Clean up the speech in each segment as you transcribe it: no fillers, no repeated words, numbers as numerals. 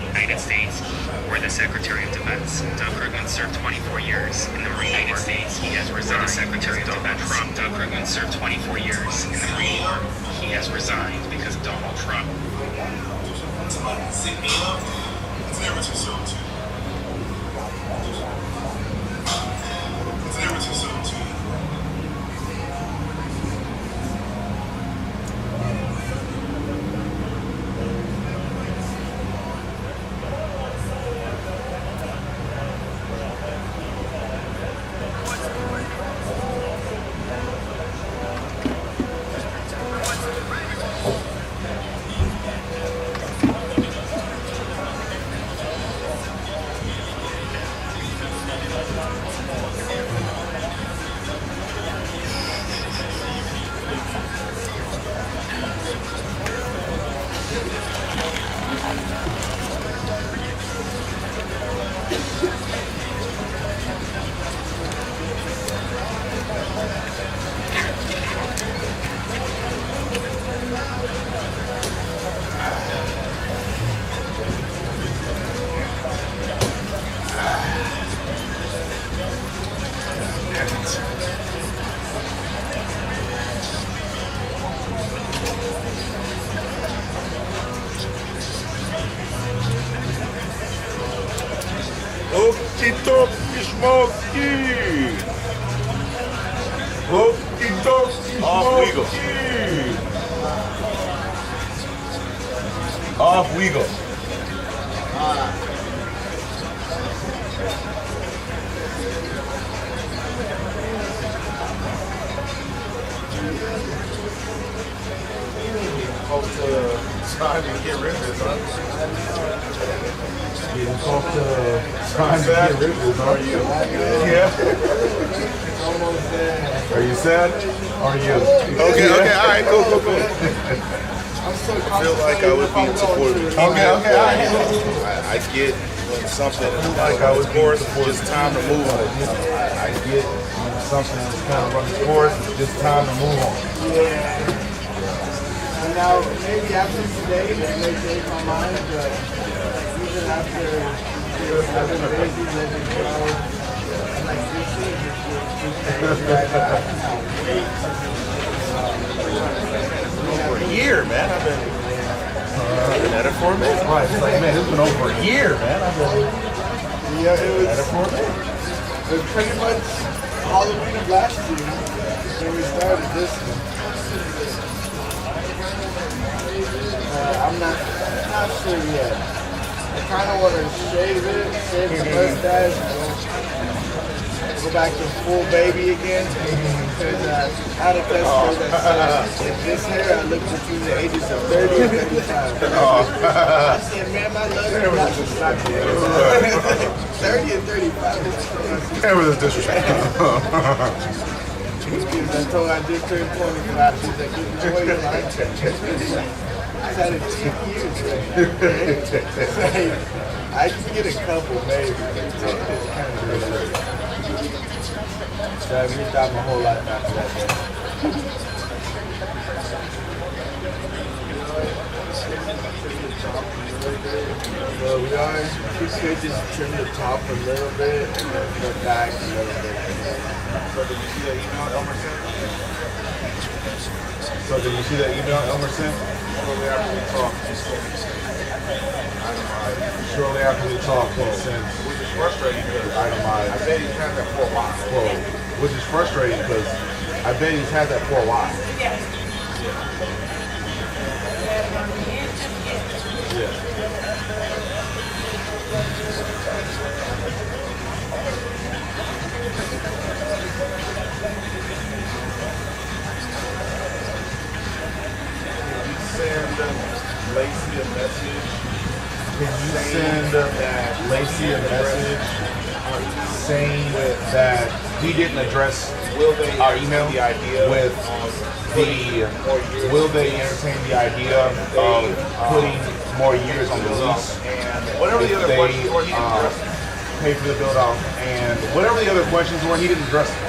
United States, where the Secretary of Defense, Doug Krugman, served 24 years in the Marine United States. He has resigned. The Secretary of Defense, Doug Krugman, served 24 years in the Marine Corps. He has resigned because of Donald Trump. It's never too soon to. It's never too soon to. Okey-dokey smokey. Okey-dokey Off we go. smokey. Off we go. Hope to try to get rid of this, huh? Getting close to trying to get rid of this. Are you? Yeah. Almost there. Are you sad? Are you? Okay, all right, cool. I feel like I would be supportive. Okay, all right. I get when something is Like like I I would was be course, supportive. it's time to move on. I get when something is kind of running its course. It's just time to move on. Yeah. And now, maybe after today, they may change my mind, but even after I've been busy living well, I'm like, this is For a year, man. I've been at it for a minute. Right. It's like, man, it's been over a year, man. I've been Yeah, it at it was, for a minute. it was pretty much Halloween of last year when we started this one. I'm not sure yet. I kind of want to shave the mustache, go back to full baby again. Because I had a customer that said, with this hair, I look between the ages of 30 and 35. I said, man, my love is not to stop here. 30 and 35. That was disrespectful. I told her I just turned 25. She's like, enjoy your life. I had it 2 years, right? I can get a couple, maybe. It's kind of crazy. So I moved out my whole life after that, man. Well, we could just trim the top a little bit and then the back a little bit. So did you see that email Elmer sent? So did you see that email Elmer sent? Shortly after we talked, Shortly after we talked, he sent which is frustrating because I itemized bet he's had that for a while. quote, which is frustrating because I bet he's had that for a while. Yeah. Send Lacey a message. Can you send Lacey a message saying that he didn't address Will they our email the idea with the will they entertain the idea of putting more years on the lease and whatever the if other they questions were, he didn't address them. pay for the build out and whatever the other questions were, he didn't address them.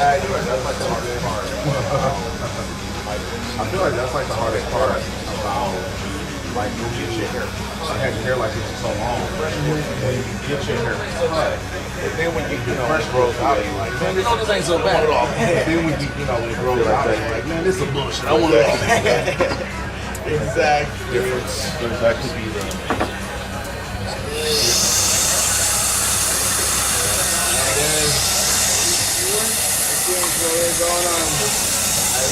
That's like the hardest part. I feel like that's like the hardest part about like when you get your hair. I had your hair like this for so long. When you get your hair cut, and then when you fresh grows out, you're like, man, this ain't so bad. Then when when it grows out, you're like, man, this is bullshit. I want to Exactly. Difference. That could be the. We're going on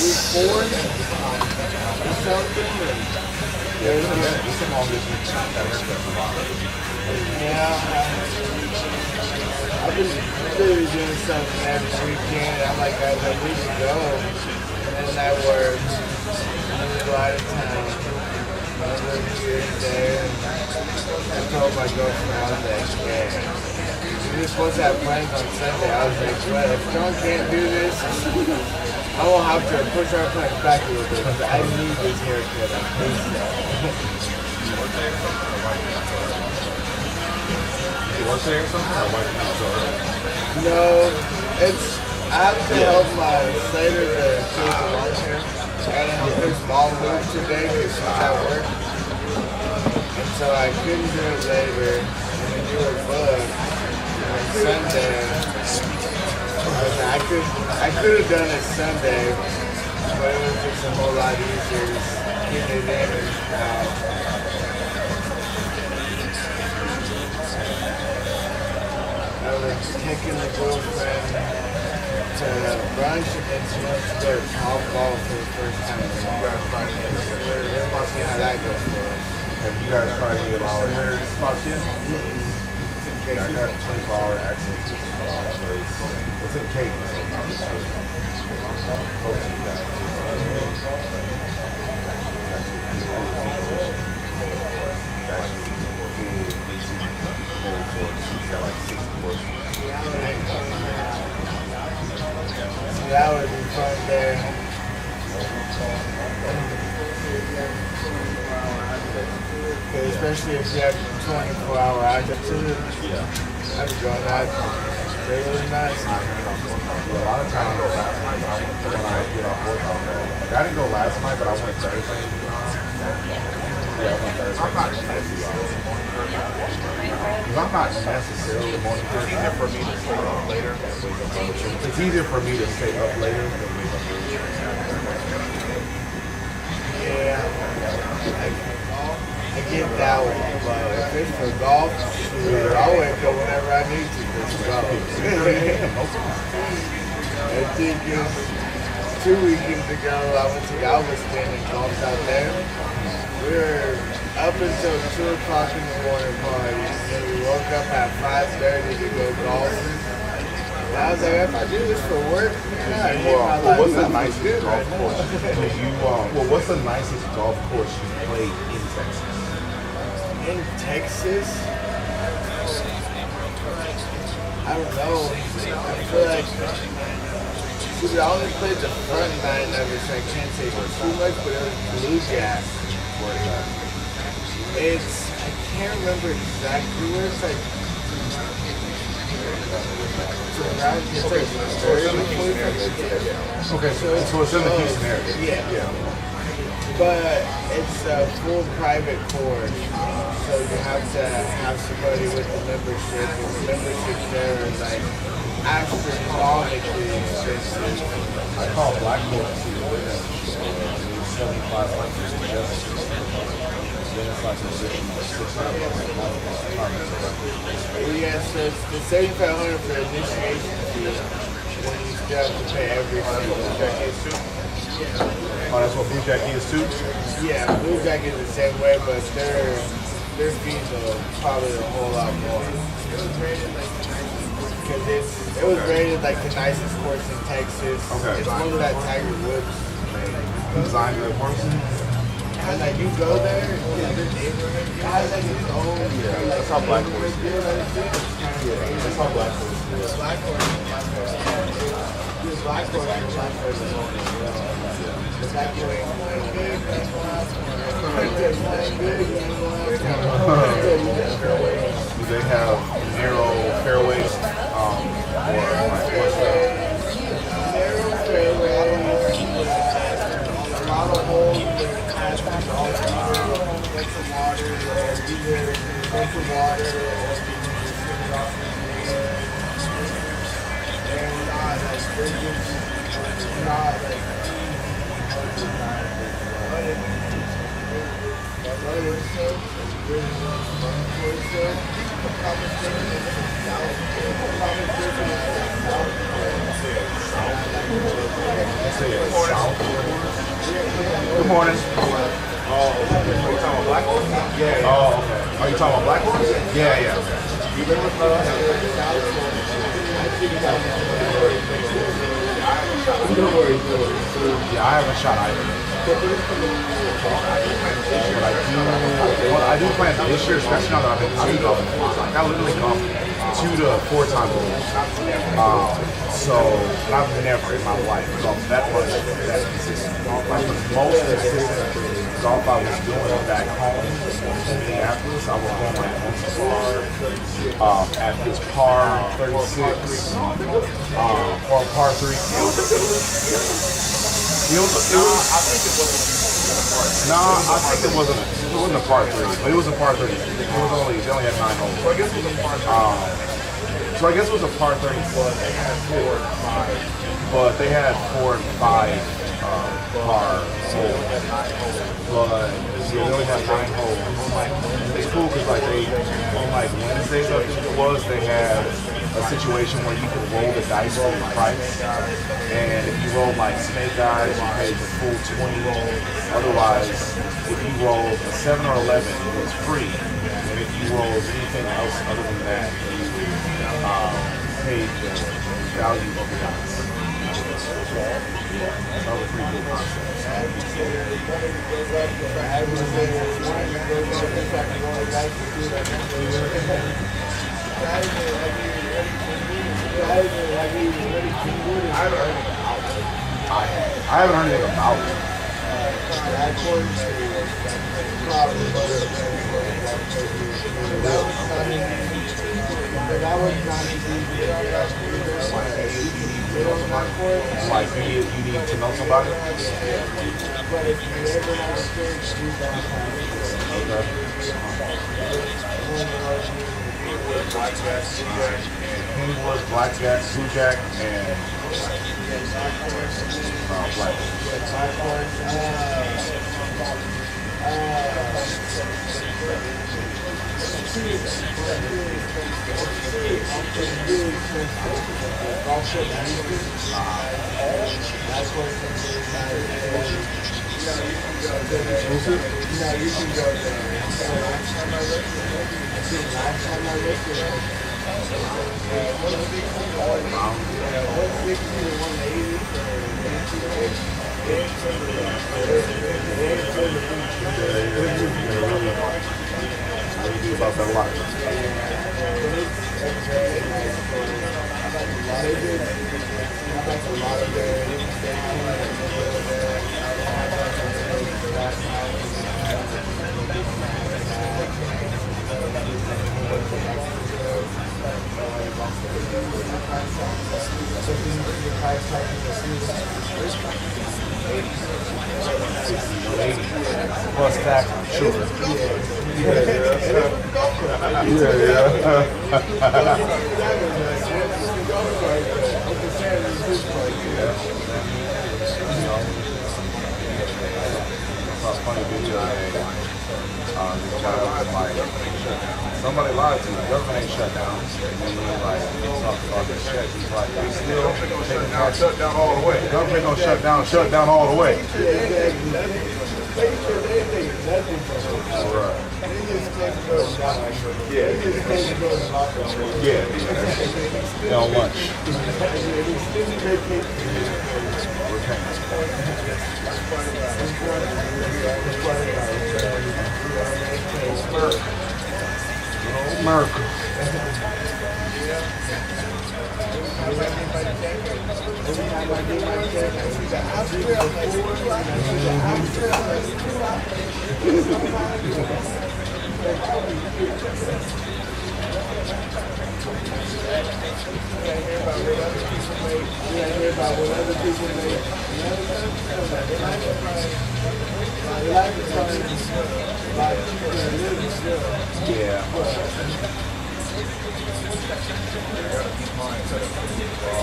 week 4 or something. It's a long distance. Yeah. I've been literally doing something every weekend. I'm like, guys, I need to go. And then I work. And then we go out of town. I live here there. I told my girlfriend, I was like, yeah. We were supposed to have plans on Sunday. I was like, well, if Shawn can't do this, I will have to push our plans back a little bit because I need this haircut. I hate that. You work there or something? Or why did you No, I have to help my Slater to choose the long hair. I gotta help his mom move today because she's at work. And so I couldn't do it later. And then you were booked. On Sunday, I could have done it Sunday, but it was just a whole lot easier just getting it in and out. I was taking the girlfriend to brunch and then she wants to go to golf ball for the first time. We're about to see how that goes for us. Have you guys tried to get our hair spots yet? I got 24-hour access to it's in cake. So that would be fun there. Especially if you have 24-hour access to it. I'd be going that really nice. A lot of times when I get off work, I didn't go last night, but I went Thursday. Yeah, I went Thursday. Because I'm not necessarily a morning person. It's easier for me to stay up later. It's easier for me to stay up later than wake up early. Yeah. I get that one, but if it's for golf, I'll wake up whenever I need to just go. I think it was 2 weekends ago, I went to Galveston and golfed out there. We were up until 2 o'clock in the morning party, and we woke up at 5:30 to go golfing. And I was like, if I do this for work, man, I hate my life. What's the nicest golf course? What's the nicest golf course you played in Texas? In Texas, I don't know. I feel like I only played the front 9 of it, so I can't say too much, but it was Blue Gas. I can't remember exactly where it's like. Okay, so it's in the Houston area. Yeah. But it's a full private course, so you have to have somebody with a membership, and the membership there is like astronomically expensive. I call Black Court to see the winner. 75 like this just then it's like a position of 600 Well, yeah, so it's the $7,500 for initiation fee, and then you still have to pay every single jacket. Oh, that's what Blue Jacket is too? Yeah, Blue Jacket is the same way, but their fees are probably a whole lot more. Because it was rated like the nicest course in Texas. Okay. It's one that Tiger Woods Designed the course? and like you go there, it has like its own. Yeah, that's how Black Horse is. That's how Black Horse is. Black Horse. Black Horse is Black Horse is own as well. But that you ain't playing good, that's why Do they have narrow fairways? Or like what's the water, or either drink some water, or you can just turn it off. And not like drinking, not like Good morning. Oh, are you talking about Black Horse? Yeah. Oh, okay. Are you talking about Black Horse? Yeah, yeah. You been with Yeah, I haven't shot either. But I do plan this year, especially now that I've been golfing. Like I literally golf 2 to 4 times a week. So, and I've never in my life golfed that much that consistent. Like the most consistent golf I was doing back home in Minneapolis, I was going like once a par at this par 36 or par 3. I think it wasn't a par 3, but it was a par 30. They only had 9 holes. So I guess it was a par 30 plus. They had 4 and 5, but they had 4 and 5 par holes. But they only had 9 holes. It's cool because like on like Wednesdays, I think it was, they had a situation where you could roll the dice for your price, and if you roll like snake eyes, you paid the full 20. Otherwise, if you rolled a 7 or 11, it was free, and if you rolled anything else other than that, you paid the value of the dice. That was a pretty cool concept. I haven't heard anything about it. Like you need to know somebody? Okay. Kennywood, Blackjack, Bluejack, and Black. Exclusive? No, you can go there. Last time I looked at it, 160 to 180 What do you do about that lot? Plus tax, sure. Funny video. Somebody lied to me. The government ain't shut down. And then we like talked about this shit. He's like, they still taking tax. Shut down all the way. The government don't shut down all the way. Right. Yeah. Yeah. On lunch. America. They like to try and buy cheaper and live still. Yeah.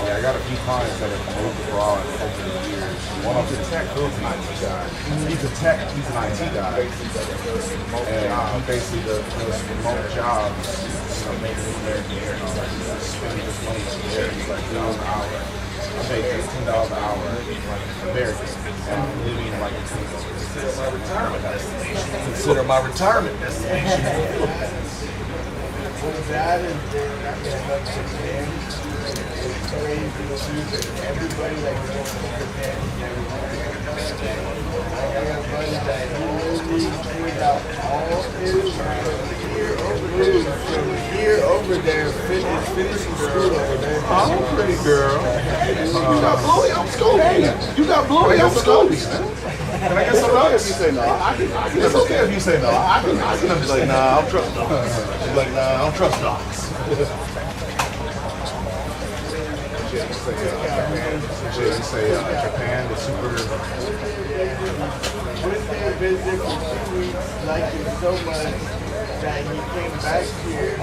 Yeah, I got a few clients that have moved abroad over the years. One of the tech, he's an IT guy. He's a tech, he's an IT guy. And he basically does remote jobs, you know, making it American air. And all that. He's spending his money there. He's like $10 an hour. I pay $15 an hour, like American. And I'm living like a consider my retirement destination. Consider my retirement destination. Well, that is there, I can help Japan. It's crazy cheap. Everybody like goes to Japan everywhere. I got buddy that he literally cleaned out all his food from here over there, finishing school over there. Oh, pretty girl. You got Bluey, I'm Scooby. You got Bluey, I'm Scooby. Can I get some else? If you say no, I can. It's okay if you say no. I can She's understand. like, nah, I'm trust dogs. She's like, nah, I don't trust dogs. You say Japan is super. Went there, visited for 2 weeks, liked it so much that he came back here.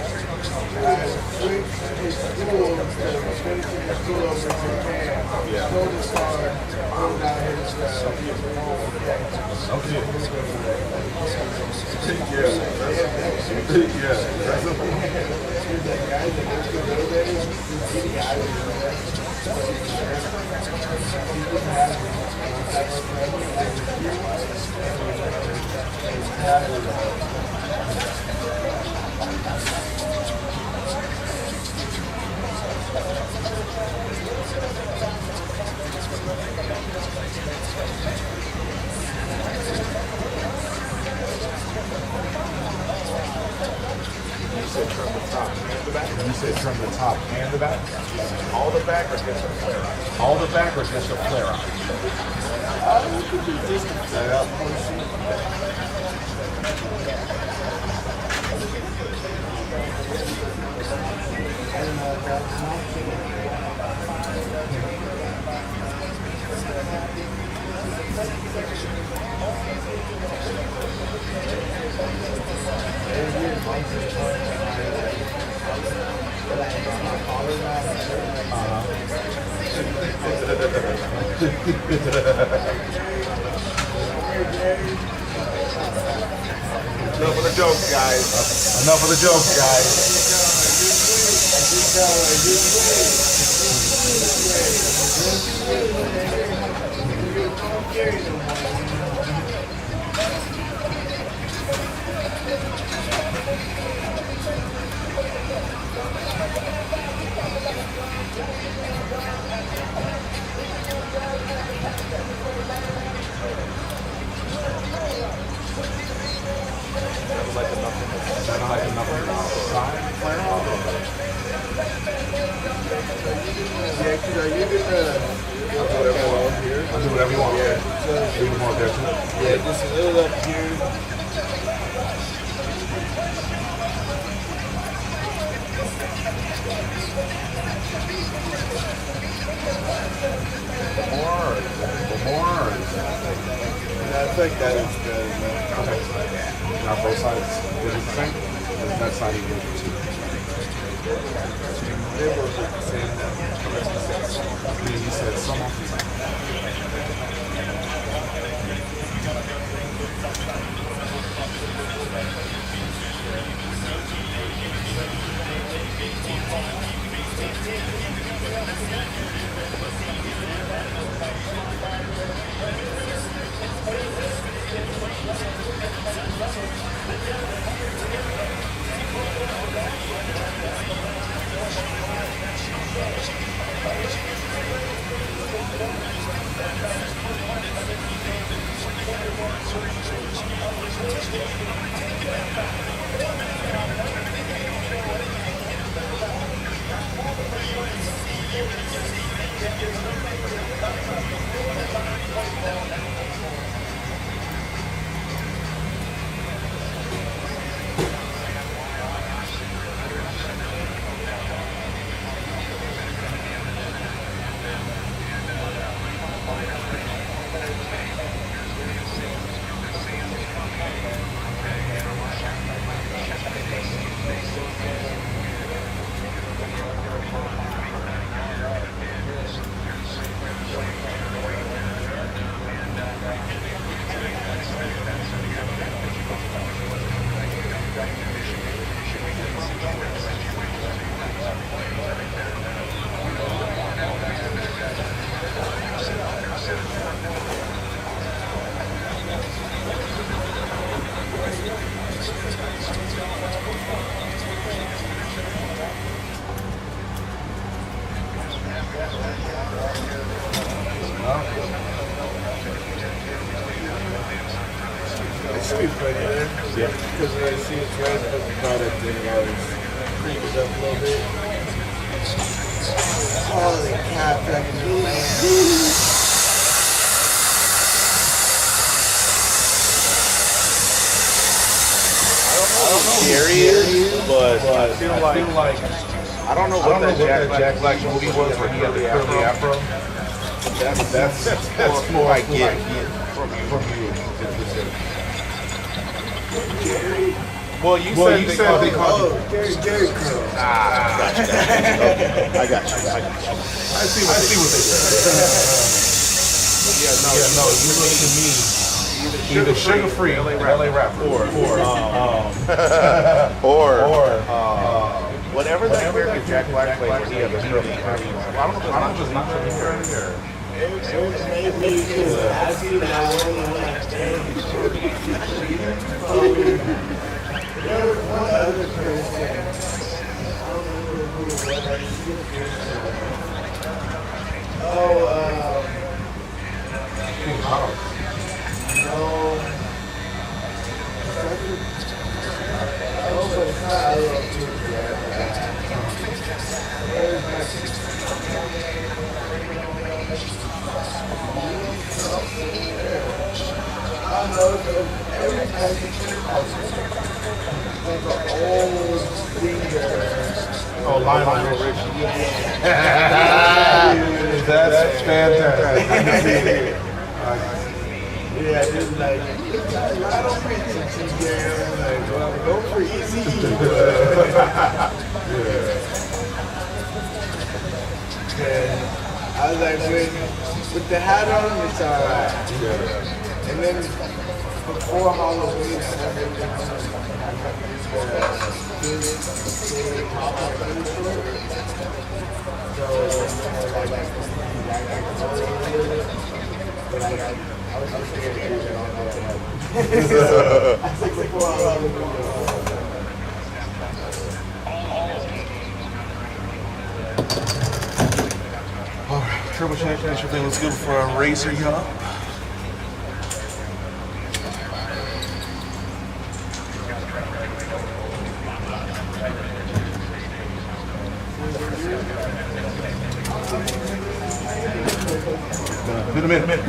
Switched his school to finishing his school over in Japan. Sold his car, moved out here to Okay. You said trim the top and the back? All the back or just a flare out? All the back or just a flare out? Just a flare out portion. Enough of the jokes, guys. Enough of the jokes, guys. Sounded like enough of the side flare out. Yeah, because are you gonna I'll do whatever you want. Yeah. Do more there too. Yeah, just a little up here. More. I think that is good, man. Okay. Now both sides did the same? Or is that side equal to two? They both look the same. You said some off the side. be funny, man. Yeah. Because when I see his friends put the product in, I always crank it up a little bit. Holy crap, fucking man. Scary is, but I feel like I don't know what that Jack Black movie was where he had the curly afro. That's more I get from you. Well, you said they called you. Gary Curl. I got you. I see what they did. No, you look to me. Either sugar-free LA rapper or Whatever that character Jack Black played when he had the curly afro. I don't know if it's not from here or. It was maybe because I see that there was one other person. I don't remember who it was. But it's not I know every time there's an old thing there. Oh, Lionel Richie. That's fantastic. Yeah, it's like, I don't reach it again. Like, well, go for easy. Yeah. I was like, with the hat on, it's alright. And then before Halloween, I had I was just scared to do it on that head. I was like, before Halloween. Alright, triple check, make sure everything looks good for a racer, y'all. In a minute.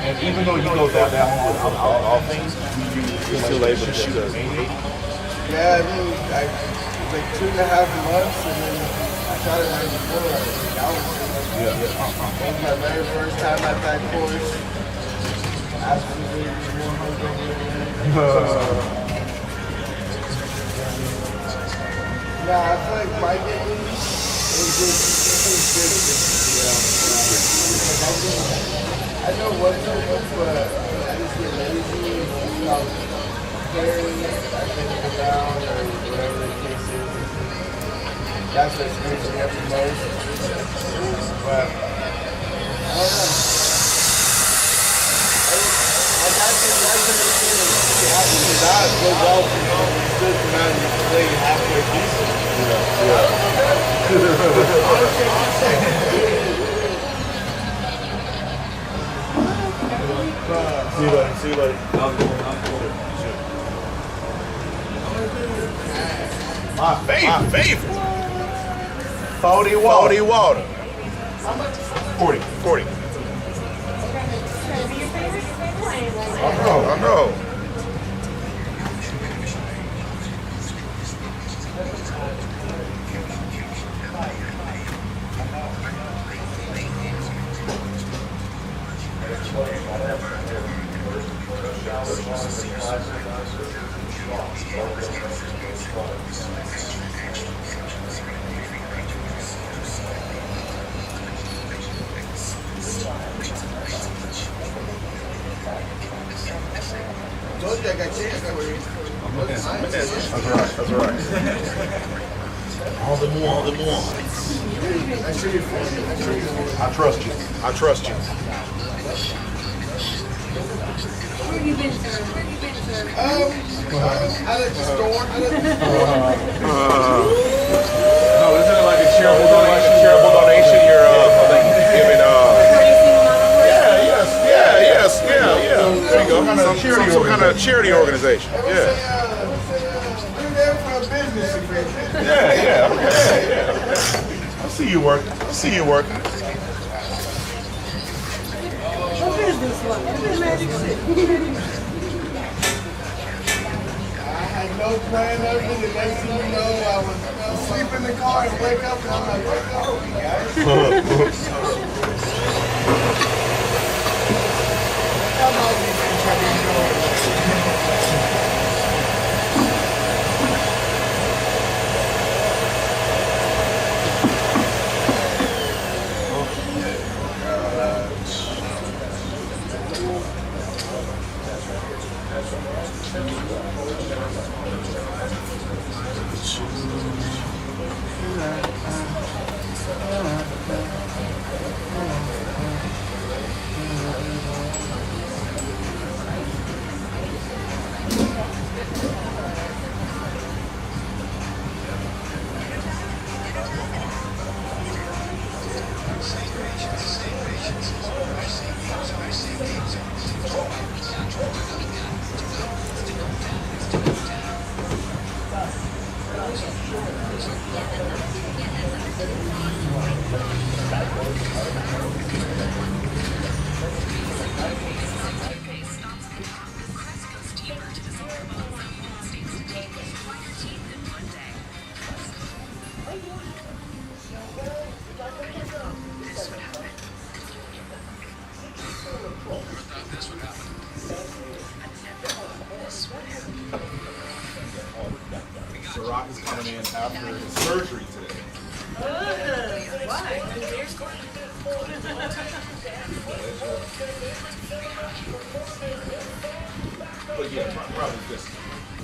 And even though you go that long with all things, You're still able to shoot us. Yeah, I mean, like 2.5 months, and then I shot it right before. That was my very first time at that course. Absolutely 100%. Nah, I feel like my game is just consistent, you know. I know what to do, but I just get lazy and stop caring. I think it down or whatever the case is. That's what screws me up the most. But I don't know. I got that go golf and stood around and play halfway decent. See you later. My favorite. 40 water. How much? 40. I know. Told you I got chance for you. That's right. All the more. I sure you for you. I trust you. Where you been, sir? Out at the store. No, isn't it like a charitable donation? You're giving There you go. Some kind of charity organization. Yeah. We're there for a business agreement. Yeah. Okay. I see you working. What business was? What is Magic City? I had no plan of it. The next thing you know, I was asleep in the car and wake up and I'm like, where are we, guys? Come on, you can try to enjoy it. The Rock is coming in after his surgery today. Why? But yeah, probably just.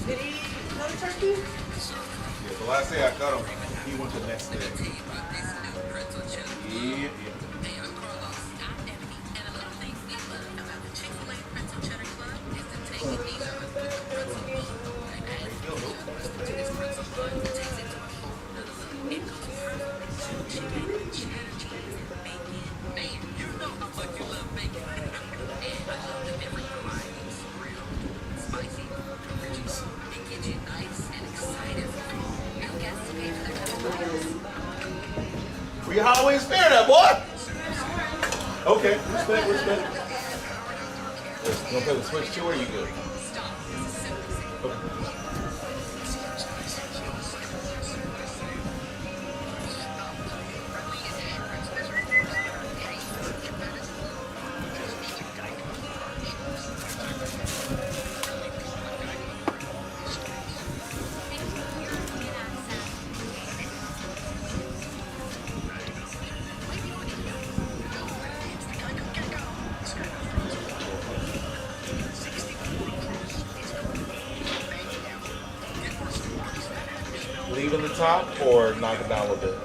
Did he eat another turkey? Yeah, the last day I cut him, he went the next day. Yeah. Where your Halloween spirit at, boy? Okay, respect. You gonna play the Switch too, or you good? Okay. the top or knock it down a little bit?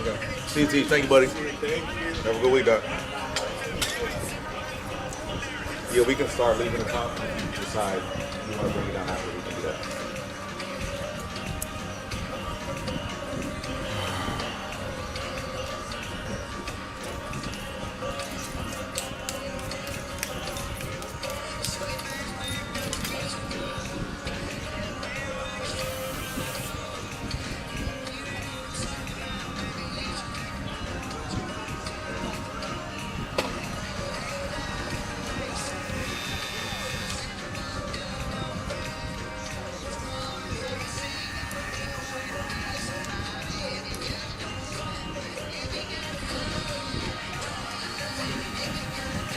Okay. CT, thank you, buddy. Have a good week, Doc. Yeah, we can start leaving the top if you decide you want to bring it down after. We can do that.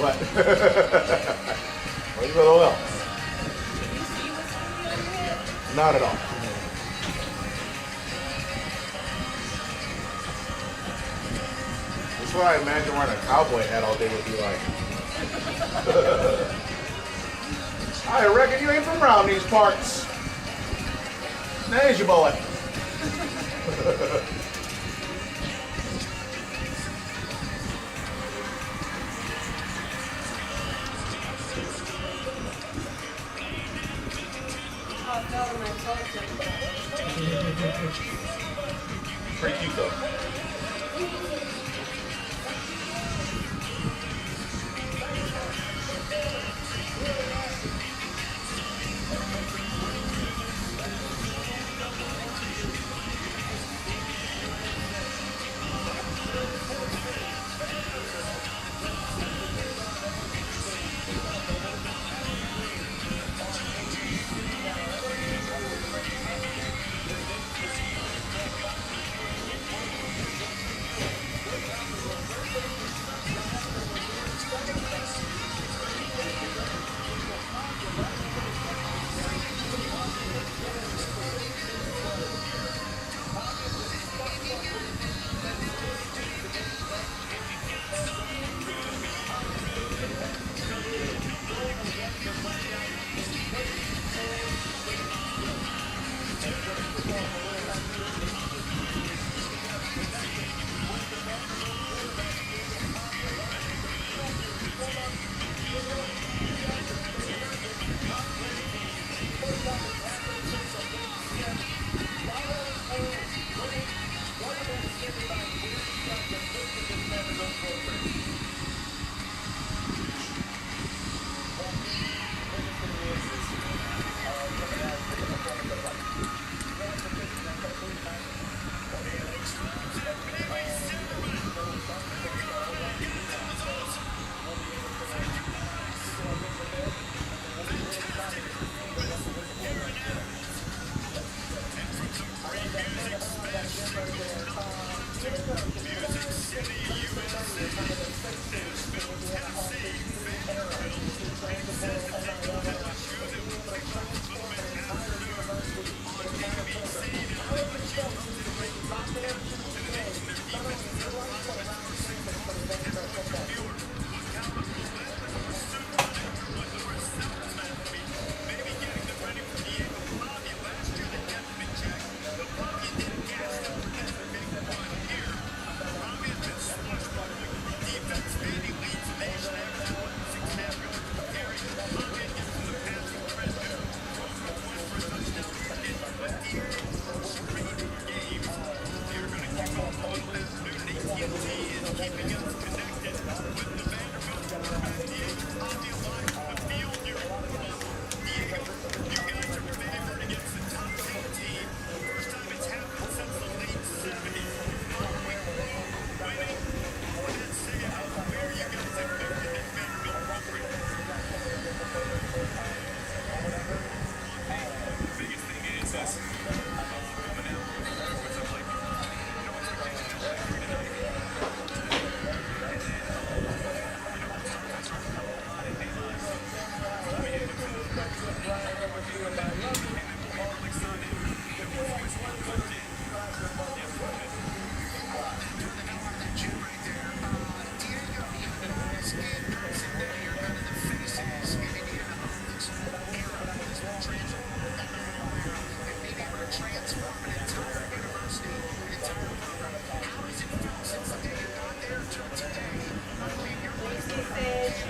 What? What do you LOL? Not at all. That's what I imagine wearing a cowboy hat all day would be like. I reckon you ain't from around these parts. There's your boy. Pretty cute though.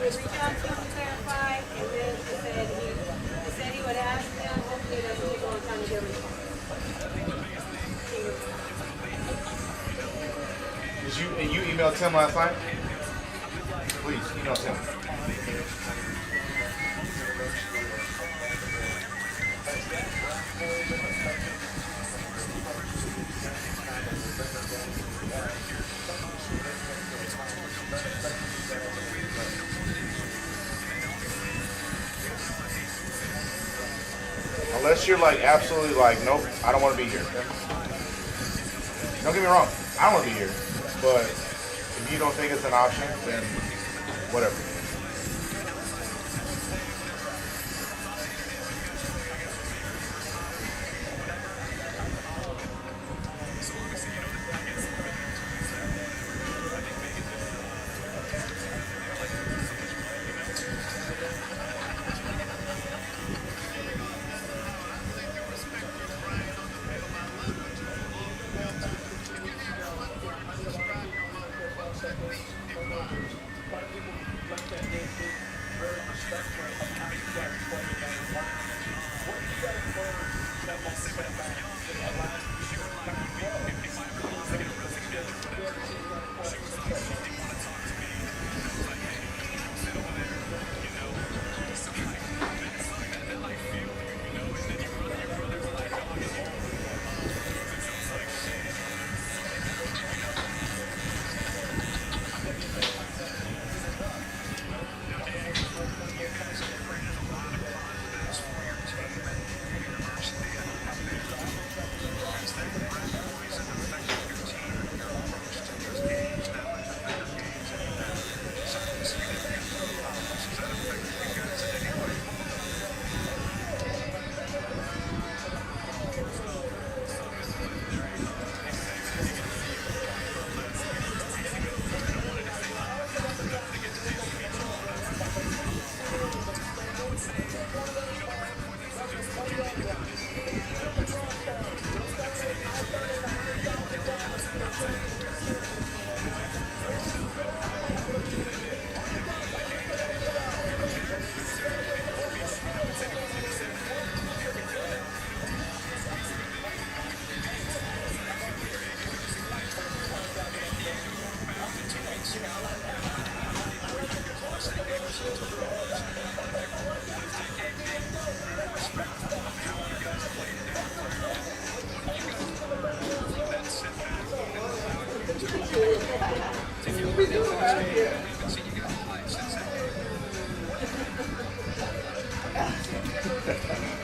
would reach out to him to clarify, and then he said he would ask them. Hopefully, it doesn't take a long time to get a response. And you emailed Tim last night? Please, email Tim. Unless you're like absolutely like, nope, I don't want to be here. Don't get me wrong, I don't want to be here. But if you don't think it's an option, then whatever.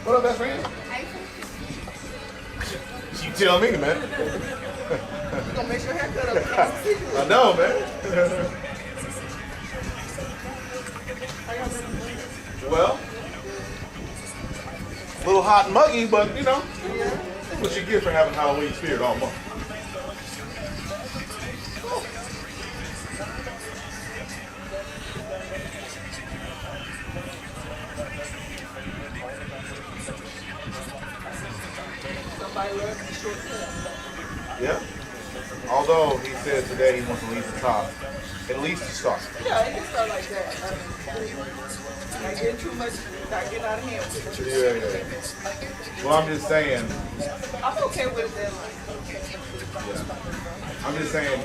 What up, best friend? You tell me, man. You gonna make your haircut up? I know, man. Well, a little hot and muggy, but you know, that's what you get for having Halloween spirit all month. Yeah. Although he said today he wants to leave the top, at least to start. Yeah, it can start like that. I get too much, I get out of hand with it. Yeah. Well, I'm just saying. I'm okay with it. Yeah. I'm just saying.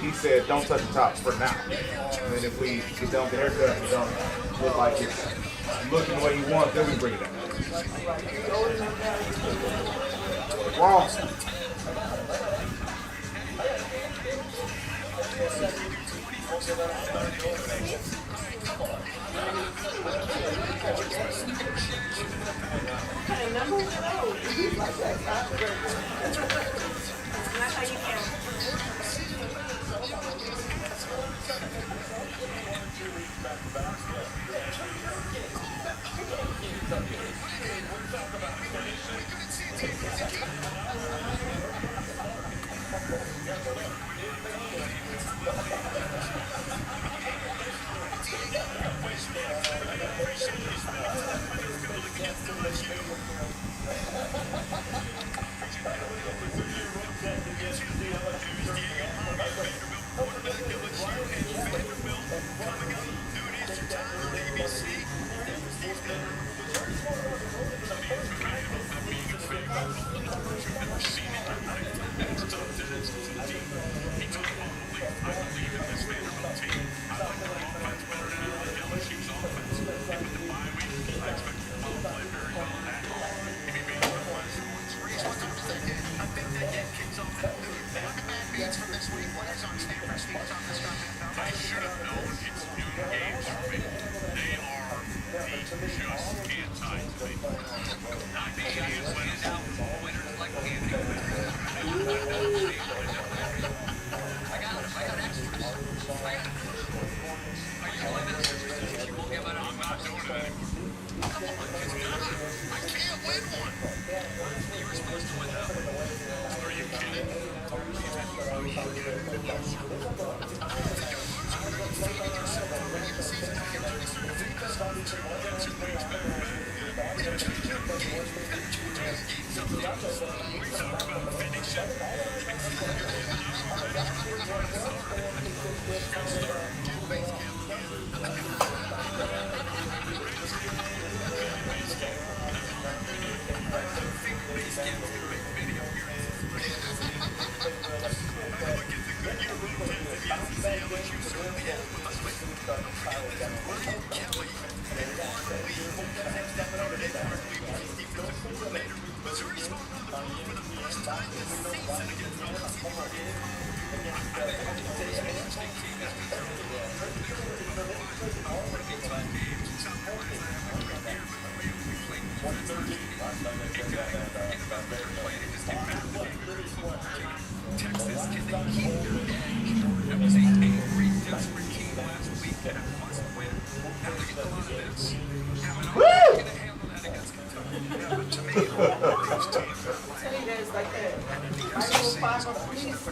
He said don't touch the top for now, and then if we get done with the haircut and don't look like it's looking the way you want, then we bring it down. Wrong. That's how you count.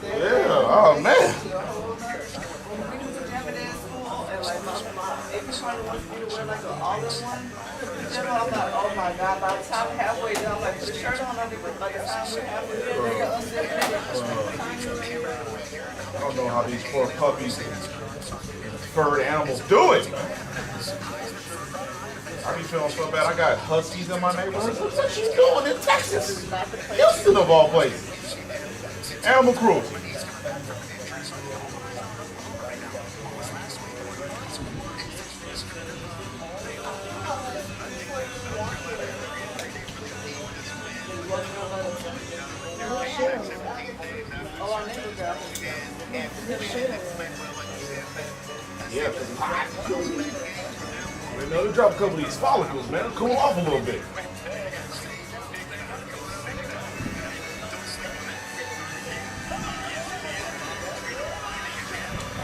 Yeah, oh man. I'm like, oh my God, by the time halfway done, I'm like, put a shirt on, I'm like, by the time we're halfway there, they got us there. I don't know how these poor puppies and furred animals do it. I be feeling so bad. I got huskies in my neighborhood. What you doing in Texas? Houston of all places. Animal cruelty. Yeah, because it's hot. You know, they drop a couple of these follicles, man. Cool off a little bit.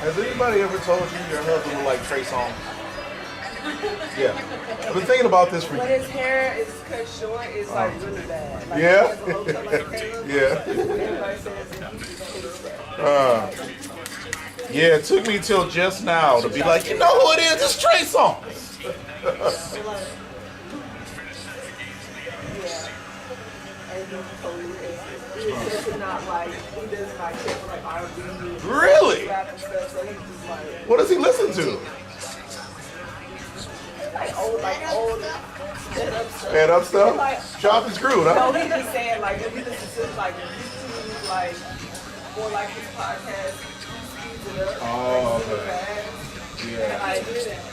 Has anybody ever told you your husband would like Trey Songz? Yeah. I've been thinking about this for When his hair is cut short, it's like really bad. Like, Yeah. he has a low cut like Caleb. Yeah. Everybody says that he just hates that. Yeah, it took me till just now to be like, you know who it is? It's Trey Songz. Yeah. And he totally hates it. He does not like, he does not care for like R&B. Really? Rap and stuff, so he's just like, What does he listen to? like old, dead up stuff. Head up stuff? Like, Chop and screwed, no, huh? he's just saying like, if you listen to like YouTube, like, or like his podcast, he speeds it up. Oh, like, super okay. fast. Yeah. And like,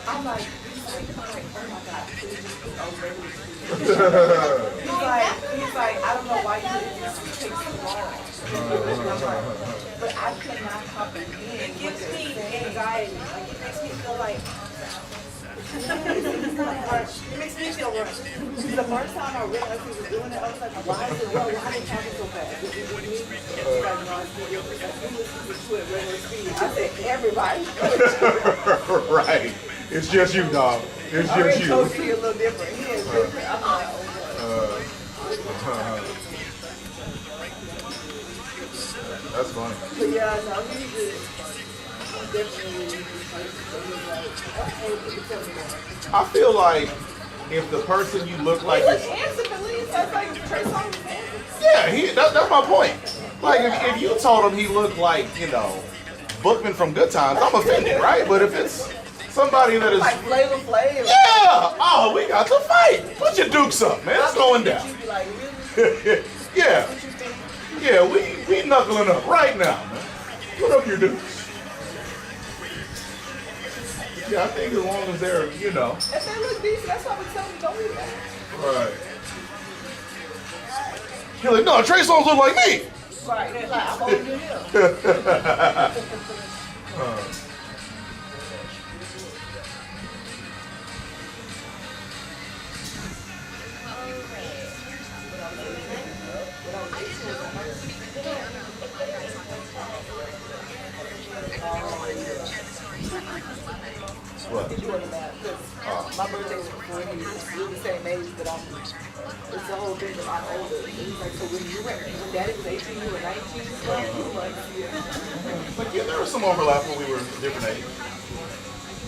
I'm like, oh my God, please just put those regular speed. He's like, I don't know why you just take so long. But I cannot comprehend. It gives me anxiety. Like, it makes me feel like. It makes me feel rushed. The first time I realized he was doing it, I was like, why is it wrong? Why did it happen so fast? Is it just me? She's like, no, it's me. Like, you listen to it regular speed. I said, everybody. Right. It's just you, dog. It's I already just told you. you a little different. He is different. I'm like, oh, That's funny. but yeah, no, he's good. Definitely. I feel like if the person you look like He is, was handsome, at least. That's like Trey Songz was handsome. yeah, that's my point. Like if you told him he looked like, you know, Bookman from Good Times, I'm offended, right? But if it's somebody that is, Like Flavor Flav. yeah, oh, we got to fight. Put your dukes up, man. It's going down. You'd be like, really? Yeah, What you think? yeah, we knuckling up right now, man. Put up your dukes. Yeah, I think as long as they're, you know. If they look decent, that's why we tell them don't be bad. Right. You're like, no, Trey Songz look like me. Right. They're like, I'm older than him. What? He's more than that. 'Cause my birthday was before he was. We're the same age, but it's the whole thing that I'm older. And he's like, so when daddy was 18, you were 19? I'm like, yeah. Like, yeah, there was some overlap when we were different age.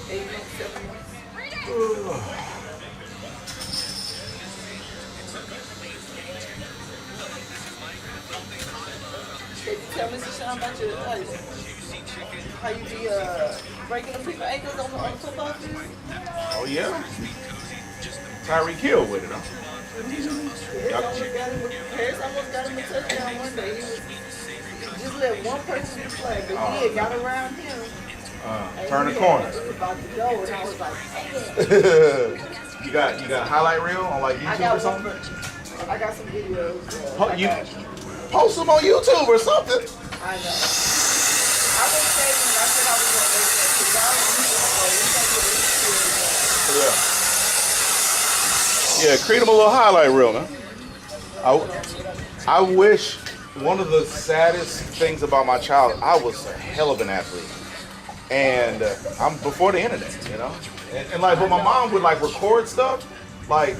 8 months, 7 months. Did you tell Mr. Shawn about your, how you be breaking them people's ankles on the football field? Oh yeah. Tyreek Hill with it, huh? Harris almost got him a touchdown one day. He just let one person play, but he had got around him. Turn the corner. It was about to go, and I was like, dang. you got a highlight reel on like YouTube or something? I got some videos. You post them on YouTube or something. I know. I was saving. I said I was going to make that because Yeah, create them a little highlight reel, man. I wish one of the saddest things about my child, I was a hell of an athlete. And I'm before the internet, you know? And like, but my mom would like record stuff, like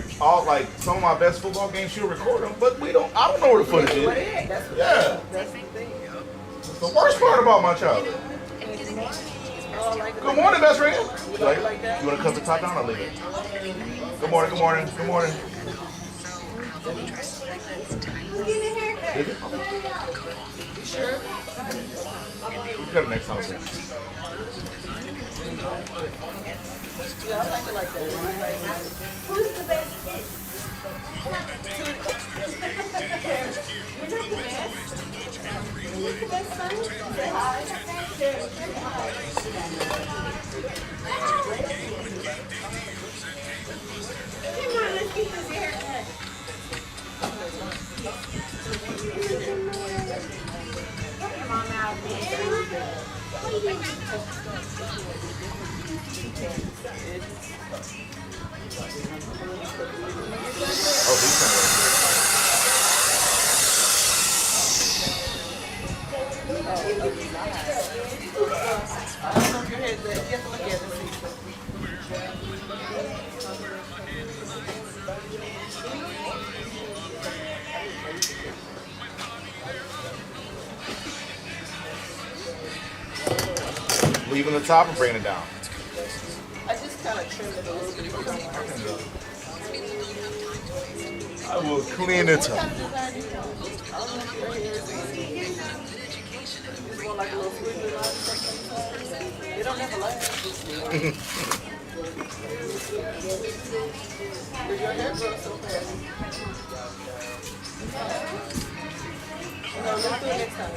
some of my best football games, she'll record them, but I don't know where the footage is. Yeah. That's the thing. It's the worst part about my childhood. Good morning, best friend. You want to cut the top down or leave it? Good morning, good morning, good morning. Is it? Sure. We'll cut it next time. Yeah, I like it like that. Who's the best kid? You're not the best. You're the best son. Say hi. Say hi. Come on, let's get this haircut. Help your mom out, man. What are you doing? Oh, he's coming. I don't know if your head's there. You have to look at it and Leaving the top and bringing it down. I just kind of trimmed it a little bit. I will clean it up. I don't know if your hair is just want like a little squiggly line or something. They don't have a line. Does your hair grow so fast? No, let's do it next time.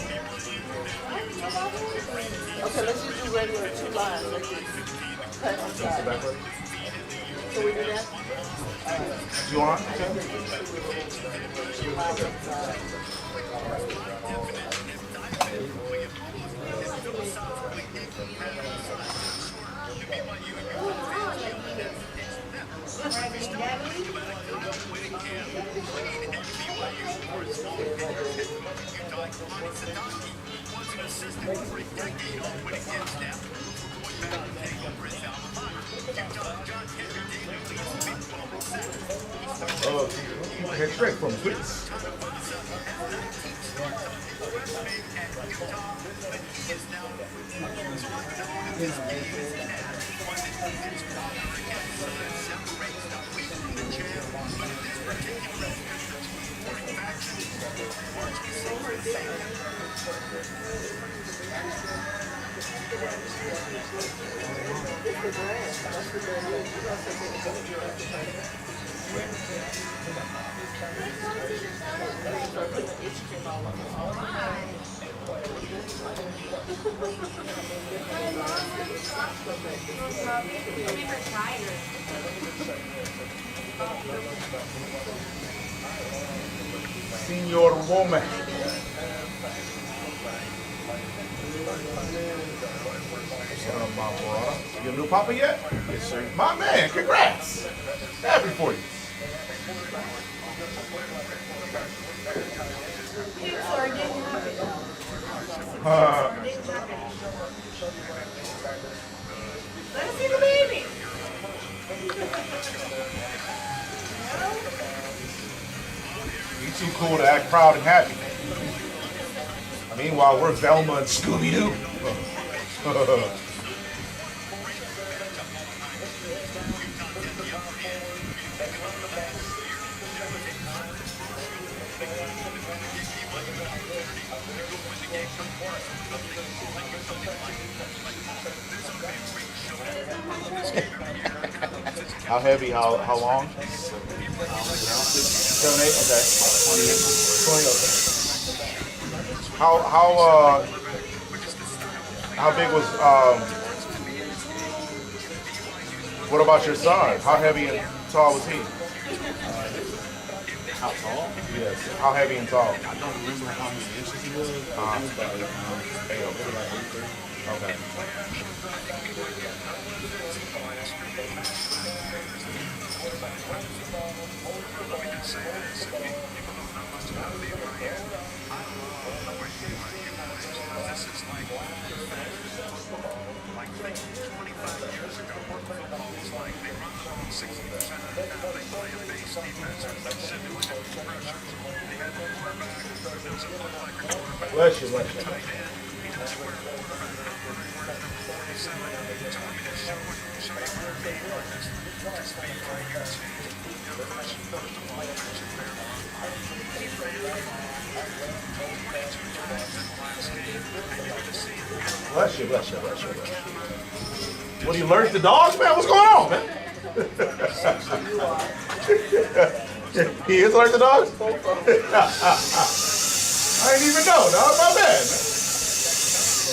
Okay, let's just do regular 2 lines like this. Cut on side. So we do that? You want? Head straight from Blitz. Senior woman. You a new papa yet? Yes, sir. My man, congrats. Happy for you. Let us see the baby. You too cool to act proud and happy. Meanwhile, we're Velma and Scooby-Doo. How heavy? How long? 7, 8. Okay. 20. Okay. How big was What about your son? How heavy and tall was he? How tall? Yes. How heavy and tall? I don't remember how many inches he was. He was about 8'3". Okay. Bless you, bless you. Bless you, bless you, bless you, bless you. What, you allergic to dogs, man? What's going on, man? He is allergic to dogs? I didn't even know, dog. My bad, man.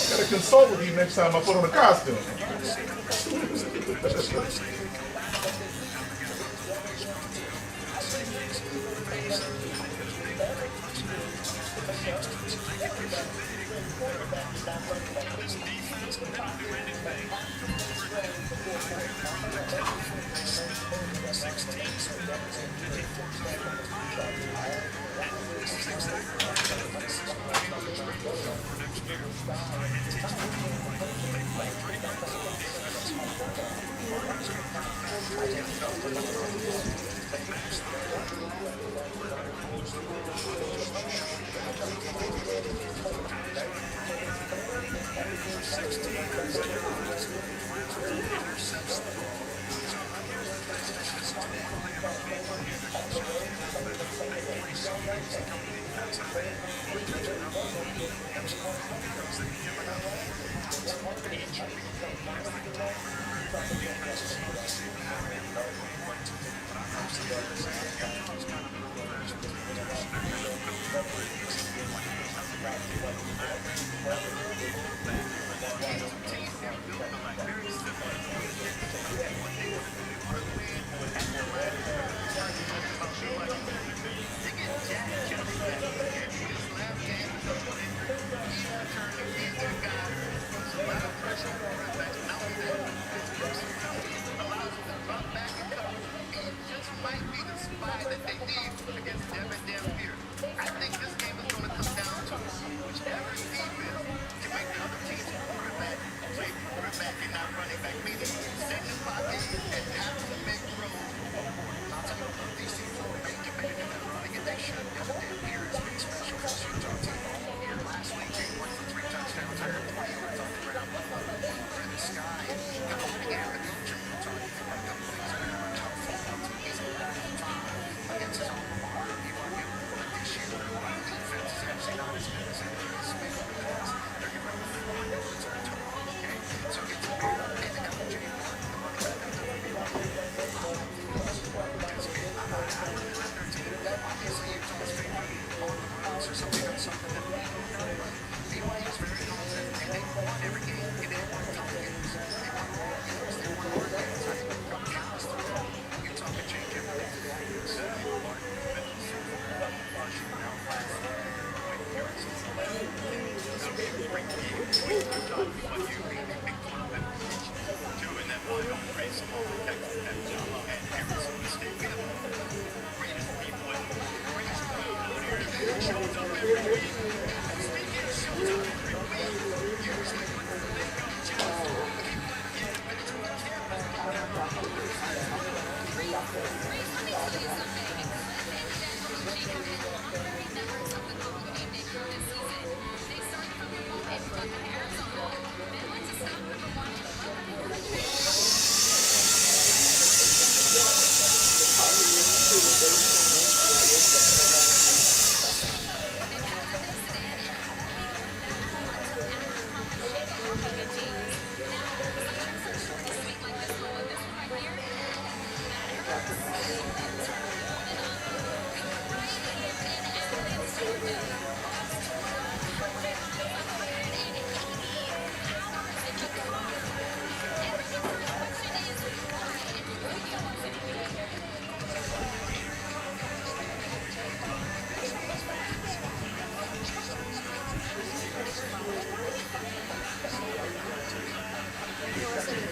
Gotta consult with you next time I put on a costume.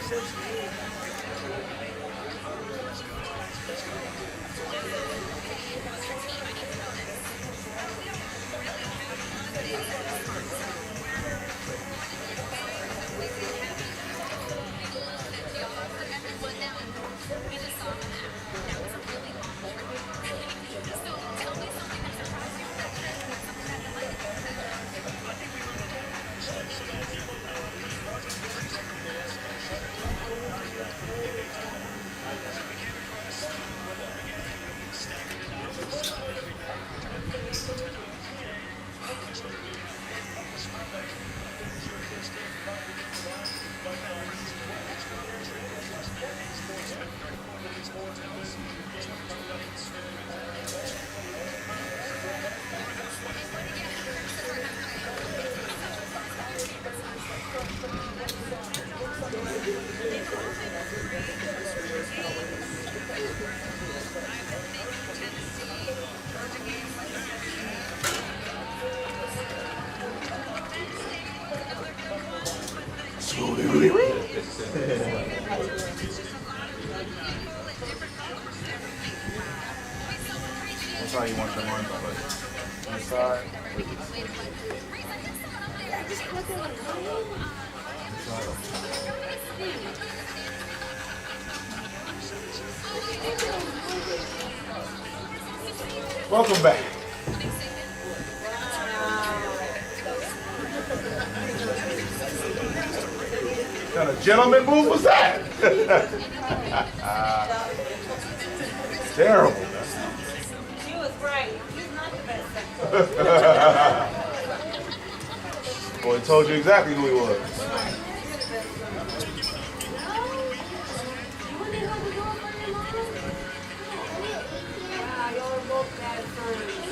That's how you want your lunch, but inside. Welcome back. What kind of gentleman move was that? Terrible. She was right. He's not the best. Boy, he told you exactly who he was. Yeah, you're both bad friends.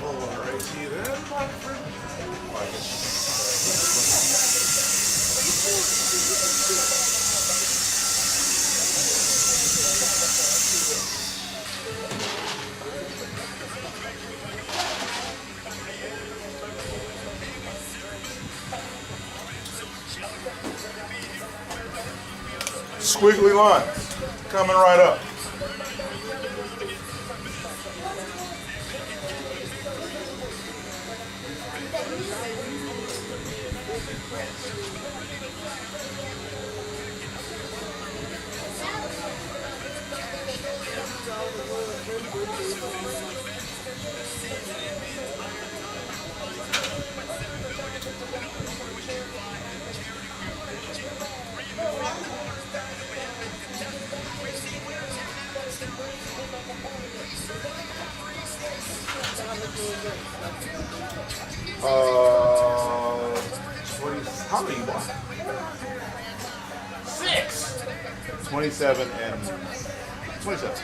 Alrighty then, my friend. Squiggly lines coming right up. Uh, 20, how many you bought? 6. 27 and 27.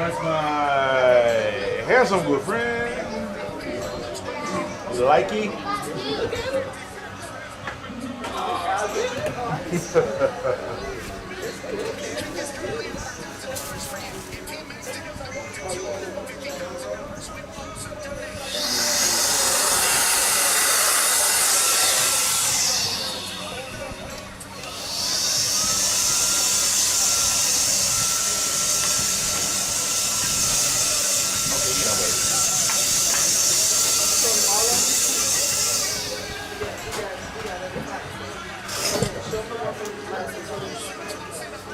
That's my handsome good friend, Likey.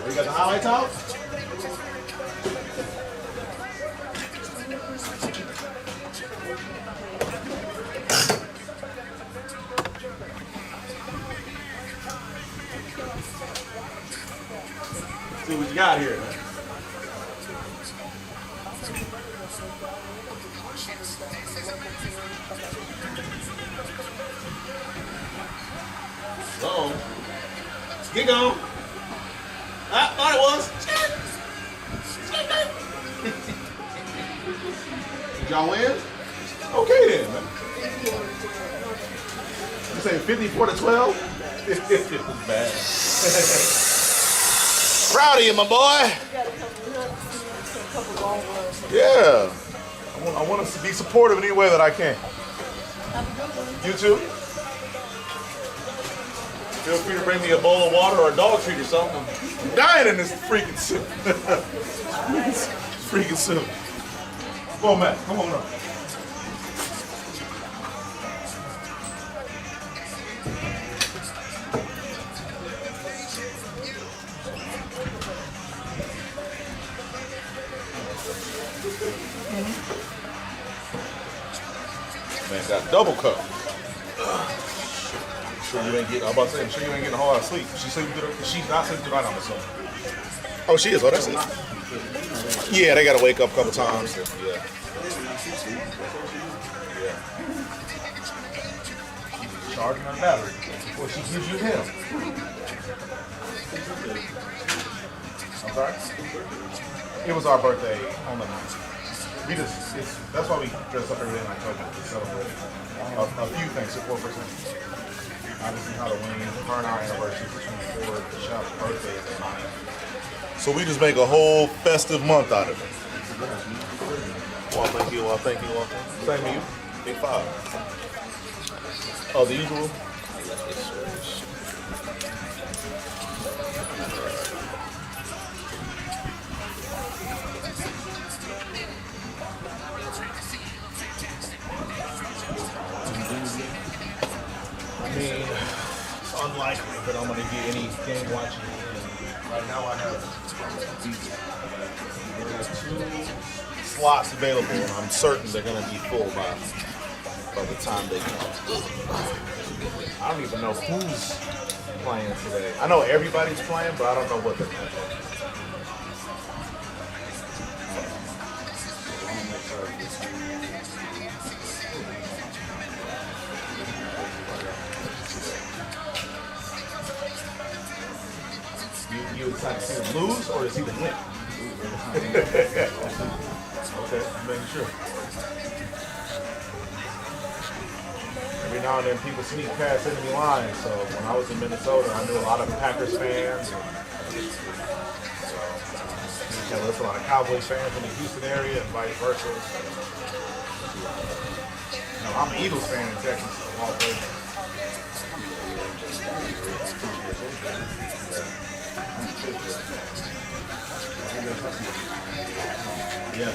You got the highlights out? See what you got here, man. Get gone. I thought it was. Did y'all win? Okay then, man. You say 54-12? It was bad. Proud of you, my boy. Yeah. I want us to be supportive in any way that I can. You too? Feel free to bring me a bowl of water or a dog treat or something. I'm dying in this freaking soup. Freaking soup. Come on, Matt. Come on up. Man, got double cup. Sure you ain't getting. I'm about to say, I'm sure you ain't getting a whole lot of sleep. She's not sleeping tonight on the sofa. Oh, she is. Oh, that's it. Yeah, they gotta wake up a couple times. Yeah. She's charging her battery before she gives you him. I'm sorry. It was our birthday on the night. That's why we dress up every day in October to celebrate a few things, 4%. Obviously Halloween, her and our anniversary is 24th, the shop's birthday is at 9. So we just make a whole festive month out of it. Well, thank you, thank you. Same to you. Big 5. Oh, the usual? I mean, it's unlikely that I'm going to get any game watching in. Right now I have 2 slots available, and I'm certain they're going to be full by the time they come. I don't even know who's playing today. I know everybody's playing, but I don't know what they're playing. You excited to see him lose or to see them win? Okay, making sure. Every now and then people sneak past enemy lines, so when I was in Minnesota, I knew a lot of Packers fans. There's a lot of Cowboys fans in the Houston area and vice versa. I'm an Eagles fan in Texas, of all places. Yeah. If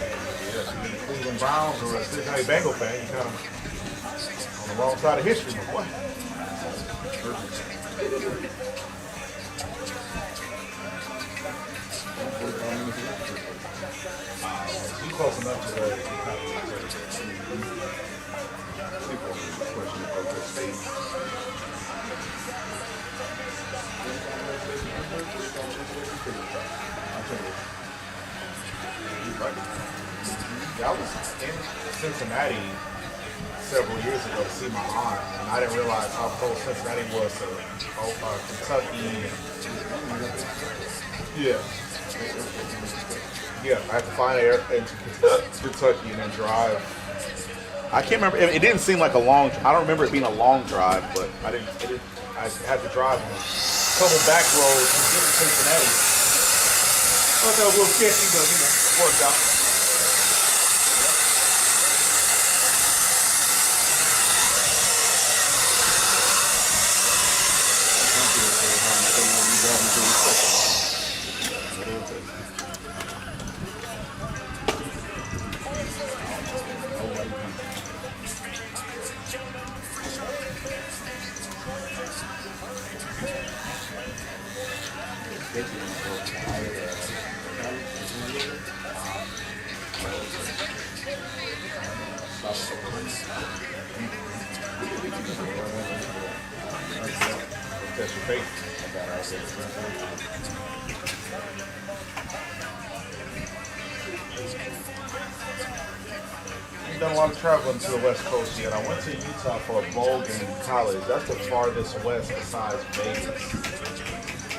you're the Cleveland Browns or a Cincinnati Bengal fan, you're kind of on the wrong side of history, my boy. You close enough to where you kind I was in Cincinnati several years ago to see my aunt, and I didn't realize how close Cincinnati was to Kentucky. Yeah, I had to fly into Kentucky and then drive. I can't remember. It didn't seem like a long. I don't remember it being a long drive, but I had to drive on a couple back roads to get to Cincinnati. I thought that was a little sketchy, but it worked out. That's your face. I've done a lot of traveling to the West Coast yet. I went to Utah for a bowl game in college. That's the farthest west besides Vegas.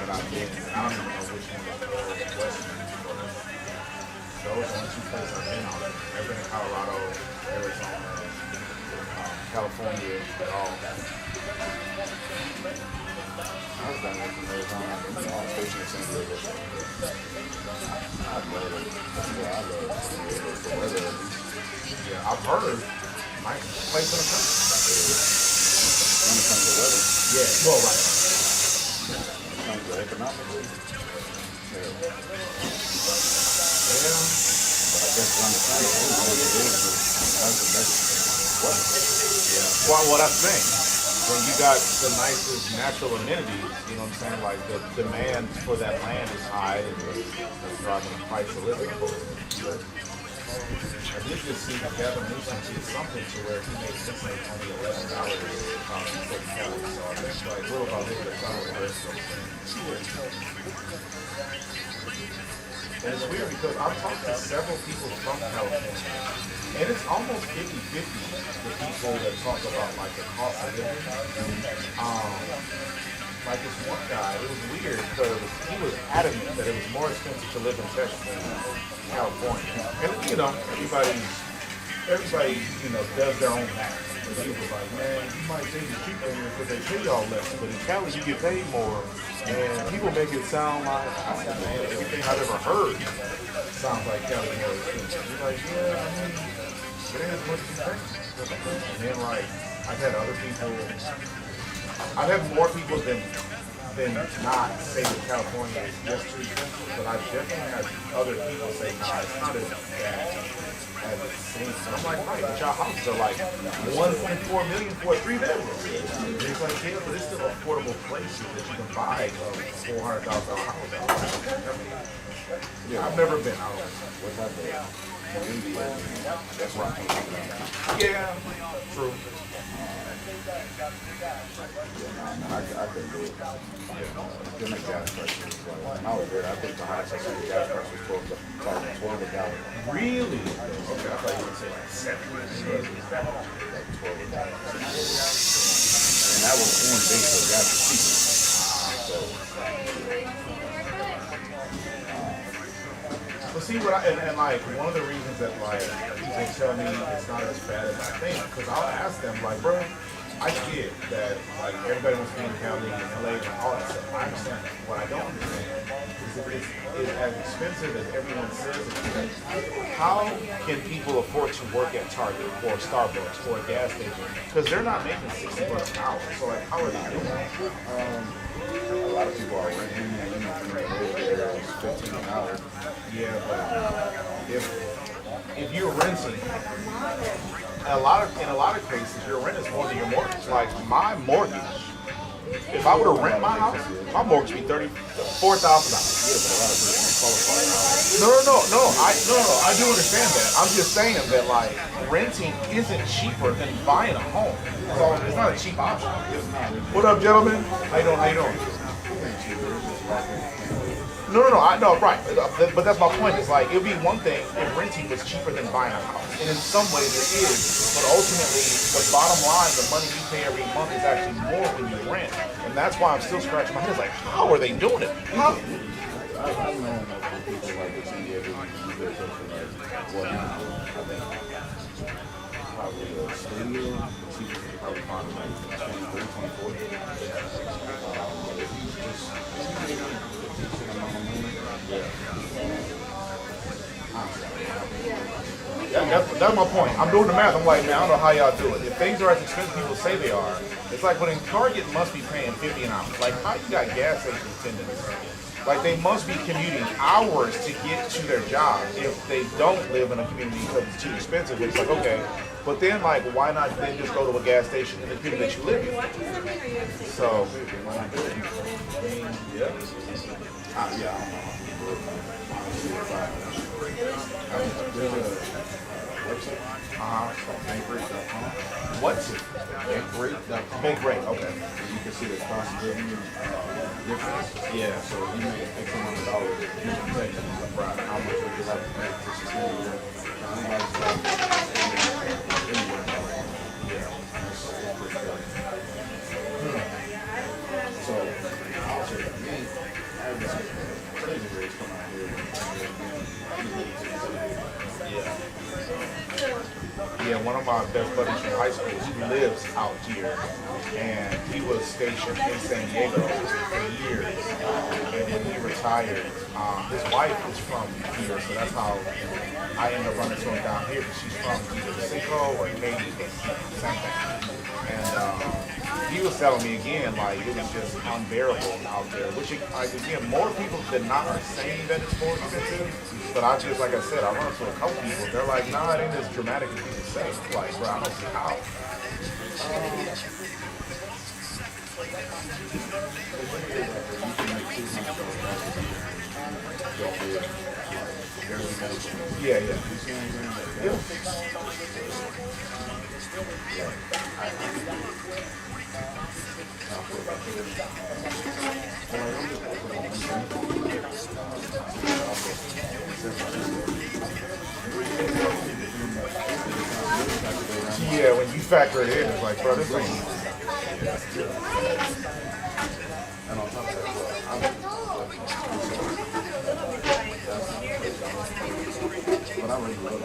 that I've been, and I don't even know which one is more western. Those are the only two places I've been on. I've been in Colorado, Arizona, California, at all. I was down there from Arizona, I'm stationed in San Diego. I love it. Yeah, I love San Diego. The weather, at least. Yeah, I've heard. Nice place in the country. When it comes to weather, Yeah, well, right. when it comes to economically, yeah. Yeah. But I guess when it comes to that's the best weather. Yeah. Well, that's the thing. When you got the nicest natural amenities, you know what I'm saying? Like the demand for that land is high and it's driving the price of living. I did just see that Gavin Newsom did something to where he made this make only $11 for the county. So I think like little by little they're trying to reverse those things. And it's weird because I've talked to several people from California, and it's almost 50-50 the people that talk about like the cost of living. Like this one guy, it was weird because he was adamant that it was more expensive to live in Texas than California. And you know, everybody, does their own math. But he was like, man, you might think it's cheaper here because they pay y'all less, but in Cali you get paid more. And people make it sound like, I said, man, everything I've ever heard sounds like Cali more expensive. You're like, yeah, I mean, it ain't as much as you think. And then like, I've had other people, I've had more people than not say that California is just too expensive, but I've definitely had other people say, nah, it's not as bad as it seems. And I'm like, right, but y'all houses are like 1.4 million for a 3-bedroom. It's like, yeah, but it's still affordable places that you can buy a $400,000 house. Yeah, I've never been out. What's that there? India, that's where I came from. Yeah, true. I couldn't do it. Give me gas prices. When I was there, I think the highest I seen the gas price was $12 a gallon. Really? Okay, I thought you would say like 7. Like $12 a gallon. And that was on base, so gas was cheap. So, but see what and like one of the reasons that like they tell me it's not as bad as I think, because I'll ask them like, bro, I get that like everybody wants to be in Cali and LA and all that stuff. I understand that. What I don't understand is if it's as expensive as everyone says it is, how can people afford to work at Target or Starbucks or a gas station? Because they're not making $60 an hour. So like, how are they doing that? a lot of people are renting, you know, from there, it's 15 an hour. Yeah, but if you're renting, in a lot of cases, your rent is more than your mortgage. Like my mortgage, if I were to rent my house, my mortgage would be $4,000. Yeah, but a lot of people don't qualify. No. I do understand that. I'm just saying that like renting isn't cheaper than buying a home. So it's not a cheap option. What up, gentlemen? How you doing? No, I know, right. But that's my point. It's like, it would be one thing if renting was cheaper than buying a house. And in some ways it is. But ultimately, the bottom line, the money you pay every month is actually more when you rent. And that's why I'm still scratching my head. It's like, how are they doing it? How? I've known people like this in Diego, you better go for like, what happened, I think, probably a studio, the cheapest you could probably find like 23, 24. If you just, That's my point. I'm doing the math. I'm like, man, I don't know how y'all do it. If things are as expensive as people say they are, it's like when in Target must be paying $50 an hour. like how you got gas station attendants? Like they must be commuting hours to get to their job if they don't live in a community because it's too expensive. It's like, okay, but then like why not then just go to a gas station in the community that you live in? So, yeah. yeah, there's a website, bankrate.com. What's it? Bankrate.com. Bank rate, okay. And you can see the cost of living difference. Yeah. So if you make X amount of dollars, you can take how much would you have to pay to sustain your So, also, me, of my best buddies from high school, he lives out here, and he was stationed in San Diego for years. And when he retired, his wife is from here, so that's how I ended up running to him down here. Because she's from either Cinco or Katy, same thing. And he was telling me again, like it was just unbearable out there. Which, like, again, more people than not are saying that it's more expensive. But I just, like I said, I run into a couple people. They're like, nah, it ain't as dramatic as people say. Like, bro, I don't see how. Yeah, yeah. Yeah. Yeah, when you factor it in, it's like, bro, this ain't. And on top of that, but I really love it.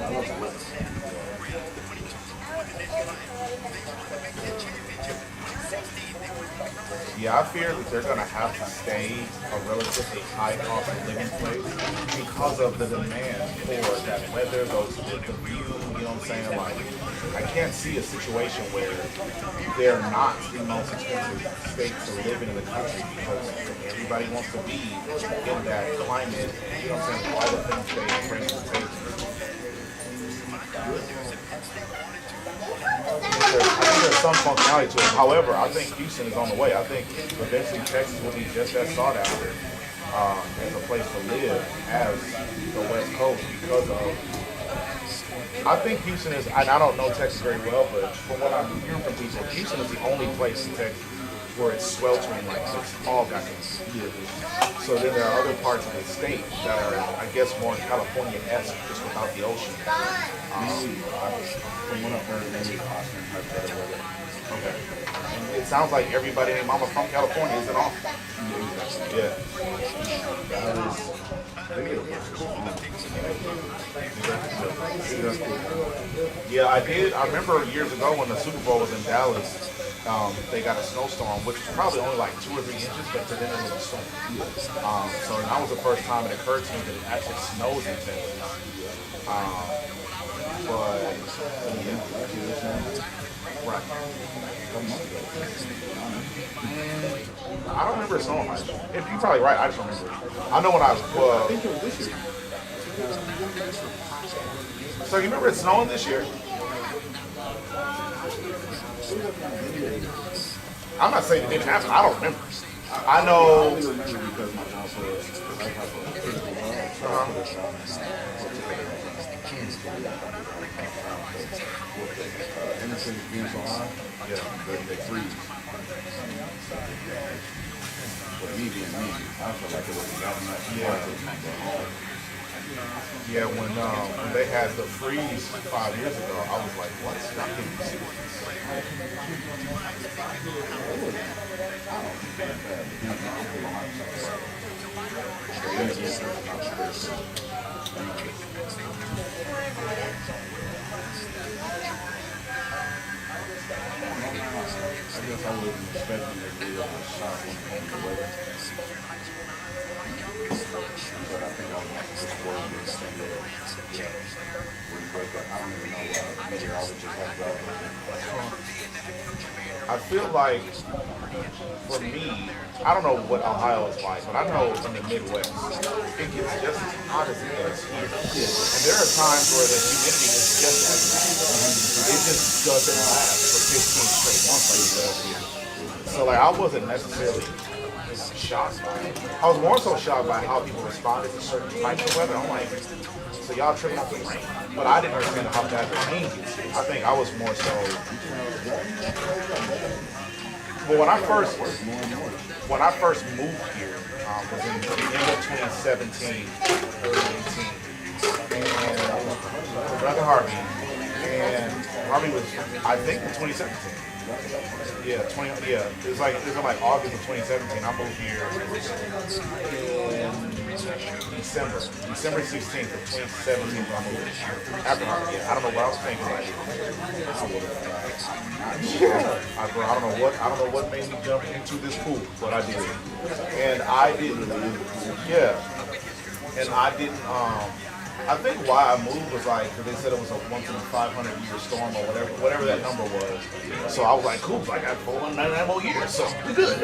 Yeah, I fear that they're gonna have to stay a relatively high cost of living place because of the demand for that weather, the view, you know what I'm saying? Like, I can't see a situation where they're not the most expensive state to live in the country because everybody wants to be in that climate, you know what I'm saying? All the things they bring to the table. I think there's some functionality to it. However, I think Houston is on the way. I think eventually Texas will be just as sought after as a place to live as the West Coast because of. I think Houston is, and I don't know Texas very well, but from what I'm hearing from people, Houston is the only place in Texas where it's sweltering like it's all goddamn beautiful. So then there are other parts of the state that are, I guess, more California-esque, just without the ocean. From what I've heard, maybe Austin has better weather. Okay. And it sounds like everybody named Mama from California is in Austin. Yeah. Yeah, I did. I remember years ago when the Super Bowl was in Dallas, they got a snowstorm, which was probably only like 2 or 3 inches, but to them it was a storm. So that was the first time it occurred to me that it actually snows in Texas. But yeah, right. I don't remember it snowing much. You're probably right. I just don't remember it. I know when I was. I think it was this year. So you remember it snowing this year? I'm not saying it didn't happen. I don't remember. I know. I remember because my house was inner city being so high, they freeze. But me being me, I felt like it was that much. Yeah, when they had the freeze 5 years ago, I was like, what's that? I guess I wasn't expecting it to be a shot when it came to weather. But I think I was just worried this thing that when you wake up, I don't even know what meteorologists have about. I feel like, for me, I don't know what Ohio is like, but I know in the Midwest, it gets just as hot as it does here. And there are times where the humidity is just as bad. It just doesn't last for 15 straight months like it does here. So, like, I wasn't necessarily shocked by it. I was more so shocked by how people responded to certain types of weather. I'm like, so y'all tripping off the rain? But I didn't understand how bad the rain gets here. I think I was more so. Well, when I first moved here, was in the end of 2017, early 18, and Brother Harvey, and Harvey was, I think, in 2017. Yeah, 20. Yeah, it's in like August of 2017. I moved here in December 16th of 2017. When I moved here. After I don't know what I was thinking. I don't know what made me jump into this pool, but I did, and I didn't. Yeah, and I didn't. I think why I moved was like because they said it was a once in a 500-year storm or whatever that number was. So I was like, cool, I got 499 more years, so good.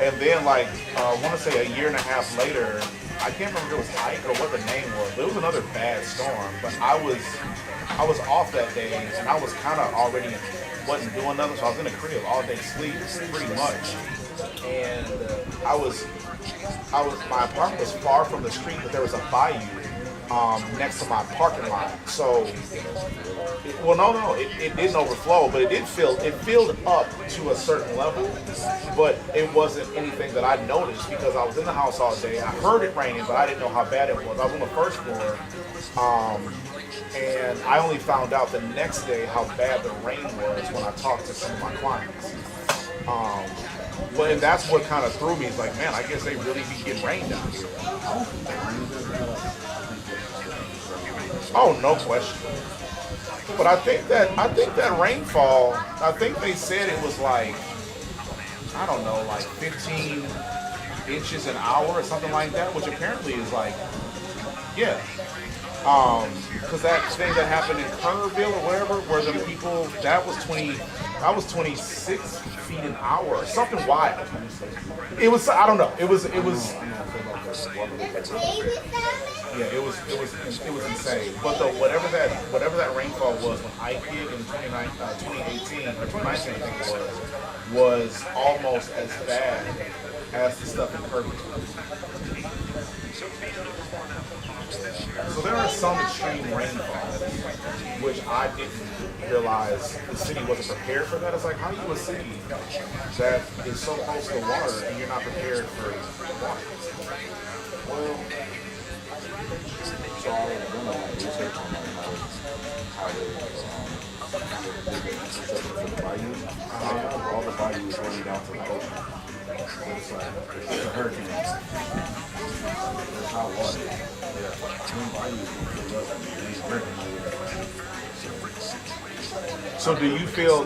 And then like I want to say a year and a half later, I can't remember if it was Ike or what the name was, but it was another bad storm. But I was off that day, and I was kind of already wasn't doing nothing, so I was in the crib all day sleep pretty much. And my apartment was far from the street, but there was a bayou next to my parking lot. So, it didn't overflow, but it filled up to a certain level, but it wasn't anything that I noticed because I was in the house all day. I heard it raining, but I didn't know how bad it was. I was on the first floor, and I only found out the next day how bad the rain was when I talked to some of my clients. And that's what kind of threw me. It's like, man, I guess they really be getting rain down here. Oh, no question. But I think that rainfall. I think they said it was like, I don't know, like 15 inches an hour or something like that, which apparently is like, yeah. Because that thing that happened in Kerrville or wherever, where the people that was 26 feet an hour or something wild. It was, I don't know. It was. Yeah, it was insane. But whatever that rainfall was when I hit in 2018 or 2019, I think it was almost as bad as the stuff in Kerrville. So there are some extreme rainfall, which I didn't realize the city wasn't prepared for that. It's like, how are you a city that is so close to water and you're not prepared for water? Well, so I was doing like research on like how they did infrastructure for the bayou. All the bayous running down to the ocean. It's like it's a hurricane. There's hot water. So do you feel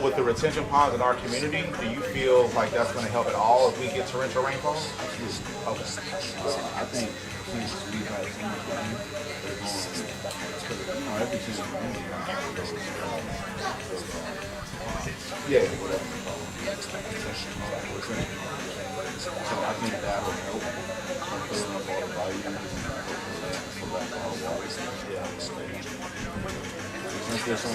with the retention ponds in our community, do you feel like that's going to help at all if we get torrential rainfall? Okay. I think since we have so much rain, they're going to, every single community has those Yeah. whatever you call them. So I think that will help filling up all the values and for that all the water. Yeah. Since there's so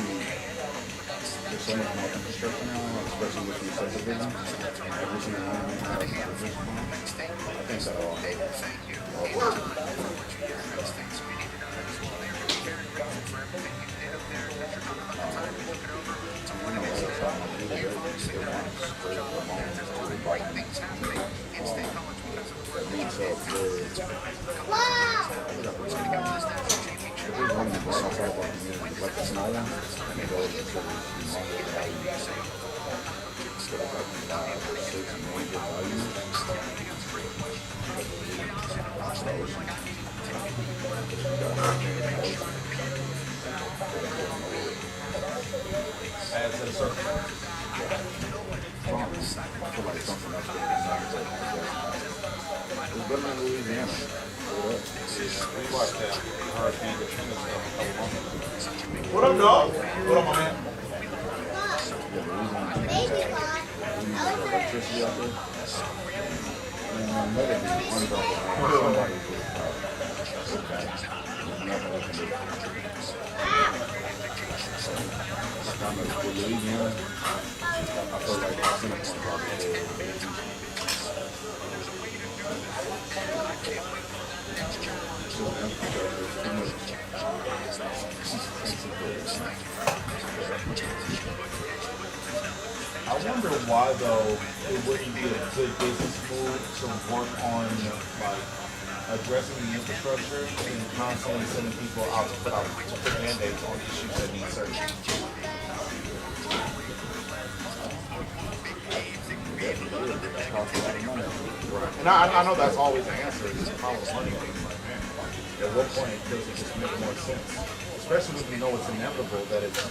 much more infrastructure now, especially with these subdivisions, every single one of them has a division plan. I think that'll all help. Like the small ones, and they go to the longer values. So it's like 5 or 6 major values. As a circle. I feel like something else would be it's better than Louisiana. We watched that Hurricane Katrina stuff a couple months ago. What up, dog? What up, my man? Electricity out there. And maybe somebody nothing we can do. With Louisiana, I feel like the center point probably I wonder why though it wouldn't be a good business move to work on like addressing the infrastructure and constantly sending people out to put band-aids on issues that need surgery. costs a lot of money. Right. And I know that's always the answer. It's a problem with money. Like, man, at what point does it just make more sense? Especially when you know it's inevitable that it's,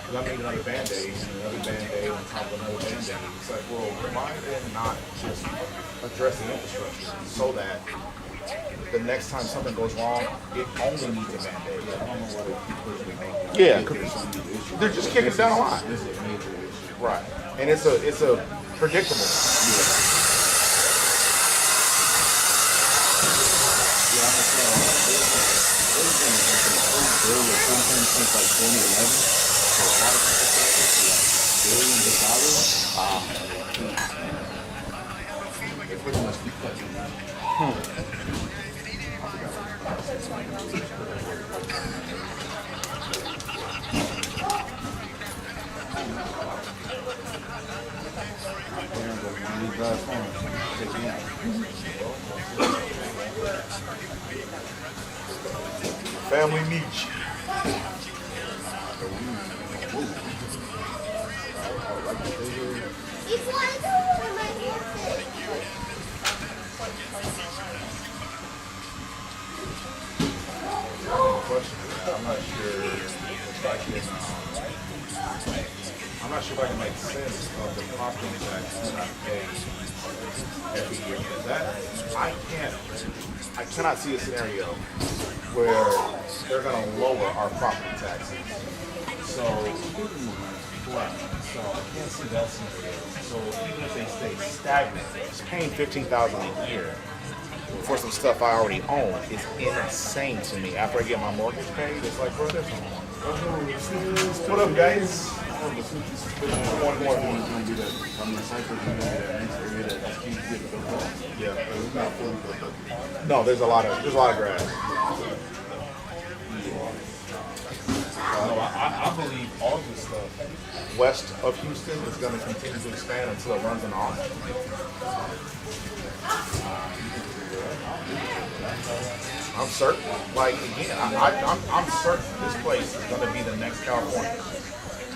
I need another Band-Aid and another Band-Aid on top of another Band-Aid. It's like, well, why then not just address the infrastructure so that the next time something goes wrong, it only needs a Band-Aid. I don't know why they keep pushing it back. Yeah, There's some of these issues. they're just kicking it down the line. This is a major issue. Right. And it's a predictable. Yeah, I'm gonna say, there's been like an old bill or something since like 2011. So a lot of infrastructure, like billions of dollars. They pretty much keep cutting it. Parents are when you drive home, take me out. Family needs you. Question. I'm not sure if I can. I'm not sure if I can make sense of the property tax that I pay every year. I cannot see a scenario where they're going to lower our property taxes. So, right. So I can't see that scenario. So even if they stay stagnant, just paying $15,000 a year for some stuff I already own is insane to me. After I get my mortgage paid, it's like, bro, that's what up, guys? One more thing is going to be that, I mean, Cypress is going to be that next area that's keeps getting built up. Yeah. But it's not fully built up. No, there's a lot of grass. No, I believe all this stuff west of Houston is going to continue to expand until it runs in Austin. I'm certain. Like again, I'm certain this place is going to be the next California.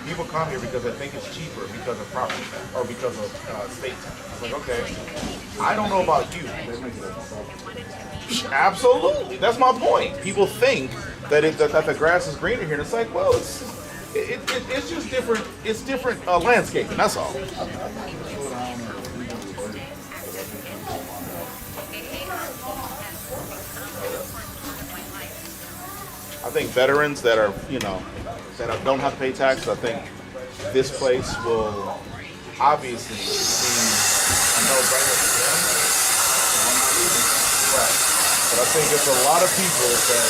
People come here because they think it's cheaper because of property tax or because of state tax. It's like, okay, I don't know about you. Absolutely, that's my point. People think that that the grass is greener here, and it's like, well, it's just different. It's different landscaping. That's all. I think veterans that are, don't have to pay taxes, I think this place will obviously be a no-brainer for them. Right. But I think it's a lot of people that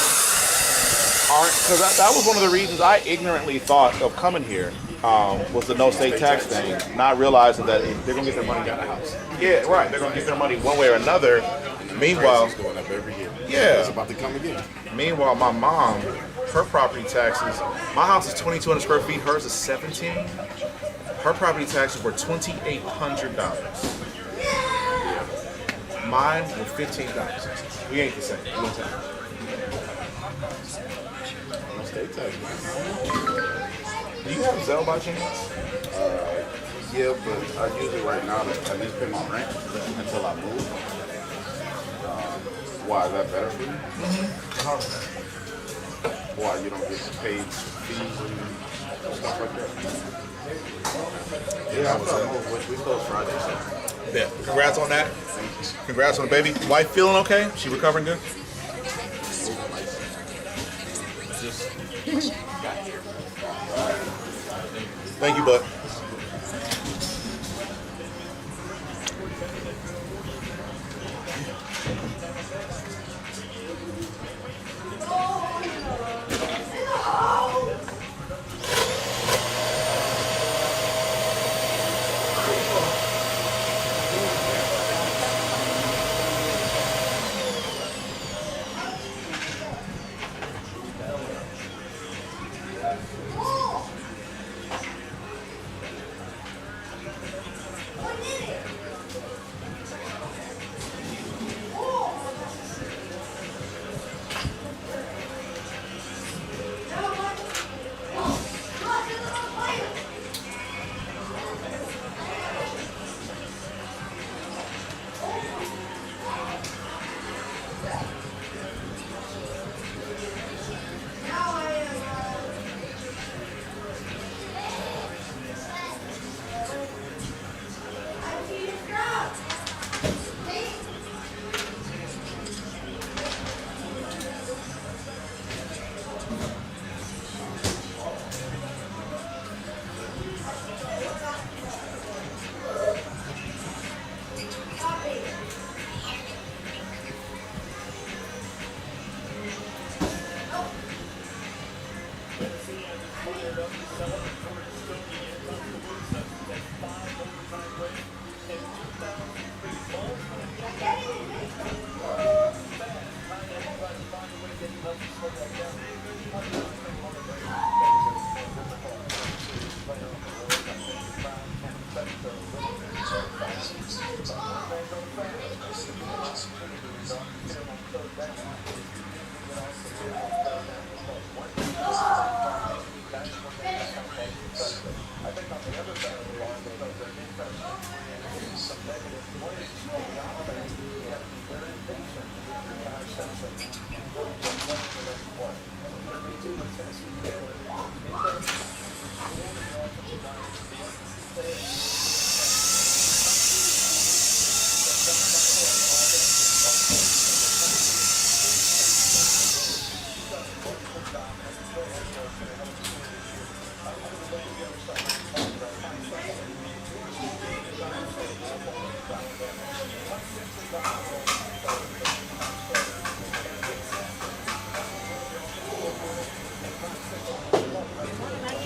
aren't, because that was one of the reasons I ignorantly thought of coming here, was the no state tax thing, not realizing that they're going to get their money out of the house. Yeah, right. They're going to get their money one way or another. Meanwhile, It's going up every year. Yeah. It's about to come again. Meanwhile, my mom, her property taxes, my house is 2,200 square feet, hers is 17. Her property taxes were $2,800. Mine were $15,000. We ain't the same. No time. No state tax. Do you have Zelle by chance? Yeah, but I use it right now to at least pay my rent until I move. Why, is that better for you? Why, you don't get paid fees and stuff like that? Yeah, I'm gonna move. We close Friday, so. Yeah. Congrats on that. Congrats on the baby. Wife feeling okay? She recovering good? Thank you, bud.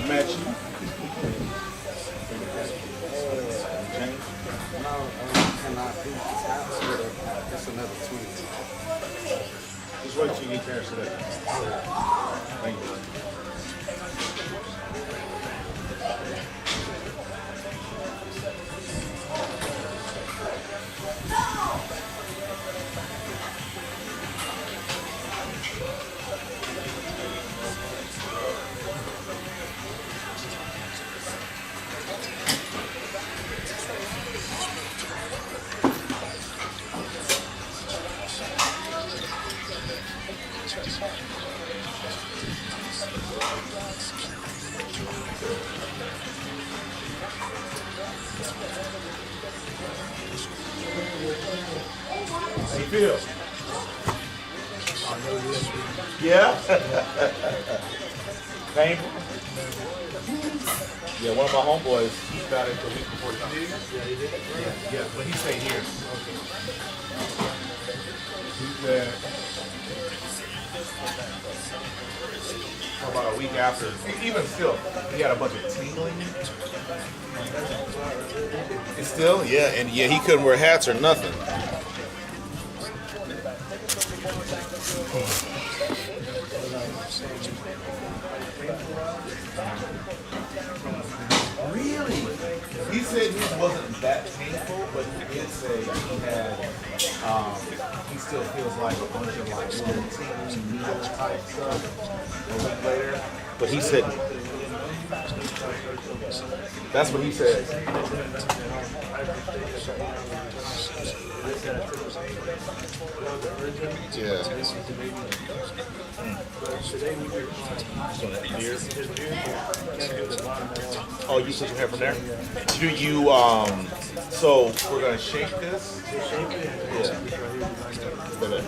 Match you. No, cannot be. It's another 20. Just wait till you get there today. Thank you. How you feel? Yeah? Painful? Yeah, one of my homeboys, he got it the week before he did. Yeah, he did? Yeah, but he stayed here. He said about a week after, even still, he had a bunch of tingling. It's still? Yeah, and yeah, he couldn't wear hats or nothing. Really? He said his wasn't that painful, but he did say he had, he still feels like a bunch of like little tingling needle type stuff a week later. But he said, that's what he says. Yeah. Oh, you took your hair from there? Do you, so we're gonna shake this? Yeah.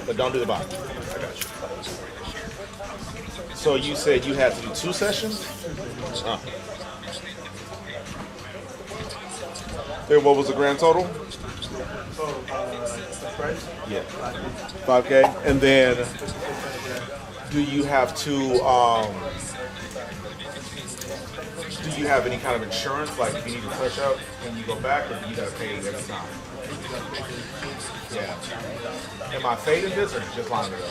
But don't do the bottom. I got you. So you said you had to do 2 sessions? Then what was the grand total? Yeah. 5K. And then do you have to do you have any kind of insurance? Like if you need to touch up when you go back, or do you gotta pay every time? Yeah. Am I fading this or just lining it up?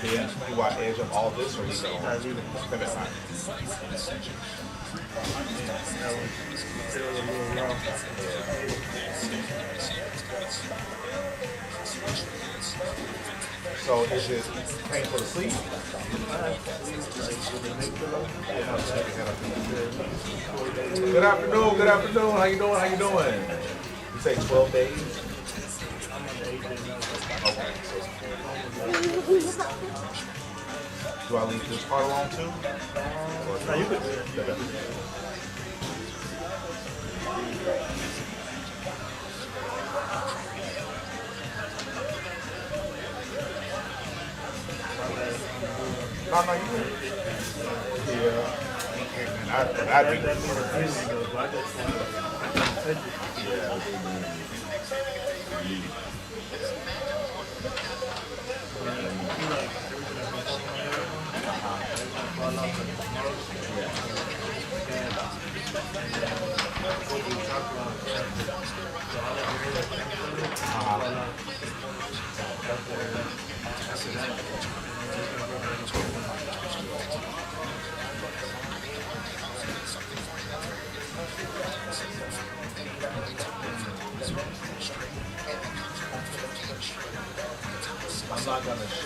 Yeah. Do I edge up all this or leave it on? Okay, that's fine. So is it painful to sleep? Good afternoon, good afternoon. How you doing? How you doing? You say 12 days? Okay. Do I leave this part alone too? No, you could. No, you good. Yeah. And I'd be.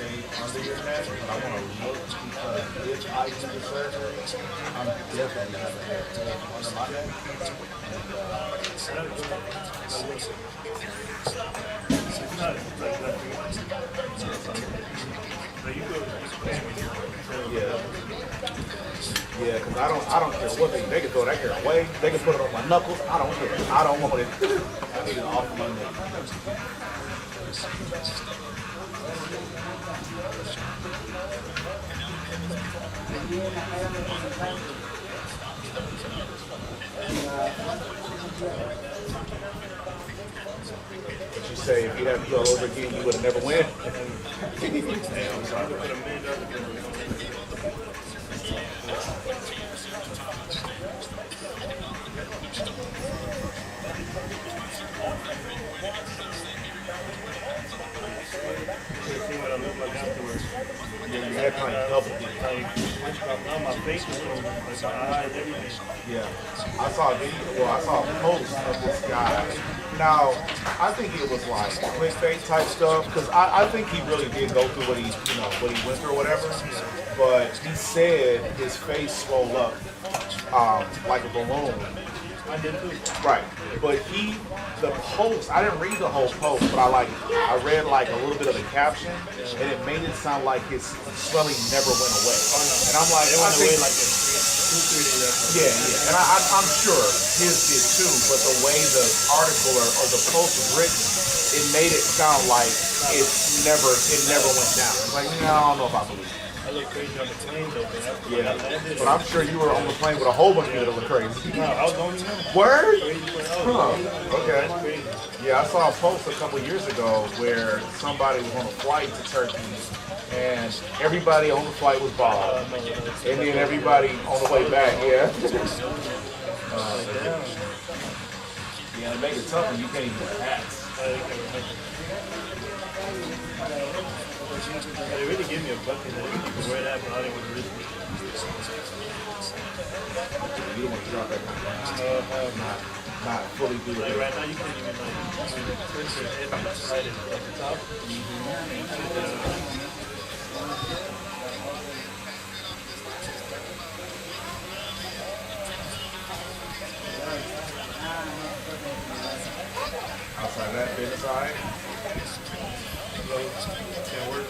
stay under your neck, but I want to look because if I do the surgery, I'm definitely having hair under my neck. Yeah. Yeah, because I don't care what they can throw that hair away. They can put it on my knuckles. I don't care. I don't want it. I need it off my neck. But you say if you had to go over again, you would have never win. Yeah, you had kind of double it. My face was like my eyes, everything. Yeah, I saw a video. Well, I saw a post of this guy. Now, I think it was like clickbait type stuff because I think he really did go through what he went through or whatever. But he said his face swelled up like a balloon. I did too. Right, but the post, I didn't read the whole post, but I read like a little bit of the caption, and it made it sound like his swelling never went away. And I'm like, It went away like 2-3 days after. yeah, and I'm sure his did too, but the way the article or the post was written, it made it sound like it never went down. It's like, no, I don't know if I believe it. I look crazy on the plane though, man. Yeah, but I'm sure you were on the plane with a whole bunch of people that look crazy. No, I was the only one. Word? Crazy when I was Huh. Okay. crazy. Yeah, I saw a post a couple years ago where somebody was on a flight to Turkey, and everybody on the flight was bald, and then everybody on the way back, yeah. Yeah, it makes it tough when you can't even wear hats. They really gave me a bucket that you could wear that, but I didn't want to risk it. You don't want to drop that kind of not fully do Like it. right now, you can't even twist your head on the side at the top. Outside that bit side. Can't work.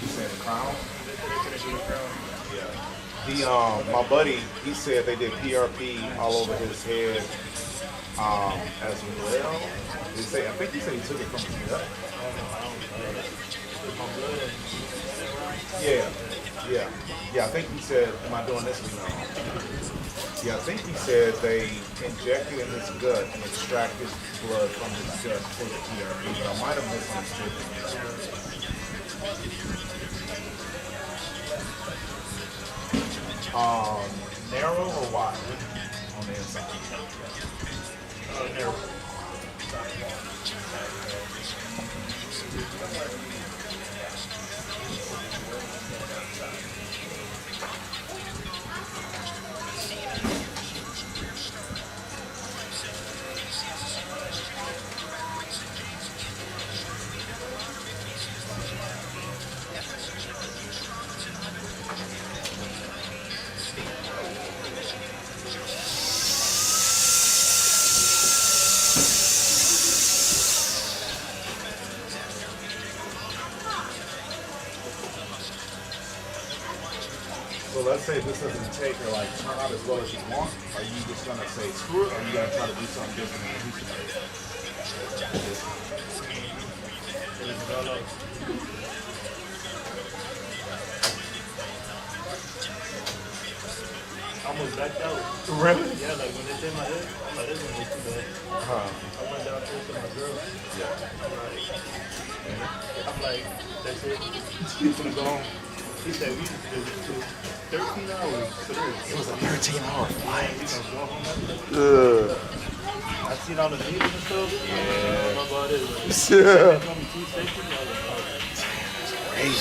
You said the crown? Yeah. My buddy, he said they did PRP all over his head as well. I think he said he took it from his gut. Yeah. I think he said, am I doing this? No. Yeah, I think he said they injected in his gut and extracted blood from his gut for the PRP, but I might have misunderstood. Narrow or wide on the inside? Narrow. So let's say this doesn't take or like turn out as well as you want. Are you just gonna say screw it, or are you gonna try to do something different than you almost backed out. Really? Yeah, like when it's in my head, I'm like, this one was too bad. Huh. I went downstairs to my girl. I'm like, that's it. You gonna go home? He said we just did it too. 13 hours for this. It was a 13-hour We flight. gonna go home after that. Ugh. I seen all the videos and stuff. Yeah. I don't know about it. Like, Yeah. it's only 2 seconds. I was like, oh. Hey.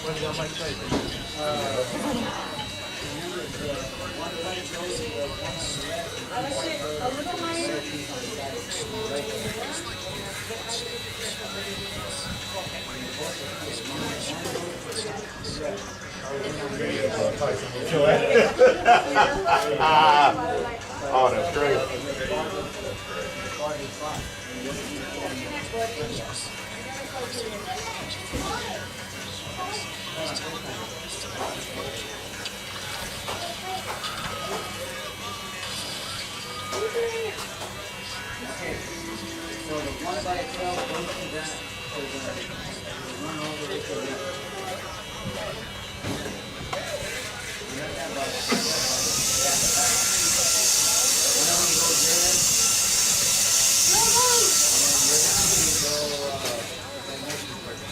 When did I Mike Tyson? Oh, that's great. So the one by itself goes to that, to the one all the way to the left. You have that about that. One of them goes there. And then the other two go, the next person.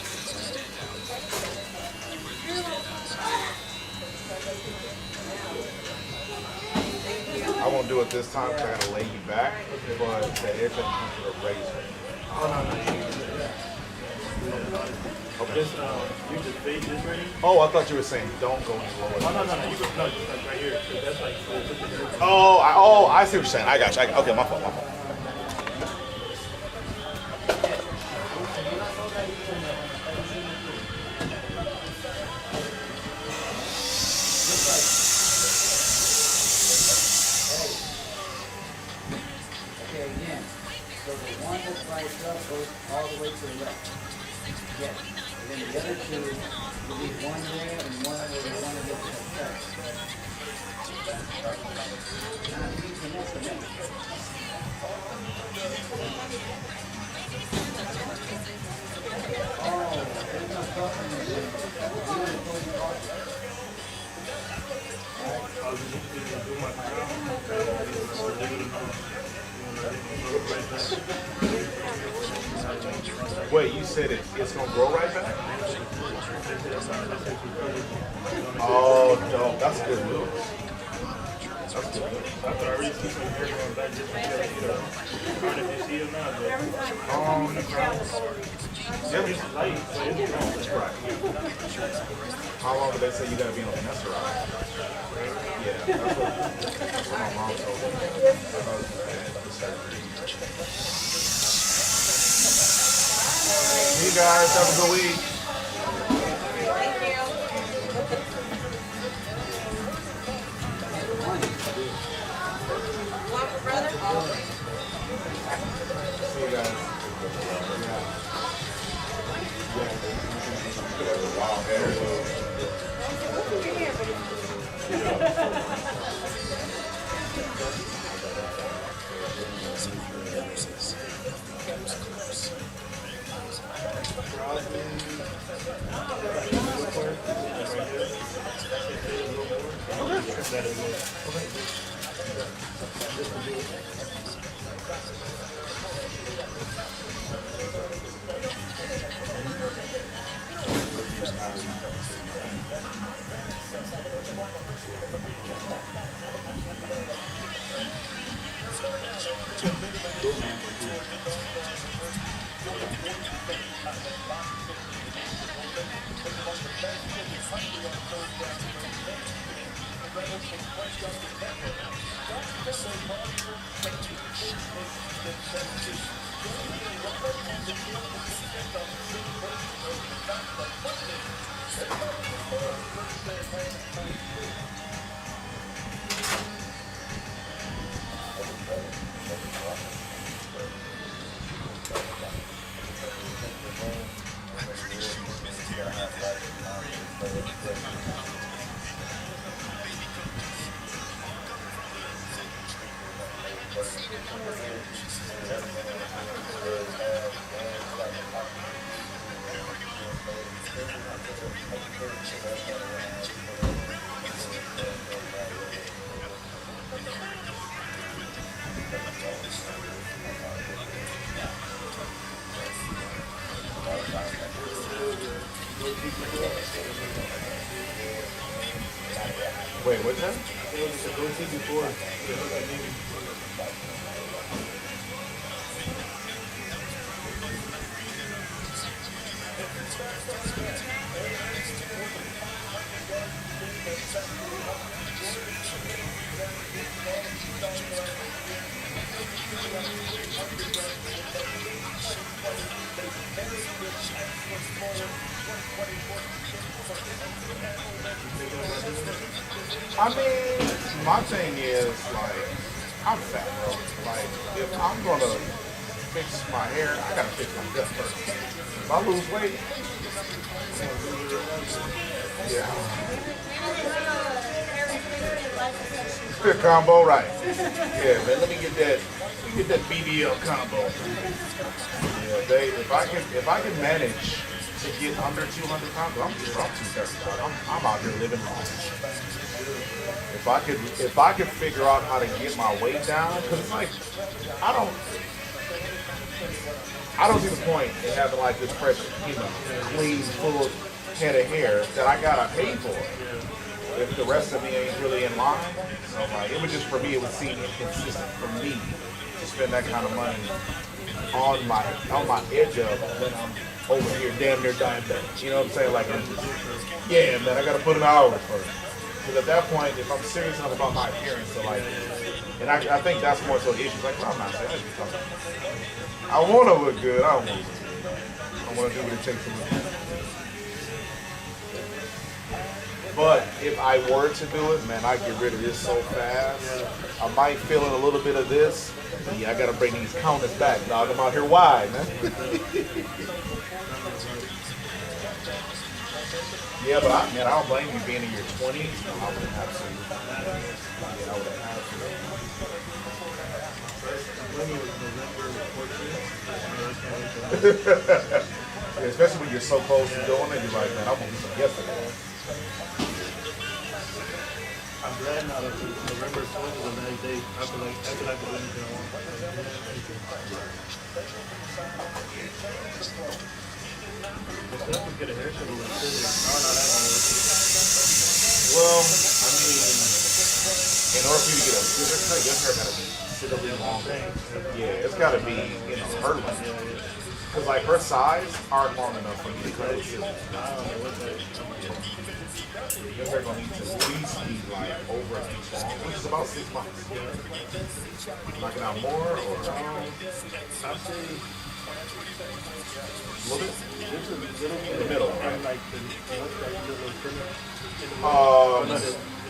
I won't do it this time because I gotta lay you back, but the edge that comes with a razor. Oh, no, no. Just, you just fade this right here. Oh, I thought you were saying don't go any lower. Oh, no, no, no. You go, no, just like right here. 'Cause that's like, so put the hair. I see what you're saying. I got you. Okay, my fault. Okay, again. So the one that's by itself goes all the way to the left. Yes. And then the other two, you leave one there and one where you want to get to the chest. Now, you connect the next. Oh, there's no stuff in there. You want to close your heart. I was just gonna do my crown. Wait, you said it's gonna grow right back? Oh, dope. That's good news. That's good news. I could already see some hair going back just because, you know, I don't know if you see it or not, but it's light, so it's gone. Right. How long did they say you gotta be on finasteride? Yeah, that's what my mom told me. You guys have a good week. See you guys. Wild hair. Wait, what's that? It was a goatee before. I mean, my thing is like, I'm fat, bro. Like, if I'm gonna fix my hair, I gotta fix my gut first. If I lose weight, yeah. Combo, right? Yeah, man. Let me get that BBL combo. Yeah, if I can manage to get under 200 pounds, I'm 235. I'm out here living long. If I could figure out how to get my weight down, because it's like I don't see the point in having like this fresh, clean, full head of hair that I gotta pay for if the rest of me ain't really in line. So like, it would just, for me, it would seem inconsistent for me to spend that kind of money on my edge of when I'm over here damn near diabetic. You know what I'm saying? Like, I'm just, yeah, man, I gotta put an hour first. Because at that point, if I'm serious enough about my appearance, so like, and I think that's more so the issue. Like, well, I'm not saying I want to look good. I don't want to. I want to do what it takes to look good. But if I were to do it, man, I'd get rid of this so fast. I might feel in a little bit of this. Yeah, I gotta bring these counters back, dog. I'm out here wide, man. Yeah, but I don't blame you being in your 20s. No, I wouldn't have to. Yeah, I wouldn't have to. Yeah, especially when you're so close to doing it, you're like, man, I want to do some yesterday. I'm glad now that November 12th is the last day. I feel like I can do anything I want. But still, I could get a haircut with like scissors. No, not that one. Well, I mean, in order for you to get a scissor cut, your hair gotta be considerably longer. Yeah, it's gotta be, her length. Because like her size aren't long enough for you to cut with scissors. I don't know what that is. Your hair gonna need to at least be like over an inch long, which is about 6 months. Knocking out more or I'd say a little bit? just a little bit In the middle, and right? like the little thinner.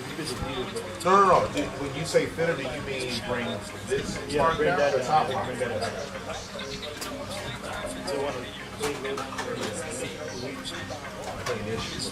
You could just use it. No. When you say thinner, do you mean bring this part bring down that or the down. top line? Bring that down. So I want to clean it. Clean issues.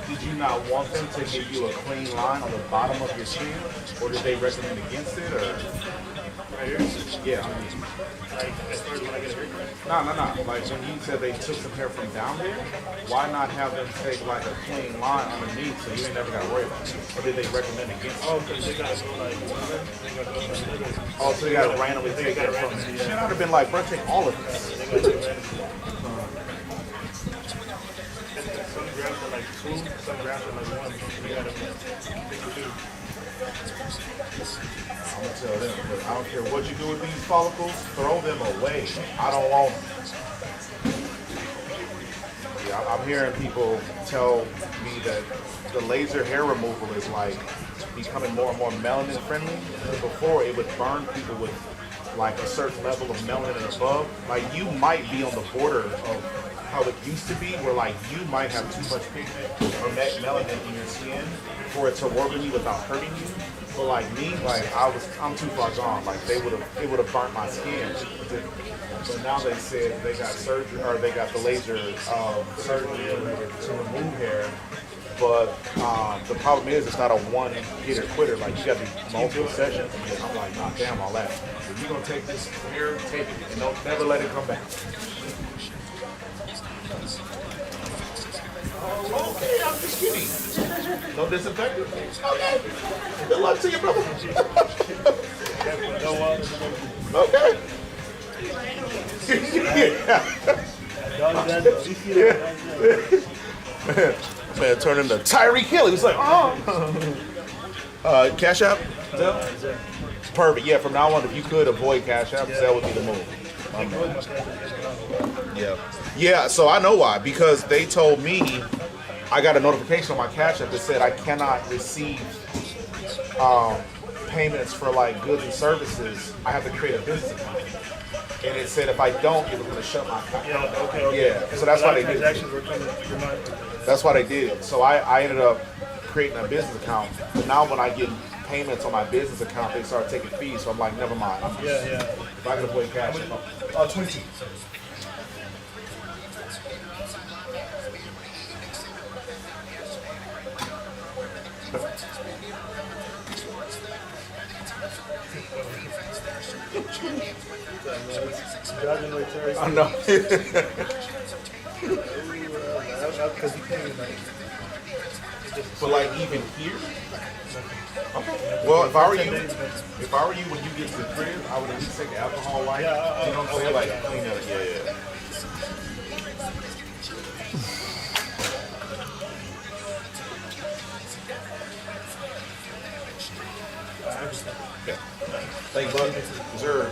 Did you not want them to give you a clean line on the bottom of your skin, or did they recommend against it, or? Right here. Yeah, I mean, Like as far as when I get a haircut. no. Like when you said they took some hair from down there, why not have them take like a clean line underneath so you ain't never got to worry about it? Or did they recommend against it? Oh, because they gotta go like they gotta go like Oh, so they got to randomly take that from it. Should not have been like, bro, take all of this. they gotta take randomly. Some grams are like 2, some grams are like 1. They gotta pick the 2. I'm gonna tell them, but I don't care what you do with these follicles, throw them away. I don't want them. Yeah, I'm hearing people tell me that the laser hair removal is like becoming more and more melanin friendly. Before it would burn people with like a certain level of melanin and above. Like you might be on the border of how it used to be, where like you might have too much pigment or melanin in your skin for it to work on you without hurting you. But like me, like I'm too far gone. Like it would have burnt my skin. But now they said they got surgery, or they got the laser surgery to remove hair. But the problem is it's not a one hitter quitter. Like you got to do multiple sessions. And I'm like, nah, damn all that. If you're gonna take this hair, take it, and don't never let it come back. Okay, I'm just kidding. No disinfectant? Okay. Good luck to you, brother. No water. Okay. Man, turned into Tyreek Hill. He was like, Cash App? Zelle? Perfect. Yeah, from now on, if you could avoid Cash App, Zelle would be the move. Yeah. Yeah, so I know why. Because they told me, I got a notification on my Cash App that said I cannot receive payments for like goods and services. I have to create a business account. And it said if I don't, it was going to shut my account. Yeah, okay. Yeah, so that's why they did it. Transactions were coming. You're not. That's why they did it. So I ended up creating a business account. But now when I get payments on my business account, they start taking fees. So I'm like, never mind. I'm just, Yeah. If I can avoid cash, 22. Driving like Terry. I know. Because you can't even like. But like even here. Okay. Well, if I were you, when you get to the crib, I would at least take alcohol wipe. Yeah, you know what I'm saying? Like clean it. Yeah. Okay. Thank you, bud. Reserve.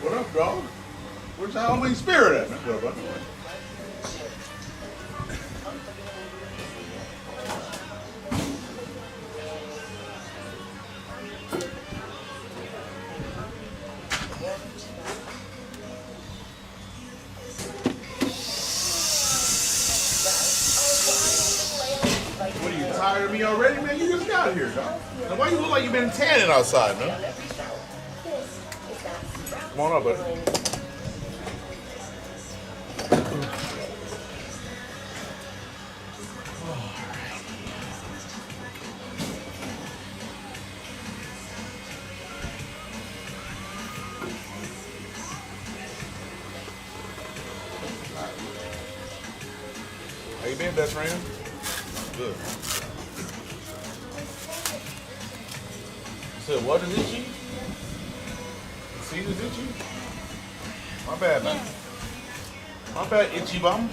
What up, dog? Where's the Halloween spirit at, man? What up, bud? What are you, tired of me already, man? You just got here, dog. Now, why you look like you've been tanning outside, man? Come on up, buddy. How you been, best friend? Good. You said, what is itchy? The seat is itchy? My bad, man. My bad, itchy bum.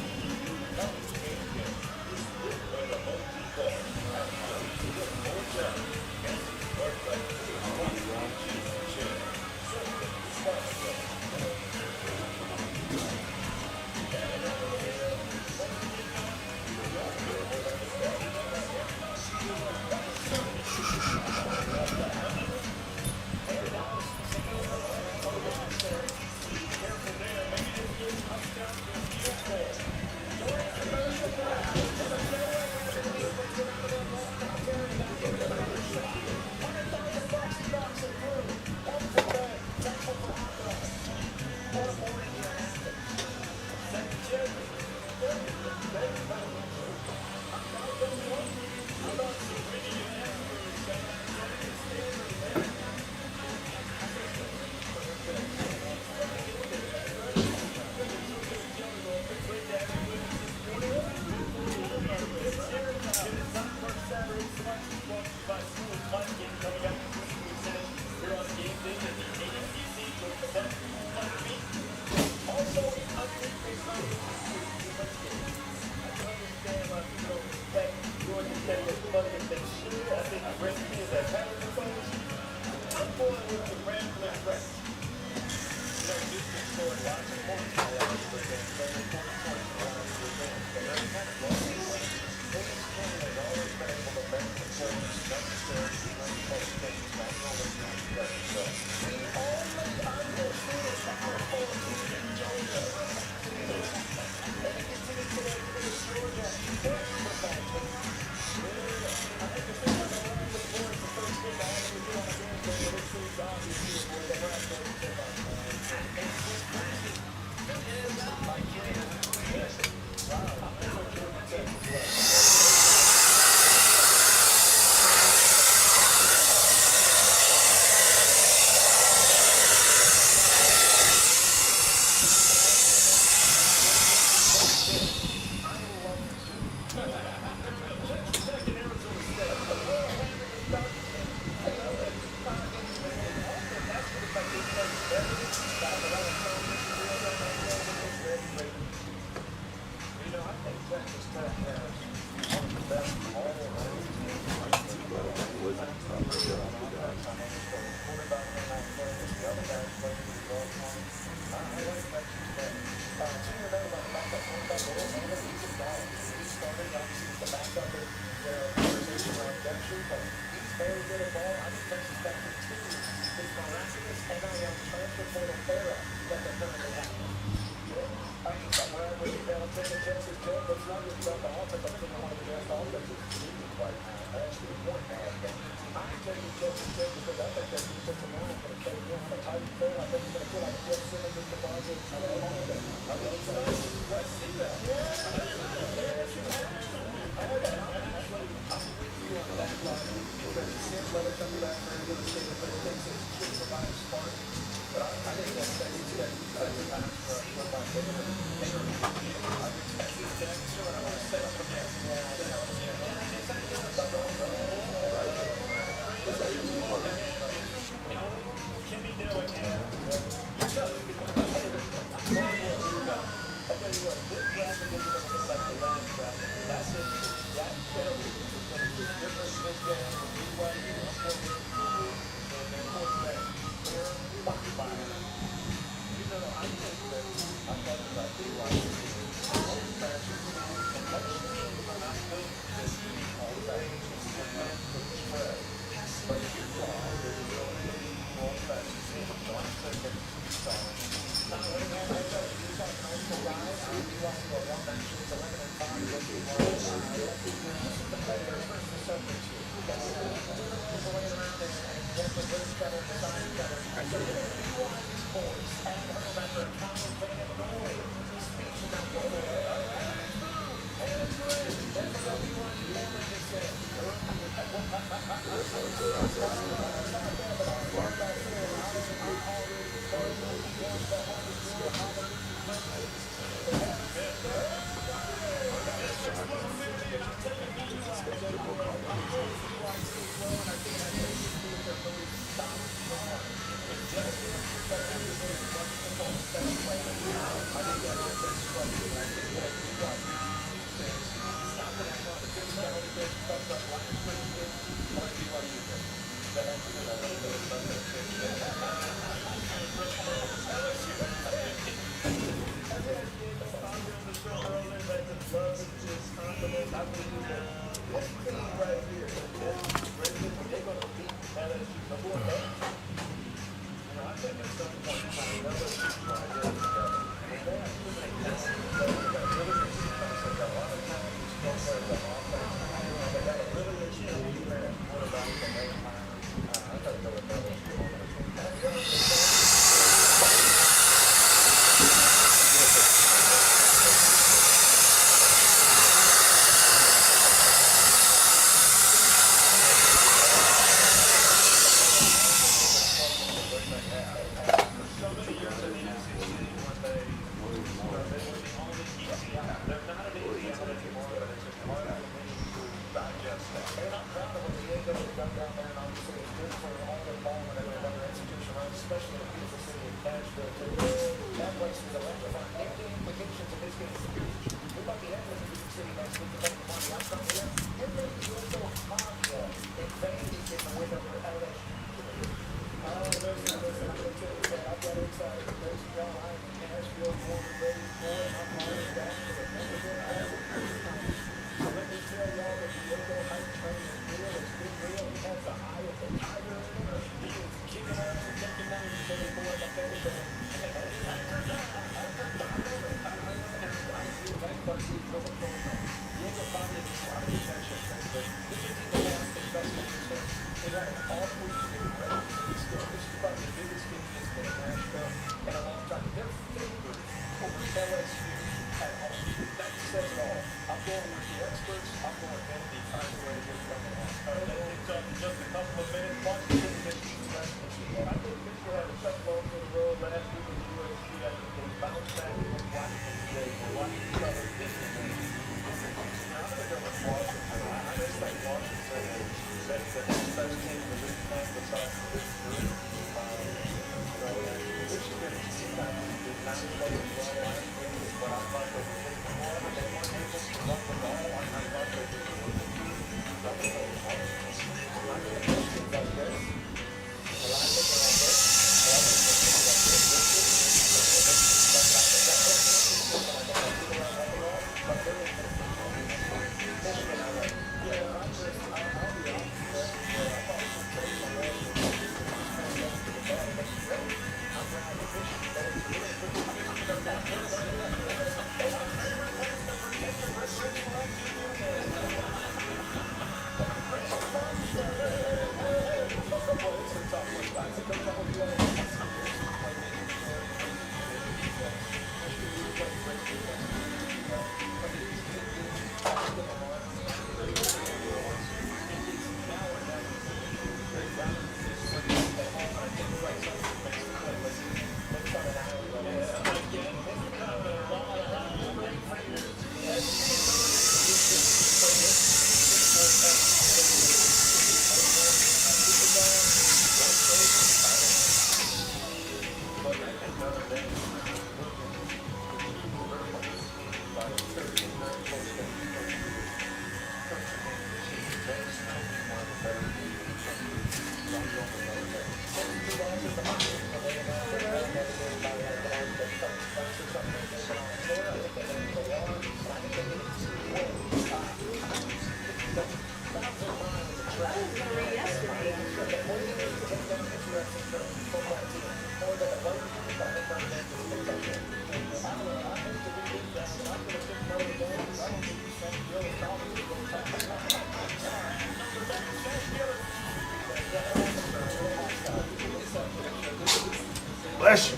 Bless you.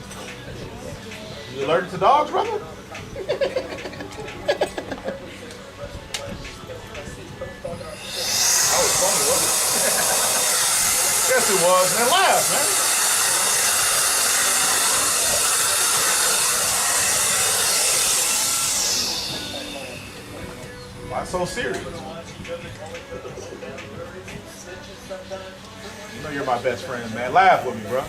You allergic to dogs, brother? That was funny, wasn't it? Yes, it was, man. Laugh, man. Why so serious? You know you're my best friend, man. Laugh with me, bro.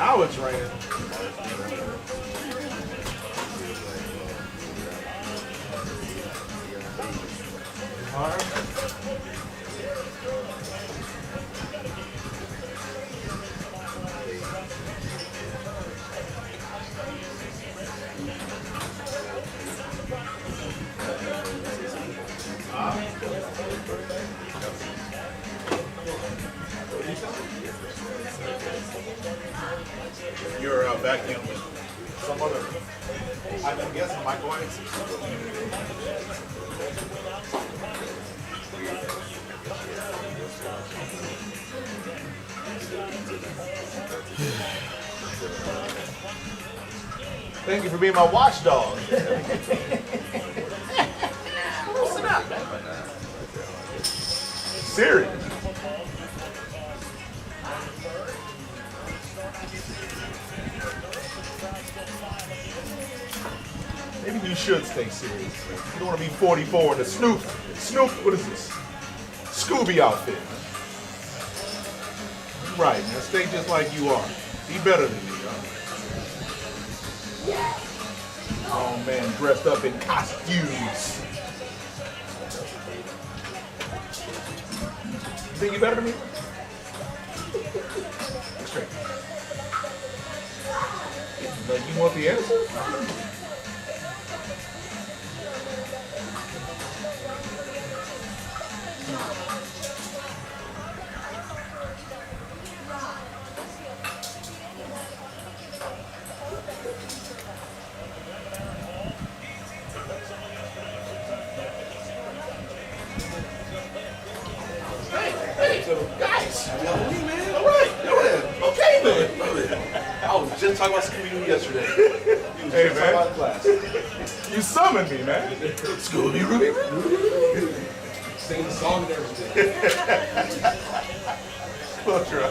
Now it's raining. Your vacuum with some other, I'm guessing microwaves. Thank you for being my watchdog. Listen up, man. Serious. Maybe you should stay serious. You don't want to be 44 in the Snoop, what is this? Scooby outfit. Right, man. Stay just like you are. Be better than me, huh? Oh man, dressed up in costumes. You think you're better than me? Straight. Like you want the answer? Guys, man. All right, okay, man. I was just talking about Scooby-Doo yesterday. Hey, man. About class. You summoned me, man. Scooby-Doo. Sing the song and everything. We'll try.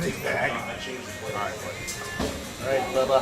Big bag. All right, Bubba.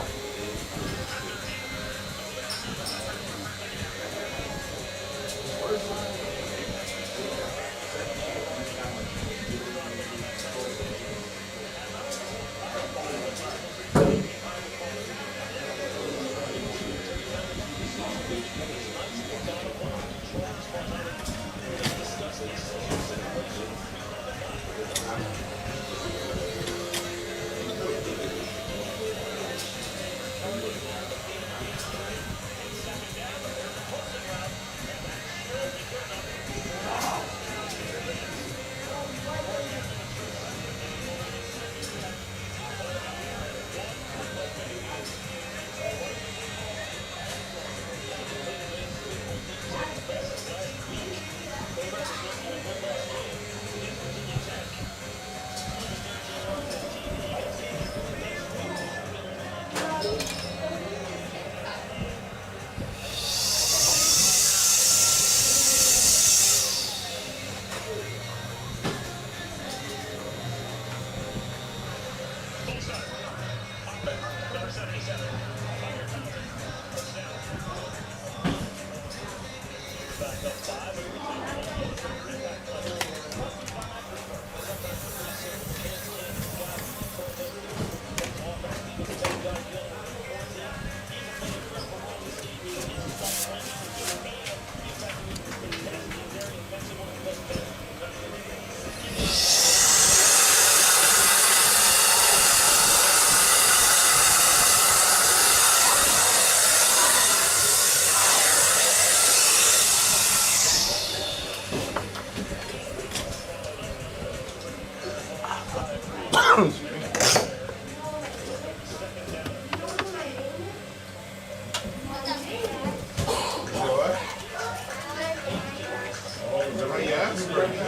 You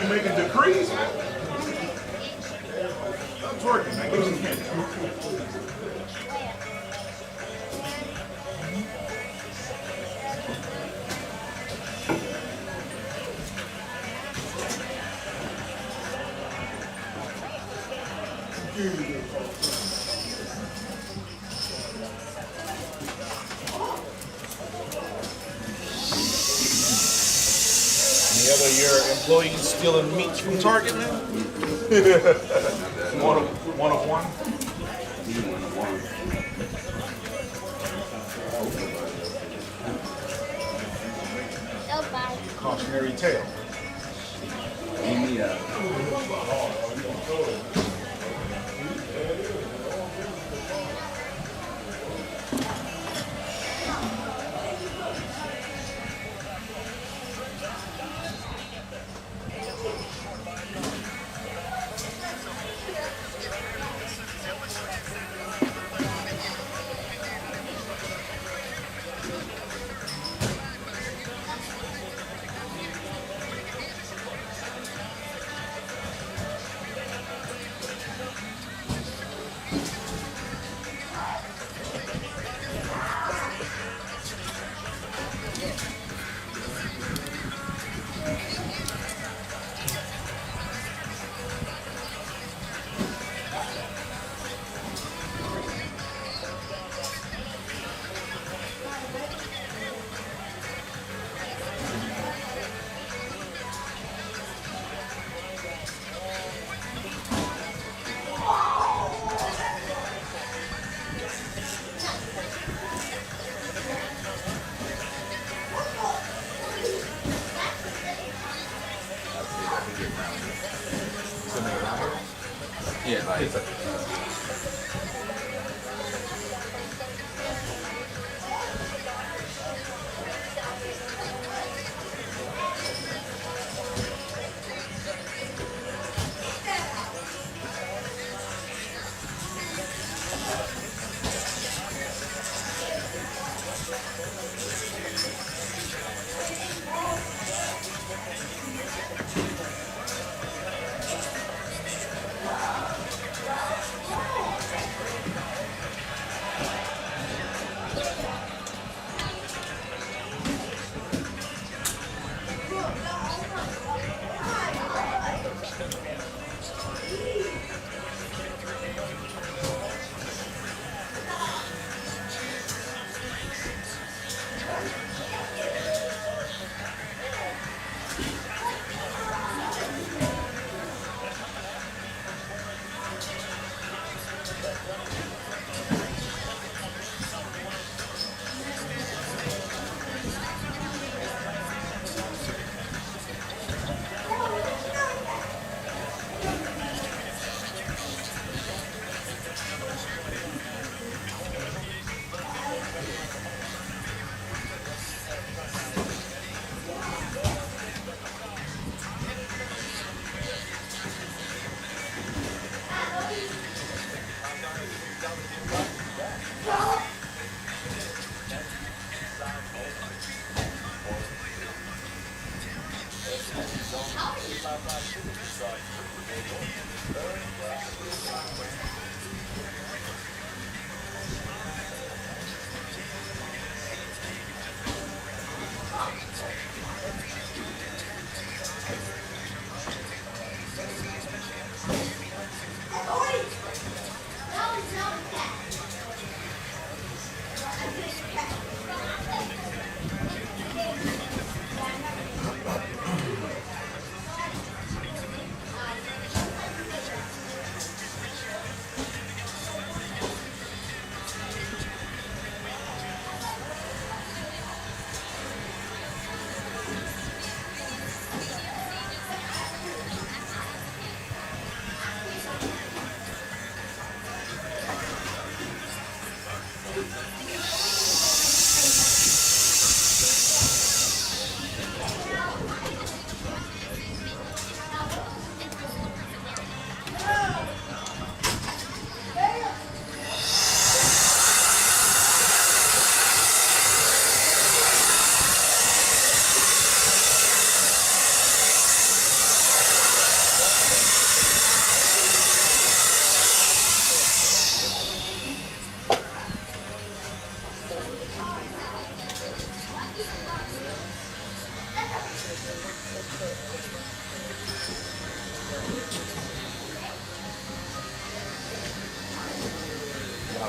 making decrees? I'm twerking. I get you. Any other of your employees stealing meat from Target now? One of one. Cautionary tale. Yeah, like.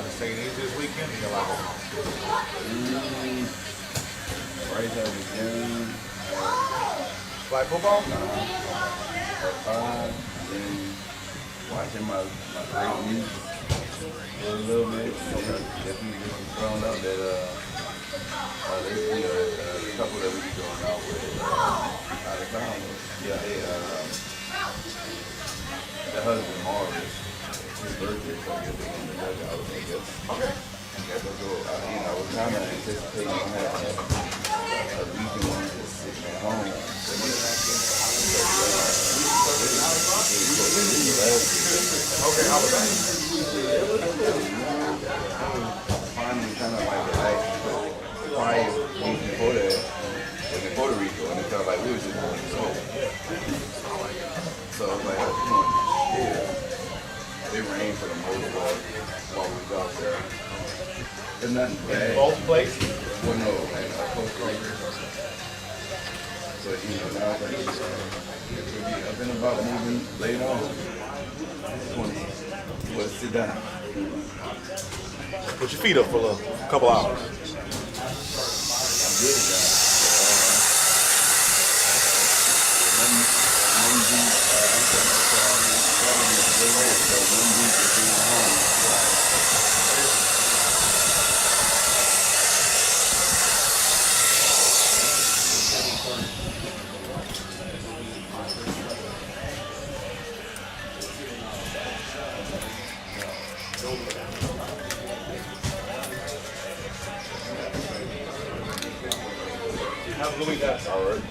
just taking it easy this weekend? You're like, Right out the gym. flag football? Then watching my great music for a little bit. Definitely get thrown out that a couple that we be going out with out of town. Yeah, the husband Marvin, his birthday, so I guess they're going to dugout. I guess we'll go. I was kind of anticipating having a weekend one to sit at home. Okay, how was that? Finally kind of like relaxed. Quiet week before that was in Puerto Rico, and it felt like we were just going to smoke. So I was like, yeah. It rained for the most part while we was out there. It's nothing bad. Both places? Well, no, like Costa Rica. But now I think I've been about moving later on. Well, sit down. Put your feet up for a couple hours. Good guy. Have Louis that. All right.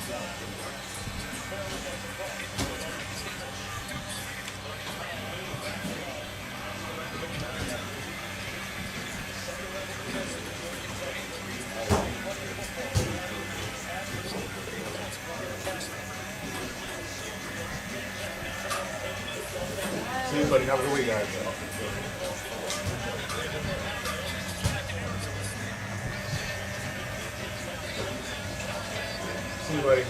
See you, buddy. Have a good week, guys. See you, buddy.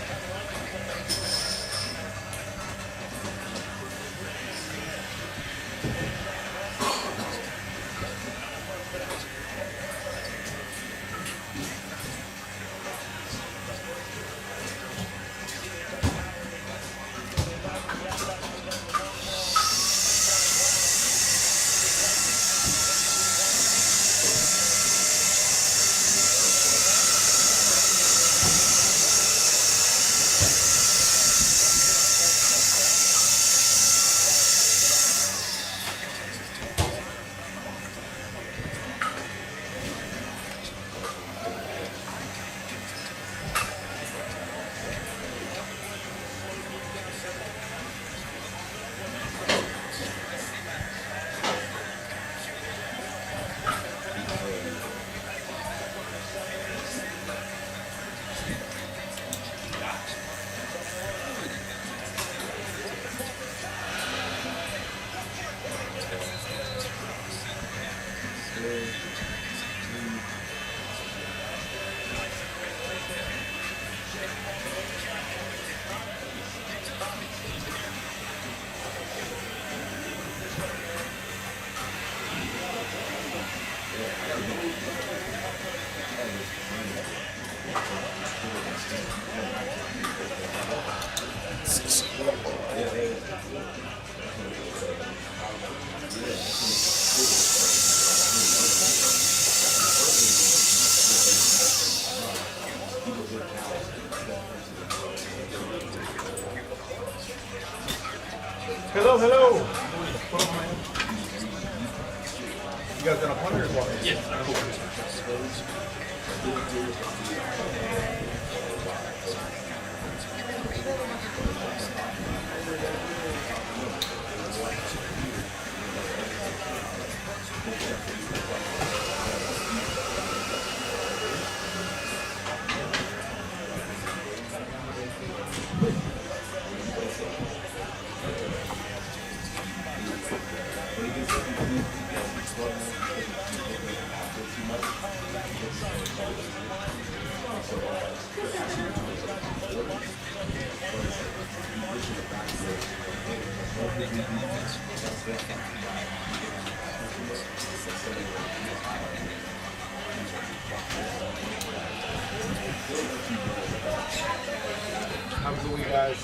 Hello, hello. You guys got a punter or what? Yes. Have a good week, guys.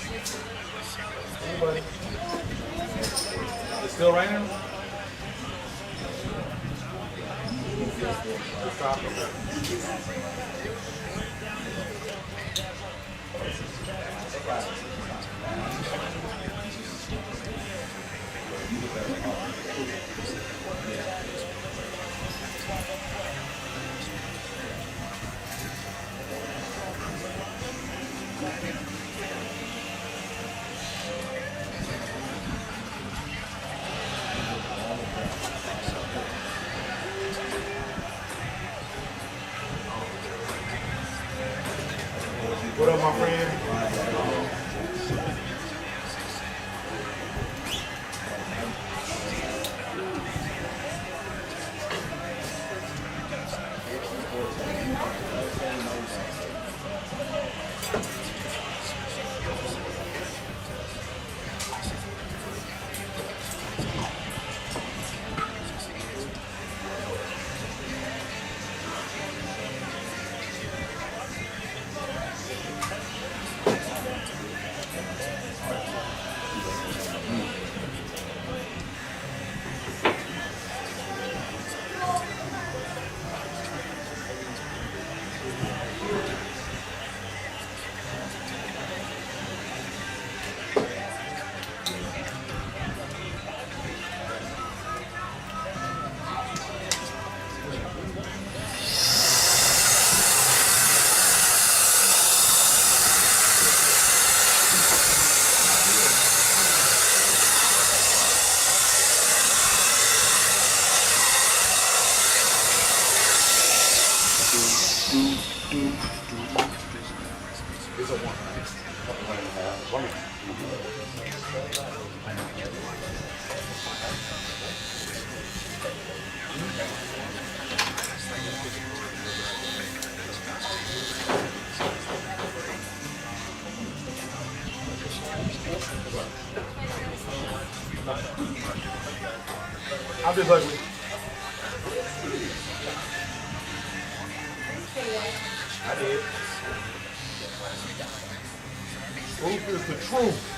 Anybody? It's still raining? It's stopping. What up, my friend? I'm just ugly. I did. Truth is the truth.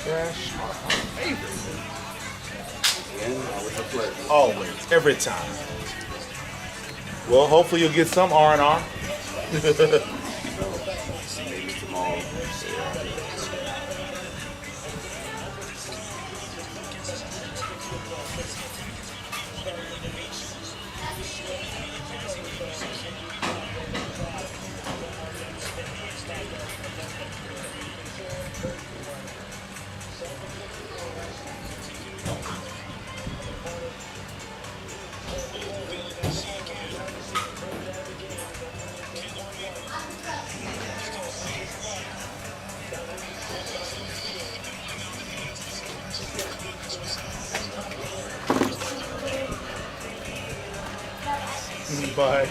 Cash are my favorite. With the flavor. Always, every time. Well, hopefully you'll get some R&R. Maybe tomorrow. Bye.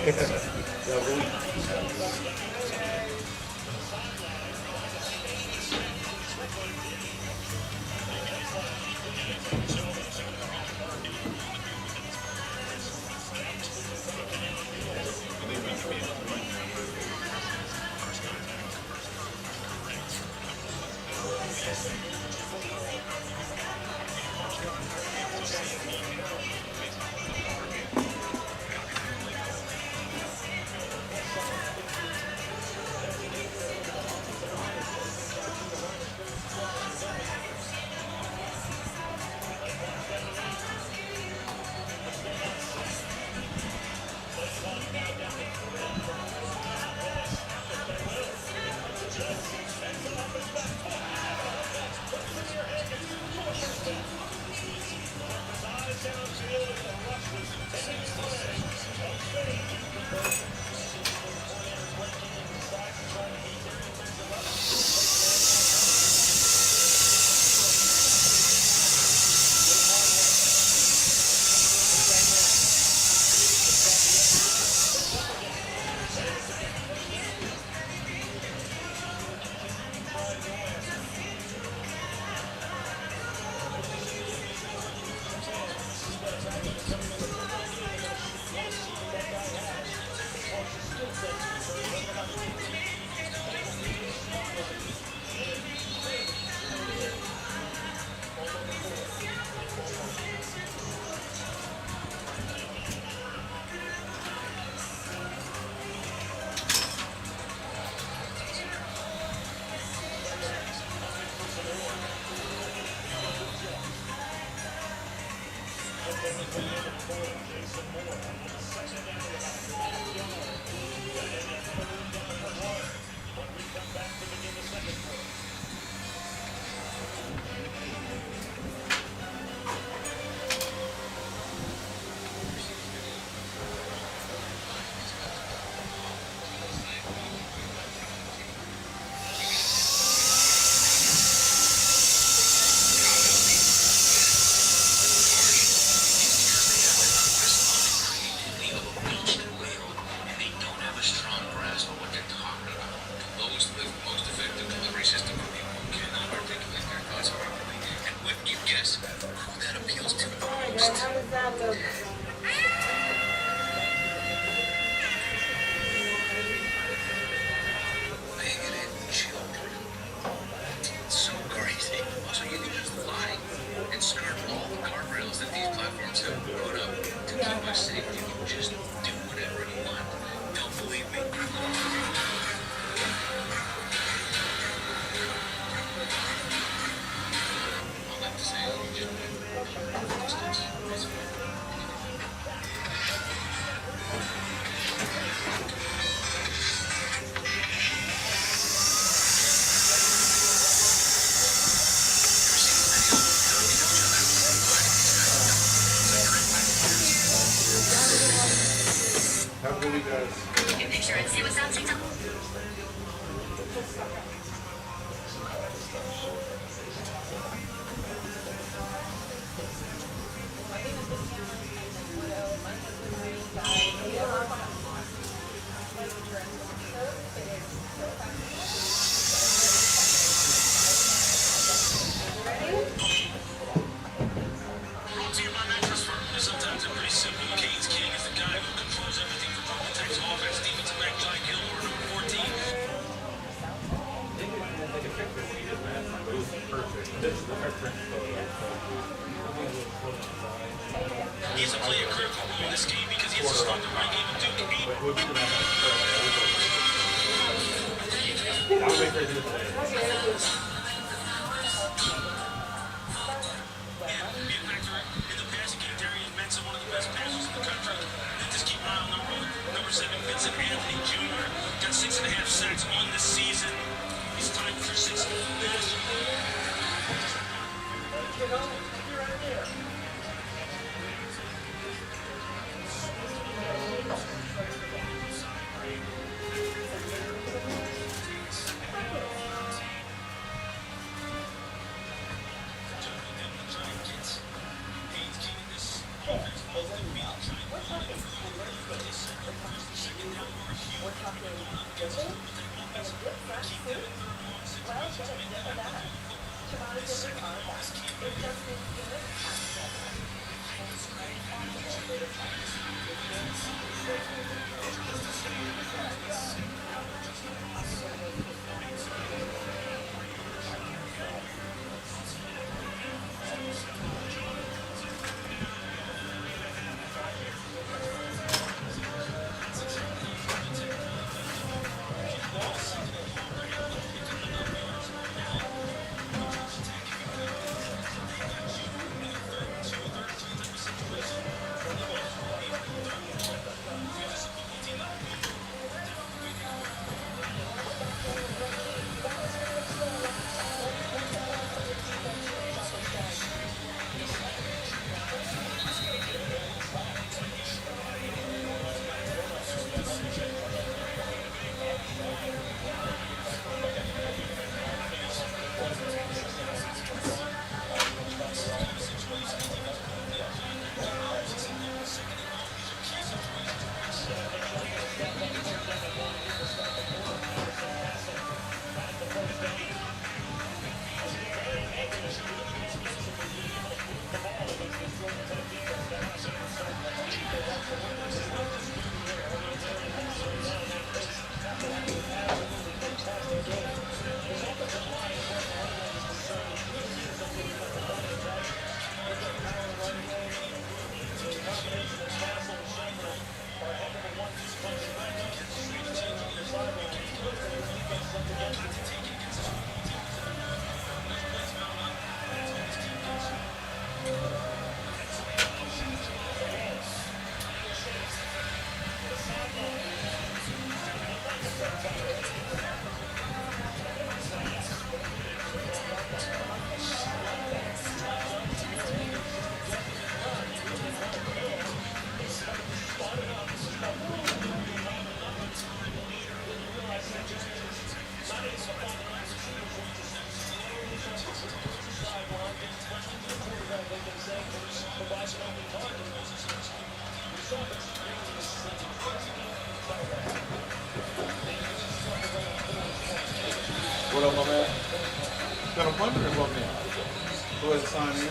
How does that look? So crazy. Also, you can just lie and skirt all the guardrails that these platforms have put up to keep us safe. You can just do whatever you want. Don't believe me? All I have to say is you just Have a good week, guys. picture and see what's on TikTok. Brought to you by Mattress Firm. Sometimes it's pretty simple. Kane's King is the guy who controls everything from architects, offense, defensive back, John Gilmore, number 14. He has to play a critical role in this game because he has to start the run game and Duke eight. Be a factor in the passing game. Darian Mensa, one of the best passers in the country. Then just keep an eye on number 7, Vincent Anthony Jr. Got 6.5 sacks on the season. He's tied for 6th national. What up, my man? Got an appointment or what, man? Go ahead and sign in.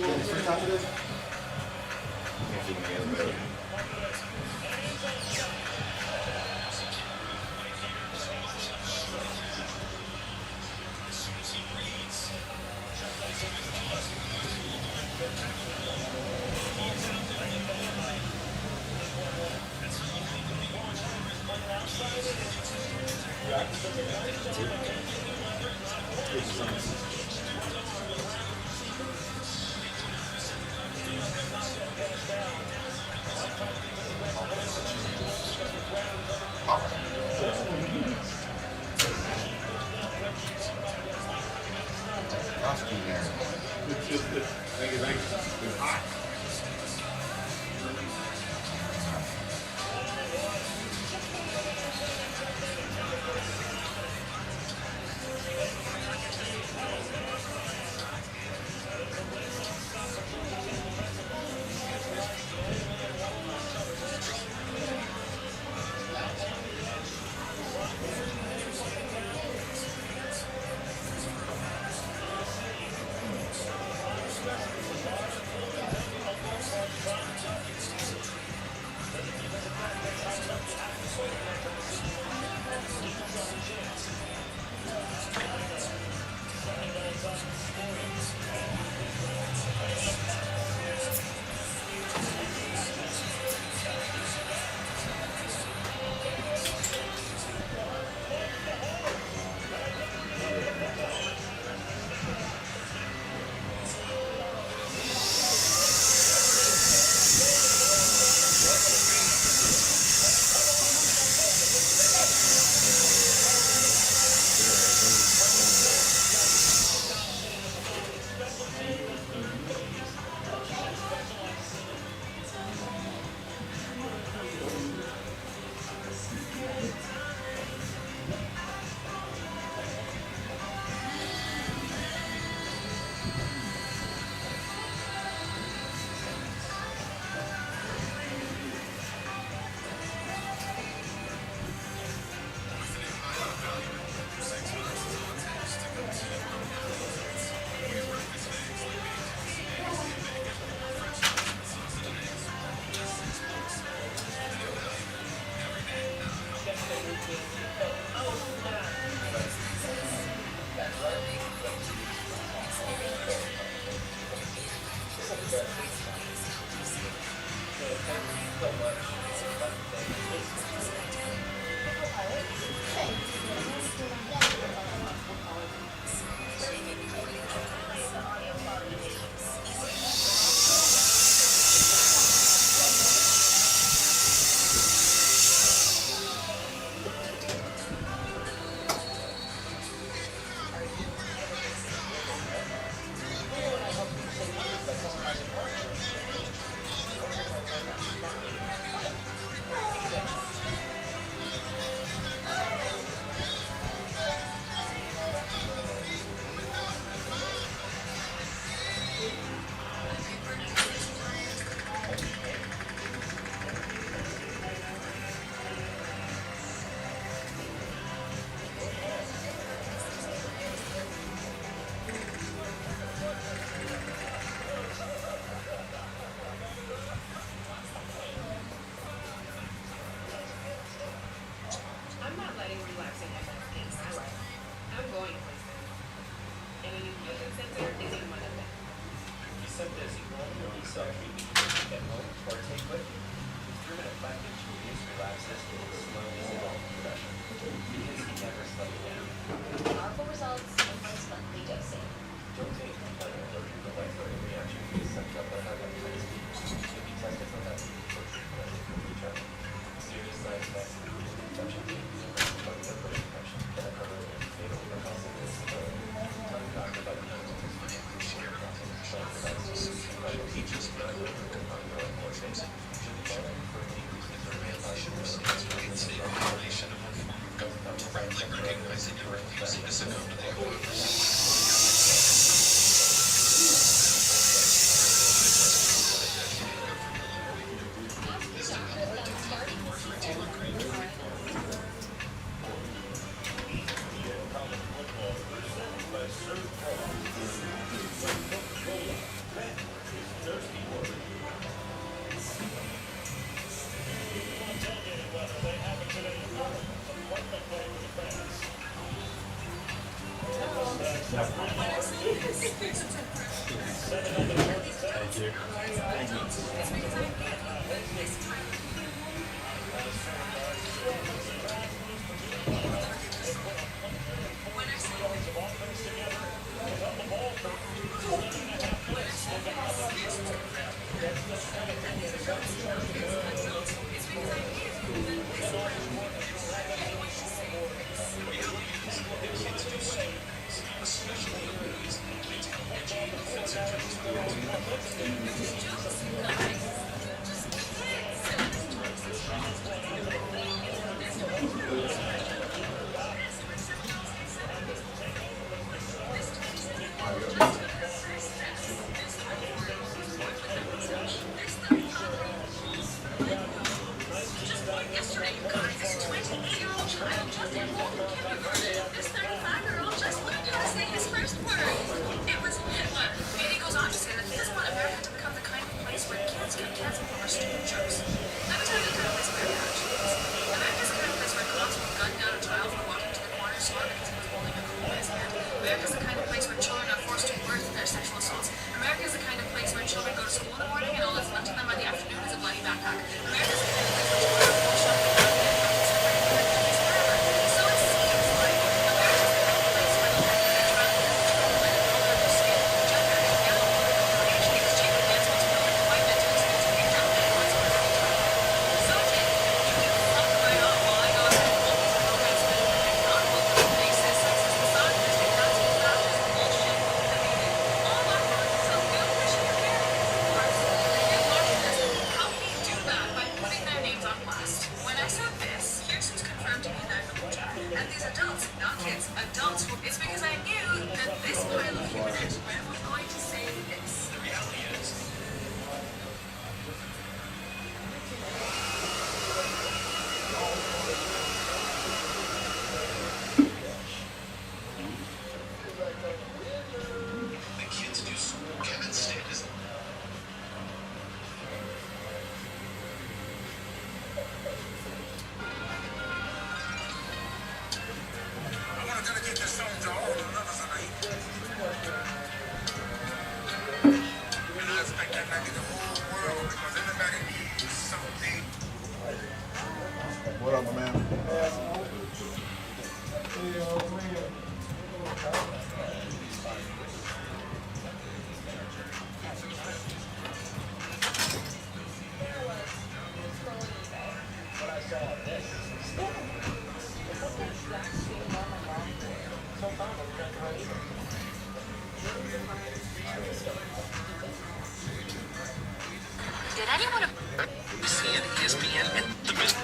You want free time today? Can't keep me in there. Costume there. Thank you, thank you. It's hot. I'm not letting relaxing my best in my life. I'm going places. And an infusion center isn't one of them. Sometimes you want to be self-treating at home or take with you. 3-minute package will use relaxes in a slow, long progression because you never slow down. Powerful results and most monthly dosing. Don't take an allergic to life-threatening reaction because some people have hepatitis B. You'll be tested for that for treatment for return. Serious side effects include infection, blood infection, and a permanent fatal consequence. Tell your doctor about the consequences for the care process. Teachers not only on your own courses, should be followed for increases or Correctly recognizing and refusing to succumb to the you. Yesterday, you guys, this 28-year-old child just enrolled in kindergarten. This 35-year-old just learned how to say his first word. It was Hitler. And he goes on to say that he doesn't want America to become the kind of place where kids get canceled for stupid jokes. Let me tell you the kind of place America actually is. America's the kind of place where cops will gun down a child for walking to the corner store because he was holding a cool in his hand. America's the kind of place where children are forced to birth their sexual assaults. America's the kind of place where children go to school in the morning and all that's left of them by the afternoon is a bloody backpack. America's the kind of place where children are forced shopping so it seems like America's the kind of place where the fact that a child has a child by the color of their skin, gender, and yellow creation exchange advancements for the white mental experience of income and consequence of each other. So Jake, you can fuck right off while I go ahead and pull these programs with non-cultural, racist, sexist, misogynistic, Nazi, fascist bullshit. I mean it. All my work is so good, wishing your care. Absolutely. And Washington help me do that by putting their names on blast. When I said this, here's who's confirmed to me that I'm a child. And these adults, not kids, adults, it's because I knew that this pile of human excrement was going to say this. The reality is, The kids do Kevin's stand is I want to dedicate this song to all the lovers tonight. And I expect that might be the whole world because everybody needs something. What up, my man? Did anyone CN, ESPN, and the best.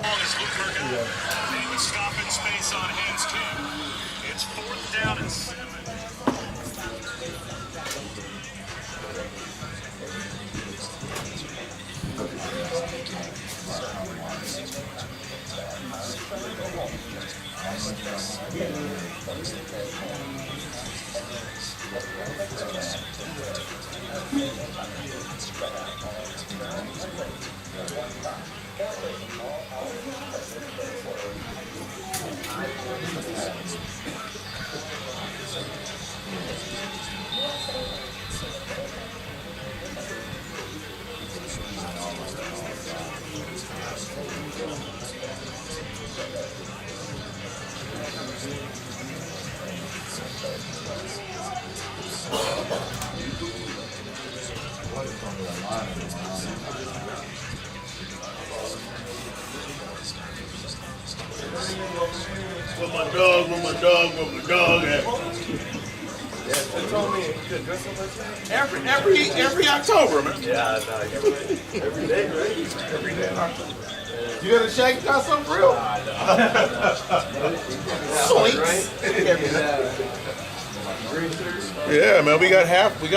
Long as Luke Murdoch. They would stop in space on hands too. It's 4th down and 7. With my dog at? They told me to dress up like that. Every October, man. Yeah, every day, right? Every day in October. You got a shaggy costume for real? Sweet. Yeah, man, we got half the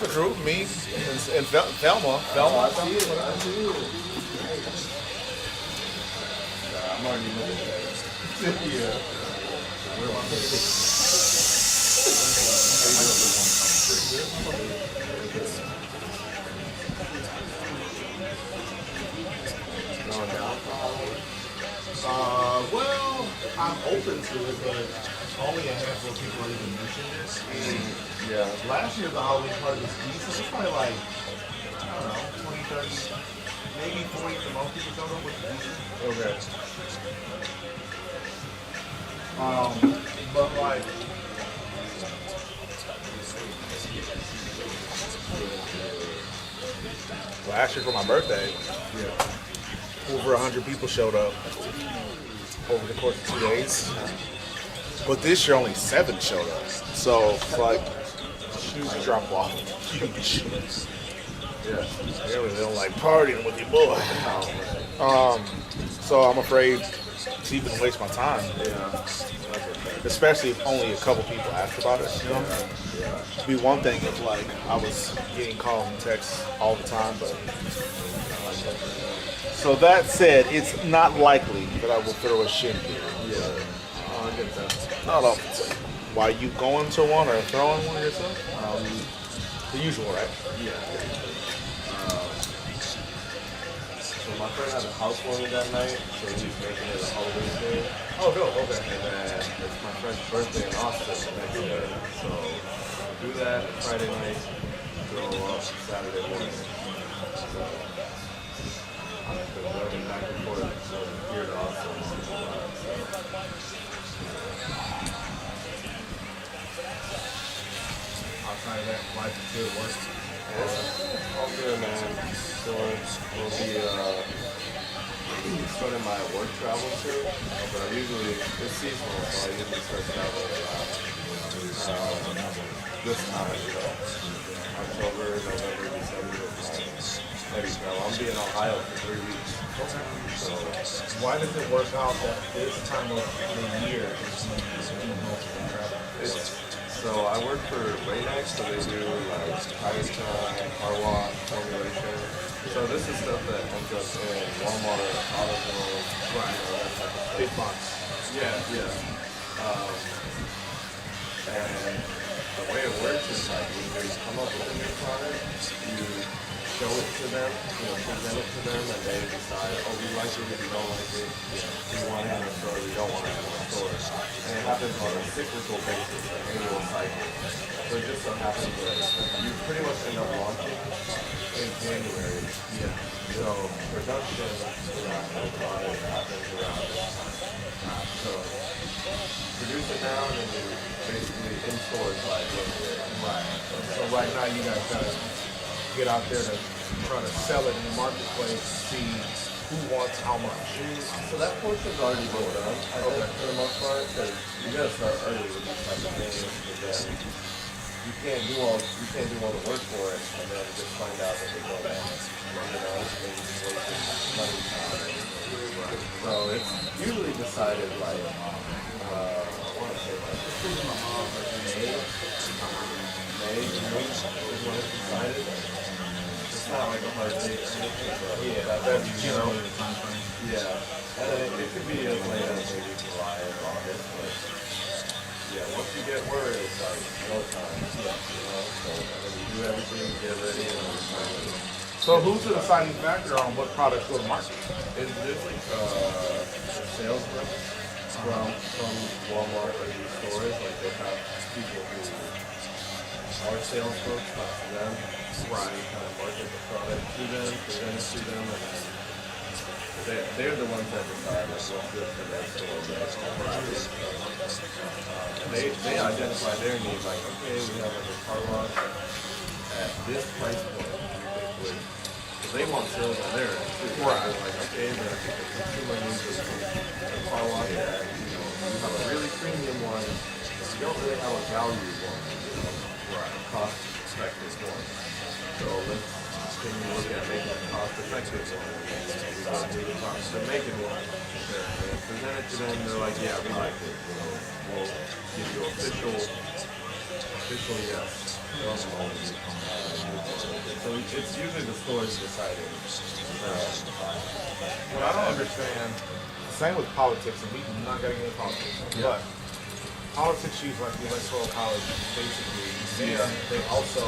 crew. Me and Thelma. I see it. I'm already looking at it. Yeah. Well, I'm open to it, but only a handful of people are even mentioning this. Yeah. Last year, the Halloween party was decent. It's probably like, I don't know, 20, 30, maybe 40 at the most people showed up, which is decent. Okay. But like, Last year for my birthday, over 100 people showed up over the course of 2 days. But this year only 7 showed up. So it's like huge drop off. Huge. Yeah. They really don't like partying with your boy. So I'm afraid to even waste my time. yeah, Especially if only a couple people asked about it, you know? It'd be one thing if like I was getting calls and texts all the time, but so that said, it's not likely that I will throw a shin here. I get that. Not often. Why, you going to one or throwing one yourself? The usual, right? Yeah. So my friend had a housewarming that night, so he's making it a Halloween thing. Oh, no, okay. And then it's my friend's birthday in Austin the next day. So do that Friday night, throw up Saturday morning. So I've been driving back and forth from here to Austin. Outside of that, life is good, work. All good, man. So we'll be starting my work travel soon, but I usually, it's seasonal, so I usually start traveling this time, October, November, December is my heavy travel. I'm being in Ohio for 3 weeks. So Why does it work out that this time of the year is when you do most of the travel? so I work for Rain-X, so they do like tire shine, car wash, formulation. So this is stuff that ends up in Walmart, AutoZone, right, that type of stuff. Big box. Yeah. And the way it works is like when you come up with a new product, you show it to them, present it to them, and they decide, oh, we like it, we don't like it, we want it in the store, we don't want it in the store. And it happens on a cyclical basis, an annual cycle. So it just so happens that you pretty much end up launching in January. Yeah. So production around the product happens around this time. So produce it now and then you basically in stores by January. Right. So right now you guys gotta get out there to try to sell it in the marketplace, see who wants how much. So that portion's already been done, I think, for the most part, because you gotta start early with these type of things, because then you can't do all the work for it, and then just find out that they don't have it. Maybe wasting money time. So it's usually decided like, I want to say like May, June is when it's decided. It's not like a hard date or anything, but that's generally the time frame. Yeah, and then it could be as late as maybe July or August, but yeah, once you get word, it's like no time. So and then you do everything, get ready, and then it's time. So who's the deciding factor on what products go to market? It's usually sales reps from Walmart or these stores. Like they have people who are sales folks, talk to them, right? Kind of market the product to them, present it to them, and then they're the ones that decide like what's good for their store. And they identify their needs. Like, okay, we have like a car wash at this price point. Because they want sales on their end too. Right. They're like, okay, the consumer needs a car wash that, you have a really premium one, but you don't really have a value one, right, a cost-effective one. So can you look at making a cost-effective one? We go through the cost of making one. And present it to them, they're like, yeah, we like it. We'll give you official yes. So it's usually the stores deciding. What I don't understand, same with politics, and we're not getting into politics, but politics use like the electoral college basically. And they also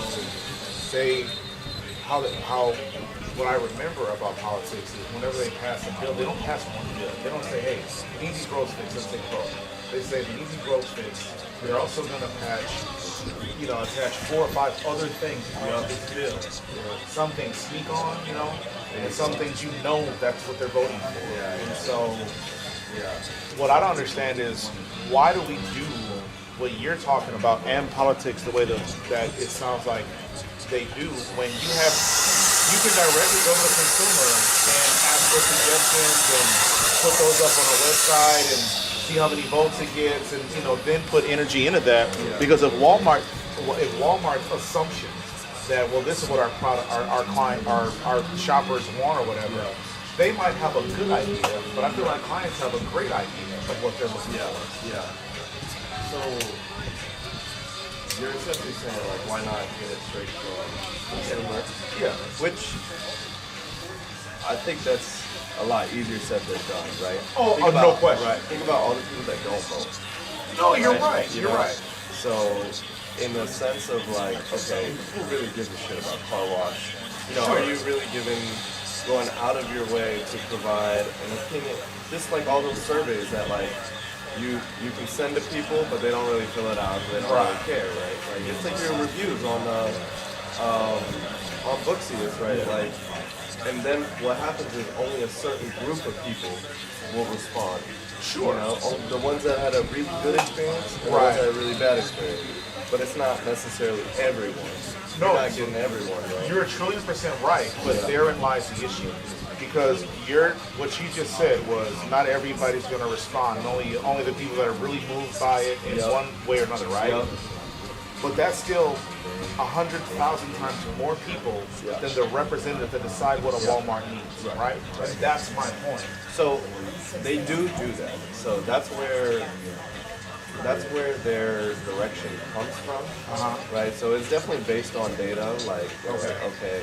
what I remember about politics is whenever they pass a bill, they don't pass one bill. They don't say, hey, we need these roads fixed, let's take a vote. they say the easy growth fix. They're also going to attach 4 or 5 other things throughout this bill. Some things sneak on, and some things that's what they're voting for. And so, what I don't understand is why do we do what you're talking about and politics the way that it sounds like they do when you can directly go to the consumer and ask for suggestions and put those up on a website and see how many votes it gets and then put energy into that because if Walmart's assumption that this is what our product our client our shoppers want or whatever, they might have a good idea, but I feel like clients have a great idea of what they're looking for. Yeah. So you're essentially saying why not get it straight from consumer? Yeah. Which I think that's a lot easier said than done, right? No question. Right. Think about all the people that don't vote. No, you're right. You're right. So in the sense of okay, who really gives a shit about car wash? Are you really going out of your way to provide an opinion? Just like all those surveys that you can send to people, but they don't really fill it out. They don't really care, right? It's like your reviews on Booksy, right? And then what happens is only a certain group of people will respond. Sure. The ones that had a really good experience and the ones that had a really bad experience. But it's not necessarily everyone. You're not getting everyone, right? You're 1,000,000% right, but therein lies the issue. Because what you just said was not everybody's going to respond. Only the people that are really moved by it in one way or another, right? But that's still 100,000 times more people than the representative that decide what a Walmart needs, right? And that's my point. So they do that. So that's where their direction comes from, right? So it's definitely based on data. Okay.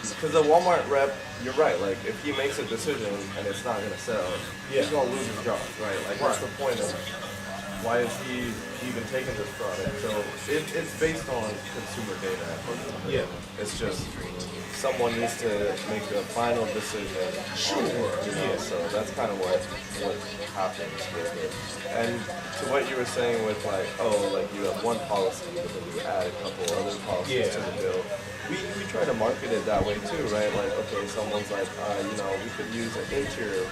Because the Walmart rep, you're right. If he makes a decision and it's not going to sell, he's going to lose his job, right? What's the point of why is he even taking this product? So it's based on consumer data. Yeah. It's just someone needs to make a final decision. Sure. So that's kind of what happens with it. And to what you were saying with you have one policy, but then you add a couple other policies to the bill. We try to market it that way too, right? Okay, someone's we could use an interior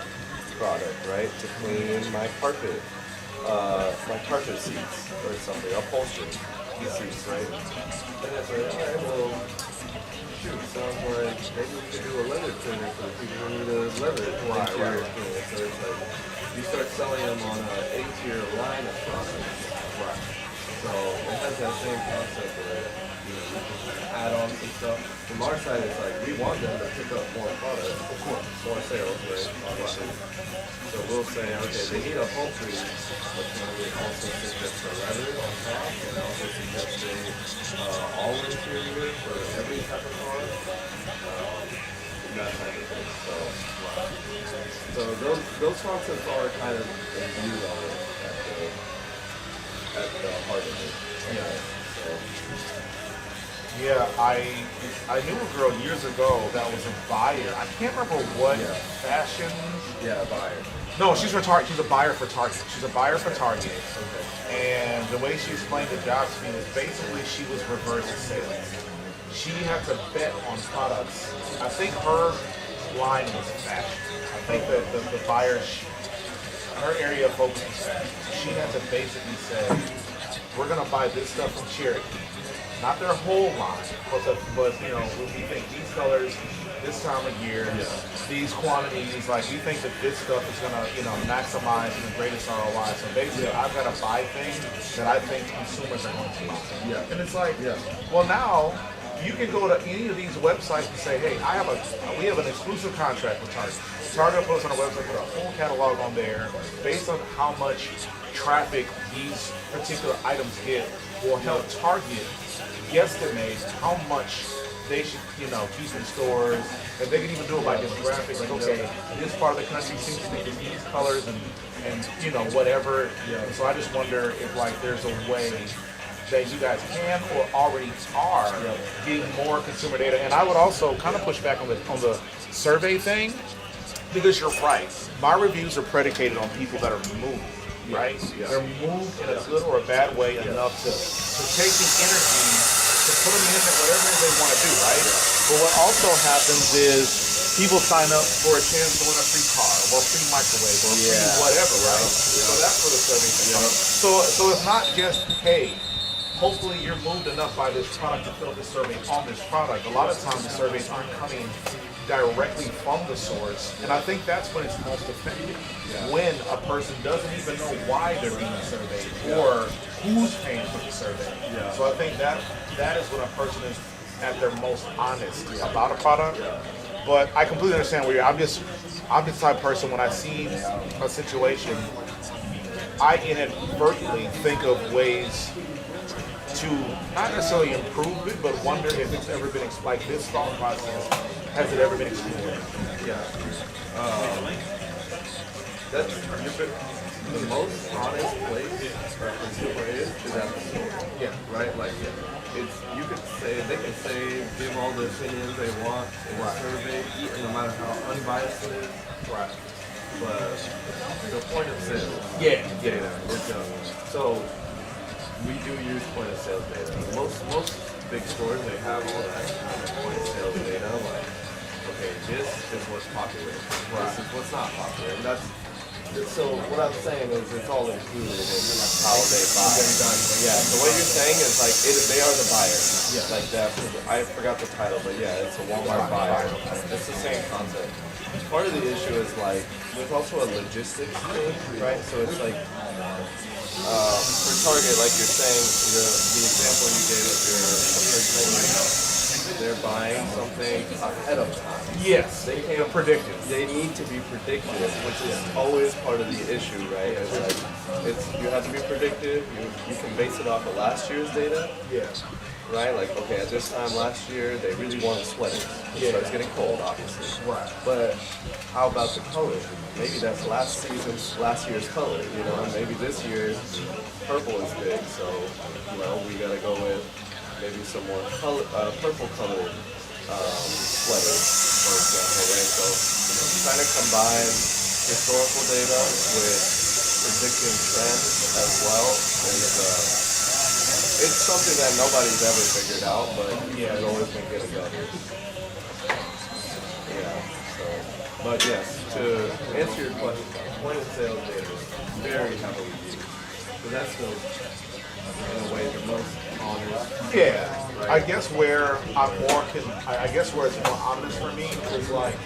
product, right, to clean my carpet seats or something, upholstery seats, right? And it's well, shoot, sounds like maybe we could do a leather cleaner for the people who need a leather interior cleaner. So it's you start selling them on an interior line of products. Right. So it has that same concept where add on some stuff. From our side, it's we want them to pick up more products, of course, more sales, right? Obviously. So we'll say, okay, they need upholstery, but can we also suggest a leather on top, and also suggest all interior for every type of car, that type of thing. So those concepts are kind of in view of it at the heart of it. Yeah, I knew a girl years ago that was a buyer. I can't remember what fashion. Yeah, a buyer. No, she's for Target. She's a buyer for Target. She's a buyer for Target. And the way she explained the job to me was basically she was reverse sales. She had to bet on products. I think her line was fashion. I think that the buyer, her area of focus was fashion. She had to basically say, we're going to buy this stuff from Cherokee. Not their whole line, but when we think these colors, this time of year, these quantities, we think that this stuff is gonna, maximize the greatest ROI. So basically, I've got to buy things that I think consumers are going to buy. Yeah. And it's well, now you can go to any of these websites and say, hey, we have an exclusive contract with Target. Target puts on a website, put a whole catalog on there, based on how much traffic these particular items get, will help Target guesstimate how much they should, keep in stores. And they can even do it by demographic, okay, this part of the country seems to be these colors and whatever. And so I just wonder if there's a way that you guys can or already are getting more consumer data. And I would also kind of push back on the survey thing, because you're right. My reviews are predicated on people that are moved. right? Yeah. They're moved in a good or a bad way enough to take the energy to put them in whatever it is they want to do, right? But what also happens is people sign up for a chance to win a free car or a free microwave or a free whatever, right? So that's where the survey thing comes. So it's not just, hey, hopefully you're moved enough by this product to fill this survey on this product. A lot of times the surveys aren't coming directly from the source, and I think that's when it's most effective. When a person doesn't even know why they're being surveyed or who's paying for the survey. So I think that is when a person is at their most honest about a product. But I completely understand where you're. I'm just the type of person when I see a situation, I inadvertently think of ways to not necessarily improve it, but wonder if it's ever been like this thought process. Has it ever been explored? That's the most honest place a consumer is at the store. Right? Like it's they can say give all the opinions they want in a survey, no matter how unbiased it is. Right. But the point of sale. Data is so we do use point of sale data. Most big stores they have all that kind of point of sale data. Like, okay, this is what's popular. This is what's not popular. And so what I'm saying is it's all included in how they buy. Yeah. So what you're saying is like they are the buyers. Like that. I forgot the title, but yeah, it's a Walmart buyer. It's the same concept. Part of the issue is like there's also a logistics thing, right? So it's like for Target, like you're saying, the example you gave of the person they're buying something ahead of time. Yes, They can't predict it. They need to be predictive, which is always part of the issue, right? It's like you have to be predictive. You can base it off of last year's data. Right? Like, okay, at this time last year, they really wanted sweaters. So it's getting cold, obviously. Right. But how about the color? Maybe that's last year's color, you know? And maybe this year's purple is big, so, we gotta go with maybe some more purple colored sweaters, for example, right? So, trying to combine historical data with predicting trends as well is it's something that nobody's ever figured out, but it's always been getting better. But yes, to answer your question, point of sale data is very heavily used. But that's the, in a way, the most honest. Right? I guess where I guess where it's more honest for me is like,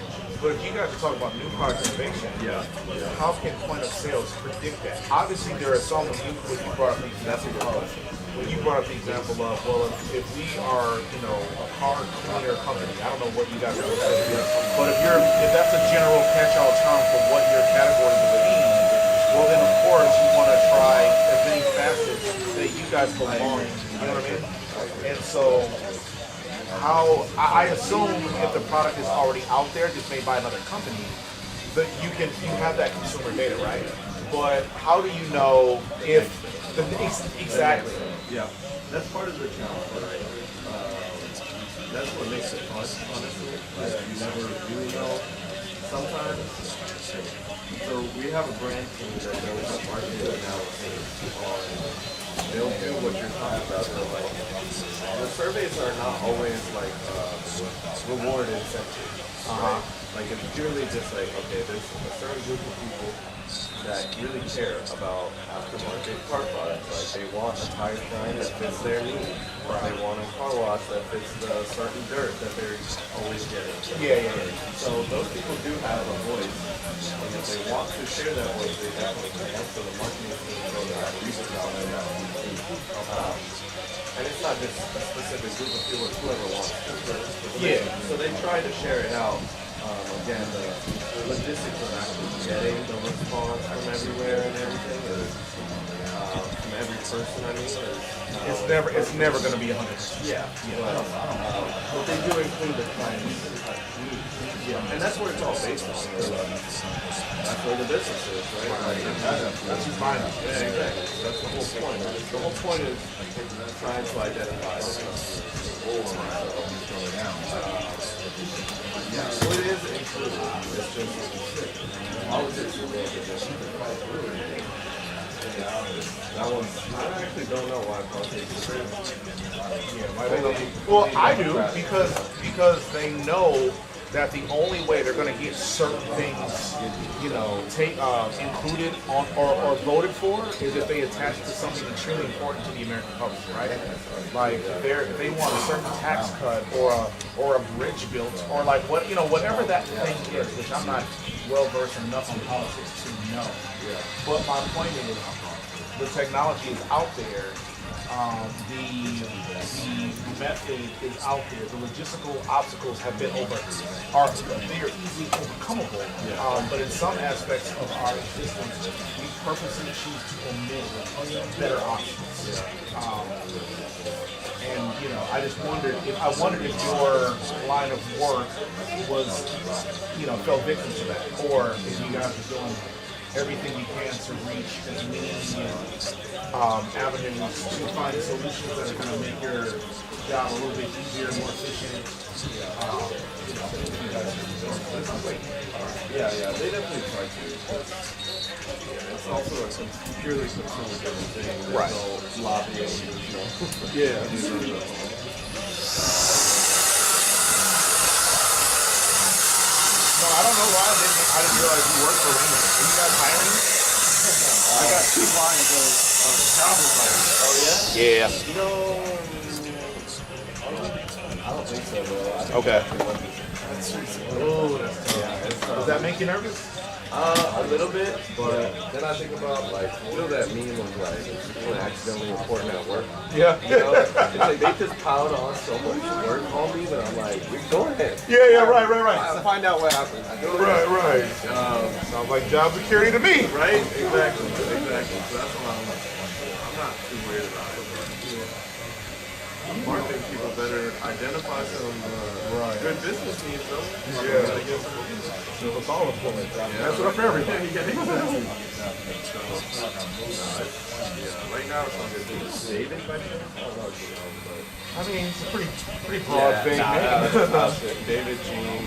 but if you guys are talking about new product innovation, how can point of sales predict that? Obviously, there are some when you brought up the example of if we are a car cleaner company, I don't know what you guys are saying, but if that's a general catch-all term for what your category would be, well then of course you want to try as many facets that you guys belong in. You know what I mean? And so I assume if the product is already out there, just made by another company, that you have that consumer data, right? But how do you know if exactly? Yeah, that's part of the challenge, right? That's what makes it fun, honestly. Right? You never really know. Sometimes, so we have a brand team that does marketing analysis on. They'll do what you're talking about. They're like, the surveys are not always like reward incentives. Right? Like it's purely just like, okay, there's a certain group of people that really care about aftermarket car products. Like they want a tire shine that fits their need. They want a car wash that fits the certain dirt that they're always getting. So those people do have a voice, and if they want to share that voice, they definitely can. So the marketing team knows how to reach out to that. And it's not just a specific group of people, it's whoever wants to. So they try to share it out. Again, the logistics of actually getting the response from everywhere and everything is from every person. I mean, it's never going to be 100%. But they do include the clients. And that's where it's all based on. That's where the business is, right? That's just fine. Exactly. That's the whole point. The whole point is trying to identify the customers. So it is included. It's just politics is a little bit different. That one, I actually don't know why Caucasians are Well, I do because they know that the only way they're going to get certain things, included on or voted for is if they attach it to something extremely important to the American public, right? Like they want a certain tax cut or a bridge built or like whatever that thing is, which I'm not well versed enough on politics to know. But my point is, the technology is out there. The method is out there. The logistical obstacles have been they are easily overcomable. But in some aspects of our existence, we purposely choose to omit better options. I just wondered if your line of work was, fell victim to that, or if you guys are doing everything you can to reach as many avenues to find solutions that are going to make your job a little bit easier, more efficient. Yeah, they definitely try to. It's also a purely consumer-driven thing. There's Right. no lobbying, No, I don't know why I didn't realize you worked for Raymond. Are you guys hiring? I got 2 lines of travel plans. Oh, yeah? Yeah. I don't think so, bro. I think Okay. Oh, that's tough. Does that make you nervous? A little bit, but then I think about that meme of accidentally reporting at work. Yeah. It's like they just piled on so much work on me that I'm like, go ahead. Yeah, right. I'll find out what happens. Right. Sounds like job security to me. Right? Exactly. So that's why I'm not too worried about it. I think people better identify some good business needs, though. It's all employment. That's what I'm for everything. Exactly. Right now it's on this David by chance. I mean, it's a pretty broad thing. David Jean,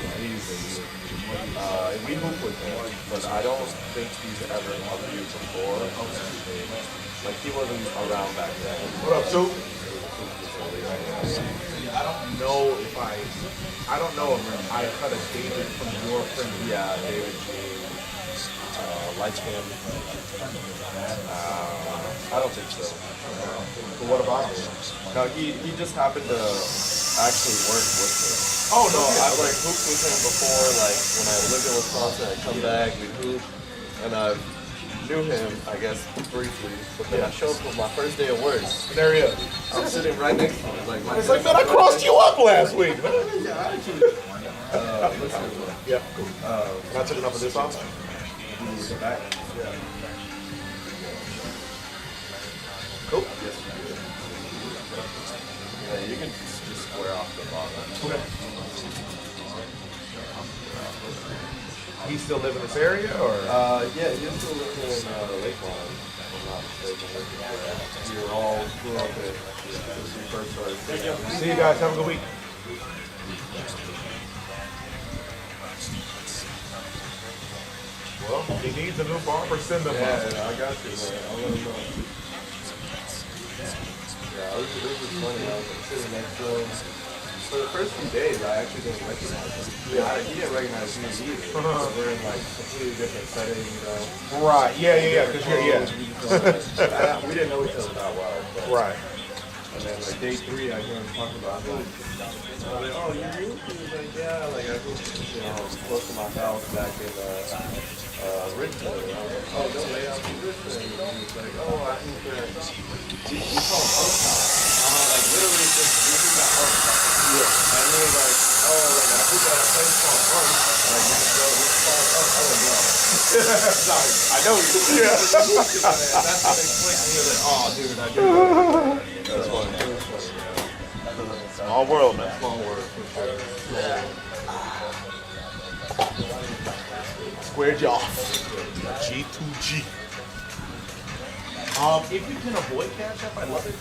we hoop with him, but I don't think he's ever interviewed before. Like he wasn't around back then. What up, Soup? I don't know if I cut a David from your friend. Yeah, David Jean, like him. I don't think so. But what about him? No, he just happened to actually work with him. Oh no, I hooped with him before, like when I lived in Wisconsin, I'd come back, we'd hoop, and I knew him, I guess, briefly, but then I showed up for my first day of work. There he is. I'm sitting right next to him. It's like, man, I crossed you up last week. Yeah. Can I took enough of this off? Back. Cool. Yeah, you can just square off the bottom. Okay. He still live in this area, or? Yeah, he still lives in Lakeline, if I'm not mistaken. We all grew up in since we first started. See you guys. Have a good week. Well, if he needs a new barber, send them. Yeah, I got you, man. I'll let him know. Yeah, this was funny. I was sitting next to him. For the first few days, I actually didn't recognize him. Yeah, he didn't recognize me either. We're in completely different setting, Right. Yeah. Because you're we didn't know each other that well. But, right. And then day 3, I hear him talking about him. I was like, oh, you do? He was like, yeah. Like I was, close to my house back in Richmond. And I was like, oh, no way out in Richmond. And he was like, oh, I think that we call him Uptown. Like literally just we do that Uptown. Yeah. And he was like, oh, like I think that a place called Park. Like we just go, we call it Park. Oh no. Sorry, I know you. Yeah. That's when they clicked. He was like, oh, dude, I do. That's funny. It was funny. Small world, man. Small world for sure. Squared you off. G2G. If you can avoid Cash App, I love it.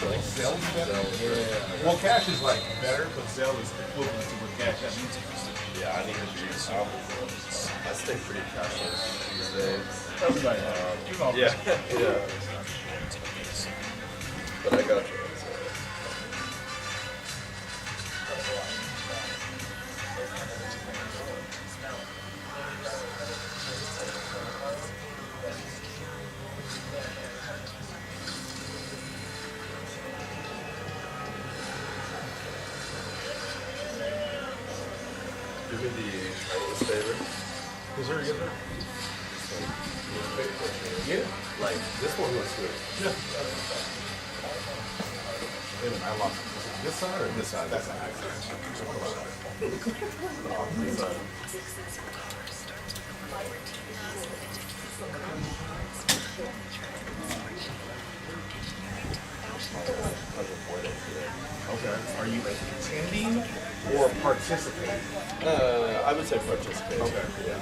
Like Zelle is better. Yeah. Well, Cash is like better, but Zelle is equivalent to what Cash App is. Yeah, I need to be. I stay pretty cashless these days. Everybody. Yeah, yeah. But I got you. Do me the tiniest favor. Is there a good one? Yeah. Like, this one looks good. Yeah. Wait a minute, I lost it. Is it this side or this side? That's an accident. This side. Okay. Are you attending or participating? I would say participate. Okay. Yeah.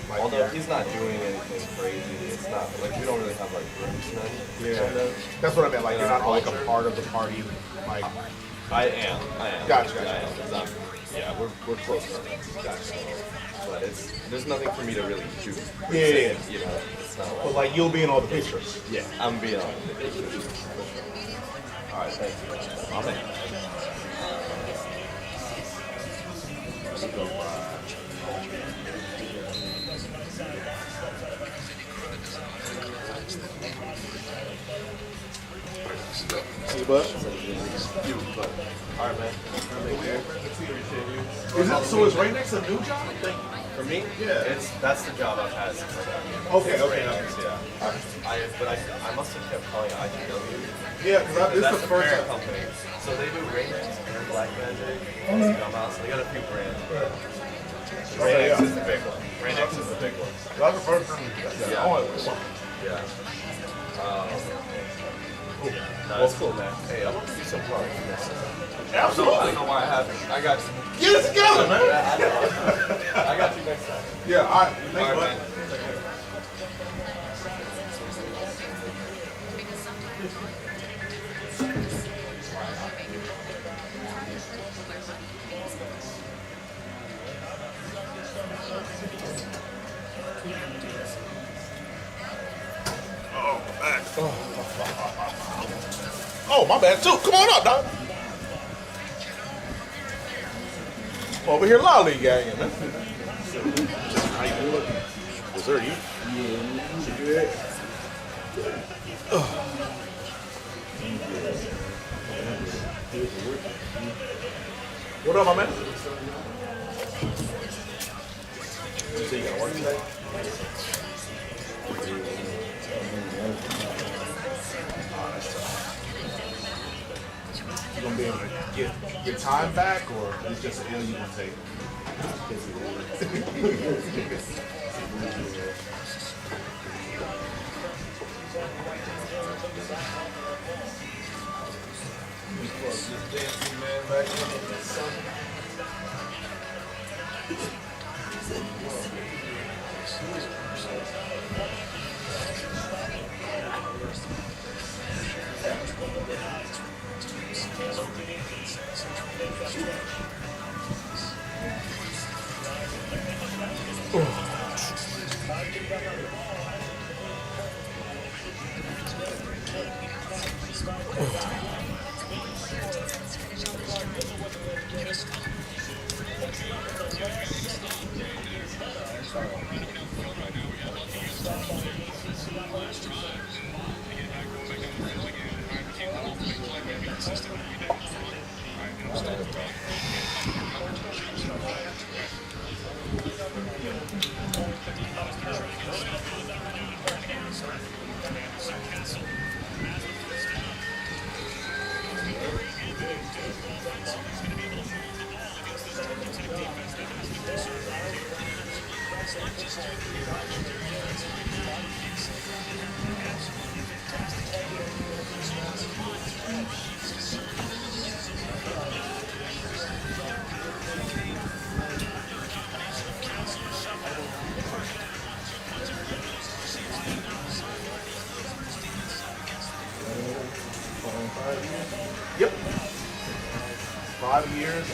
Like, Although he's not doing anything crazy, it's not like we don't really have like groomsmen. Kind of. That's what I meant. Like, you're not like a culture. part of the party. Like, I am. Gotcha. I am. 'Cause yeah, we're close friends. gotcha. But there's nothing for me to really do. Yeah. You know, it's not But like, like, you'll be in all the pictures. yeah, I'm being on it. All right, thank you. My man. See you, bud. All right, man. Is it, so it's right next to the new job? For me, Yeah. that's the job I've had since I got here. Okay, It's okay, right okay. next, yeah. I must have kept calling it ITW. Yeah, because this That's is the the first parent time. company. So they do Rain-X and Black Magic. So they got a few brands. Rain-X is the big one. Rain-X is the big one. That's the first time. Yeah. I want to. Yeah. No, it's cool, man. Hey, I want to do some products next time. I don't know why I haven't. I got you. Get it together, man. Yeah, I know. I got you next time. Yeah, all right. All Thanks, right, bud. man. Oh, my bad too. Come on up, dog. Over here, lollygag, man. How you looking? Was there you? Good. What up, my man? You say you gotta work today? You gonna be able to get your time back, or it's just an L you gonna take? This dancing man back in the sun.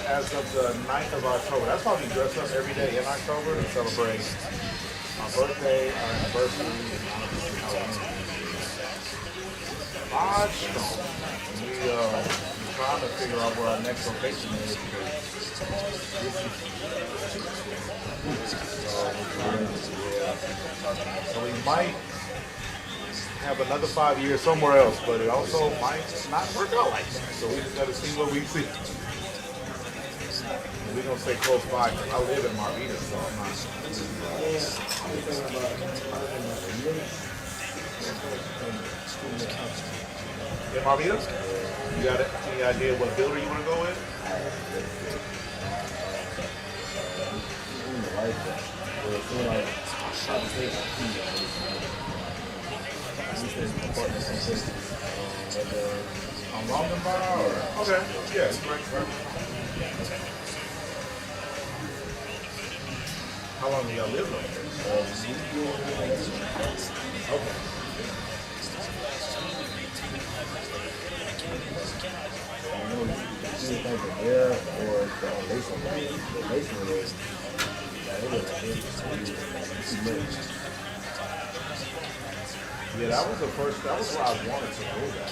as of the 9th of October. That's why we dress up every day in October to celebrate our birthday, our anniversary, and honestly Halloween. Lodge Stone. We're trying to figure out where our next location is. So we might have another 5 years somewhere else, but it also might not work out like that. So we just got to see what we see. We're going to stay close by because I live in Marvita, so I'm not. In Marvita? You got any idea what builder you want to go with? On Longdon Bar? Okay, yeah, right. How long do y'all live over here? Okay. Yeah, that was where I wanted to go back.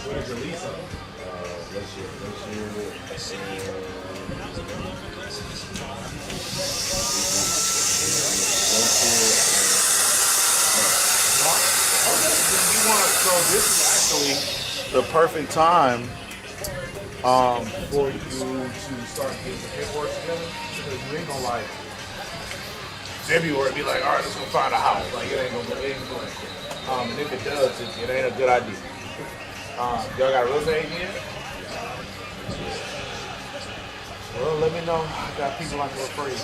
Where's your lease up? So this is actually the perfect time for you to start getting the paperwork together, because you ain't gonna like February be like, all right, let's go find a house. Like it ain't gonna and if it does, it ain't a good idea. Y'all got a real estate agent yet? Well, let me know. I got people I can refer you to.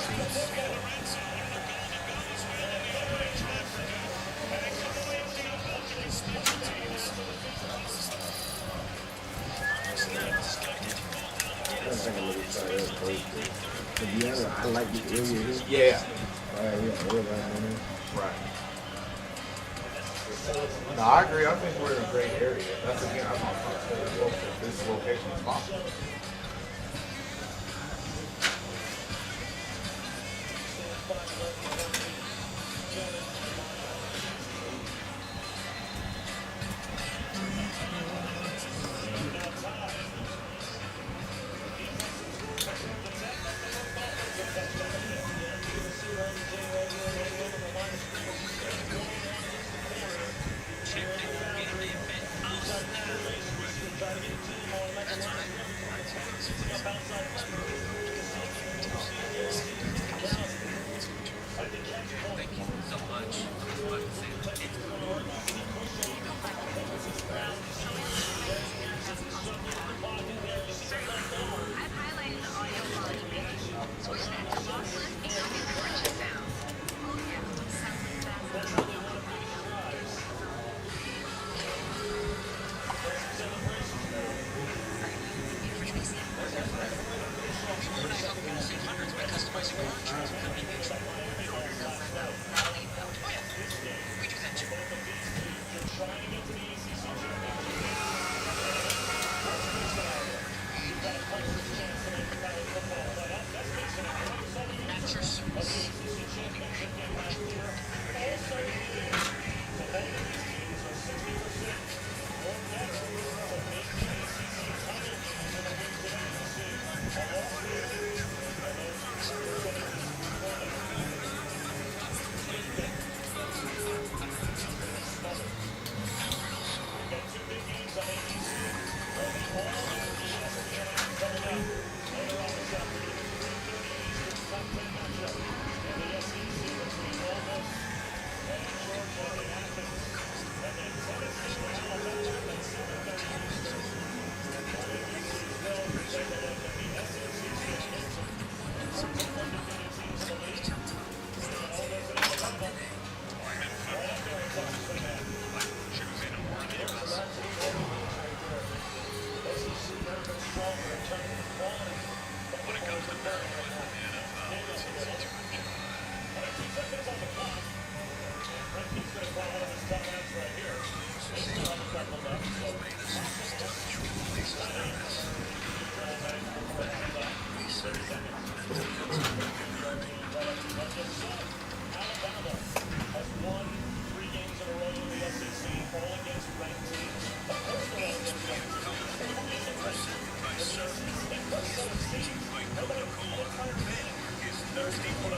I like the area here. Yeah. Right. No, I agree. I think we're in a great area. That's again, I'm not this location is possible.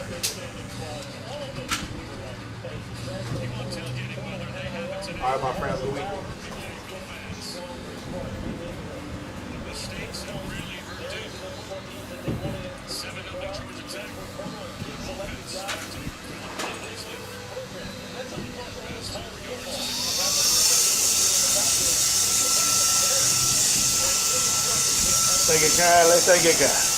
All right, my friends, good week. Thank you, God. Let's thank you, God.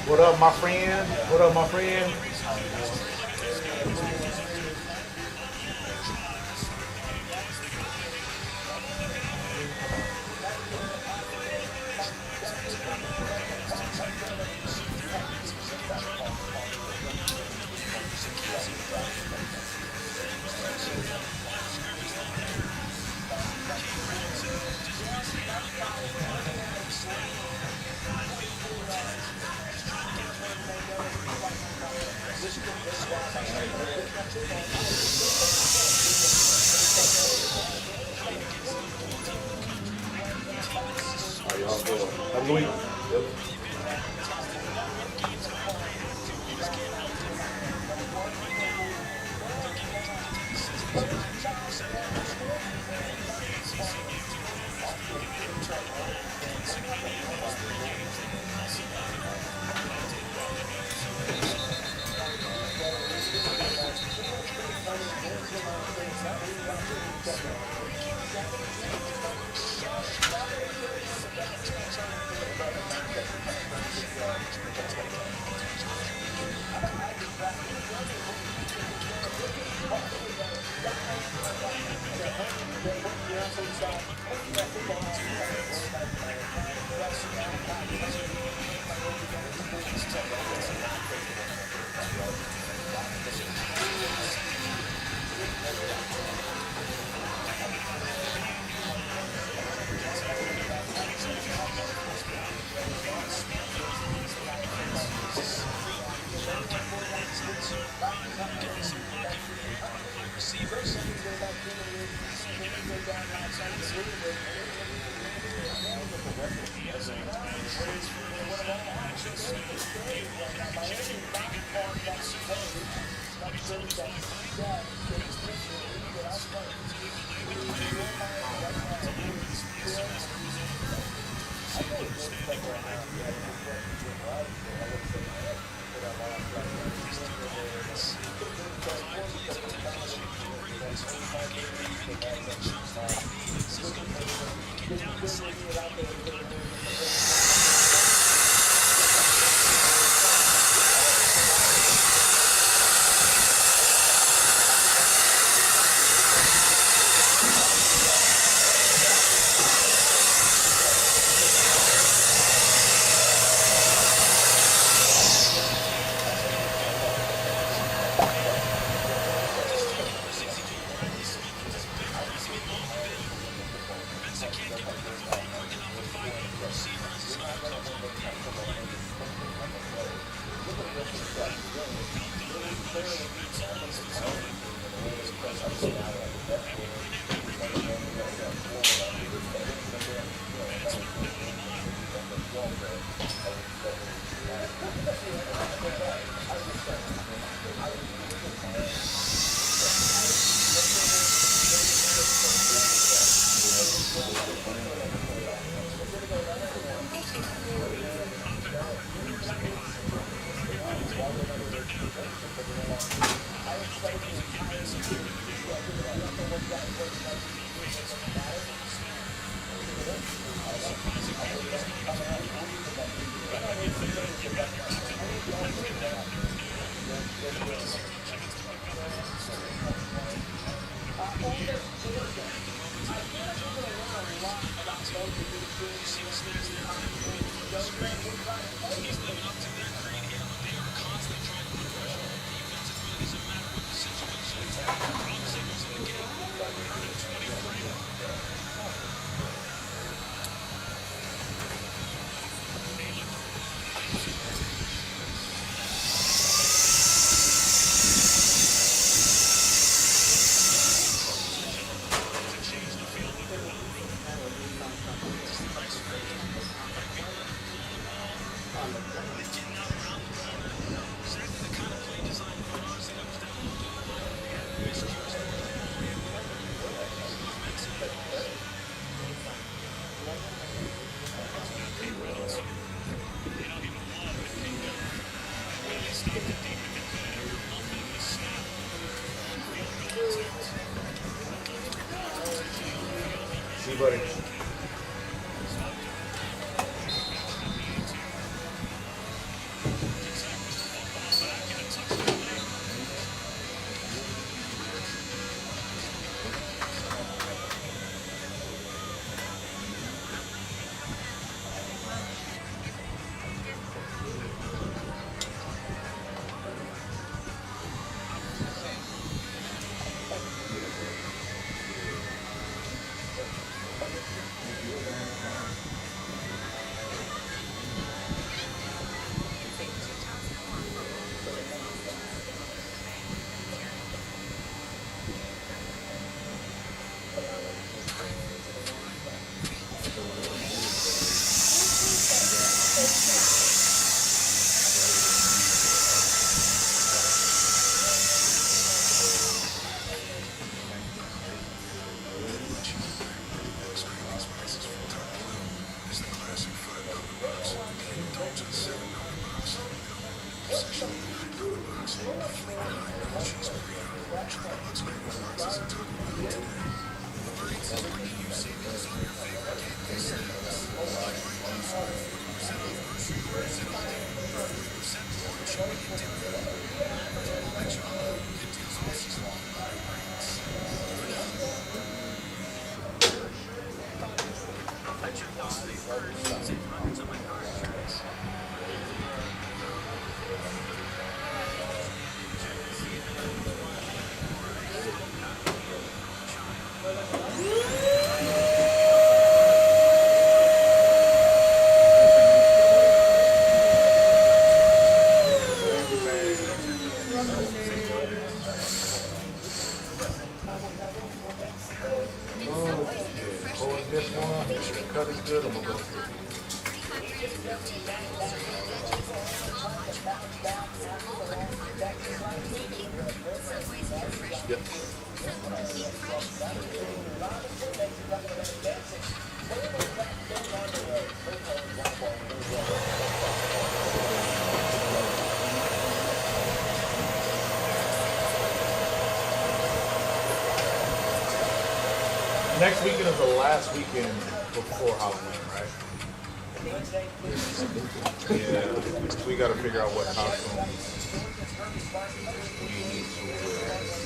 What up, my friend? What up, my friend? How y'all doing? Have a good week. Yep. See you, buddy. Pulling this one, the cut is good, I'm gonna go through. Yep. Next weekend is the last weekend before Halloween, right? Yeah, we got to figure out what costumes we need to wear.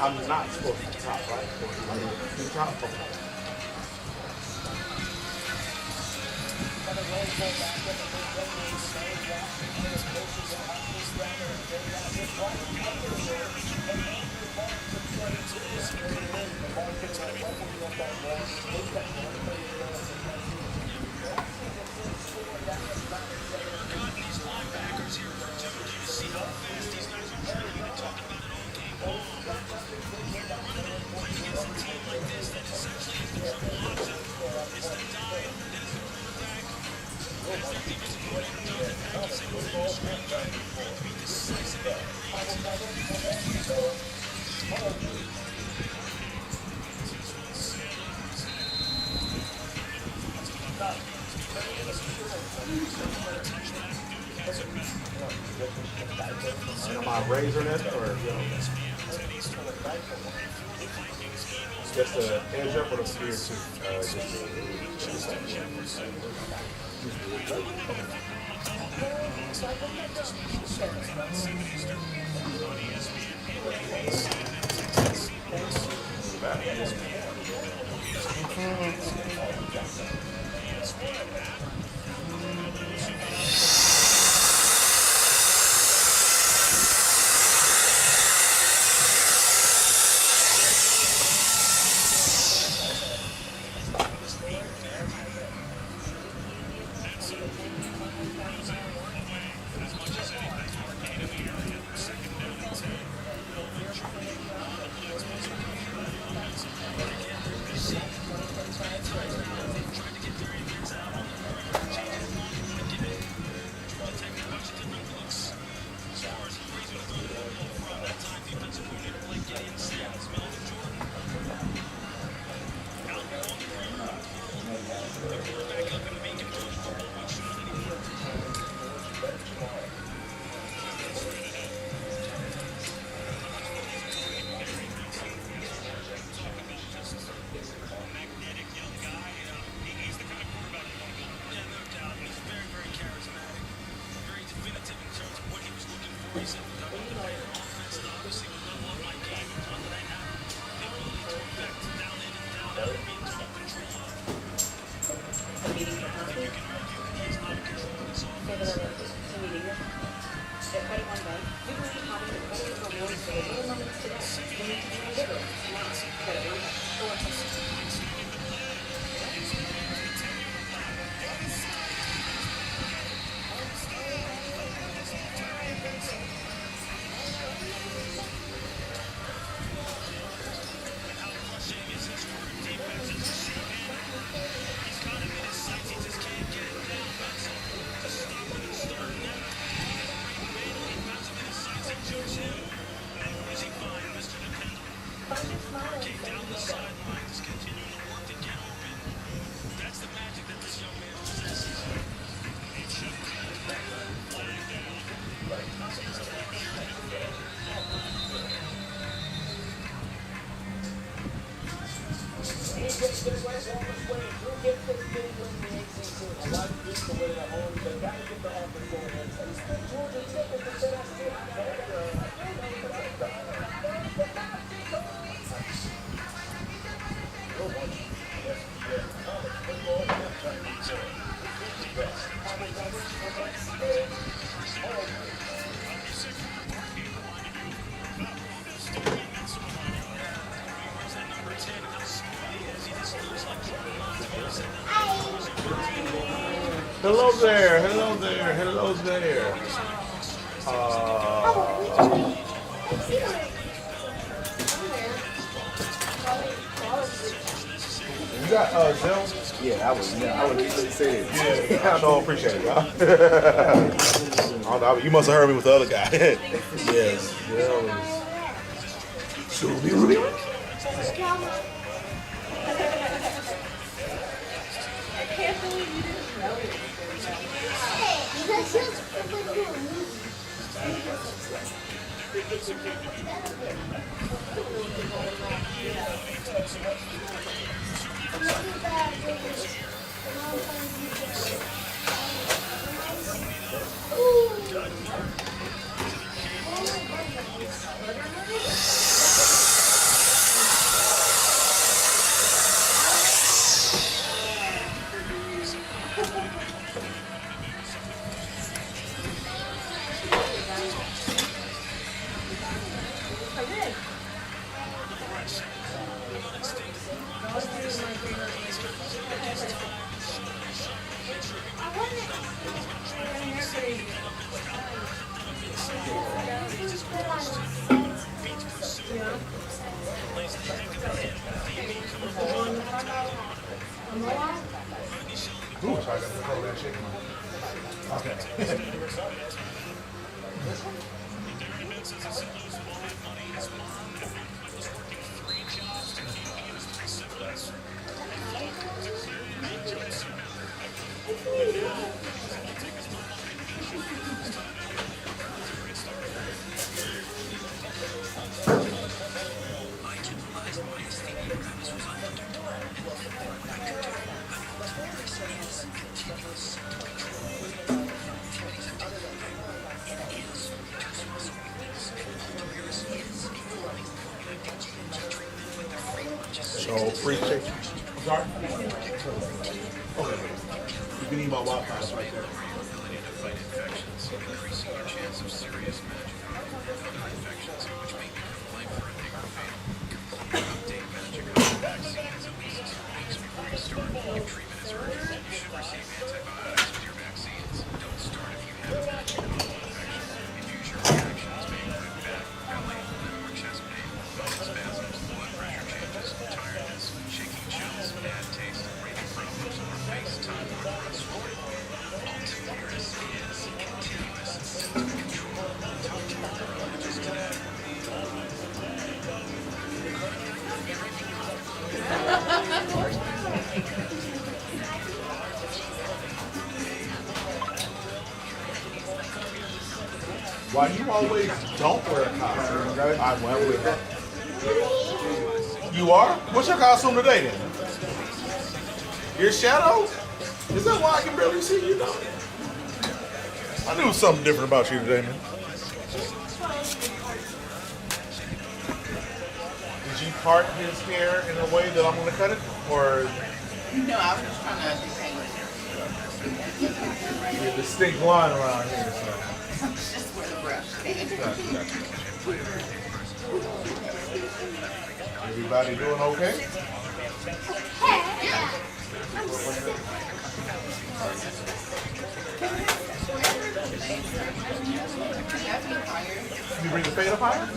I'm not supposed to top, right? To top. Okay. And am I raising it or just the edge up or the spear too? Hello there, hello there, hello there. You got Zell? Yeah, I was just gonna say it. Yeah, I sure appreciate it, y'all. I don't know, you must have heard me with the other guy. Yes, Zell is. Shooby Ruby. I can't believe you didn't know it. Ooh, so I got to throw that chicken on. Okay. So free chicken. I'm sorry? Okay. You can eat my Wi-Fi it's right there. Why you always don't wear a costume? I went with it. You are? What's your costume today then? Your shadow? Is that why I can barely see you though? I knew something different about you today, man. Did you part his hair in a way that I'm gonna cut it? Or No, I was just trying to detangle it. a distinct line around here? So. Just wear the brush. Everybody doing okay? You bring the fade up higher?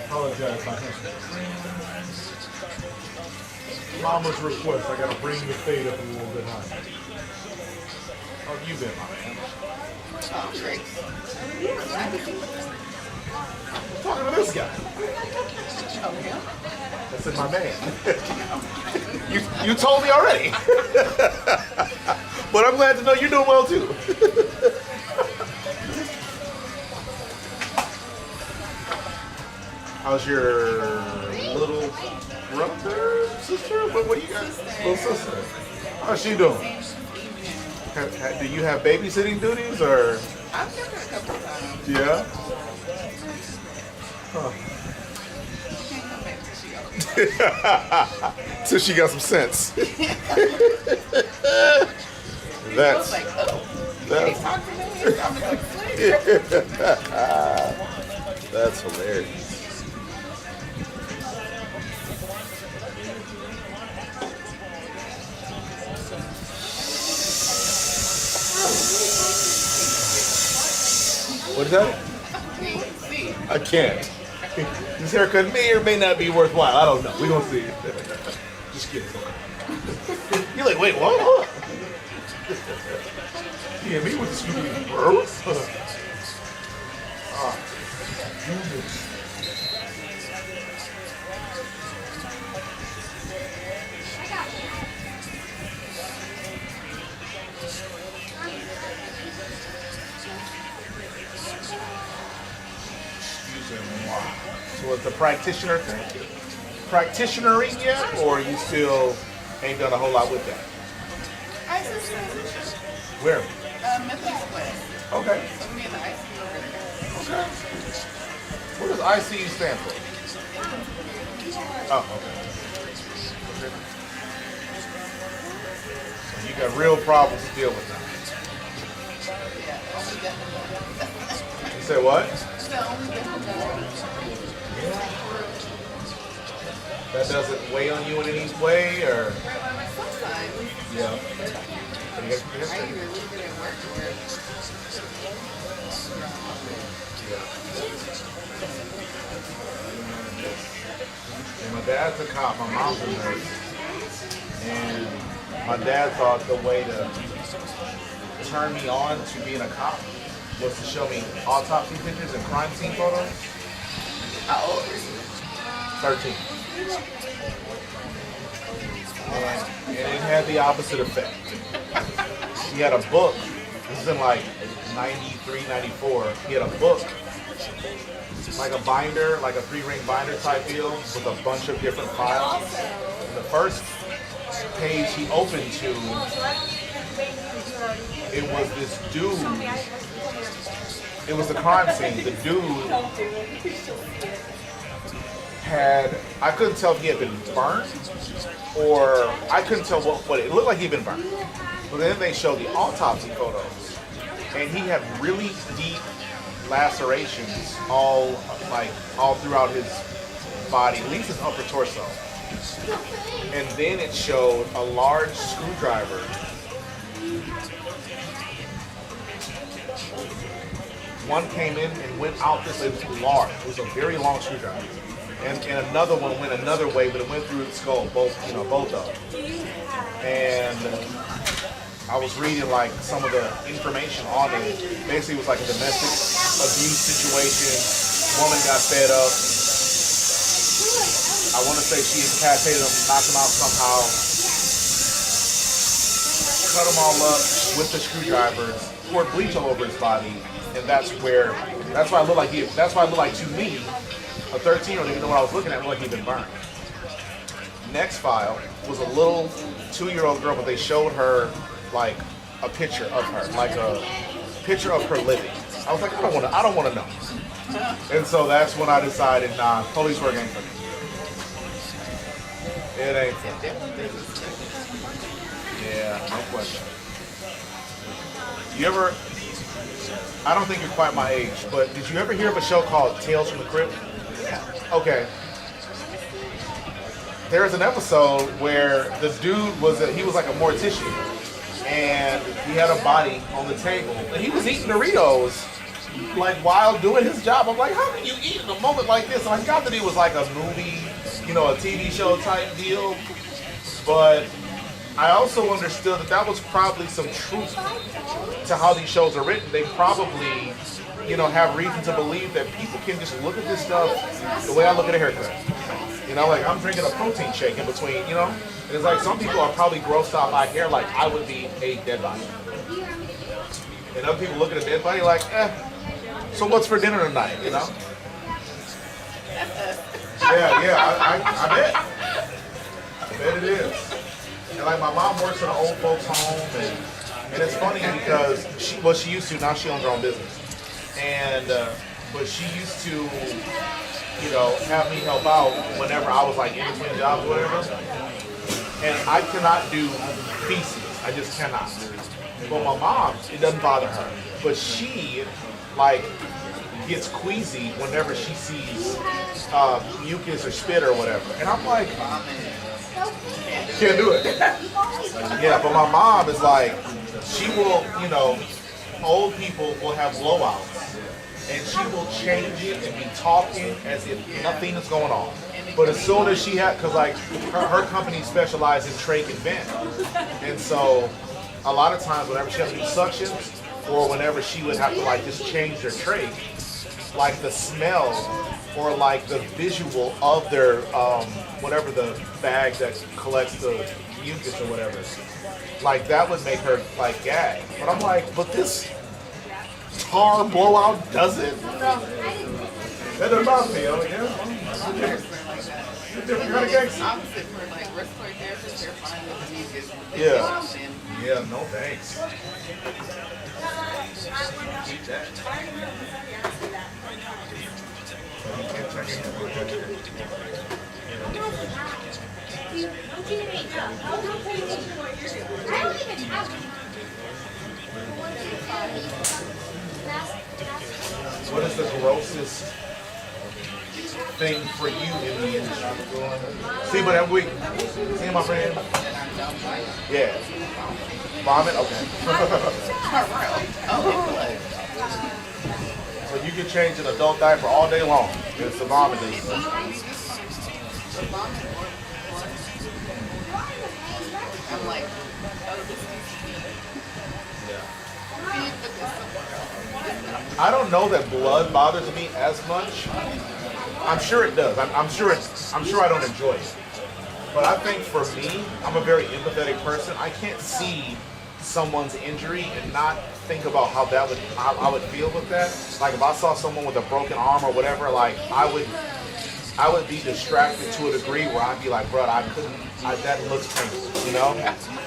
Apologize, my husband. Mama's request, I gotta bring the fade up a little bit higher. How have you been, my man? Oh, great. I'm talking to this guy. I said, my man. you told me already. But I'm glad to know you're doing well too. How's your little brother, sister? What do you got? Little sister. How's she doing? Do you have babysitting duties or? I've done it a couple of times. Yeah. Huh. Till she got some sense. That's like, oh, that's talk to me. I'm gonna go to sleep. That's hilarious. What is that? I can't. This haircut may or may not be worthwhile. I don't know. We're gonna see. Just kidding. You're like, wait, what? Yeah, me with the Scooby Bro. So it's a practitioner thing? Practitionering yet, or you still ain't done a whole lot with that? I just transitioned. Where? Memphis West. Okay. So me and the ICU over there. Okay. What does ICU stand for? Oh, okay. So you got real problems to deal with now. Yeah, only definitely. You say what? The only definitely. That doesn't weigh on you in any way, or? Sometimes. Yeah. I either leave it at work or And my dad's a cop, my mom's a nurse. And my dad thought the way to turn me on to being a cop was to show me autopsy pictures and crime scene photos. How old are you? 13. And it had the opposite effect. He had a book. This is in like 93, 94. He had a book, like a binder, like a 3-ring binder type deal with a bunch of different files. And the first page he opened to, it was this dude. It was the crime scene. The dude had, I couldn't tell if he had been burned or I couldn't tell what it looked like he'd been burned. But then they showed the autopsy photos and he had really deep lacerations all throughout his body, at least his upper torso. And then it showed a large screwdriver. One came in and went out this way. It was large. It was a very long screwdriver. And another one went another way, but it went through the skull, both of them. And I was reading like some of the information on it. Basically, it was like a domestic abuse situation. Woman got fed up. I want to say she incapacitated him, knocked him out somehow, cut him all up with the screwdrivers, poured bleach all over his body, and that's why it looked like to me, a 13-year-old didn't know what I was looking at, it looked like he'd been burned. Next file was a little 2-year-old girl, but they showed her like a picture of her, like a picture of her living. I was like, I don't want to know. And so that's when I decided, nah, police work ain't for me. It ain't for me. Yeah, no question. You ever, I don't think you're quite my age, but did you ever hear of a show called Tales from the Crypt? Okay. There's an episode where the dude he was like a mortician, and he had a body on the table, and he was eating Doritos, like while doing his job. I'm like, how can you eat in a moment like this? And I got that it was like a movie, a TV show type deal, but I also understood that was probably some truth to how these shows are written. They probably, have reason to believe that people can just look at this stuff the way I look at a haircut. Like I'm drinking a protein shake in between, and it's like some people are probably grossed out by hair like I would be a dead body. And other people look at a dead body like, so what's for dinner tonight, Yeah, I bet. I bet it is. And like my mom works in an old folks home, and it's funny because she used to, now she owns her own business. And but she used to, have me help out whenever I was like in between jobs or whatever. And I cannot do feces. I just cannot. But my mom, it doesn't bother her. But she gets queasy whenever she sees mucus or spit or whatever. And I'm like, can't do it. Yeah, but my mom is like, she will, old people will have blowouts. And she will change it and be talking as if nothing is going on. But as soon as she had, because her company specializes in trach and vent. And so a lot of times whenever she has to do suctions or whenever she would have to just change their trach, the smell or the visual of their, whatever the bag that collects the mucus or whatever, that would make her gag. But I'm like, but this tar blowout doesn't? That doesn't bother me. I'm like, yeah, different kind of gangster. Opposite for respiratory therapists, they're fine with the mucus. Yeah. Yeah, no thanks. Keep that. What is the grossest thing for you in the industry? See, but every week, see my friend? Yeah. Vomit? Okay. So you can change an adult diaper all day long. It's the vomit day. I'm like, oh, this is I don't know that blood bothers me as much. I'm sure it does. I'm sure I don't enjoy it. But I think for me, I'm a very empathetic person. I can't see someone's injury and not think about how I would feel with that. Like if I saw someone with a broken arm or whatever, like I would be distracted to a degree where I'd be like, bro, that looks painful, you know?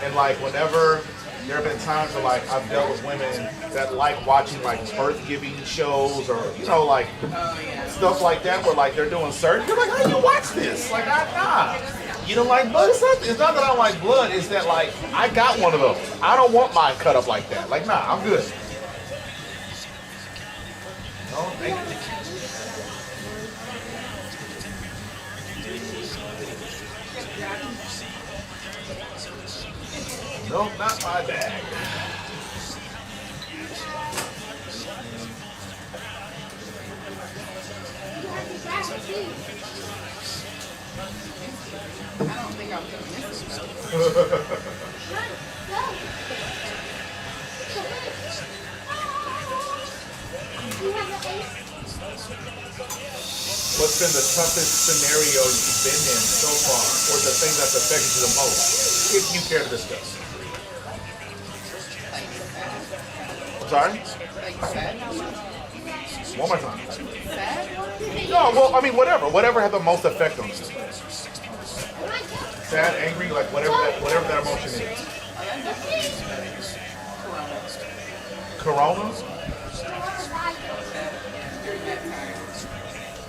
And like whenever there have been times where like I've dealt with women that like watching like birth giving shows or like stuff like that where like they're doing surgery. You're like, how do you watch this? Like nah. You don't like blood? It's not that I don't like blood, it's that like I got one of those. I don't want mine cut up like that. Like nah, I'm good. No, thank you. No, not my bag. I don't think I'm gonna miss it though. What's been the toughest scenario you've been in so far, or the thing that's affected you the most, if you care to discuss? I'm sorry? Like sad? One more time. Sad? No, well, I mean, whatever had the most effect on you. Sad, angry, like whatever that emotion is. Corona?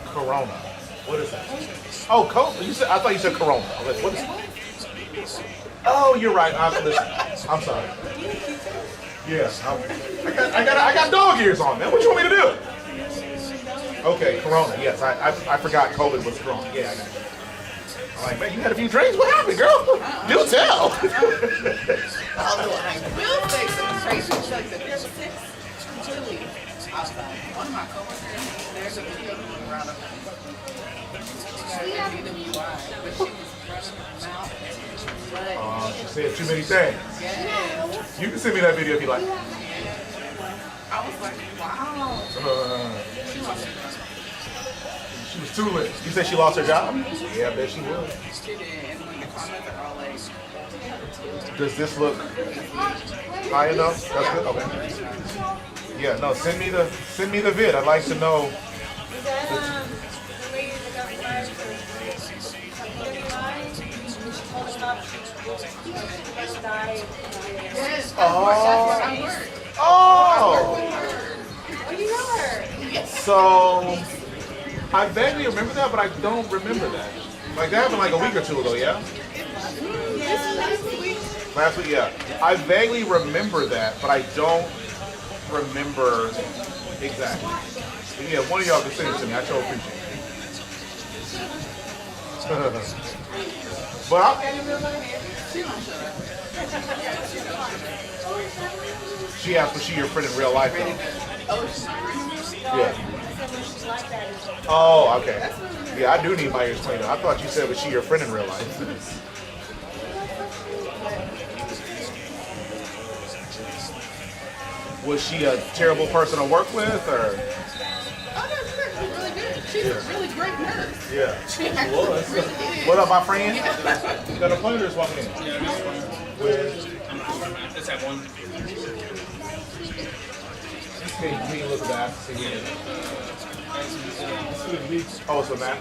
Corona. What is that? Oh, COVID. I thought you said Corona. I was like, what is it? Oh, you're right. I'm sorry. Yeah, I got dog ears on, man. What you want me to do? Okay, Corona. Yes, I forgot COVID was strong. Yeah, I got you. I'm like, man, you had a few drinks. What happened, girl? Do tell. Although I will say some crazy stuff that there's 6 chili outside. One of my coworkers, there's a video going around of her. She got a DWI, but she was running her mouth. She said too many things. Yes. You can send me that video if you like. I was like, wow. She lost her job. She was too lit. You said she lost her job? Yeah, I bet she would. She did, and when the comments are all like, Does this look high enough? That's good. Okay. Yeah, no. Send me the vid. I'd like to know. Is that the lady that got fired for yes, Oh. Oh. Oh, you know her. So I vaguely remember that, but I don't remember that. Like that happened like a week or two ago. Yeah. Last week, yeah. I vaguely remember that, but I don't remember exactly. But yeah, one of y'all can send it to me. I sure appreciate it. But she asked, was she your friend in real life? Though? Yeah. Oh, okay. Yeah, I do need my ears cleaned up. I thought you said, was she your friend in real life? Was she a terrible person to work with, or? oh no, she's actually really good. She's a really great nurse. Yeah. She actually was. really is. What up, my friend? Got a plane just walking in. With. Let's have one. Can you look at that? Oh, it's a map?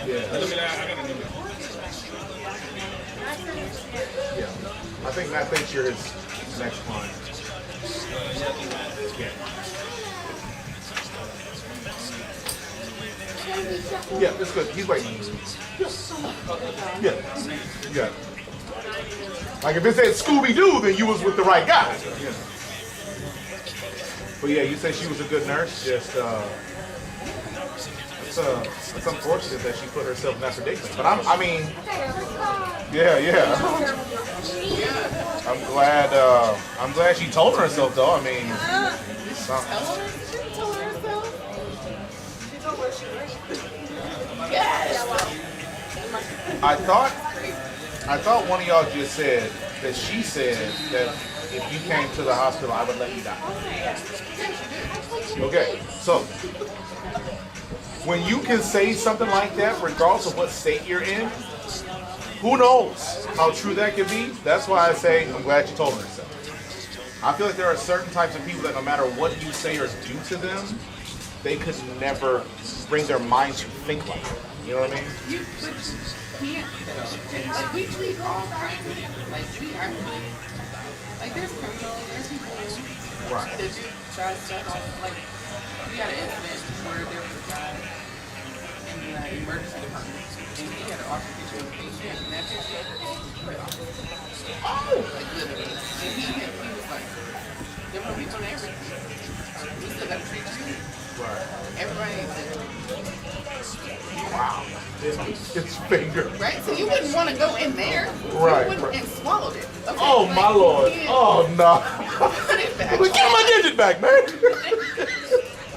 Yeah. Yeah. I think Matt thinks you're his next client. Yeah, that's good. He's waiting. Yeah. Yeah. Like if it said Scooby-Doo, then you was with the right guy. Yeah. But yeah, you said she was a good nurse. Just it's unfortunate that she put herself in that predicament. But I mean, yeah. I'm glad she told herself though. I mean, some- She told herself. She told where she works. Yes. I thought one of y'all just said that she said that if you came to the hospital, I would let you die. Okay, so when you can say something like that, regardless of what state you're in, who knows how true that could be? That's why I say I'm glad you told her so. I feel like there are certain types of people that no matter what you say or do to them, they could never bring their mind to think like that. You know what I mean? You can't. Like we treat all kinds of people. Like we actually, like there's criminals, there's people Right. that do try stuff. Like we had an incident where there was a guy in the emergency department, and he had an altercation with a patient, and that patient quit off. Like literally, and he was like, there were people and everything. We still got to treat you. Right. Everybody ain't there. Wow. It's finger. Right? So you wouldn't want to go in there. Right, You wouldn't, right. and swallowed it. Okay, Oh like, my lord. you Oh no. put it back. Give me my digit back, man.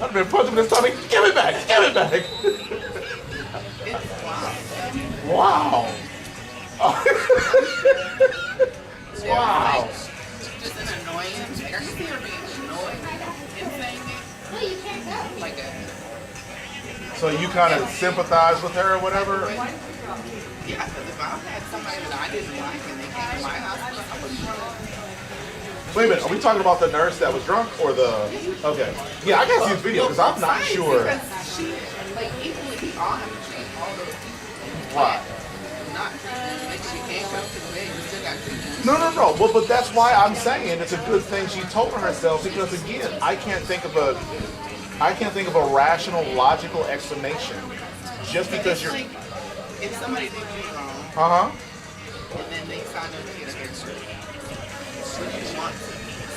I've been punching this tummy. Give it back. Give it back. It's wild. Wow. They're Wow. like, just an annoyance. Like, I can see her being annoyed and saying it. Like a, So you kind of sympathize with her or whatever? yeah, because if I had somebody that I didn't like and they came to my house, I wouldn't want to. Wait a minute, are we talking about the nurse that was drunk or the... Okay. Yeah, I gotta see this video because I'm not sure. Because she, like, equally, we all have to treat all those people. Right. Not treat them. Like, she handcuffed to the bed, you still got to treat them. No. But that's why I'm saying it's a good thing she told herself because again, I can't think of a rational, logical explanation just because It's you're... like, if somebody did you wrong, Uh-huh. and then they signed up to get a haircut, would you want to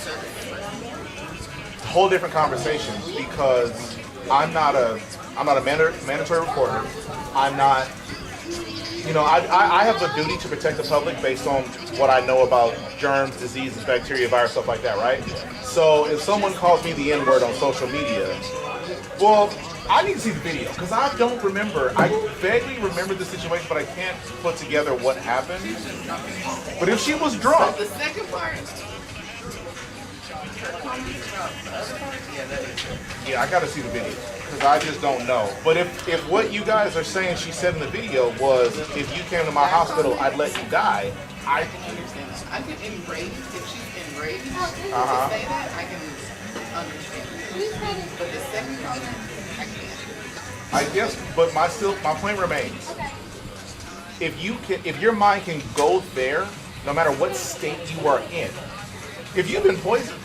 serve the person? Whole different conversation because I'm not a mandatory reporter. I'm not, I have a duty to protect the public based on what I know about germs, diseases, bacteria, virus, stuff like that, right? So if someone calls me the N-word on social media, well, I need to see the video because I don't remember. I vaguely remember the situation, but I can't put together what happened. But if she was drunk, The second part, her comments about the other part, yeah, that is it. yeah, I gotta see the video because I just don't know. But if what you guys are saying she said in the video was, if you came to my hospital, I'd let you die. I can understand that. I can enrage, if she's enraged Uh-huh. to say that, I can understand. But the second part, I can't. I guess, but my point remains. If your mind can go there, no matter what state you are in, if you've been poisoned,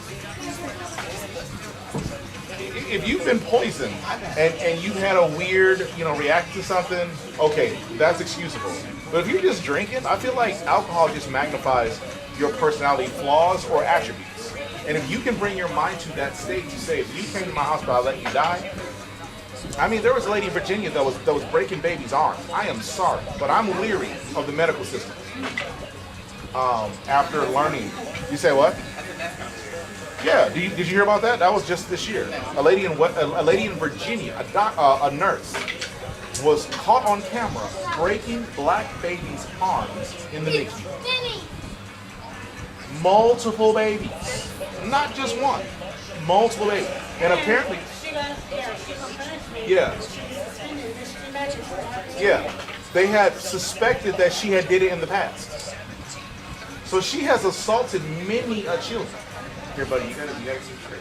and you had a weird, react to something, okay, that's excusable. But if you're just drinking, I feel like alcohol just magnifies your personality flaws or attributes. And if you can bring your mind to that state to say, if you came to my hospital, I'll let you die. I mean, there was a lady in Virginia that was breaking babies' arms. I am sorry, but I'm leery of the medical system. After learning, you say what? Yeah, did you hear about that? That was just this year. A lady in Virginia, a nurse, was caught on camera breaking black babies' arms in the NICU. Multiple babies, not just one. Multiple babies, and apparently, yeah, they had suspected that she had did it in the past. So she has assaulted many children. Here, buddy, you gotta keep straight.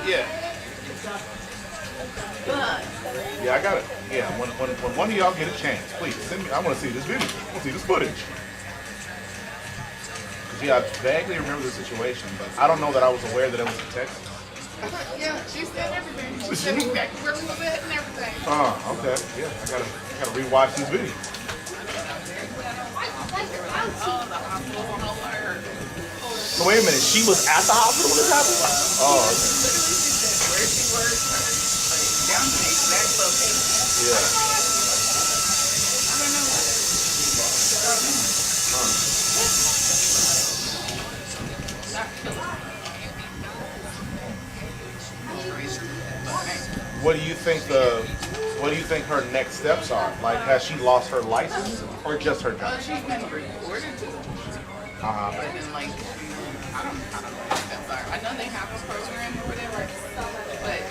Yeah. Yeah, I got it. Yeah, when one of y'all get a chance, please send me. I want to see this video. I want to see this footage. 'Cause, yeah, I vaguely remember the situation, but I don't know that I was aware that it was in Texas. Yeah, she said everything. She said exactly where we was at and everything. Okay. Yeah, I gotta rewatch these videos. So wait a minute, she was at the hospital when this happened? Oh, okay. Where she worked, down to the exact location. Yeah. I don't know. what do you think her next steps are? Like, has she lost her license or just her job? She's been reported to. Uh-huh. But then, like, I don't know what steps are. I know they have a program or whatever, but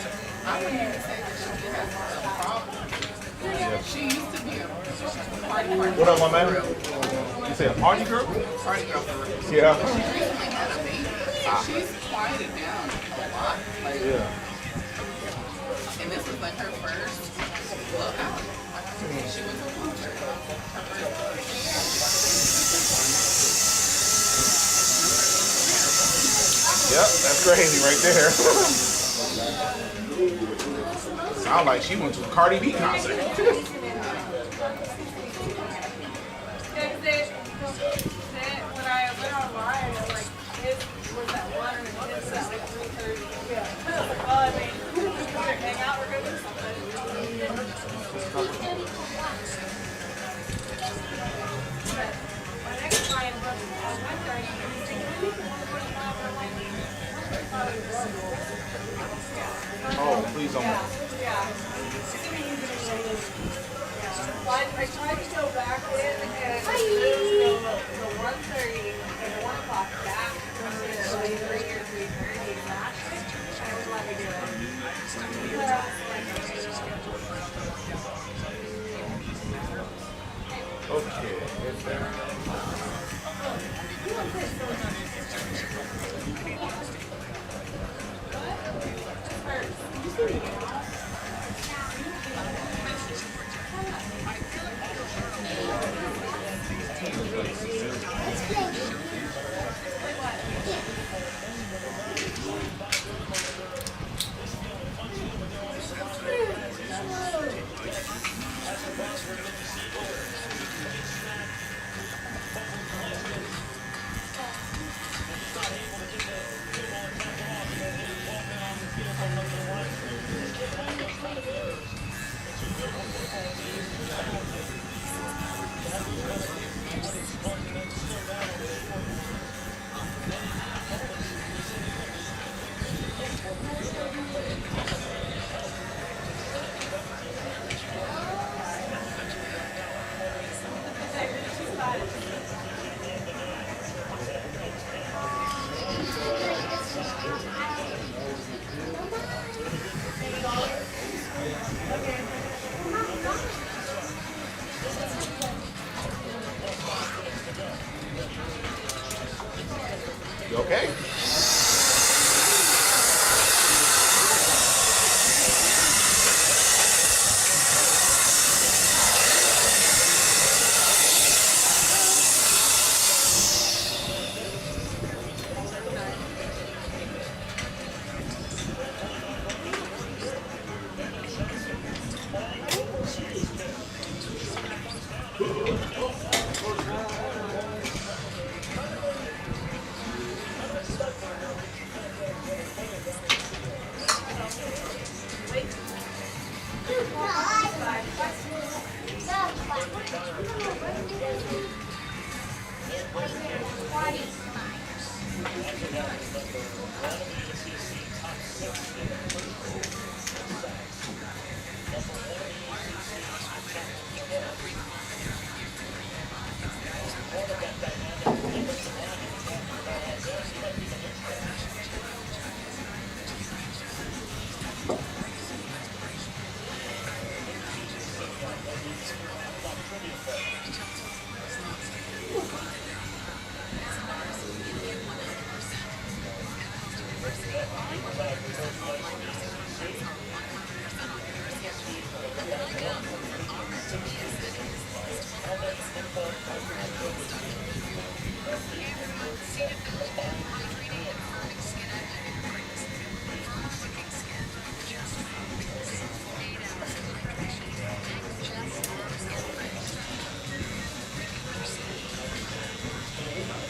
I wouldn't even say that she has a problem. She used to be a party girl. What up, my man? You say a party girl? Party girl for real. Yeah. But she recently had a baby. She's quieted down a lot. Like, Yeah. and this was like her first club out. She went to a concert. Her Yep, that's crazy right there. Sound like she went to a Cardi B concert. When I went online, I'm like, it was that one and it's at like 3:30. Yeah. Well, I mean, we're gonna hang out, we're gonna do something. But my next client was on Wednesday, he's thinking, we can go 45, and I'm like, Oh, please don't. yeah. I tried to go back in and the 1:30 and 1 o'clock back to like 3 or 3:30 exactly. And it would let me do it. You okay?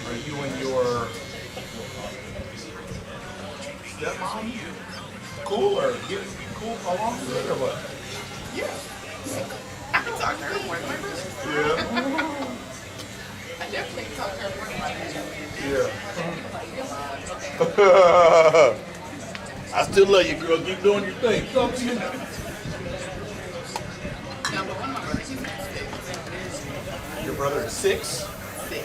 Are you and your stepmom cool or get cool along with it or what? Yeah. I can talk to her more than my brother. Yeah. I definitely can talk to her more than my dad. Yeah. I still love you, girl. Keep doing your thing. Talk to you. No, but one of my brothers, he's sick. Your brother is 6? Sick.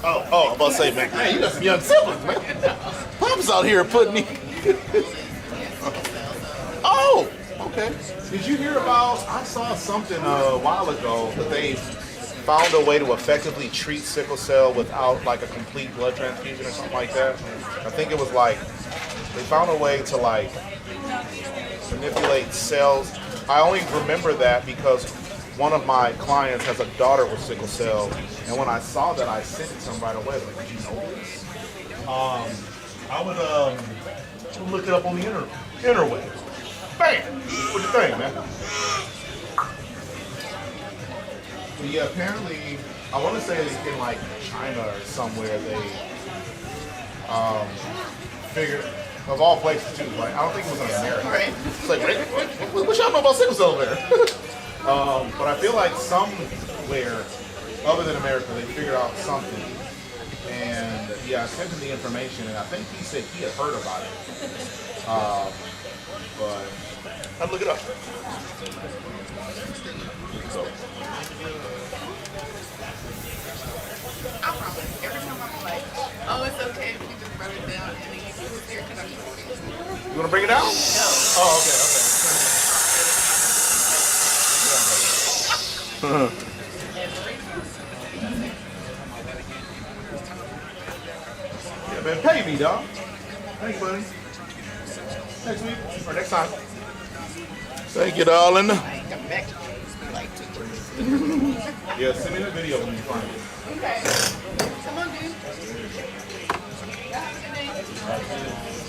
Oh, I'm about to say, man, you got some young siblings, man. Papa's out here putting me. Oh, okay. Did you hear about? I saw something a while ago that they found a way to effectively treat sickle cell without like a complete blood transfusion or something like that. I think it was like they found a way to like manipulate cells. I only remember that because one of my clients has a daughter with sickle cell, and when I saw that, I sent it to him right away. I was like, did you know this? I would look it up on the interweb. Bam! What you think, man? But yeah, apparently, I want to say in like China or somewhere they figured, of all places too, like I don't think it was in America. Right. It's like, what y'all know about sickle cell over there? But I feel like somewhere other than America, they figured out something. And yeah, I sent him the information, and I think he said he had heard about it. But I'd look it up. So. I promise. Every time I'm like, oh, it's okay if you just wrote it down and then you do it there because I'm just You want to bring it down? No. Oh, okay, okay. Yeah, man, pay me, dog. Thanks, buddy. Next week or next time. Thank you, darling. I ain't coming back to you. Like, Yeah, send me the video when you find it. okay. Come on, dude. Have a good day.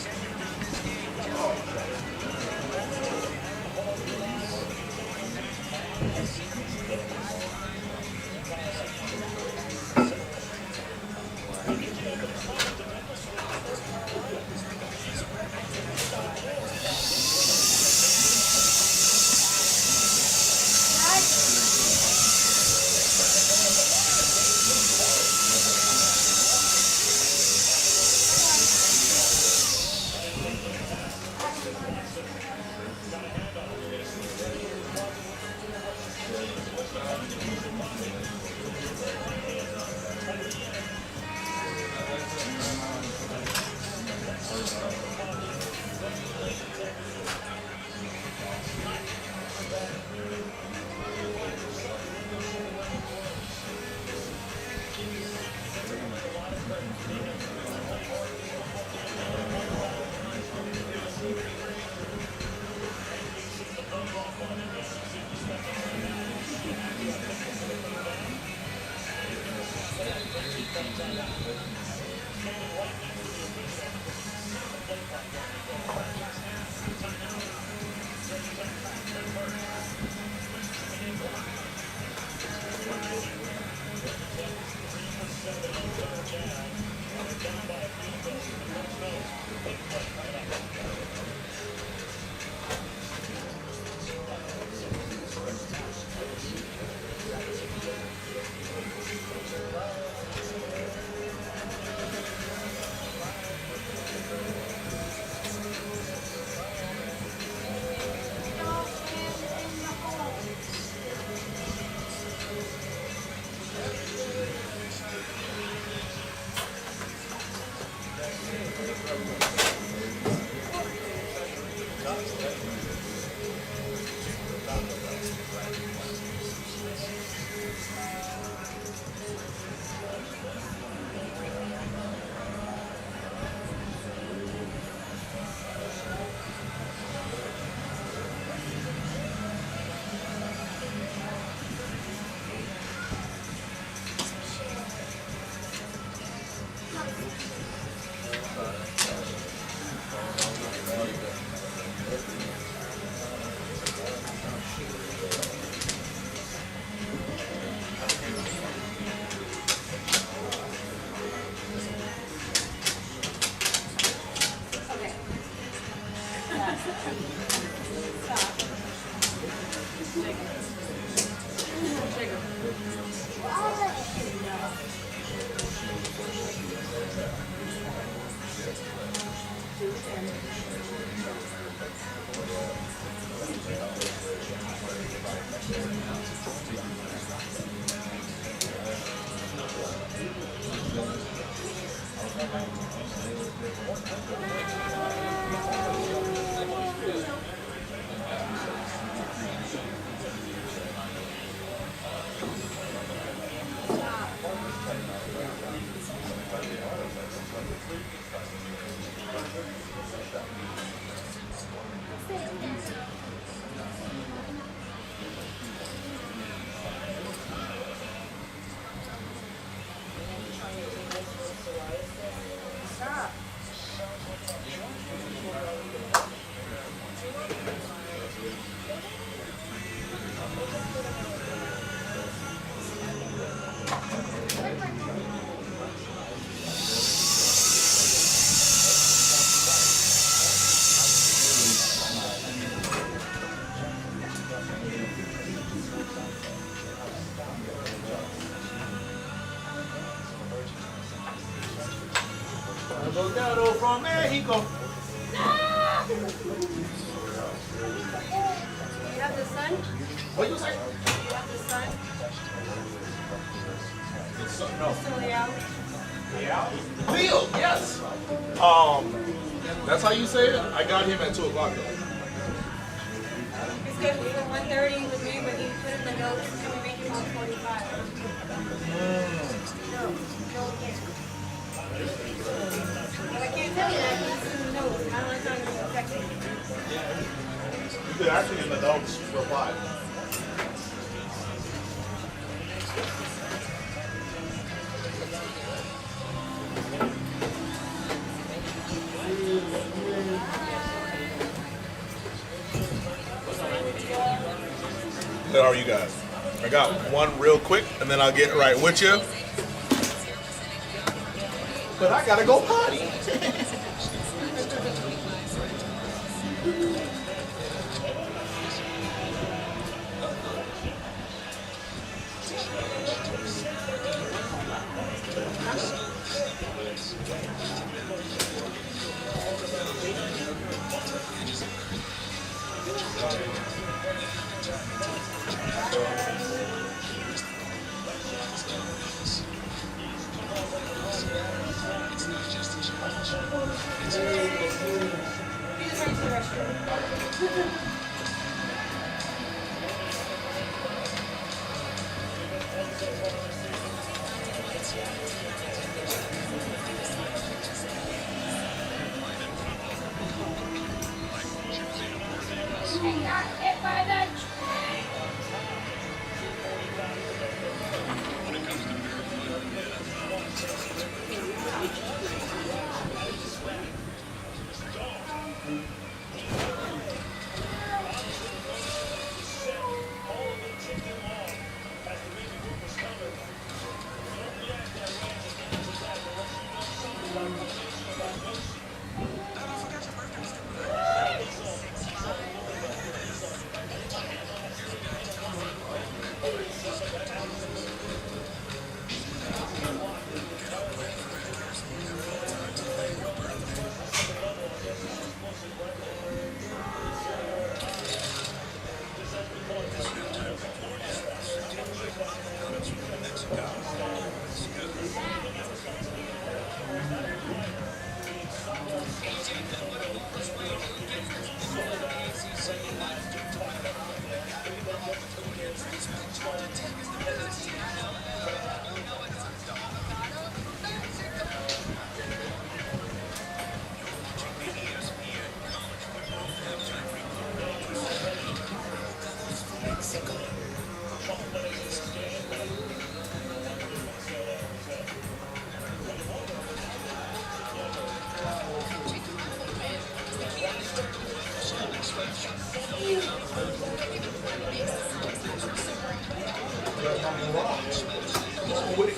Avocado from Mexico. You have the sun? What you say? You have the sun? No. Still out? Yeah. Leo, yes. That's how you say it? I got him at 2 o'clock though. It's good for 1:30 with me, but he put in the notes, can we make it 1:45? No, we can't. But I can't tell you that because it's in the notes. I don't want to be affected. You could actually in the notes reply. How are you guys? I got one real quick and then I'll get right with you. But I gotta go potty.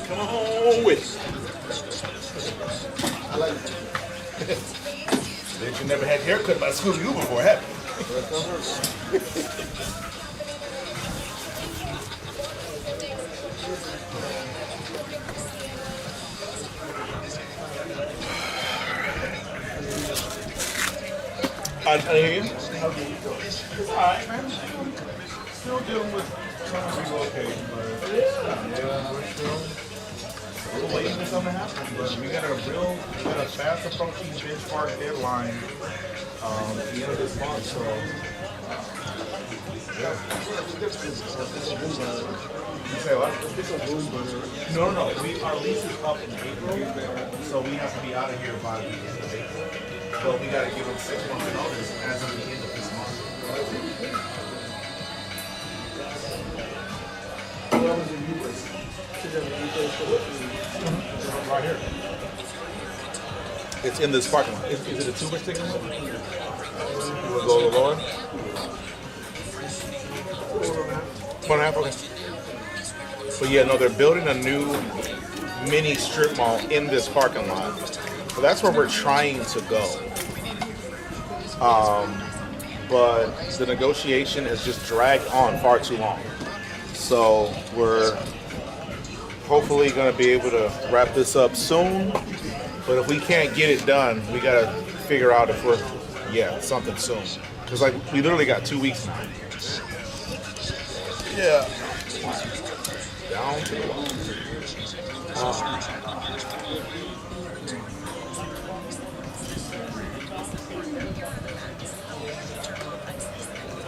Come on with it. I like it. Bet you never had a haircut by Scooby-Doo before, have I hear you. It's alright, man. Still dealing with trying to relocate, but yeah, we're waiting for something to happen. But we got a fast approaching benchmark deadline at the end of this month, so You say what? No, no, no. Our lease is up in April, so we have to be out of here by the end of April. But we got to give them 6 months notice as of the end of this month. Right here. It's in this parking lot. Is it a two-inch ticket? You want to go a little lower? 1.5, okay. But yeah, no, they're building a new mini strip mall in this parking lot. So that's where we're trying to go. But the negotiation has just dragged on far too long. So we're hopefully going to be able to wrap this up soon. But if we can't get it done, we got to figure out if we're, something soon. Because like we literally got 2 weeks now. Yeah. Down to the wall.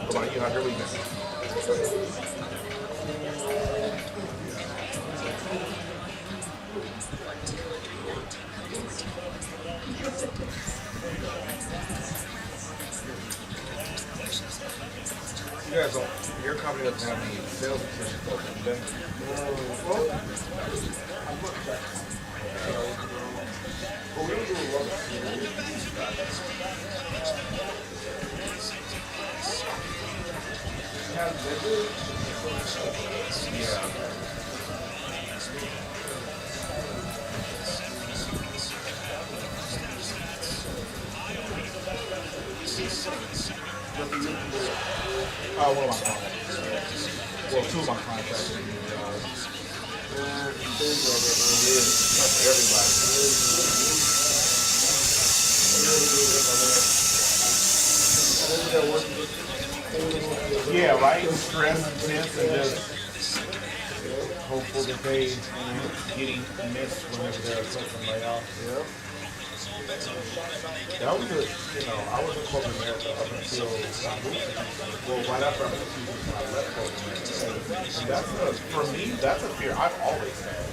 What about you? How's your week been? You guys don't, your company doesn't have any sales positions open, do they? One of my contracts. Well, 2 of my contracts. That's for everybody. Yeah, right? Stress, tense, and just hopeful that they getting missed whenever there's something layoff. Yeah. That was a, I was in corporate America up until, right after I moved to Houston, I left corporate America. And for me, that's a fear I've always had.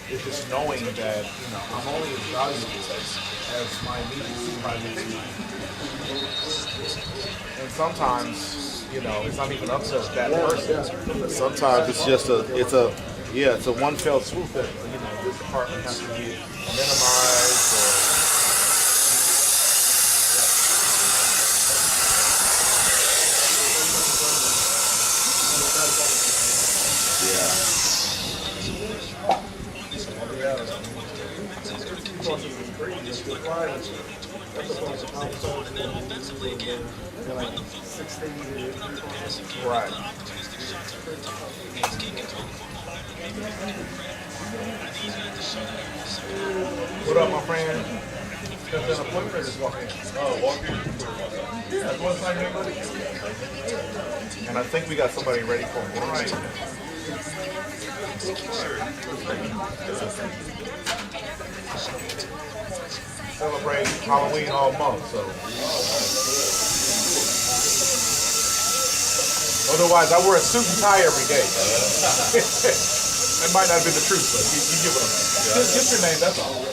It's just knowing that, I'm only as valuable as my immediate supervisor. And sometimes, it's not even up to that person. Sometimes it's just it's a one fell swoop that, this department has to be minimized or right. What up, my friend? Got an appointment or just walk in? Walk in. Yeah, one time everybody. And I think we got somebody ready for him. All right. Celebrate Halloween all month, so. Otherwise, I wear a suit and tie every day. That might not have been the truth, but you give it a just your name, that's all.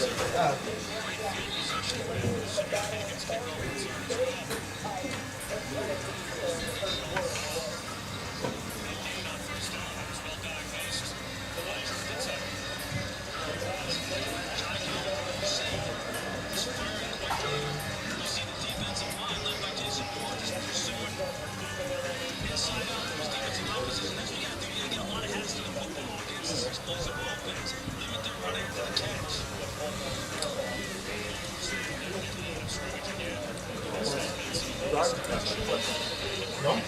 No?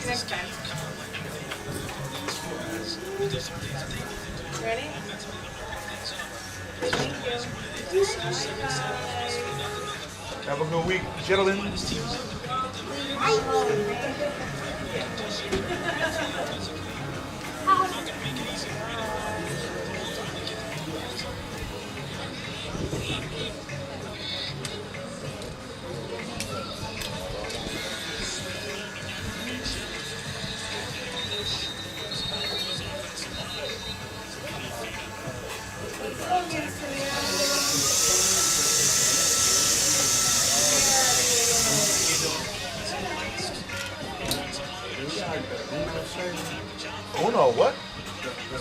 Next time. Ready? Thank you. Have a good week, gentlemen. Uno, what? The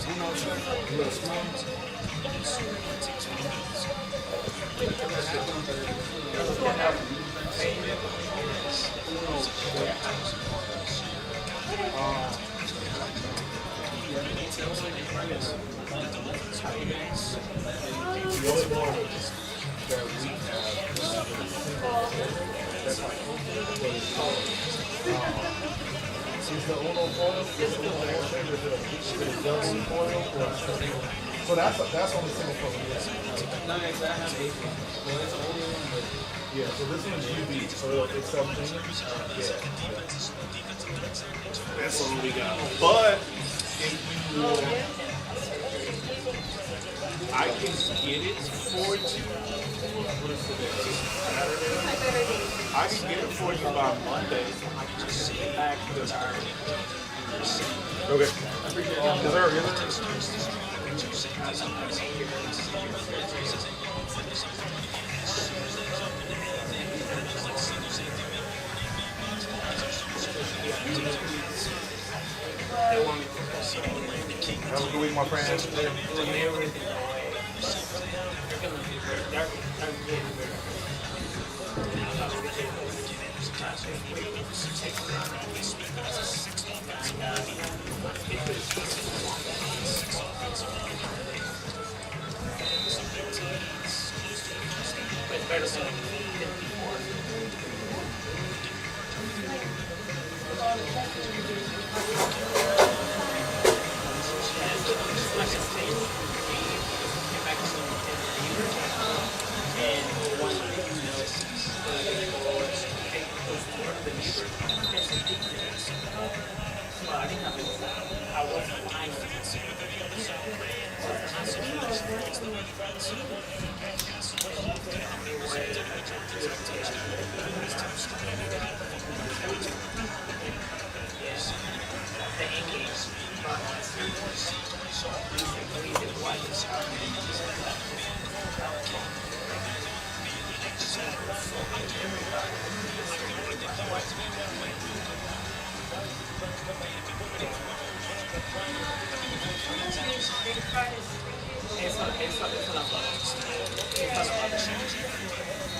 only one that we have that's like what is called. Is the Uno foil? Is it a double foil or a single? So that's only single foil. Yeah, so this one's UV, so it'll accept things. Yeah. That's what we got. But if you I can get it for you. What is today? Saturday. I can get it for you by Monday. Okay. Dessert. Have a good week, my friends. Eso no puedo. Eso no puedo.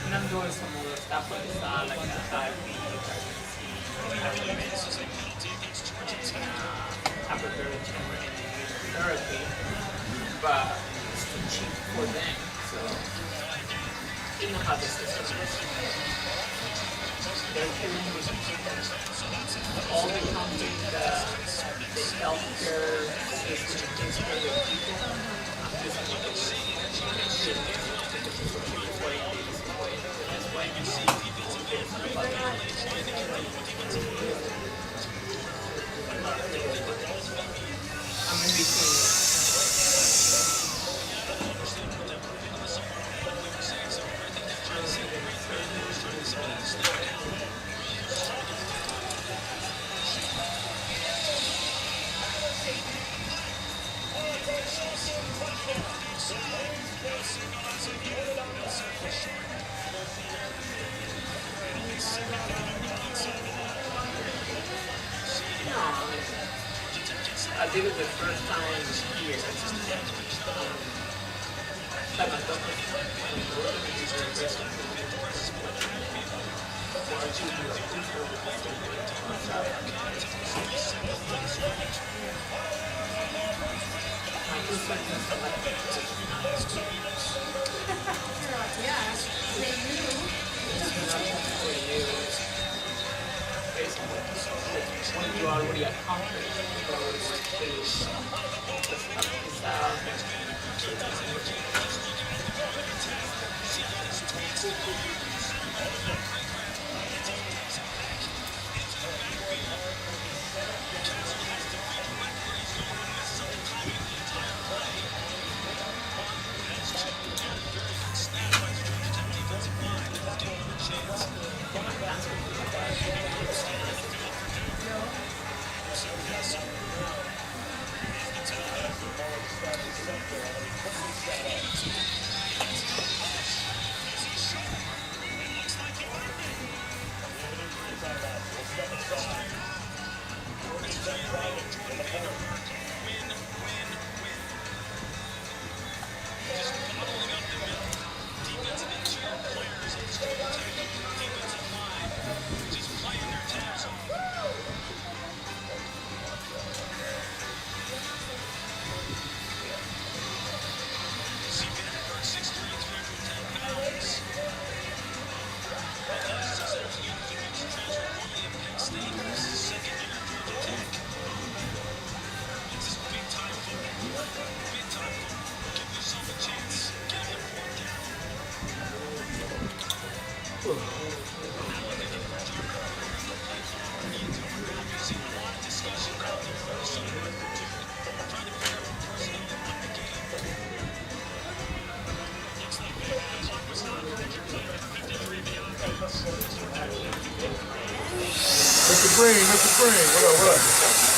And I'm doing some other stuff on the side, like I prefer to therapy, but it's too cheap for them. So you know how the system is. They're killing all the companies that the healthcare system is for the people. I'm just going to I'm in between. I did it the first time here. Like my doctor. Yeah, they knew. When you already accomplished, you already went through the stuff is Mr. Green, Mr. Green, what up, what up?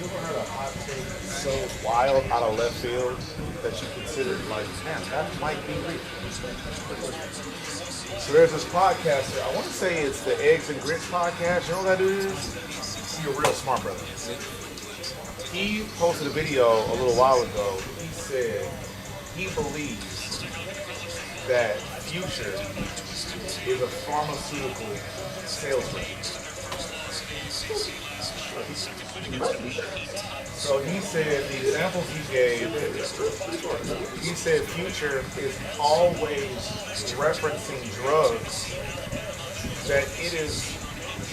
You ever heard a hot take so wild out of left field that you consider like, man, that might be real? So there's this podcaster. I want to say it's the Eggs and Grits podcast. You know what that dude is? He's a real smart brother. He posted a video a little while ago. He said he believes that Future is a pharmaceutical salesman. So he said the examples he gave, he said Future is always referencing drugs that it is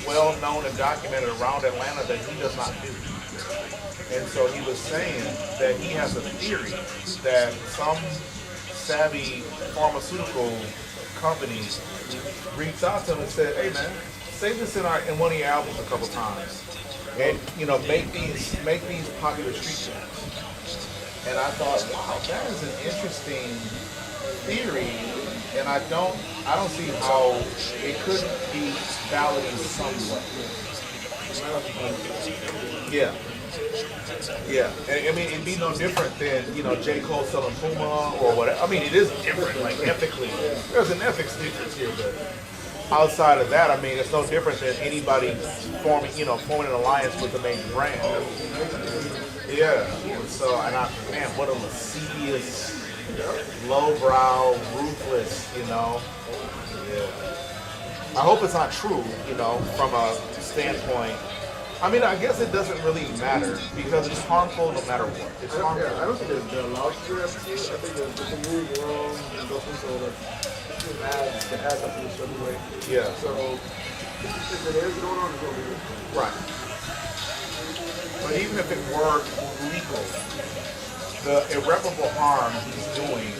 well known and documented around Atlanta that he does not do. And so he was saying that he has a theory that some savvy pharmaceutical company reached out to him and said, hey man, say this in one of your albums a couple times. And make these popular street songs. And I thought, wow, that is an interesting theory, and I don't see how it couldn't be valid in some way. Yeah. Yeah, and I mean, it'd be no different than, J. Cole selling Puma or whatever. I mean, it is different, like ethically. There's an ethics difference here, but outside of that, I mean, it's no different than anybody forming an alliance with the major brand. Yeah, so, man, what a lascivious, lowbrow, ruthless, Yeah. I hope it's not true, from a standpoint. I mean, I guess it doesn't really matter because it's harmful no matter what. It's harmful. Yeah, I don't think they're allowed to do that. I think it's a move wrong and go through the ads up in a certain way. Yeah. So if it is going on, it's going to be right. But even if it were legal, the irreparable harm he's doing,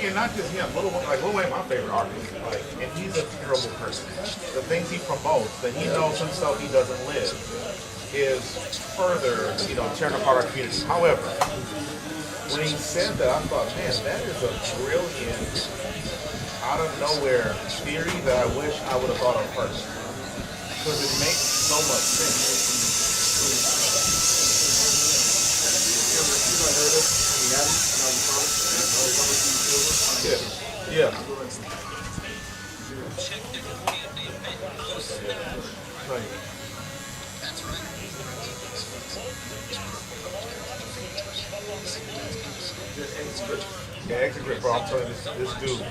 and not just him, Lil Wayne, my favorite artist, and he's a terrible person. The things he promotes that he knows himself he doesn't live is further, tearing apart our community. However, when he said that, I thought, man, that is a brilliant, out of nowhere theory that I wish I would have thought of first. Because it makes so much sense. Yeah. Yeah. Right. Yeah, exit grip, bro. I'm telling you, this dude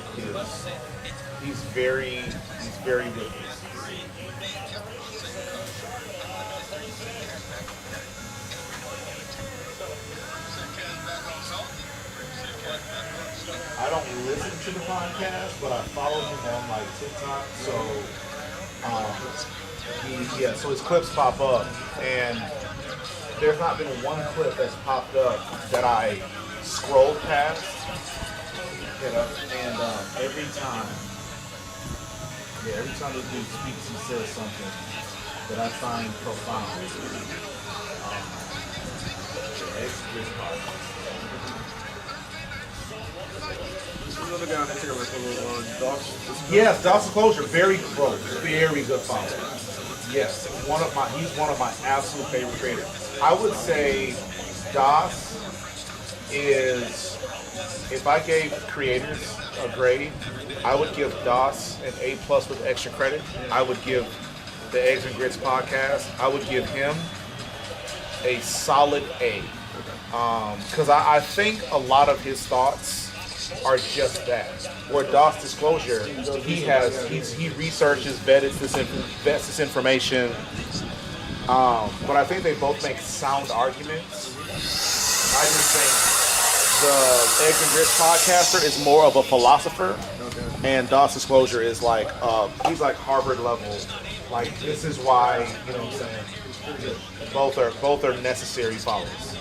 he's very good. I don't listen to the podcast, but I follow him on TikTok. So, so his clips pop up, and there's not been one clip that's popped up that I scrolled past. And every time this dude speaks, he says something that I find profound. another guy on Instagram that's a little Docs. Yes, Docs Disclosure, very good follow. Yes, he's one of my absolute favorite creators. I would say DOS is, if I gave creators a grade, I would give DOS an A plus with extra credit. I would give the Eggs and Grits podcast, I would give him a solid A. Because I think a lot of his thoughts are just that. Where DOS Disclosure, he researches, vets this information. But I think they both make sound arguments. I just think the Eggs and Grits podcaster is more of a philosopher, and DOS Disclosure is like he's like Harvard level. Like this is why, you know what I'm saying? Both are necessary follows.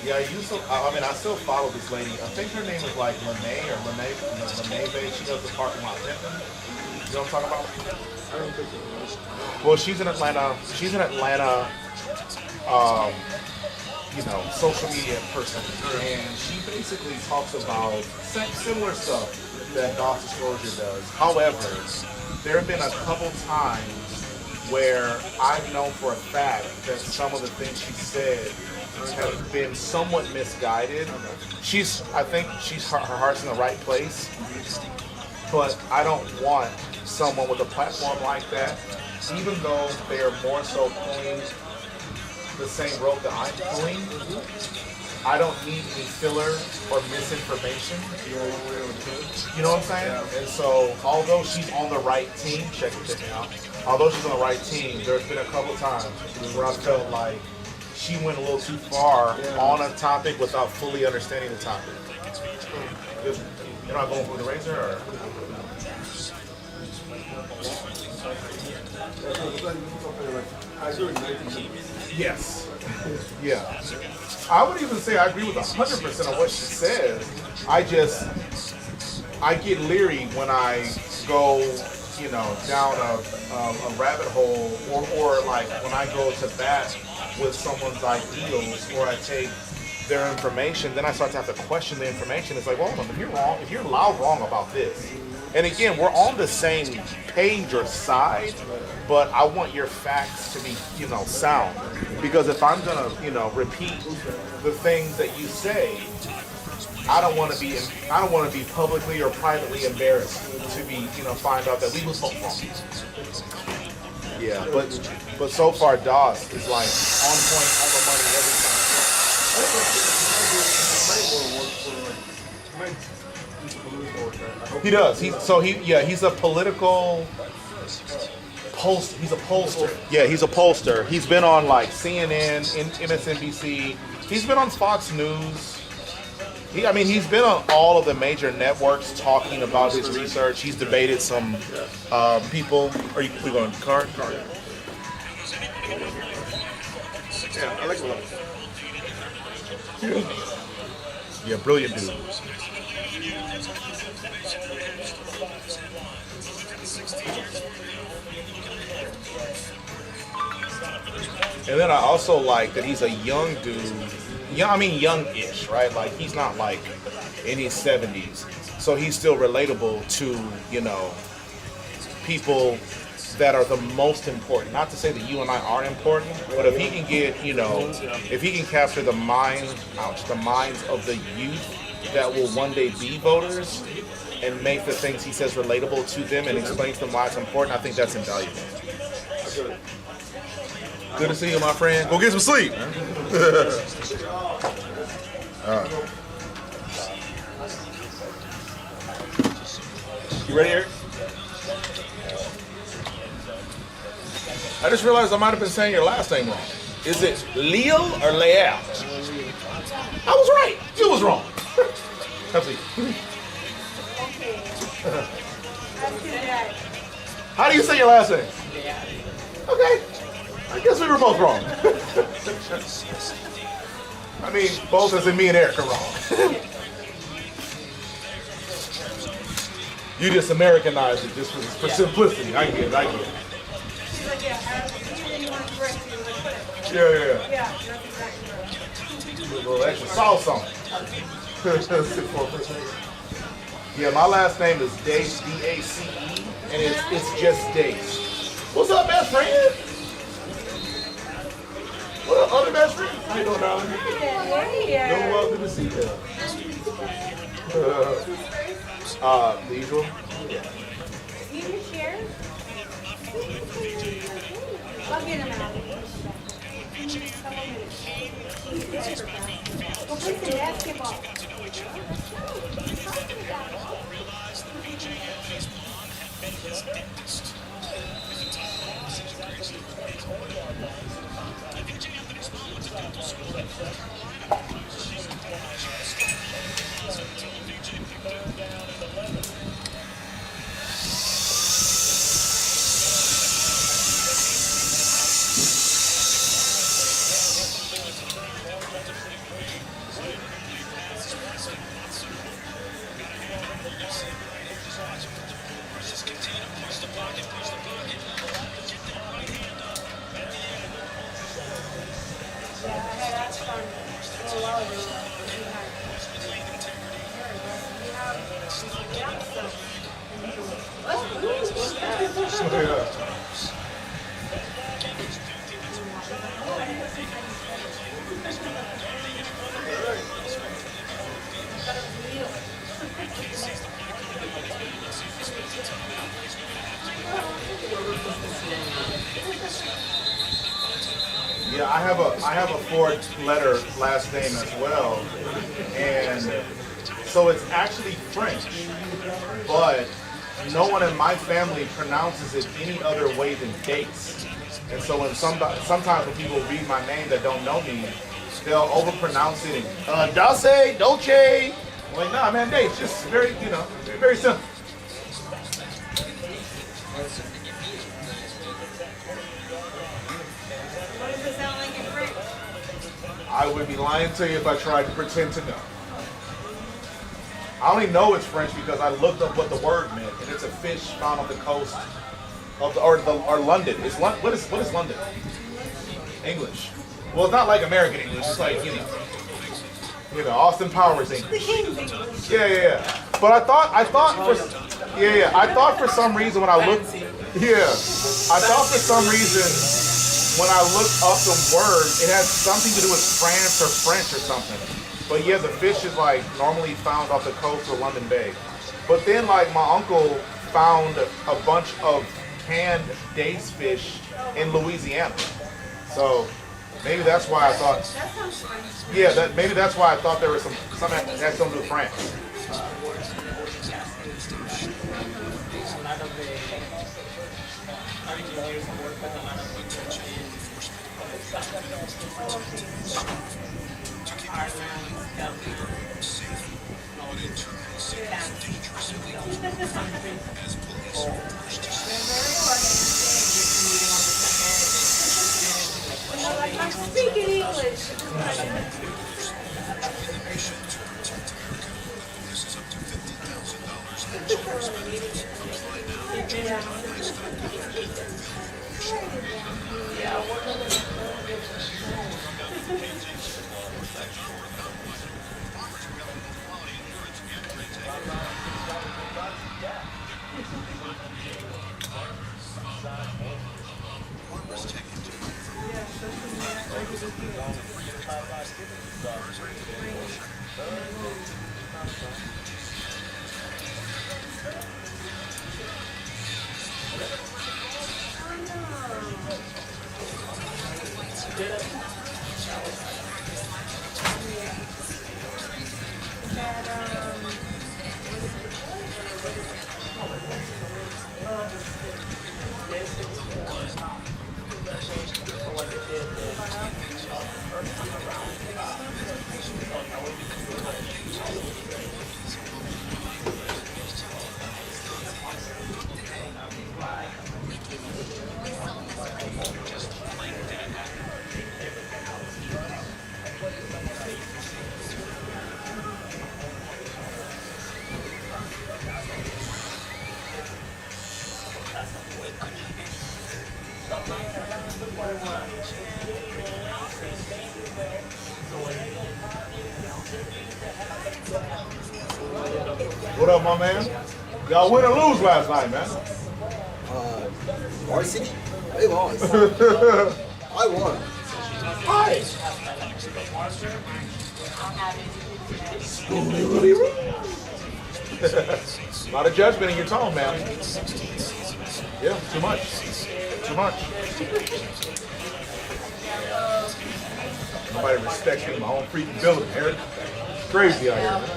Yeah, I still follow this lady. I think her name is like Lene or Lene. She does the parking lot pimping. You know what I'm talking about? Well, she's in Atlanta. Social media person, and she basically talks about similar stuff that DOS Disclosure does. However, there have been a couple times where I've known for a fact that some of the things she said have been somewhat misguided. I think her heart's in the right place, but I don't want someone with a platform like that, even though they are more so pulling the same rope that I'm pulling. I don't need any filler or misinformation. You know what I'm saying? And so, although she's on the right team, check me out. Although she's on the right team, there's been a couple times where I felt like she went a little too far on a topic without fully understanding the topic. You're not going for the razor, or? Yes. Yeah. I would even say I agree with 100% of what she says. I get leery when I go, down a rabbit hole, or like when I go to bat with someone's ideals, or I take their information, then I start to have to question the information. It's like, well, hold on, if you're loud wrong about this, and again, we're on the same page or side, but I want your facts to be, sound. Because if I'm gonna, repeat the things that you say, I don't want to be publicly or privately embarrassed to be, find out that we was both wrong. Yeah, but so far DOS is like on point, on the money every time. He does. He's a political pollster. He's a pollster. Yeah, he's a pollster. He's been on like CNN, MSNBC. He's been on Fox News. He's been on all of the major networks talking about his research. He's debated some people. We going card? Yeah, I like it. Yeah, brilliant dude. And then I also like that he's a young dude. Young-ish, right? Like he's not like in his 70s, so he's still relatable to people that are the most important. Not to say that you and I aren't important, but if he can get if he can capture the minds of the youth that will one day be voters and make the things he says relatable to them and explain to them why it's important, I think that's invaluable. Good to see you, my friend. Go get some sleep. You ready, Eric? I just realized I might have been saying your last name wrong. Is it Leal or Leal? I was right. You was wrong. Have a seat. Okay. How do you say your last name? Okay. I guess we were both wrong. Both as in me and Eric are wrong. You just Americanized it just for simplicity. I get it. She's like, you want to correct you, like, put it. Yeah. Yeah, that's exactly right. A little extra sauce on it. Yeah, my last name is Dace, D-A-C-E, and it's just Dace. What's up, best friend? best friend. How you doing, darling? Doing well, good to see you. The usual. You can share? I'll get him out. Go play some basketball. Yeah, I have a four-letter last name as well, and so it's actually French, but no one in my family pronounces it any other way than Dates. And so when sometimes when people read my name that don't know me, they'll overpronounce it and Dulce, Dolce. I'm like, nah, man, Dates, just very, very simple. What does it sound like in French? I would be lying to you if I tried to pretend to know. I only know it's French because I looked up what the word meant, and it's a fish found on the coast of or London. What is London? English. Well, it's not like American English. It's like Austin Powers English. Yeah. But I thought for some reason when I looked, I thought for some reason when I looked up the word, it had something to do with France or French or something. But yeah, the fish is like normally found off the coast of London Bay. But then like my uncle found a bunch of canned dace fish in Louisiana. So maybe that's why I thought. That sounds French. Yeah, maybe that's why I thought there was something that had something to do with France. A lot of the engineers work with a lot of people in Ireland, Belgium, Like, I'm speaking English. What up, my man? Y'all win or lose last night, man? Varsity? I lost. I won. Hi. A lot of judgment in your tone, man. Yeah, too much. Too much. Nobody respects me in my own freaking building, Eric. It's crazy out here, man.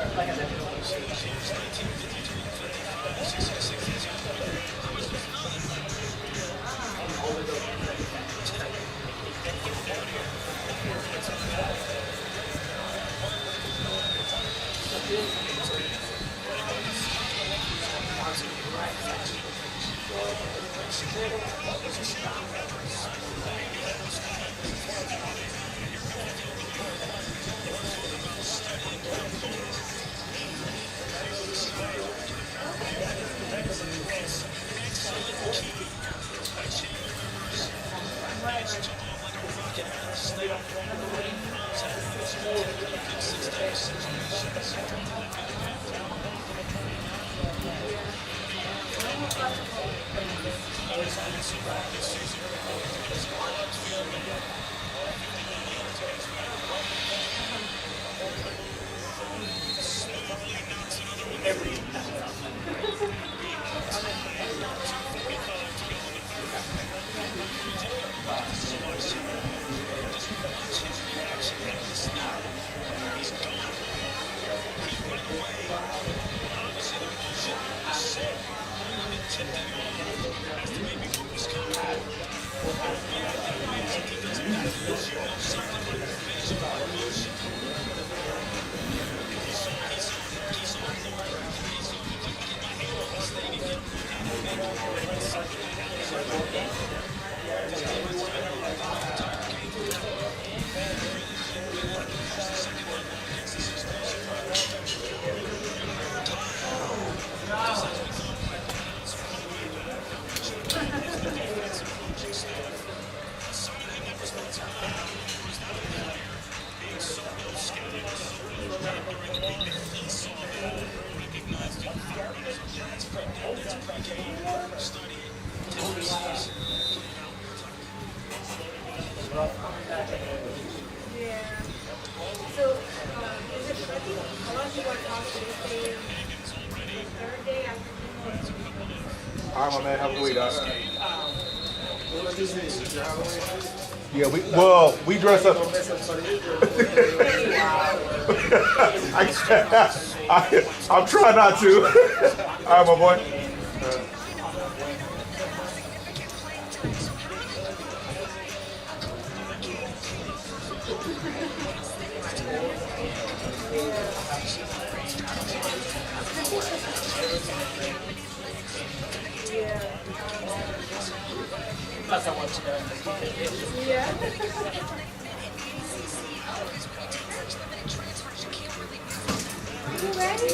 Yeah. So, is it, I think a lot of people are talking this day, the third day after All right, my man. Have a good week, guys. What is this? Is your Halloween? Yeah, we dress up. I'm trying not to. All right, my boy. Plus, I want to Yeah. You ready?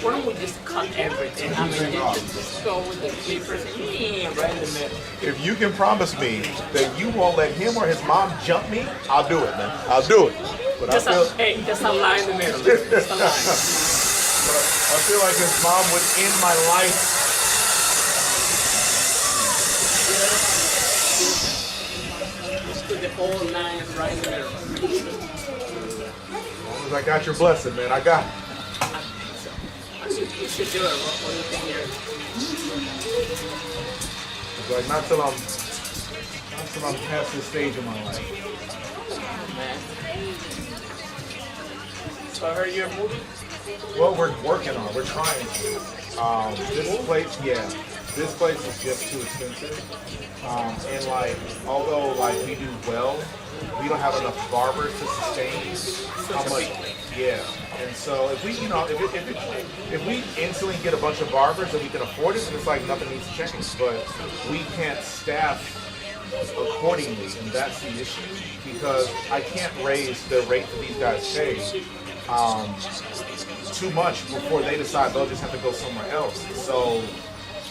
Why don't we just cut everything? I mean, just go with the clippers and right in the middle. If you can promise me that you won't let him or his mom jump me, I'll do it, man. I'll do it. But Just I feel, just a line in the middle. Just a line. I feel like his mom would end my life. Just put the whole line right in the middle. As long as I got your blessing, man. I got it. You should do it. What do you think here? It's like not till I'm past this stage of my life. Man. So I heard you're moving? Well, we're working on it. We're trying to. This place is just too expensive. And like, although like we do well, we don't have enough barbers to sustain how much. Yeah. And so if we, if we instantly get a bunch of barbers and we can afford it, then it's like nothing needs to change. But we can't staff accordingly, and that's the issue, because I can't raise the rate that these guys pay too much before they decide they'll just have to go somewhere else. So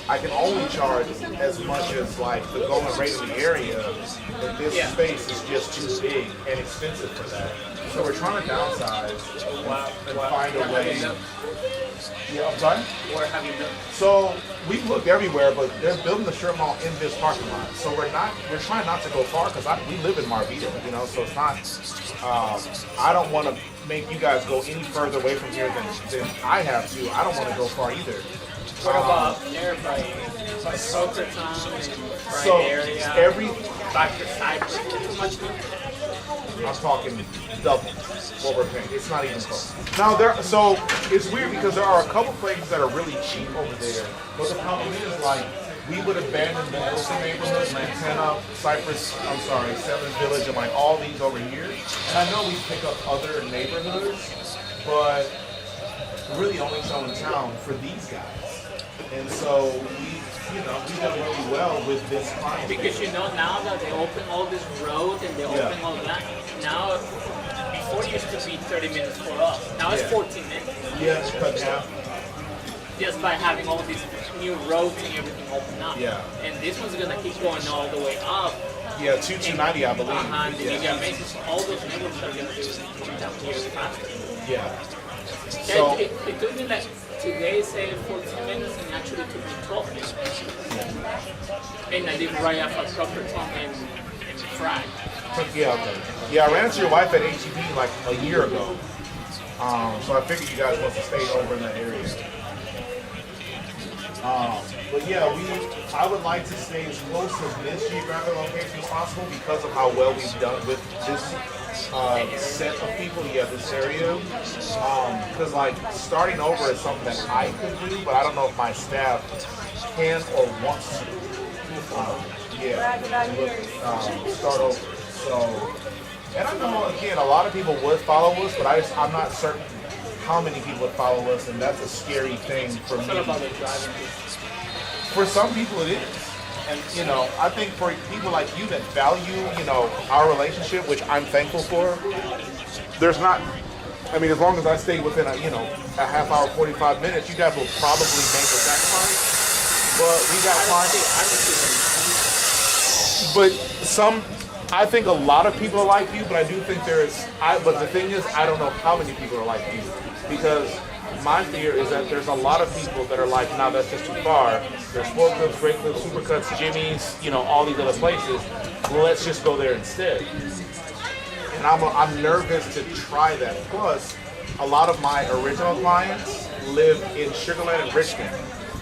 I can only charge as much as like the going rate in the area, and this space is just too big and expensive for that. So we're trying to downsize and find a Where have way. you looked? Yeah, I'm sorry? Where have you looked? So we've looked everywhere, but they're building the strip mall in this parking lot. So we're trying not to go far because we live in Marvita, you know. So it's not. I don't want to make you guys go any further away from here than I have to. I don't want to go far either. What about there by Soccer Town and So Bright area? every Back to Cyprus, too much. I'm talking double what we're paying. It's not even close. Now so it's weird because there are a couple places that are really cheap over there. But the problem is like we would abandon the Wilson neighborhood, Lantana, Cypress, 7th Village, and like all these over here. And I know we pick up other neighborhoods, but we're really only selling town for these guys. And so we've done really well with this client. Because now that they open all this road and they open all that, now before it used to be 30 minutes for us. Now it's 14 minutes. Yeah, it's cut down. Just by having all these new roads and everything open up. Yeah. And this one's gonna keep going all the way up. Yeah, 290, I believe. And then you got Mason, so all those neighborhoods are gonna be down here faster. Yeah. So It took me like today say 14 minutes and actually took me 12 minutes. And I did right after proper time and fried. yeah, okay. Yeah, I ran into your wife at HEB like a year ago. So I figured you guys must have stayed over in that area. But yeah, I would like to stay as close to this geographic location as possible because of how well we've done with this set of people, this area. Because like starting over is something that I could do, but I don't know if my staff can or wants to. Start over. So, and I know again a lot of people would follow us, but I'm not certain how many people would follow us, and that's a scary thing for me. For some people it is. And I think for people like you that value, our relationship, which I'm thankful for, there's not as long as I stay within a half hour, 45 minutes, you guys will probably make a sacrifice. But we got clients. But I think a lot of people are like you, but I do think but the thing is, I don't know how many people are like you. Because my fear is that there's a lot of people that are like, nah, that's just too far. There's Sport Clips, Great Clips, Supercuts, Jimmy's, all these other places. Well, let's just go there instead. And I'm nervous to try that. Plus, a lot of my original clients live in Sugar Land and Richmond.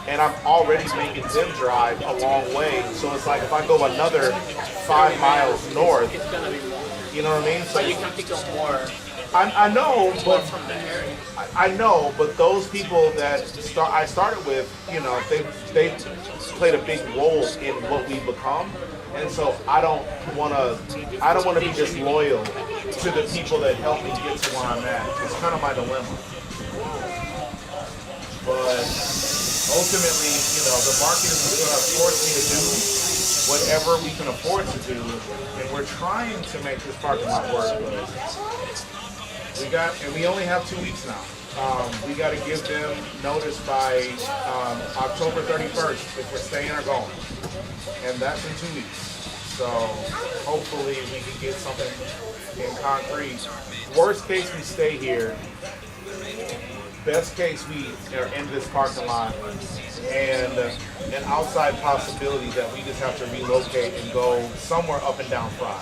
And I'm already making them drive a long way. So it's like if I go another 5 miles north, It's gonna be more. you know what I mean? So But you can pick up more I know, but from the area. I know, but those people that I started with, they played a big role in what we've become, and so I don't want to be disloyal to the people that helped me get to where I'm at. It's kind of my dilemma. But ultimately, the market is going to force me to do whatever we can afford to do, and we're trying to make this parking lot work, but we only have 2 weeks now. We got to give them notice by October 31st if we're staying or going, and that's in 2 weeks. So hopefully we can get something in concrete. Worst case, we stay here. Best case, we are in this parking lot, and an outside possibility that we just have to relocate and go somewhere up and down Fry.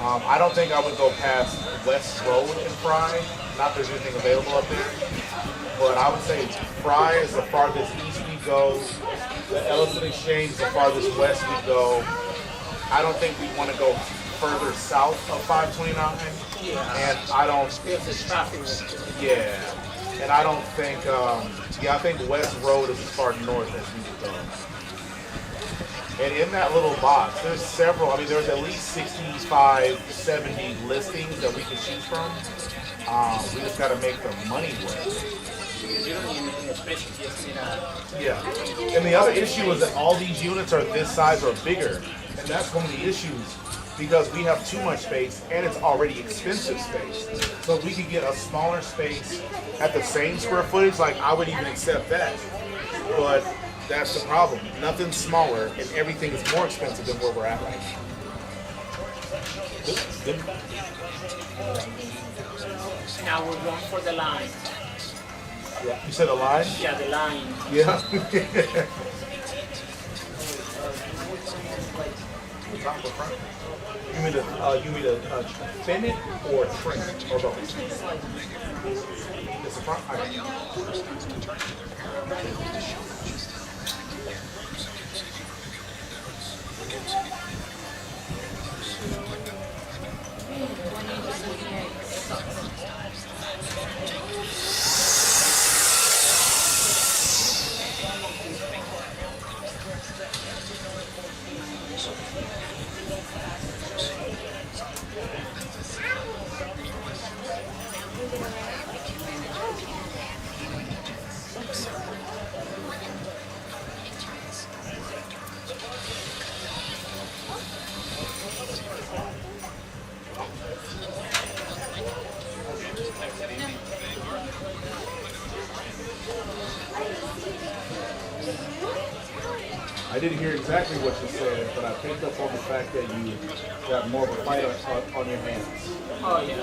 I don't think I would go past West Road in Fry. Not there's anything available up there, but I would say Fry is the farthest east we go. The Ellison Exchange is the farthest west we go. I don't think we want to go further south of 529, and I don't. Yeah. And I don't think, I think West Road is as far north as we could go. And in that little box, there's several, there's at least 65, 70 listings that we can choose from. We just got to make the money work. You don't need anything special, just need a... Yeah. And the other issue is that all these units are this size or bigger. And that's one of the issues. Because we have too much space and it's already expensive space. So if we could get a smaller space at the same square footage, like I would even accept that. But that's the problem. Nothing's smaller and everything is more expensive than where we're at right now. Good. Now we're going for the line. Yeah. You said a line? Yeah, the line. Yeah. You mean to thin it or trim it or both? It's the front. I didn't hear exactly what you said, but I picked up on the fact that you got more of a fight on your hands. Oh yeah.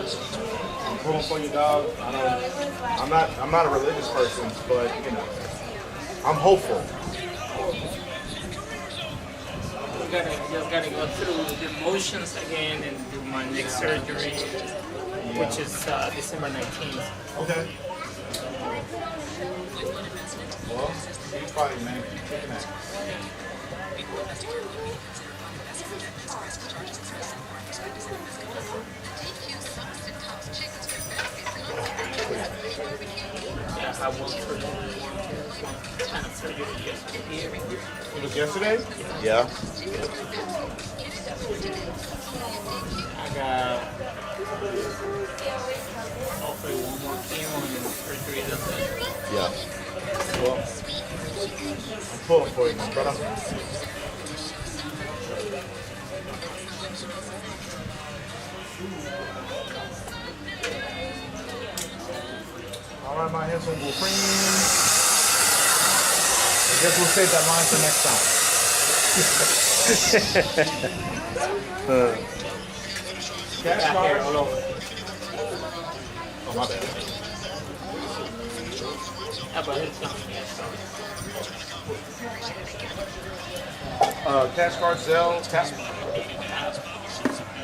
I'm pulling for you, dog. I'm not a religious person, but you know, I'm hopeful. Just gotta go through the motions again and do my next surgery, which is December 19th. Okay. Well, keep fighting, man. Keep kicking ass. Yeah, I went through the kind of surgery yesterday. It was yesterday? Yeah. I got hopefully one more chemo and surgery. That's it. Yeah. Well, I'm pulling for you, my brother. All right, my handsome will cream. I guess we'll save that line for next time. Cash Got hair all card. over. Oh, my bad. How about it? Cash card, Zelle, tap.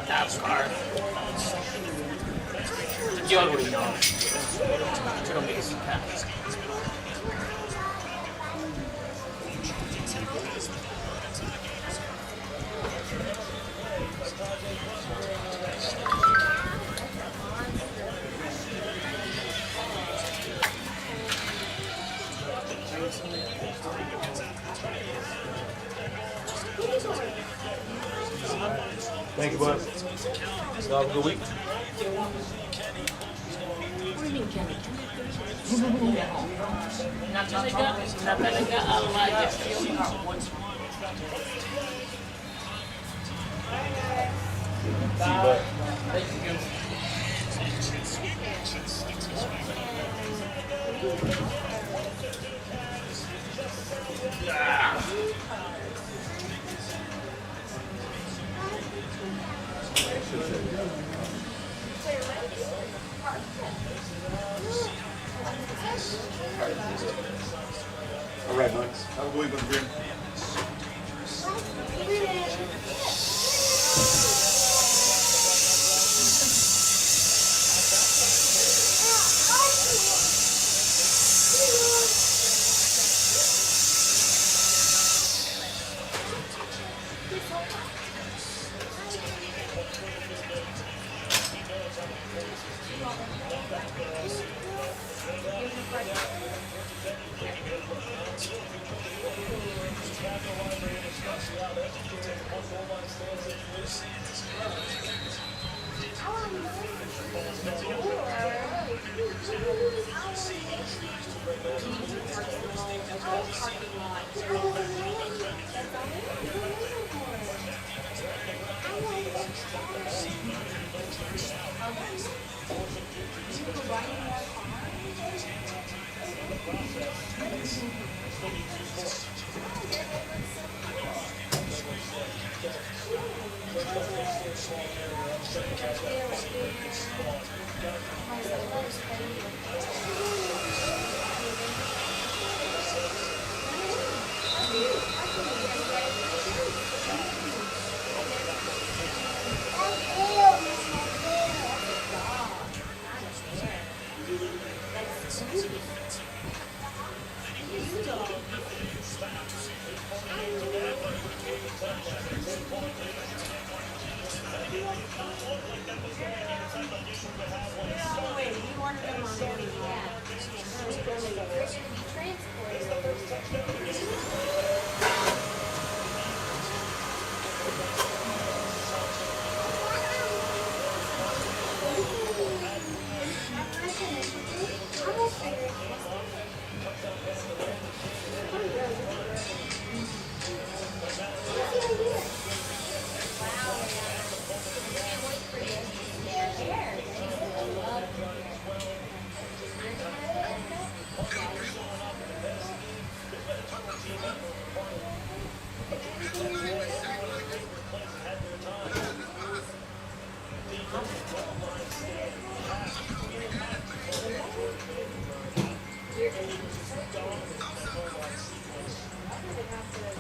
Tap card. You already know. It's gonna be some cash. Thank you, bud. Y'all have a good week. Not talaga Allah just yung See you, bud. All right, man. Have a good week, Mr. Green. Thank you.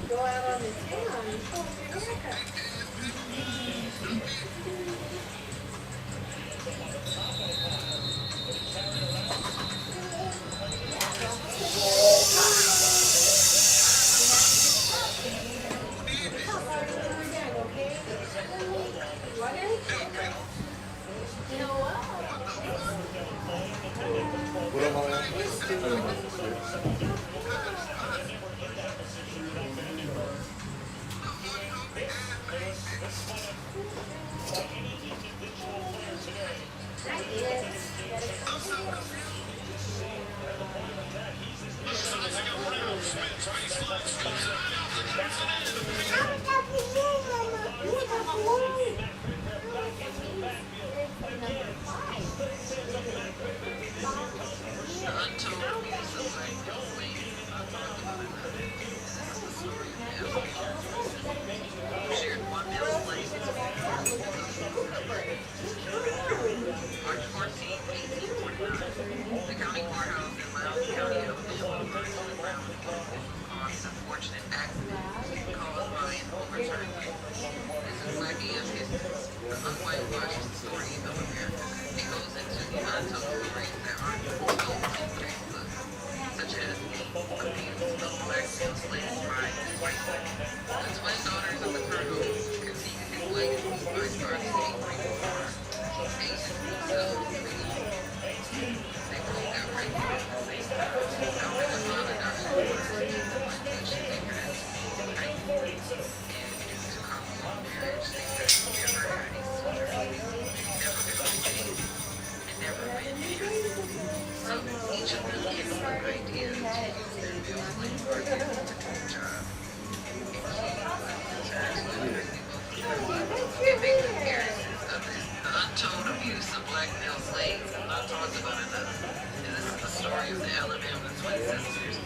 Go out on the town and show off your haircut. What am I at? March 14, 1849, the county courthouse in Loudoun County, Alabama, burned to the ground caused an unfortunate accident caused by an overturned wheel. This is Blackie of history, the unwhitewashed story of America. It goes into the untold stories that aren't told in textbooks, such as the abuse of black male slaves by white men. The twin daughters of the colonels continued his legacy by starting a Green War. Asian themselves they both got pregnant at the same time. After the father died, plantation they had and to common marriage, they had never had a sweeter baby, never been engaged, and never been married. So each of them gave up an idea to use their male slave partners to do the job. And she was actually giving comparisons of this untold abuse of black male slaves not talked about enough. And this is the story of the Alabama twin sisters.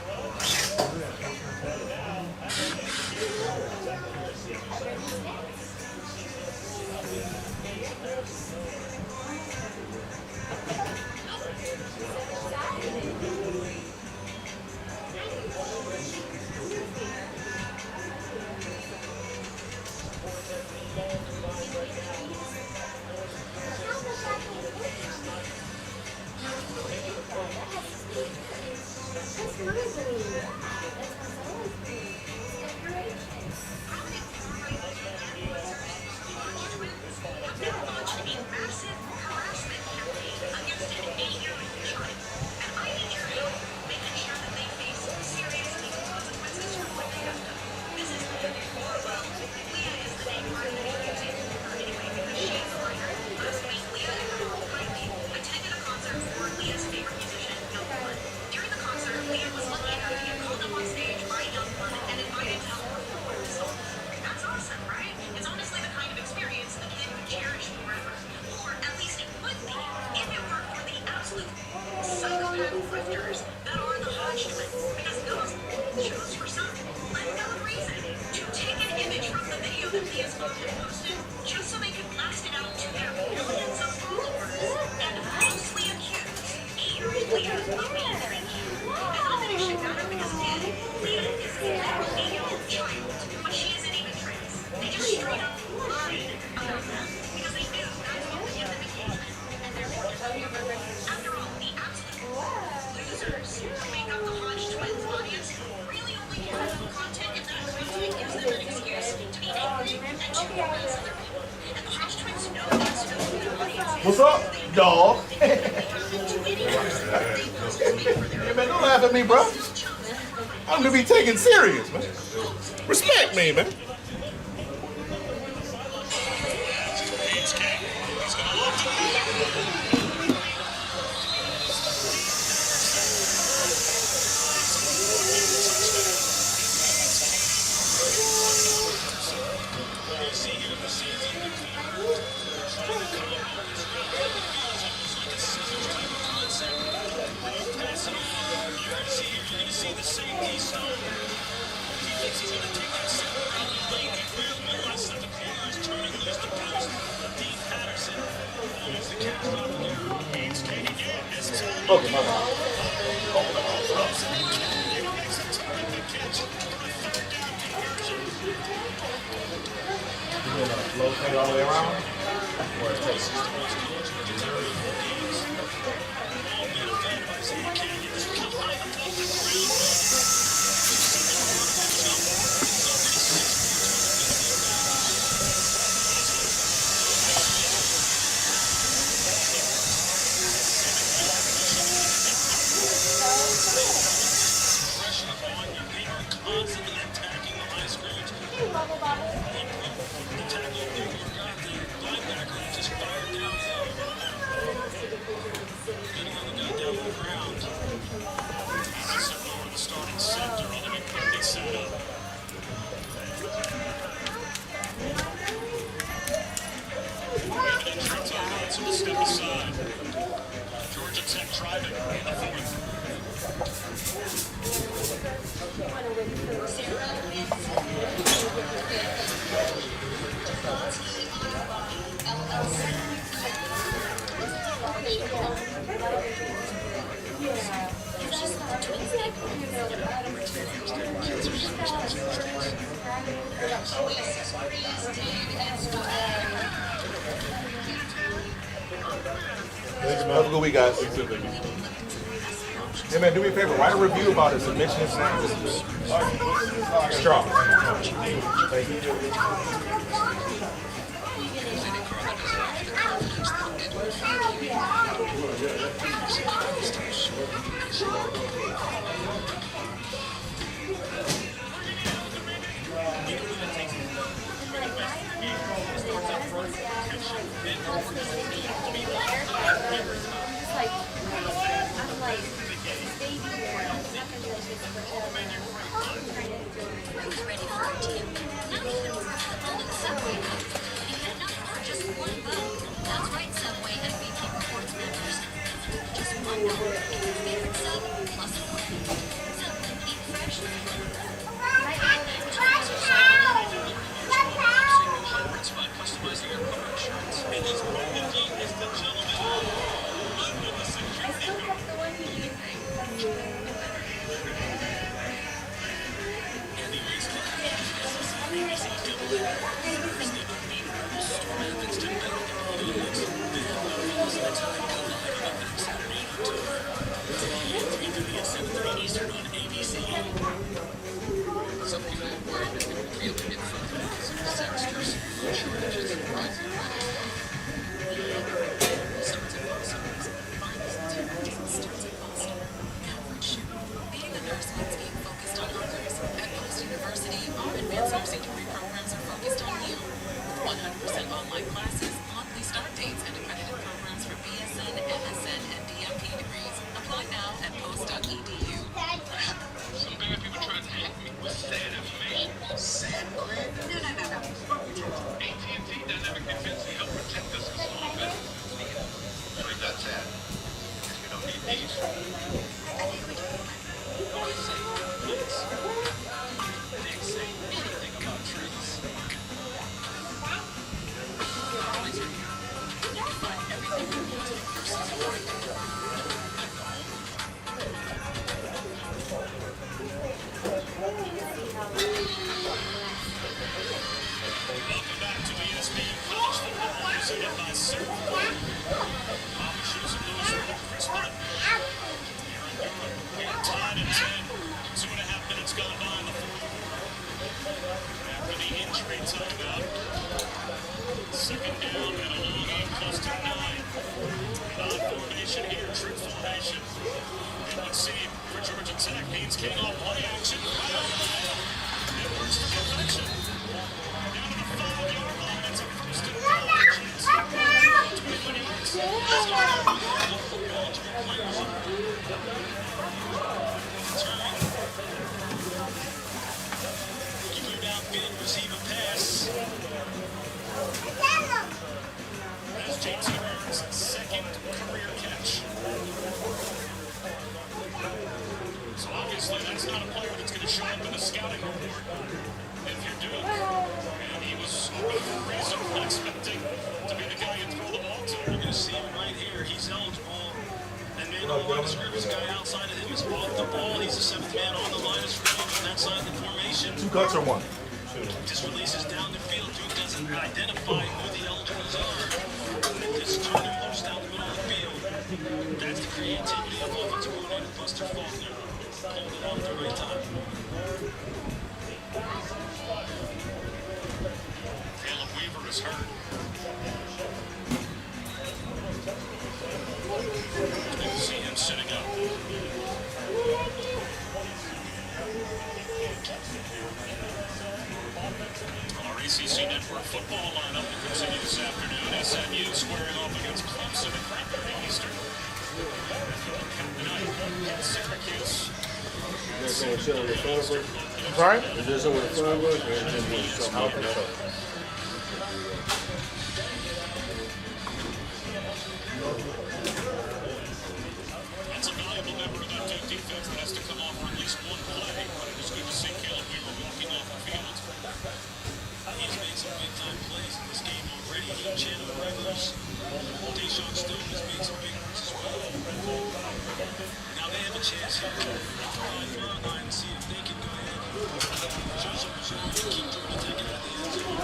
That's awesome, right? It's honestly the kind of experience a kid would cherish forever. Or at least it would be if it weren't for the absolute psychopath grifters that are the Hodge twins. Because those chose for some unknown reason to take an image from the video that Pia's mom had posted just so they could blast it out to their millions of followers. What's up, dog? Hey man, don't laugh at me, bro. I'm gonna be taken serious, man. Respect me, man. Okay, my bad. You gonna rotate all the way around? Or take Have a good week, guys. Hey man, do me a favor. Write a review about his submission snacks. Straw. Thank you. After the injury timeout, Second down and a long in close to 9. Odd formation here, trick formation. It would seem for Georgia Tech. Haynes King off play action. Right over the middle. It works for perfection. Down to the 5-yard line. It's a first and goal. Chance. 21 yards. Let's go down with the football to replenish it. Turn. You go downfield, receive a pass. That's JT Barrett's second career catch. So obviously that's not a player that's going to show up in the scouting report if you're Duke. And he was reasonably expecting to be the guy you throw the ball to. You're going to see him right here. He's eligible. And man, on the line of scrimmage, guy outside of him is off the ball. He's the 7th man on the line of scrimmage on that side of the formation. 2 cuts or 1? Just releases down the field. Duke doesn't identify who the eligibles are. And just turn him loose down the middle of the field. That's the creativity of offensive coordinator Buster Faulkner. Pulled it off at the right time. Caleb Weaver is hurt. You can see him sitting up. Our ACC Network football lineup will continue this afternoon. SMU squaring off against Clemson at 3:30 Eastern. Tonight, Syracuse. I'm sorry? Is this over the phone book or is it something else? That's a valuable member of that Duke defense that has to come off for at least one play. But it was good to see Caleb Weaver walking off the field. He's made some big-time plays in this game already. He and Chandler Rivers. Deshaun Stone has made some big ones as well. Now they have a chance here to find Maryline and see if they can go ahead and show some reserve and keep Georgia Tech out of the end zone.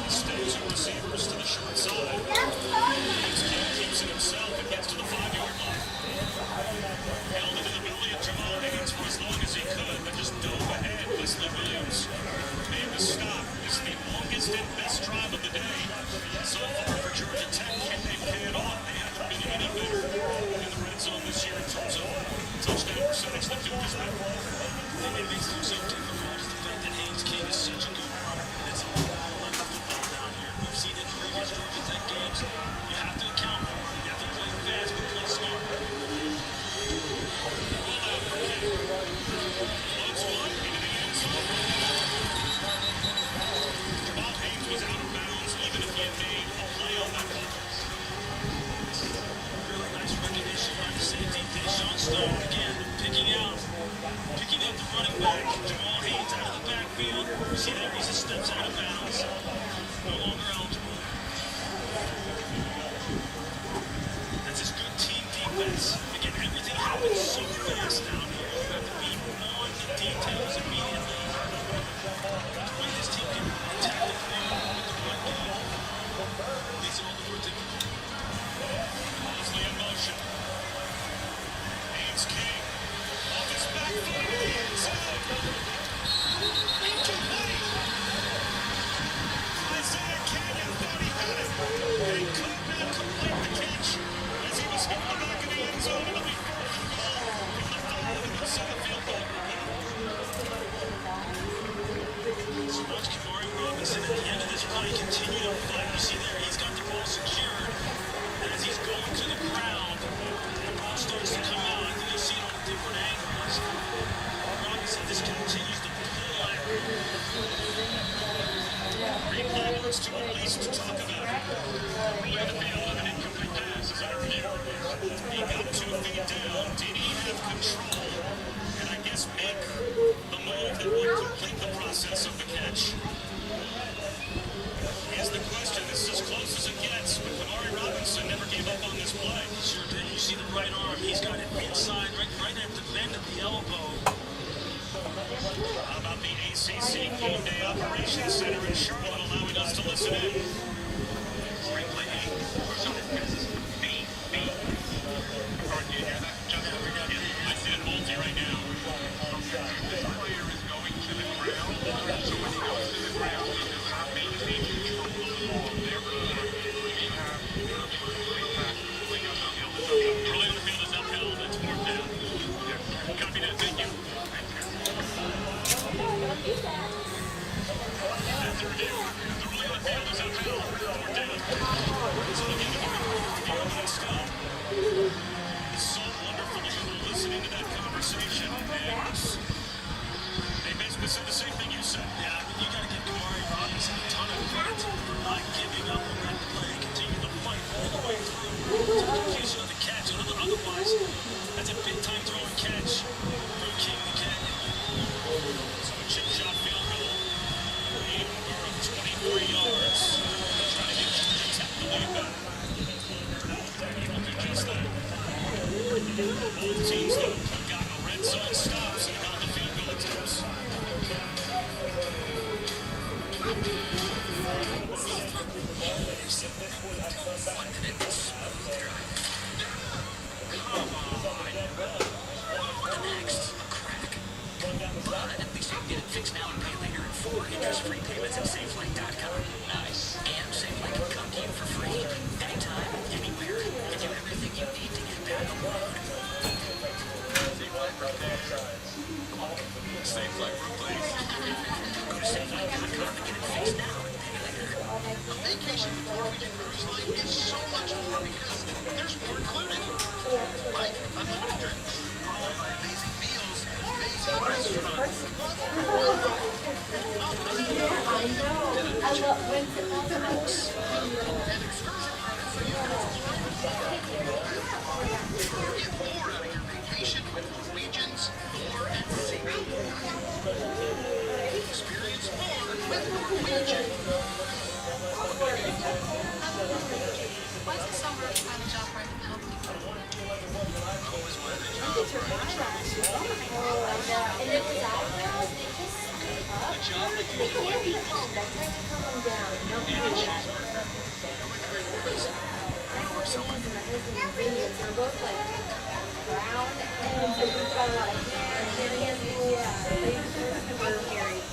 Instead, 2 receivers to the short side. Haynes King keeps it himself and gets to the 5-yard line. Held into the belly of Jamal Haynes for as long as he could, but just dove ahead. Wesley Williams made the stop. It's the longest and best drive of the day so far for Georgia Tech. Can they pay it off? They haven't been any better in the red zone this year in terms of touchdown percentage that Duke has been. The thing that makes them so difficult is the fact that Haynes King is such a good runner. It's all like football down here. We've seen it in previous Georgia Tech games. You have to account for it. You have to play fast, but play smart. Roll out for King. Loads one into the end zone. Jamal Haynes was out of bounds even if he had made a play on that ball. Really nice recognition by the safety. Deshaun Stone again picking up the running back. Jamal Haynes out of the backfield. You see there, he's a steps out of bounds. No longer eligible. That's just good team defense. Again, everything happens so fast down here. You have to be on the details immediately. The way this team can attack the field with the run game makes it all the more difficult. Mosley in motion. Haynes King off his back foot in the end zone. Incomplete. Isaiah Canyon thought he had it. He could not complete the catch as he was hit in the back of the end zone. It'll be 4th and goal from the 5 and the center field goal. So watch Kamari Robinson at the end of this play continue to fight. You see there, he's got the ball secured. And as he's going to the ground, the ball starts to come out. I think you'll see it on different angles. Robinson just continues to pull at it. Replay wants to at least talk about it. Early in the field of an incomplete pass is under review. He got 2 feet down. Did he have control? And I guess make the move that would complete the process of the catch. Here's the question. This is as close as it gets, but Kamari Robinson never gave up on this play. Sure did. You see the right arm. He's got it inside, right at the bend of the elbow. How about the ACC Game Day Operations Center in Charlotte allowing us to listen in? Replay A. B. Or do you hear that? I see it multi right now. This player is going to the ground, so when he goes to the ground, he does not maintain control of the ball. Therefore, 1 minute, smooth driving. Come on. The next, a crack. But at least you can get it fixed now and pay later in 4 interest-free payments at SafeLink.com. Nice. And SafeLink can come to you for free, anytime, anywhere, and do everything you need to get back on the road. SafeLink replace. Go to SafeLink.com and get it fixed now and pay later. A vacation with Norwegian Cruise Line is so much more because there's more included. Like unlimited drinks, followed by amazing meals, amazing restaurants. I love winter. And excursion credit for you. Get more out of your vacation with Norwegian's More at Sea. Experience more with Norwegian. Why's the summer find a job where I can help you? Always wanted a job. Get your eyelashes. Oh my god. And if his eyebrows, they just stay up. A job that They can't be combed. I tried to comb them down. No, I work so much with my husband and Vinny. We're both like brown and so we've got a lot of hair and he has we're married.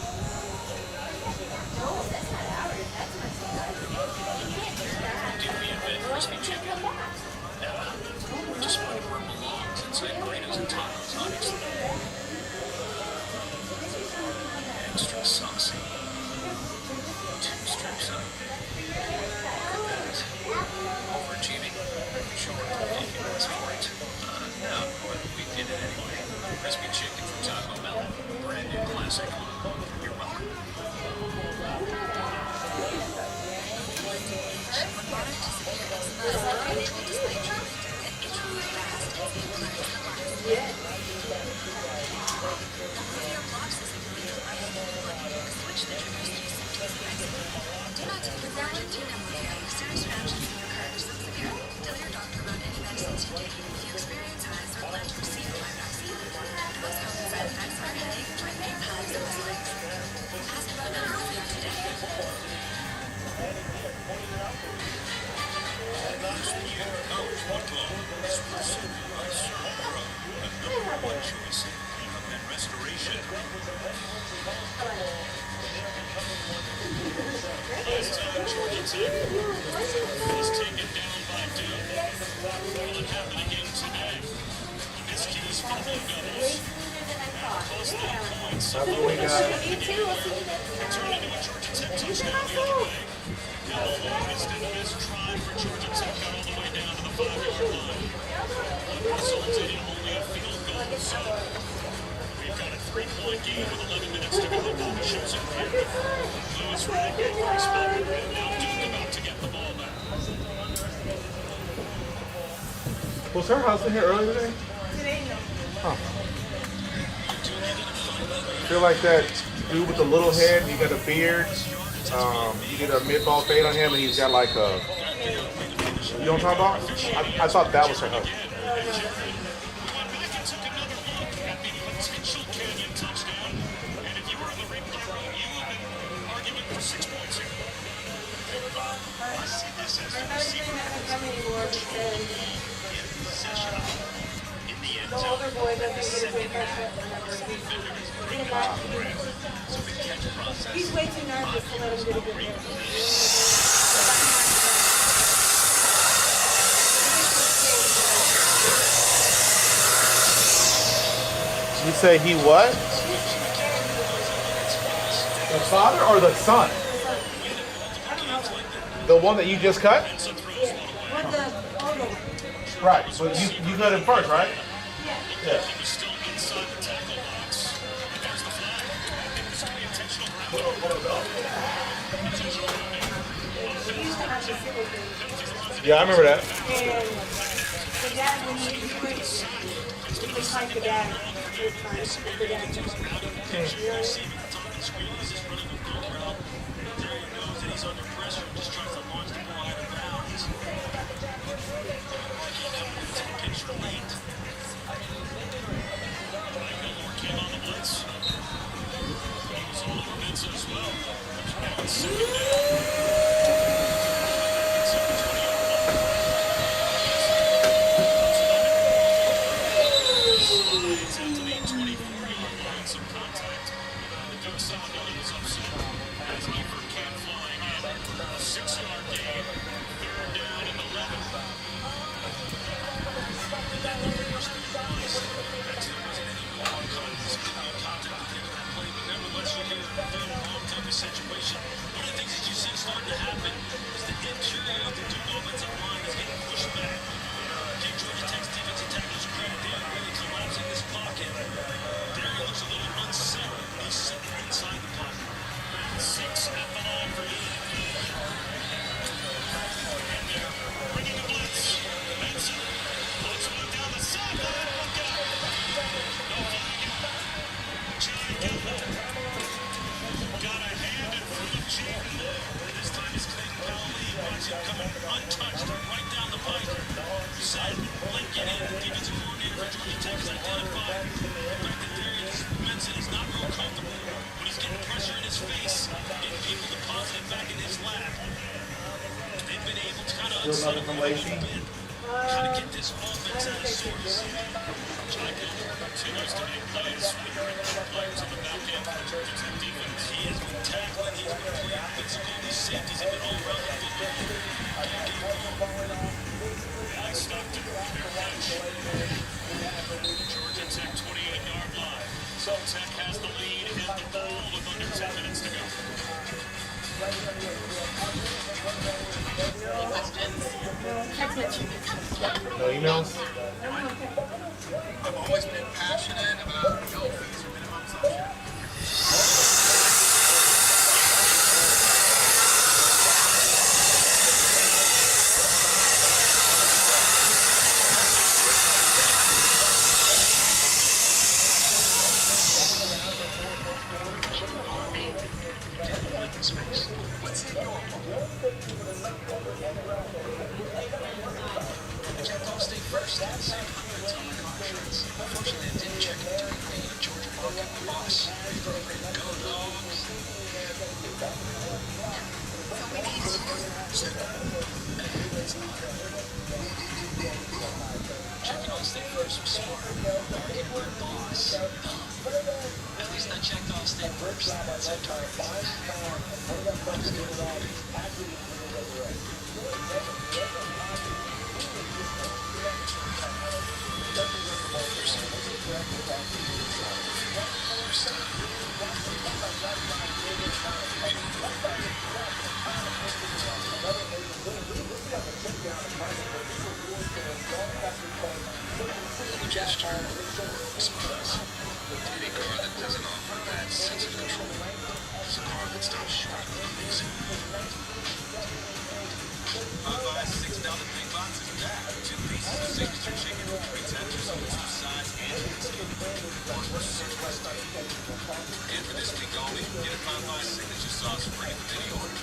No, that's not ours. That's my son's. You can't do that. Did we invent crispy chicken? Come back. Just find where it belongs inside burritos and tacos, obviously. Extra saucy. 2 strips up. Look at that. Overachieving? Sure, taking us for it. No, but we did it anyway. Crispy chicken from Taco Bell. Brand new classic. You're welcome. Do not take your Argentina with you. Serious reactions from your curves. Tell your doctor about any medicines you take. If you experience hives or plan to receive a flu vaccine, most common side effects are headache, joint pain, hives, and muscle aches. Ask about Nurofen today. One choice in cleanup and restoration. Last time Georgia Tech was taken down by Duke. Will it happen again today? Miscues for the Blue Devils. Cost them points. That's what we got. You too. We'll see you next time. Turned into a Georgia Tech touchdown the other way. Now the longest and best drive for Georgia Tech got all the way down to the 5-yard line. But resulted in only a field goal. So we've got a 3-point game with 11 minutes to go. Ball shows up here. Lewis Riddick in for a spot. Now Duke about to get the ball back. Was her husband here earlier today? Huh. Feel like that dude with the little head, he got a beard. You get a mid-ball fade on him, and he's got like a. You know what I'm talking about? I thought that was her husband. We went back and took another look at the potential Canyon touchdown. And if you were in the replay room, you would have been arguing for 6 points here. I see this as a receiver in the end The zone. older boy doesn't get a good pressure. So the catch process. He's way too nervous to let him get a good hit. You say he what? The father or the son? The one that you just cut? What the older one? Right. So you cut him first, right? Yeah. He was still inside the tackle box. And there's the flag. It was intentional grounding. Intentional grounding. He used to have to sit with him. Yeah, I remember that. And the dad, when he was like the dad. It was fine. The dad just Receiving the top of the screen. He's just running a go route. There he knows that he's under pressure. Just tries to launch the ball out of bounds. It's extra late. Mike Gilmore came on the blitz. He was all over Vince as well. Now it's second down. Second 6-yard gain. 3rd down and 11. That number must be revised. There wasn't any long contact at the end of that play, but nevertheless, you get a third and long type of situation. One of the things that you see starting to happen is the interior of the Duke offensive line is getting pushed back. Give Georgia Tech's defensive tackles credit. They are really collapsing this pocket. Darian looks a little unsettled. He's sitting inside the pocket. 6 at the line for you. And they're bringing a blitz. Benson puts one down the sideline. Look out. No flag. John Gilbert got a hand in front of Jaden Moore. This time it's Clayton Powell. Watch him coming untouched right down the pipe. Said Lincoln in, the defensive coordinator for Georgia Tech, has identified the fact that Darian Benson is not real comfortable when he's getting pressure in his face and people deposit it back in his lap. They've been able to kind of unsettle him a little bit, kind of get this offense out of sorts. John Gilbert continues to make plays with the players on the back end for the Georgia Tech defense. He has been tackling, he's been playing physical, these safeties have been all around the football. Can't get it wrong. Alex Stockton, fair catch. Georgia Tech 28-yard line. So Tech has the lead and the ball with under 10 minutes to go. No emails? I've always been passionate about no fees or minimums on shit. What's in your checked all state first. Same confidence on the car insurance. Unfortunately, I didn't check it during the Georgia Market boss. Go Dogs. Checking all state first was smart. Market word boss. At least I checked all state first. That's it. Gesture. Express. Any car that doesn't offer that sense of control is a car that stops short of amazing. 556 down the big box is back. 2 pieces of signature chicken, 3 tenders on 2 sides and biscuit. And for this week only, get a 556 signature sauce free with any order.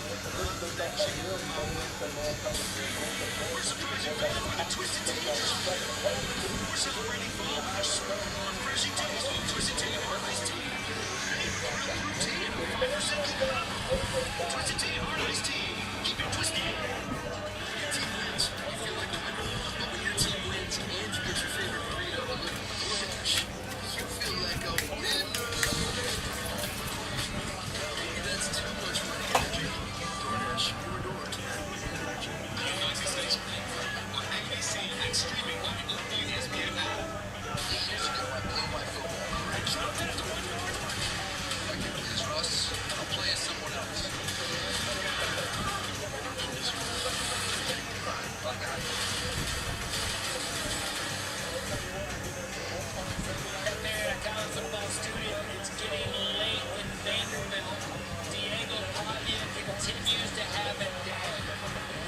We're surprising fans with a Twisted Tea. We're celebrating fall with our super refreshing taste of Twisted Tea Hard Iced Tea. Real protein and 5% sugar. Twisted Tea Hard Iced Tea. Keep it twisty. Your team wins. You feel like a winner. But when your team wins and you get your favorite burrito, you feel like a winner. That's too much winning energy. DoorDash, your door to winning energy. The United States on ABC and streaming live on the ESPN app. Years ago, I blew my football. I jumped into one yard. I can play as Russ. I'll play as someone else. And there at College Football Studio, it's getting late in Vanderbilt. Diego Pavia continues to have it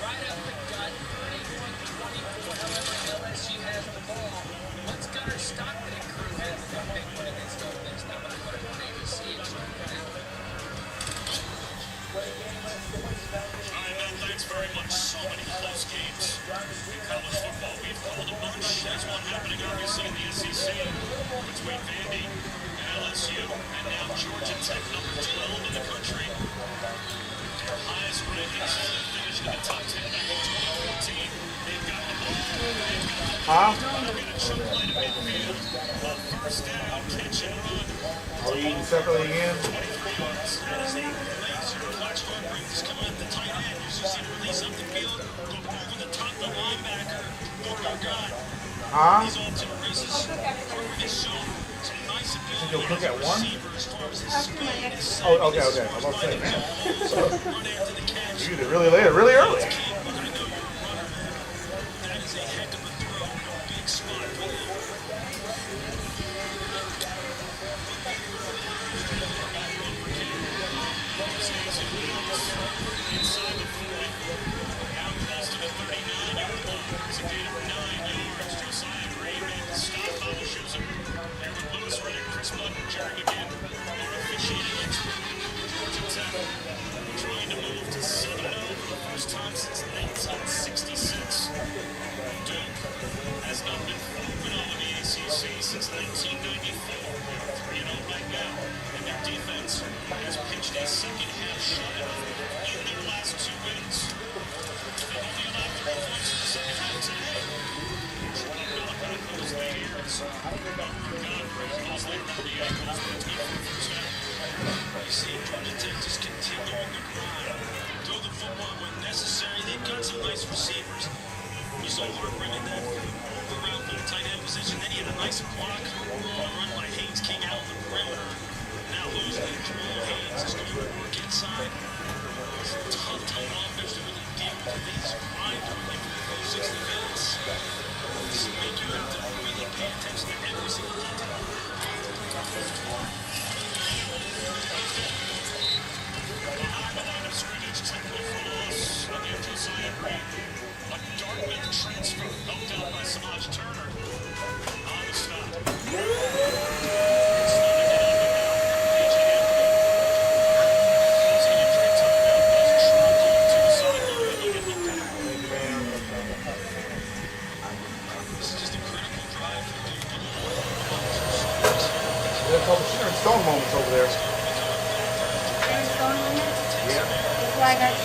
right up the gut, 31-24. However, LSU has the ball. Once Gunnar Stockton and crew has the big one against Ole Miss, now when I put it on ABC, it's right now. Thanks very much. So many close games in college football. We've called a bunch. There's one happening obviously in the SEC between Vandy and LSU, and now Georgia Tech, number 12 in the country. Their highest rankings finish in the top 10 back in 2014. They've got the ball. They've got a chip play to midfield. A first down, catch and run. Are we eating separately again? 23 yards. That is a laser touchdown. Brings coming at the tight end. He's just Huh? These alternate races, Corbin has shown some nice ability You'll cook at as a one? receiver as far as his speed, his size, Oh, okay, his okay. I'm about to say, man. run after the catch. You did it really late, really early. Look, I know you're a runner, man. That is a heck of a throw in a big spot for them. Inside the 40. Now close to the 39-yard line. It's a gain of 9 yards. Josiah Gray made the stop. Bobble shows him. There with Lewis Reddick, Chris Button, Jerry McGinn. Our officiating expert. Georgia Tech trying to move to 7-0 for the first time since 1966. Duke has not been 4-0 in the ACC since 1994. 3-0 right now. And their defense has pitched a second half shutout in their last 2 wins. They've only allowed 3 points in the second half today. Those lead here. Mosley around the ankles. That's good for the first half. You see Georgia Tech just continuing to grind. Throw the football when necessary. They've got some nice receivers. You saw Harper in that around for the tight end position. Then he had a nice block on a run by Haynes King out on the perimeter. Now losing it. Jamal Haynes is going to work inside. It's a tough offense to really deal with. These grind during the full 60 minutes. This will make you have to really pay attention to every single detail. Behind the line of scrimmage, tackle for loss. Again, Josiah Green. A Dartmouth transfer helped out by Samaj Turner. On the stop. There's a couple Sharon Stone moments over there. Yeah. That's why I got you.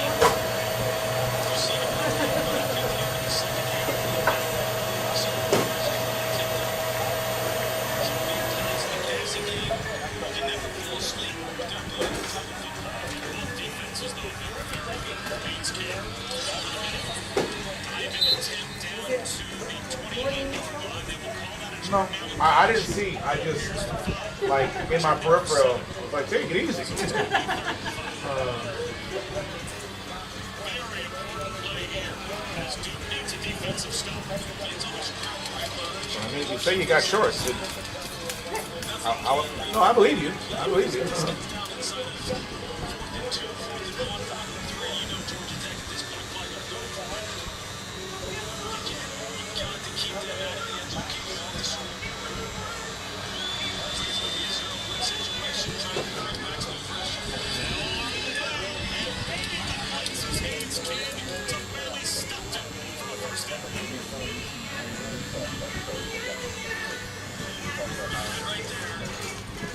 No, I didn't see. I just, like, in my peripheral, was like, take it easy. I mean, you say you got shorts. No, I believe you. I believe you.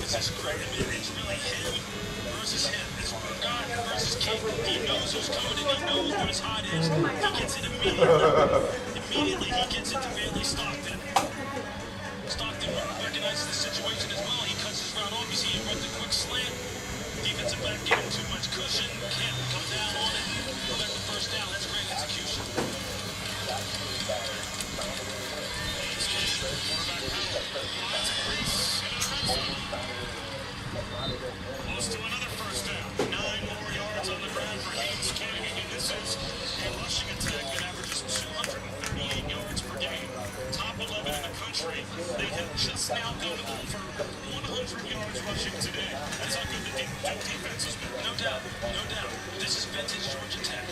This is great. I mean, it's really him versus him. It's God versus King. He knows who's coming and he knows what his hot is. He gets it immediately. Immediately he gets it to Bailey Stockton. Stockton recognizes the situation as well. He cuts his route off. You see him run the quick slant. Defensive back giving too much cushion. Can't come down on it. But that's the first down. That's great execution. Close to another first down. 9 more yards on the ground for Haynes King. And this is a rushing attack that averages 238 yards per game. Top 11 in the country. They have just now gone over 100 yards rushing today. That's how good the defense has been. No doubt. No doubt. This is vintage Georgia Tech.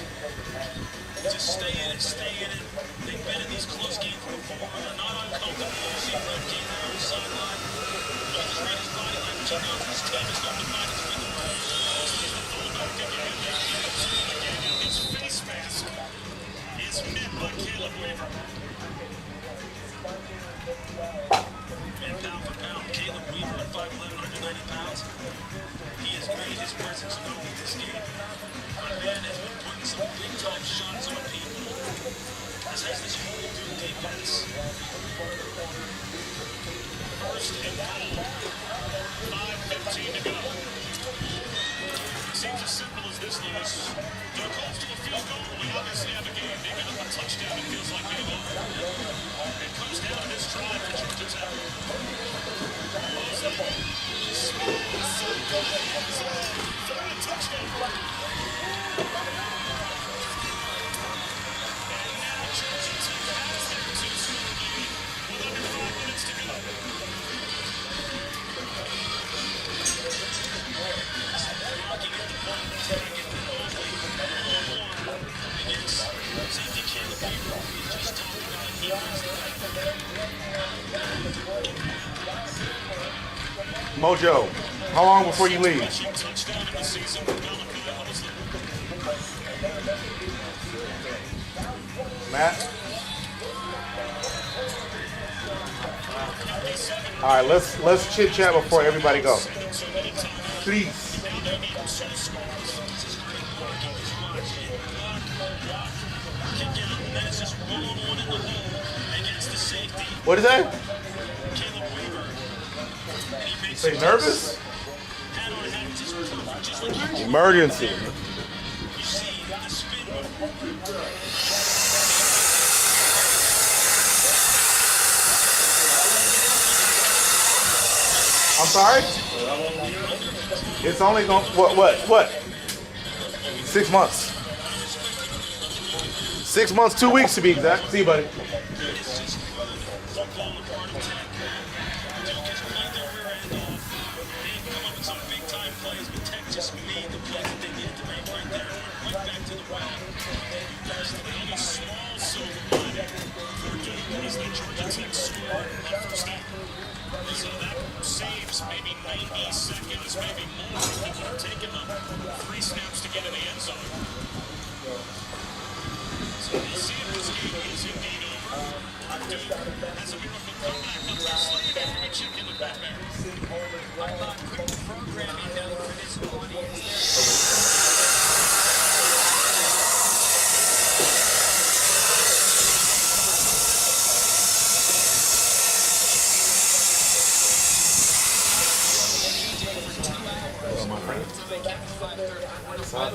Just stay in it, stay in it. They've been in these close games before. They're not uncomfortable. You see Red King there on the sideline. He just read his body language. He knows his team is going to find his rhythm. The fullback again. His face mask is met by Caleb Weaver. And pound for pound, Caleb Weaver at 5'11", 190 pounds. He has made his presence known in this game. My man has been putting some big-time shots on people. This has this whole Duke defense. First and goal. 5:15 to go. No calls to a field goal. We obviously have a game. They give up a touchdown. It feels like they won. It comes down to this drive for Georgia Tech. Throwing a touchdown. And now Georgia Tech has their two-score lead with under 5 minutes to go. Blocking at the point, taking it one. Against safety Caleb Weaver, we just talked about. He wins the Mojo, how long before you leave? rushing touchdown of the season for Malachi Mosley. Matt? All right, let's chit chat before everybody goes. Please. What is that? Say nervous? Emergency. I'm sorry? It's only going what? 6 months. 6 months, 2 weeks to be exact. See you, buddy. So that saves maybe 90 seconds, maybe more. It would have taken them 3 snaps to get in the end zone. So we'll see if this game is indeed over. Duke has a miracle comeback up their sleeve after a chip in the backpack. I thought quick programming now for his audience.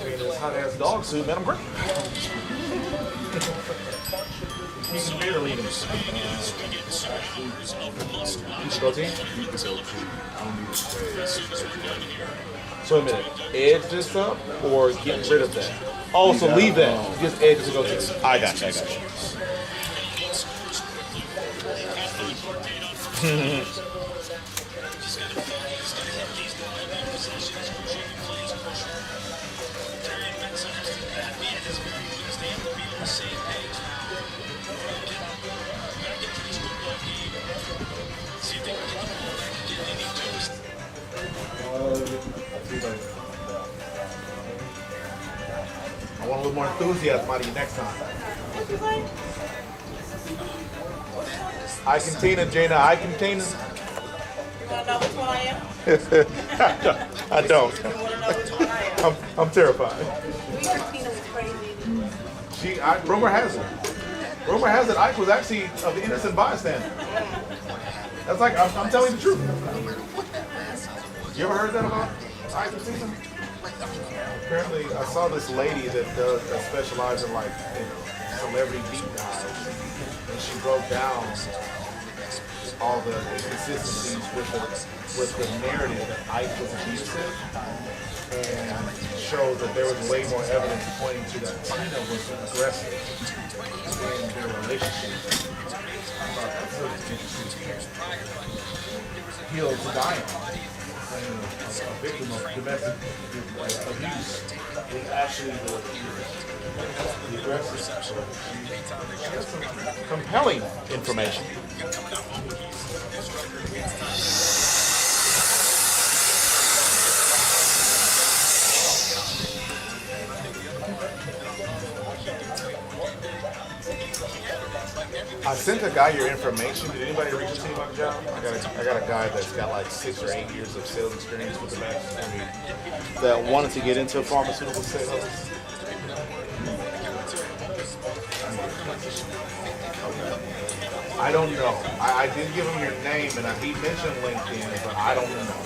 This hot ass dog suit, man, I'm great. You can barely eat him. So a minute, edge this up or get rid of that? Oh, so leave that. Just edge to go to. I got you. I want a little more enthusiasm out of you next time. I contain Jaina. I contain. You want to know which one I am? I don't. You want to know which one I am? I'm terrified. Tina was crazy. Rumor has it. Ike was actually an innocent bystander. That's like I'm telling the truth. You ever heard that about Ike and Tina? Apparently, I saw this lady that specializes in celebrity deep dives, and she broke down all the inconsistencies with the narrative that Ike was abusive, and showed that there was way more evidence pointing to that Tina was aggressive in their relationship. I thought that's really interesting. He'll die on. A victim of domestic abuse is actually the aggressor. That's some compelling information. I sent a guy your information. Did anybody reach out to you about the job? I got a guy that's got like 6 or 8 years of sales experience with the Max that wanted to get into pharmaceutical sales. I don't know. I did give him your name, and he mentioned LinkedIn, but I don't know.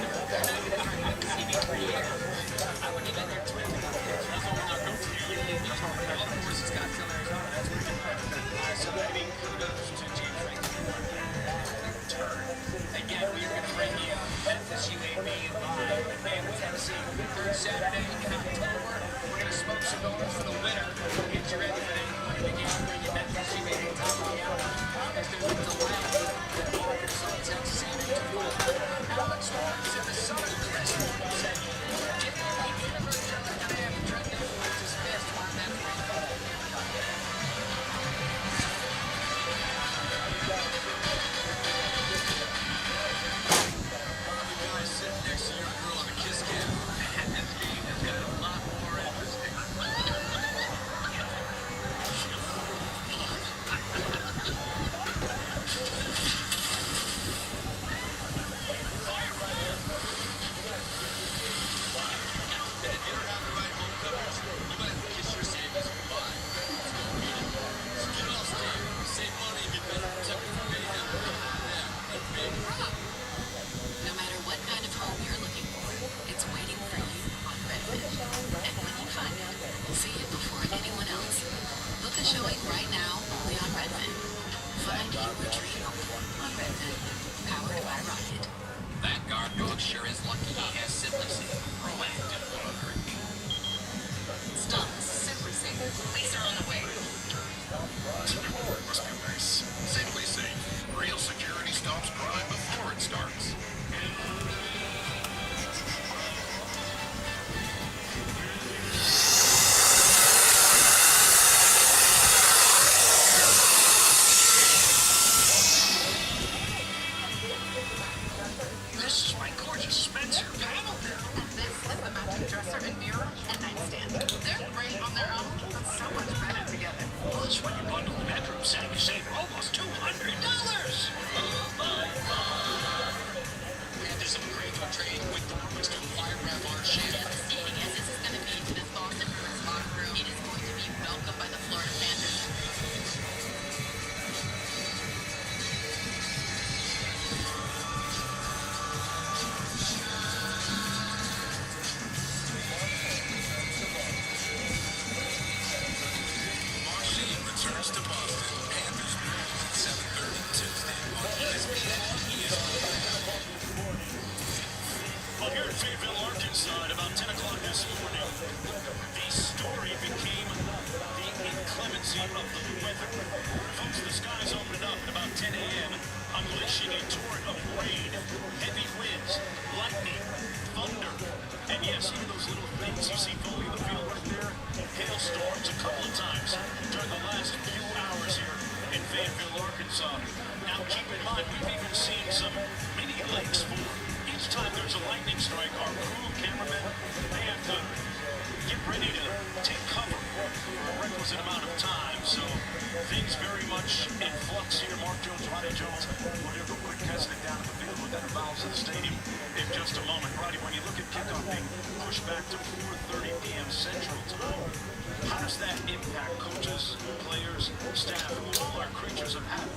Showing right now, only on Redfin. Find your dream on Redfin. Powered by Rocket. That guard dog sure is lucky he has Simply Safe. Proactive monitoring. Stop Simply Safe. Police are on the way. Must be nice. Simply Safe. Real security stops crime before it starts. This is my gorgeous Spencer panel now. And this is the matching dresser and mirror and nightstand. They're great on their own, but so much better together. Plus, when you bundle the bedroom set, you save almost $200. Oh my God! And there's some great for trade with the Bristol Firegraph on ship. Seeing as this is going to be to this Boston Bruins locker room, it is going to be welcomed by the Florida Panthers. Marcy returns to Boston. Panthers at 7:30 Tuesday on ESPN. Well, here in Fayetteville, Arkansas, at about 10 o'clock this morning, the story became the inclemency of the weather. Folks, the skies opened up at about 10 a.m., unleashing a torrent of rain, heavy winds, lightning, thunder, and yes, even those little things you see falling in the field right there, hailstorms a couple of times during the last few hours here in Fayetteville, Arkansas. Now, keep in mind, we've even seen some mini lakes form. Each time there's a lightning strike, our crew, cameramen, they have to get ready to take cover for a requisite amount of time. So things very much in flux here. Mark Jones, Roddy Jones, we'll do a quick testing down at the field with that involves the stadium in just a moment. Roddy, when you look at kickoff being pushed back to 4:30 p.m. Central Time, how does that impact coaches, players, staff, who all are creatures of habit?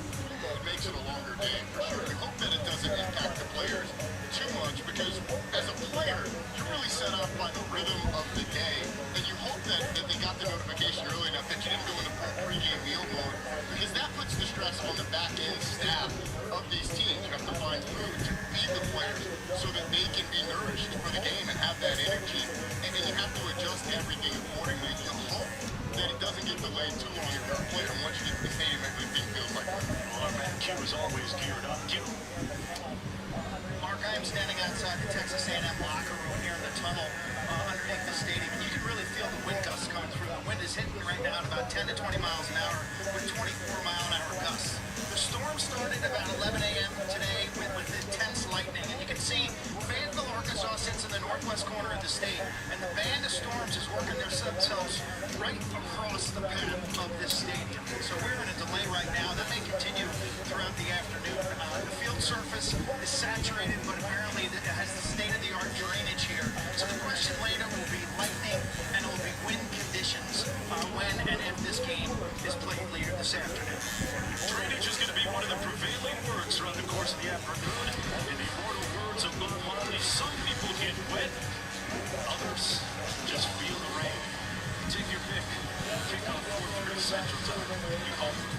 It makes it a longer game for sure. We hope that it doesn't impact the players too much because as a player, you're really set up by the rhythm of the day. And you hope that they got the notification early enough that you didn't go into full pregame meal mode because that puts the stress on the back end staff of these teams. You have to find food to feed the players so that they can be nourished for the game and have that energy. And then you have to adjust everything accordingly. You hope that it doesn't get delayed too long if you're a player. And once you get to the stadium, everything feels like fun. Well, our man Q is always geared up. Q. Mark, I am standing outside the Texas A&M locker room here in the tunnel underneath the stadium, and you can really feel the wind gusts coming through. The wind is hitting right now at about 10 to 20 miles an hour with 24-mile-an-hour gusts. The storm started about 11 a.m. today with intense lightning, and you can see Fayetteville, Arkansas sits in the northwest corner of the state, and the band of storms is working themselves right across the path of this stadium. So we're in a delay right now. That may continue throughout the afternoon. The field surface is saturated, but apparently it has the state-of-the-art drainage here. So the question later will be lightning and it will be wind conditions when and if this game is played later this afternoon. Drainage is going to be one of the prevailing words throughout the course of the afternoon. In the immortal words of Bob Marley, some people get wet, others just feel the rain. Take your pick. Kick off 4:30 Central Time. You call it.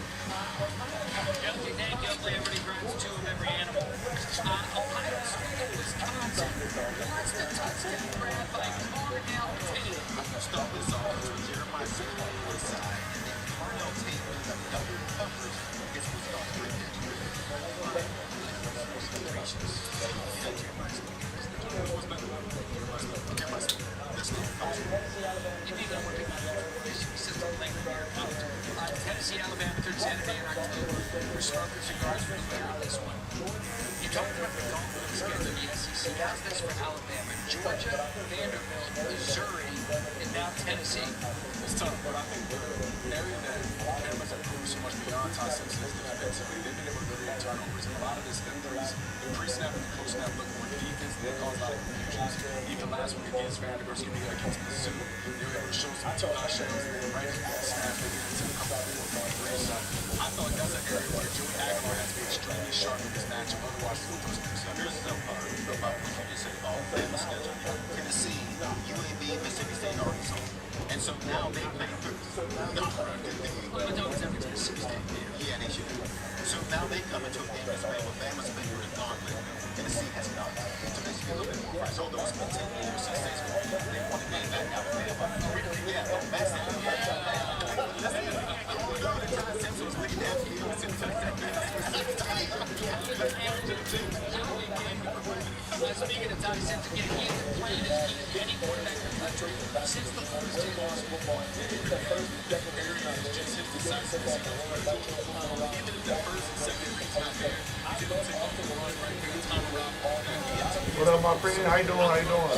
Guilty, thank guilty. Everybody grabs two of every animal. Ohio State, Wisconsin. What's the touchdown grab by Cornell Tate? Start this off with Jeremiah Smith on one side, and then Carnell Tate with a double coverage against Wisconsin. Gracious. Jeremiah Smith. What's better? Jeremiah Smith. That's not You need to look at the system later here. Tennessee, Alabama, third Saturday in October. We're smokers and guards for the winner of this one. You talked about the gauntlet schedule of the SEC. How's this for Alabama? Georgia, Vanderbilt, Missouri, and now Tennessee. It's tough, but I think the area that Alabama's improved so much beyond Todd Simpson is defensively. They've been able to limit turnovers, and a lot of this injuries, the pre-snap and the post-snap look more defense, and they cause a lot of confusions. Even last week against Vanderbilt, against Mizzou, they were able to show some two-eye shows, and then right after the snap, they get into a couple of 4-3. So I thought that's an area where Joey Aguilar has to be extremely sharp with this matchup, otherwise it's those two snaps. Here's the about what you just said about Alabama's schedule. Tennessee, UAB, Mississippi State, Arkansas. And so now they play through. No, now they come into a game as Bama. Bama's been through the gauntlet. Tennessee has not. So they should be a little bit more fresh. Although it's been 10 years since they won a game back out of Bama. Yeah, but Matt said, Speaking of Ty Simpson, he hasn't played as good as any quarterback in the country since the Florida State lost football. just his decisiveness. Even if the first and second read's not there, he's able to take off the run right there. It's not around. What up, my friend? How you doing? How you doing?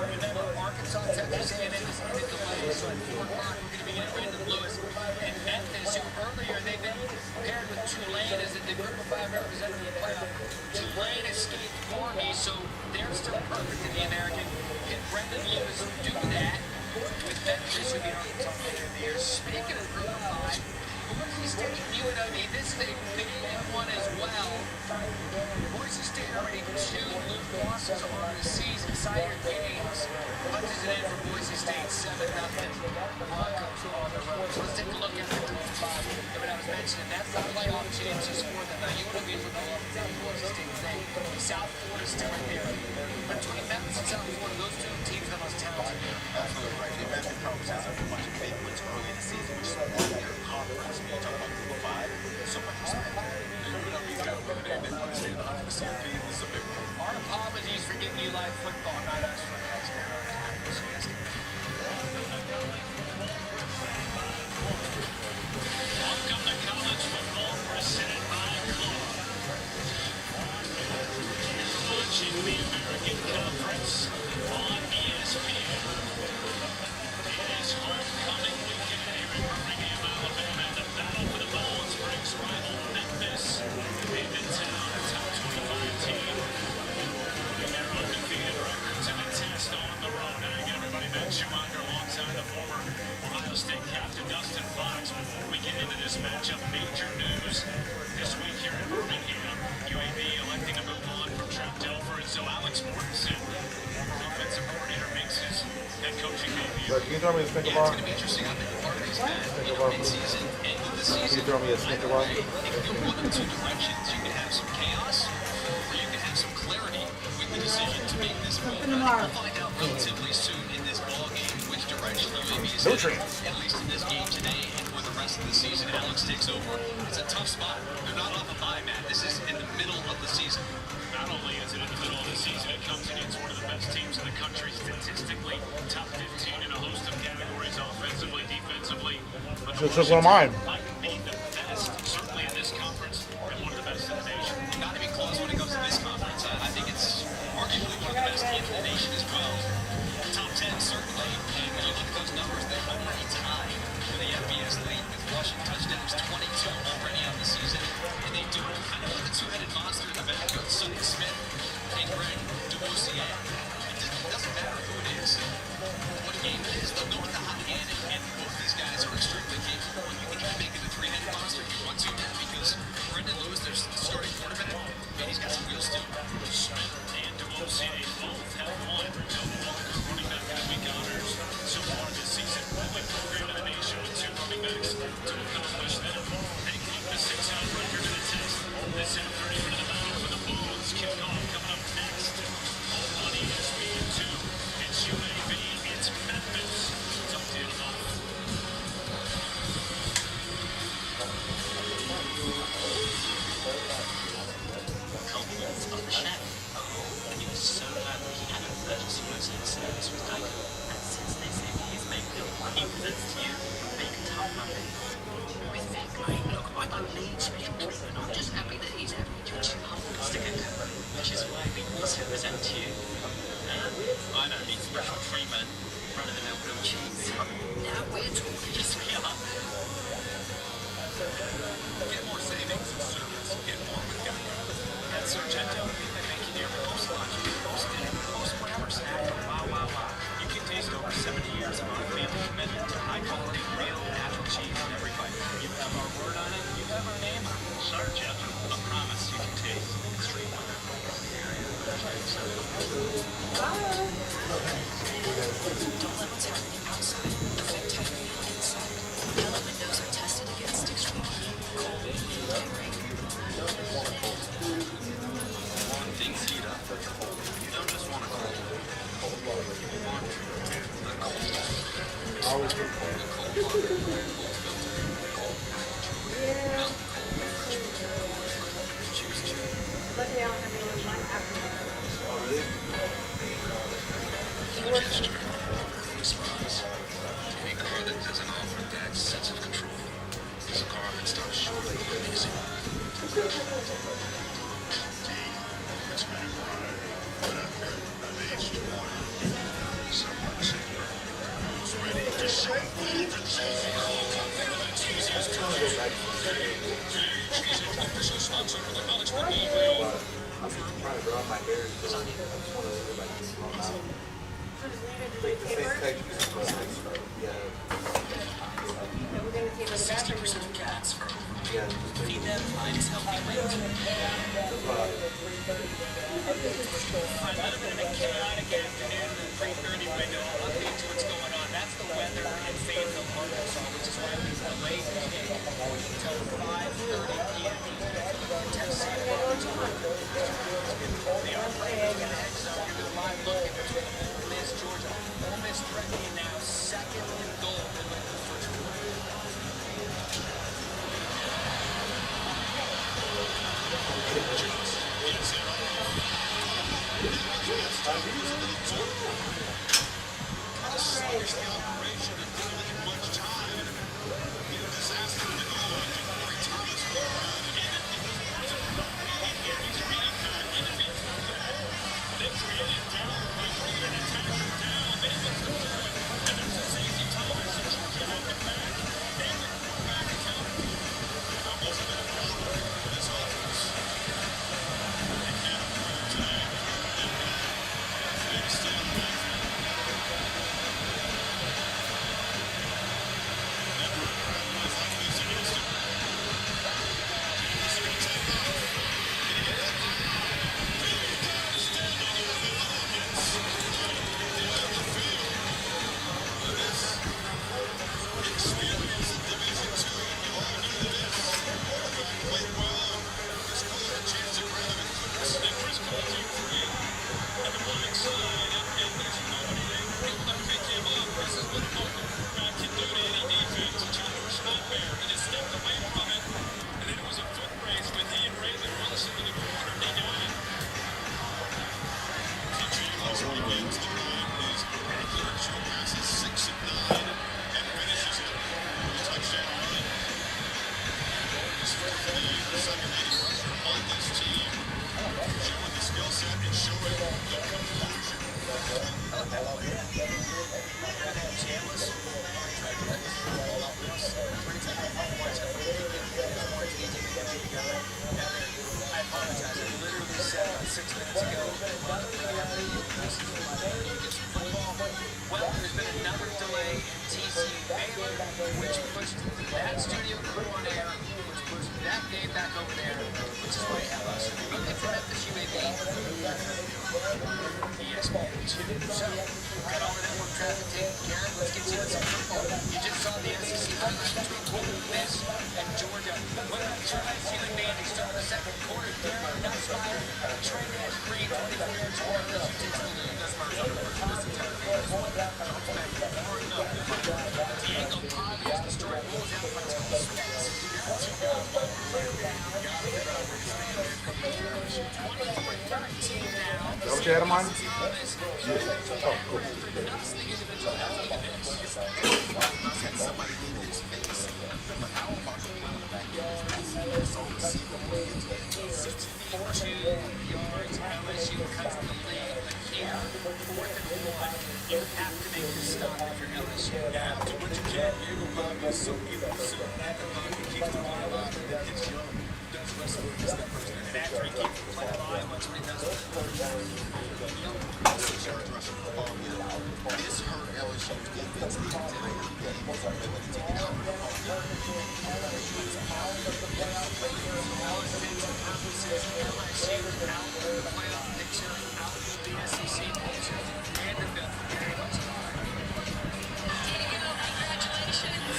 Remember, Arkansas, Texas A&M is in the delay, so at 4 o'clock we're going to be getting Brandon Lewis and Memphis, who earlier they've been paired with Tulane as the group of 5 representative of the playoff. Tulane escaped Army, so they're still perfect in the American. Can Brandon Lewis do that with Memphis, who beat Arkansas later in the year? Speaking of group of 5, Boise State, UNLV, this is a big one as well. Boise State already 2 losses on the season. Cider Games punches it in for Boise State, 7-0. Broncos on the road. So let's take a look at the group of 5. And what I was mentioning, that's the playoff chances for them. Now, UNLV is looking a lot better than Boise State today. South Florida's still in there. Between Memphis and South Florida, those 2 teams are the most talented. Absolutely right. And Memphis probably has a bunch of big wins early in the season, which is one of their conference. When you talk about group of 5, so much respect. UNLV's got to win today. They want to stay in the hunt for CFP. This is a big one. Our apologies for giving you live football, not us for high school. Welcome to college football presented by Club. You're watching the American Conference on ESPN. It is homecoming weekend here in Birmingham, Alabama. The battle for the Bone Springs rival Memphis in town, a top 25 team. Their undefeated record to the test on the road. And again, everybody, Ben Schumacher alongside the former Ohio State captain Dustin Fox. Before we get into this matchup, major news this week here in Birmingham. UAB electing to move on from Trent Dilfer, and so Alex Mortensen, offensive coordinator, makes his head coaching debut. Can you throw me a Snicker bar? It's going to be interesting. I think part of these mid-season, end of the season. Can you throw me a Snicker bar? It can go one of 2 directions. You can have some chaos, or you can have some clarity with the decision to make this move. We'll find out relatively soon in this ball game which direction UAB is headed, at least in this game today and for the rest of the season. Alex takes over. It's a tough spot. They're not off a bye, Matt. This is in the middle of the season. Not only is it in the middle of the season, it comes against one of the best teams in the country statistically, top 15 in a host of categories, offensively, defensively. But the Just one of mine. might be the best, certainly in this conference, and one of the best in the nation. Not even close when it comes to this conference. I think it's arguably one of the best teams in the nation as well. Top 10 certainly, and when you look at those numbers, they're already tied for the FBS lead with rushing touchdowns, 22 already on the season, and they do it kind of like a 2-headed monster in the back of Sonny Smith and Greg DeBoussier. It doesn't matter who it is, what game it is, they'll go with the hot hand, and both these guys are extremely capable. And you think you make it a 3-headed monster, you want to now because Brendan Lewis, their starting quarterback, man, he's got some wheels too. Smith and DeBoussier both have won Joe Walker running back of the week honors so far this season. Only program in the nation with 2 running backs to accomplish that. They keep the 600 record in the test. This afternoon into the battle for the Bulls. Kickoff coming up next. Home on ESPN2. It's UAB. It's Memphis. Talk to you tomorrow. Compliments of the chef. He was so glad that he had an emergency routine service with Geico. And since this is made meal, he presents to you Bacon Tart Monday. With Vic, look, I don't need special treatment. I'm just happy that he's happy to stick it, which is why we also present to you. I don't need special treatment. Run-of-the-mill grilled cheese. Now we're talking, yes we are. Get more savings and service. Get more with Geico. At Sargento, we've been making your most lunch, most dinner, most whatever snack from Wow. You can taste over 70 years of our family commitment to high quality, real, natural cheese in every bite. You have our word on it, you have our name on it. Yeah. Luckily, I don't have any of mine after that. Any car that doesn't offer that sense of control is a car that stops short of amazing. It's been a ride, but I've aged one. Someone said who's ready to show off Trying to draw my hair. I just want to like slow down. So just leave it, just like taper. Yeah. And we're gonna taper the back or you want Cats for Yeah. feed them, find his healthy weight. I might have been a chaotic afternoon in the 3:30 window. I'll update you what's going on. That's the weather in Fayetteville, Arkansas, which is why we delayed the game until 5:30 p.m. Texas A&M They are playing in the end zone. You're going to live look at between Ole Miss, Georgia. Ole Miss threatening now second and goal in the first quarter. Well, there's been another delay in TCU Baylor, which pushed that studio crew on air, which pushed that game back over there, which is why you have us looking for Memphis UAB. ESPN 2. So, got all the network traffic taken care of. Let's get you into some football. You just saw the SEC highlight between Ole Miss and Georgia. What about LSU and Vandy start the second quarter? Darren Nussmeier, Trey Nash Green, 24 yards for LSU takes the lead. Diego Pavia, the story rolls out by Tom Spence. Is that what you had in mind? Oh, cool. LSU cuts the lead here. 4th and 1. You have to make this stop if you're LSU. Yeah, do what you can. Diego Pavia is so evil. He keeps the ball alive. It's young. Does wrestle with this first. And after he keeps the play alive, that's what he does. 6 yards rushing for the ball here. This hurt LSU's defense the entire game. His ability to get out of the ball. All intents and purposes, LSU out of the playoff picture, out of the SEC picture. Vanderbilt very much alive. Diego, congratulations.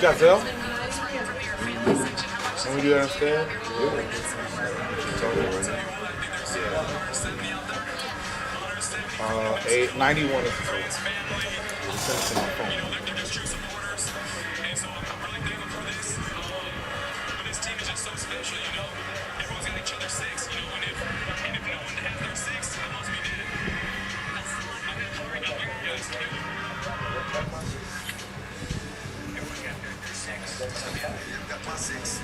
got Zell? Can we do that instead? Yeah. 891 is the total. Send it to my phone. This team is just so special, you know. Everyone's got each other six, you know, and if no one has their six, I must be dead. Everyone got their six. Got my six.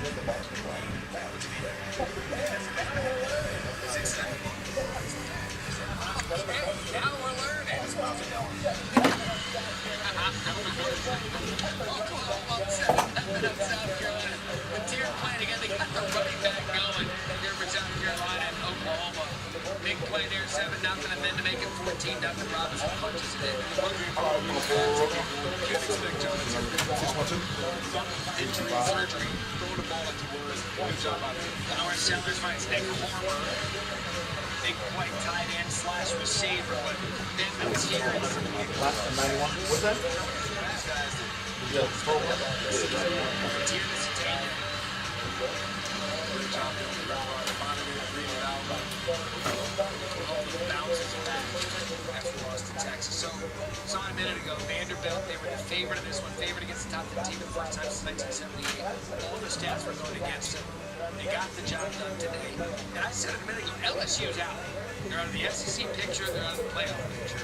Now we're learning. South Carolina. The Deer playing again. They got the running back going here for South Carolina and Oklahoma. Big play there, 7-0, and then to make it 14-0. Robinson punches it in. Injury, surgery, throw the ball into words. Good job out there. Our Sellers finds Nick Horner. Big white tight end slash receiver, but then was here. Last 91. What's that? Yeah, So, saw a minute ago, Vanderbilt, they were the favorite in this one, favorite against the top 10 team the first time since 1978. All the stats were going against them. They got the job done today. And I said it a minute ago, LSU's out. They're out of the SEC picture, they're out of the playoff picture.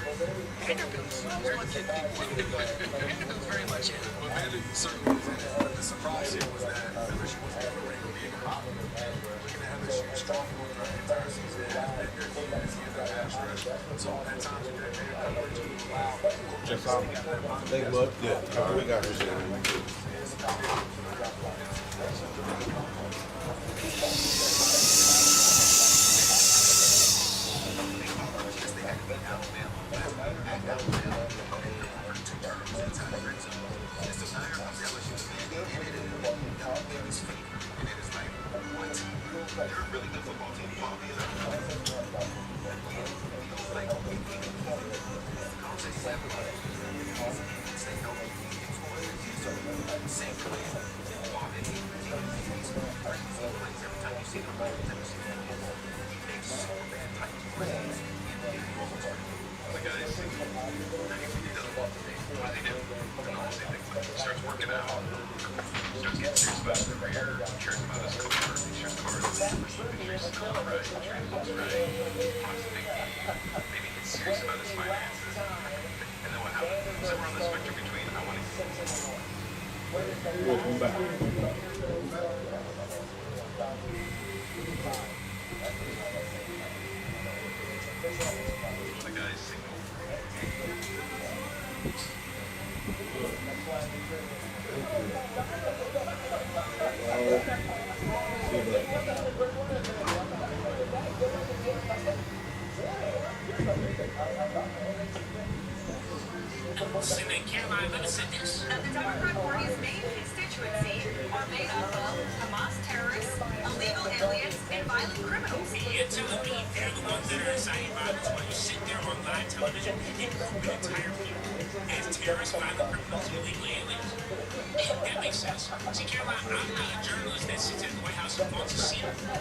Vanderbilt's very much in. Vanderbilt's very much in. Well, Vanderbilt certainly was in it, but the surprise here was that LSU was never really going to be a problem. Looking at LSU, strong for the entire season, has been their key as the end of pass rush. So at times, you got their coverage to allow. Just they look. Yeah, after we got here. Starts working out, starts getting serious about his career, cares about his career, he shares cards, make sure he's smelling right, make sure he looks right, wants to make maybe he's serious about his finances. And then what happens? Somewhere on the spectrum between I want to Welcome back. the guy's signal. Sydney, Caroline, let us say this. The Democrat Party's main constituency are made up of Hamas terrorists, illegal aliens, and violent criminals. You're telling me they're the ones that are inciting violence while you sit there on live television and group an entire people as terrorists, violent criminals, illegal aliens? That makes sense. See, Caroline, I'm not a journalist that sits at the White House and wants to see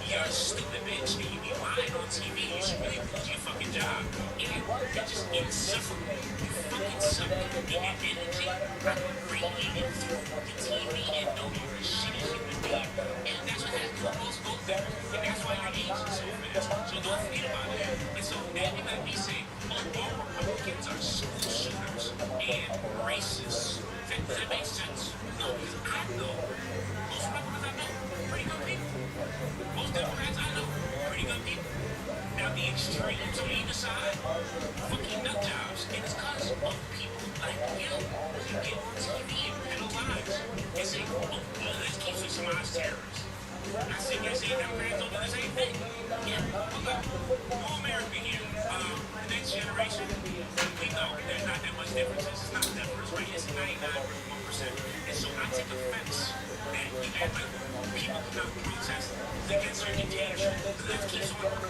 you're a stupid bitch and you be lying on TV. You should really do your fucking job. You're just insufferable. You fucking suck. And your energy, I'm radiating through the TV and know you're a shitty human being. And that's what happens with most vote betters. And that's why you're aging so fast. So don't forget about that. And so now you might be saying, oh, all Republicans are school shooters and racists. That makes sense. No, because I know most Republicans I know, pretty good people. Most Democrats I know, pretty good people. Now the extremes on either side, fucking nut jobs, and it's because of people like you who get on TV and penalize and say, oh, let's keep some Hamas terrorists. I say, you're saying Democrats don't do the same thing. Yeah, well, look, all America here, the next generation, we know there's not that much differences. It's not difference, right? It's 99.1%. And so I take offense that you act like keep up the process that gets your contagion. That keeps on working.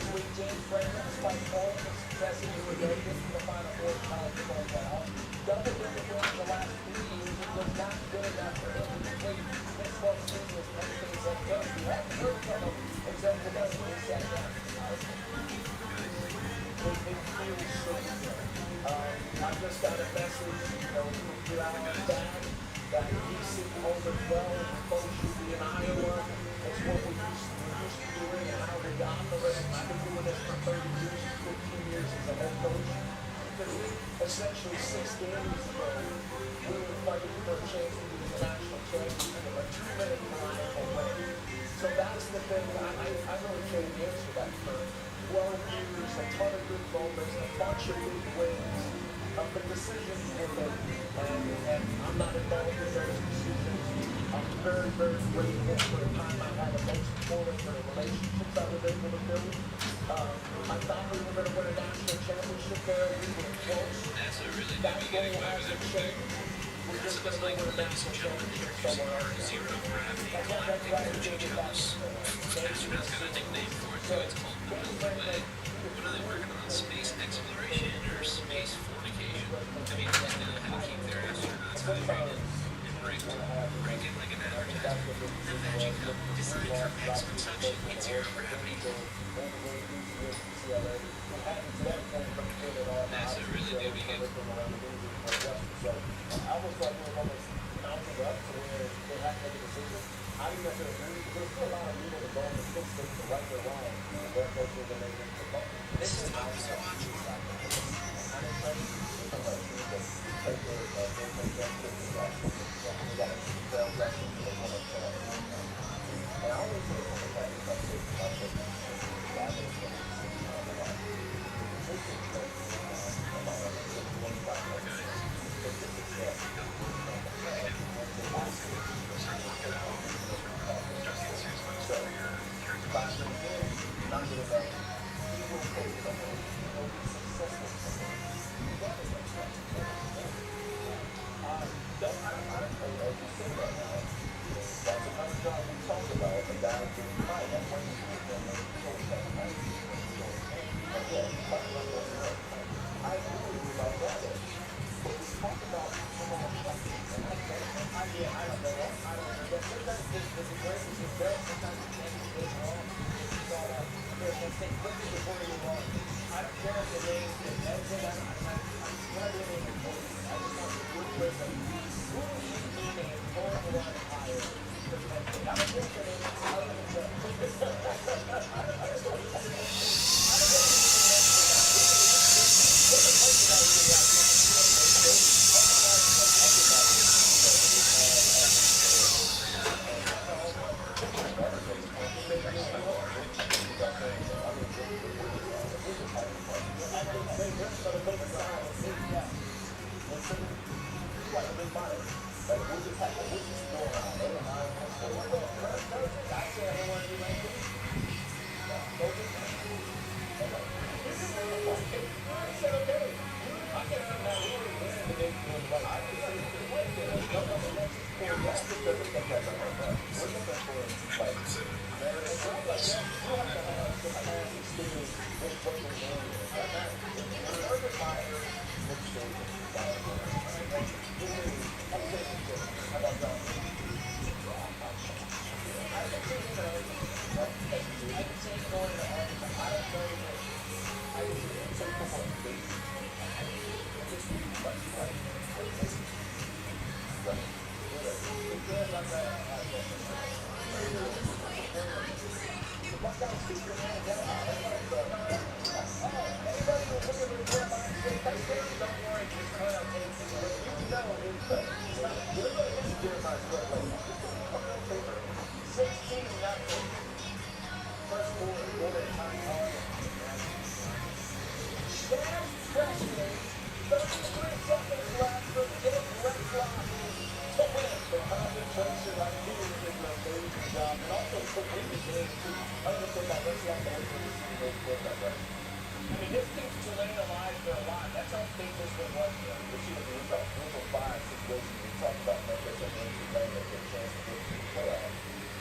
I just got a message, from 3 hours back that he's sitting home as well. Folks should be in Iowa. It's what we used to be doing and how we operate. I've been doing this for 30 years, 15 years as a head coach. Because we essentially 6 games ago, we were fighting for a chance to be the national championship a 2-minute drive away. So that's the thing. I really can't answer that for 12 years, a ton of good moments, a bunch of big wins. But decisions were made, and I'm not involved in those decisions. I'm very, very grateful for the time I had at most important for the relationships I was able to build. I thought we were going to win a national championship there. We were close. That goal hasn't changed. We're just going to win a national championship somewhere else. Zero gravity. Astronauts got a nickname for it too. It's called the Milky Way. What are they working on? Space exploration or space fornication? I mean, they know how to keep their astronauts hydrated and break it like an advertisement. The magic cup, designed for maximum suction in zero gravity. NASA really do be good. I was like almost mounted up to where they had to make a decision. I didn't necessarily agree because there's still a lot of people that go and fix things to right or wrong. They're coaches and they make the ball. This is about so much.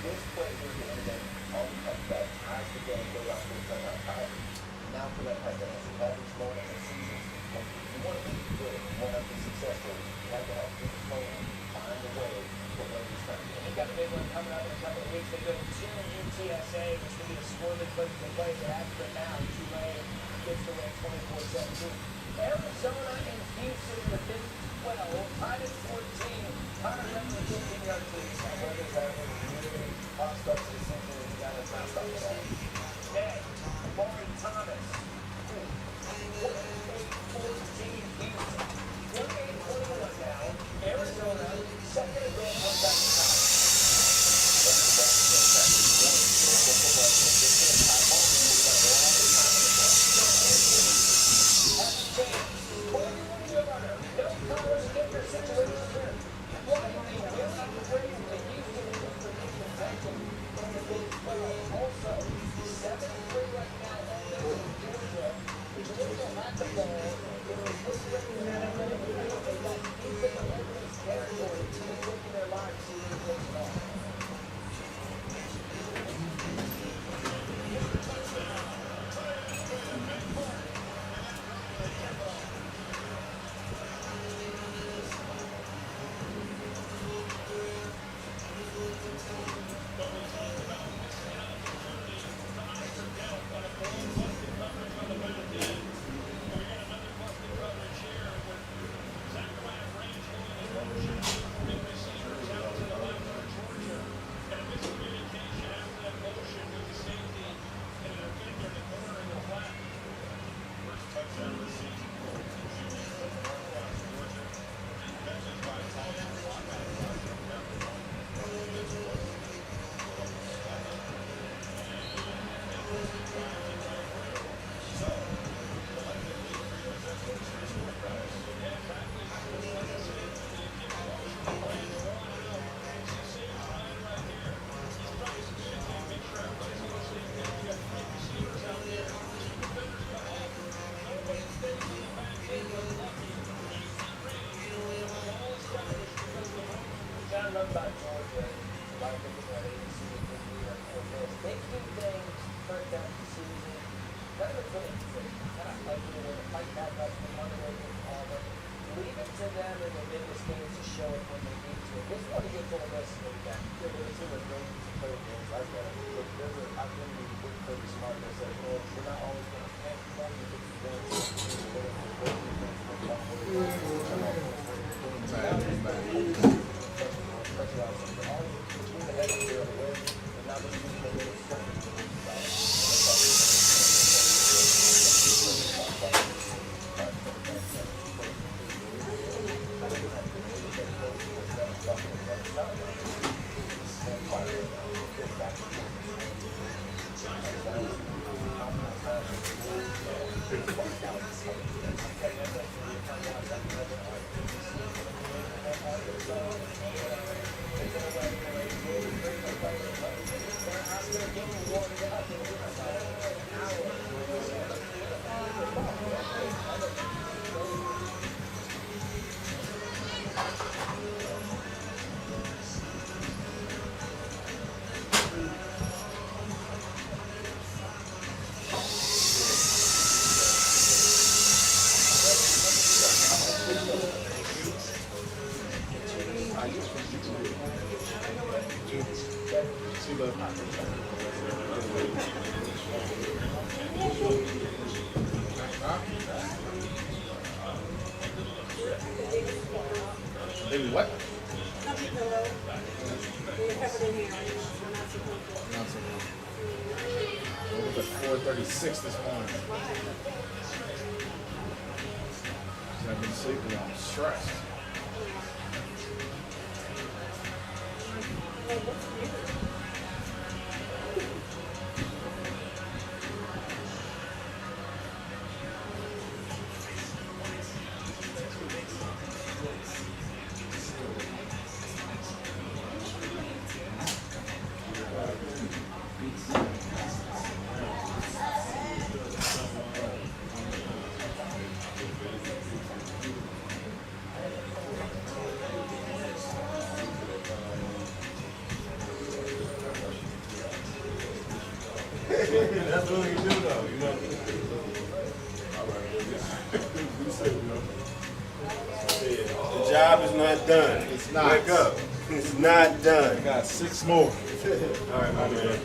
This place They go to UTSA, which will be a scoreless place to play. They're after it now. Tulane gets the win 24-17. Arizona and Houston in the Big 12, tied at 14. Connor left the 15-yard tee. Weather's having really hot stuff to the season, and you gotta not stop at all. Today, Amari Thomas, 28-14 Houston. 28-21 now. Arizona, second and goal, one back to time. Maybe what? It was at 4:36 this morning. I've been sleeping, I'm stressed. That's what we do though, you know. The job is not done. It's not. Wake up. It's not done. I got 6 more. All right, my man.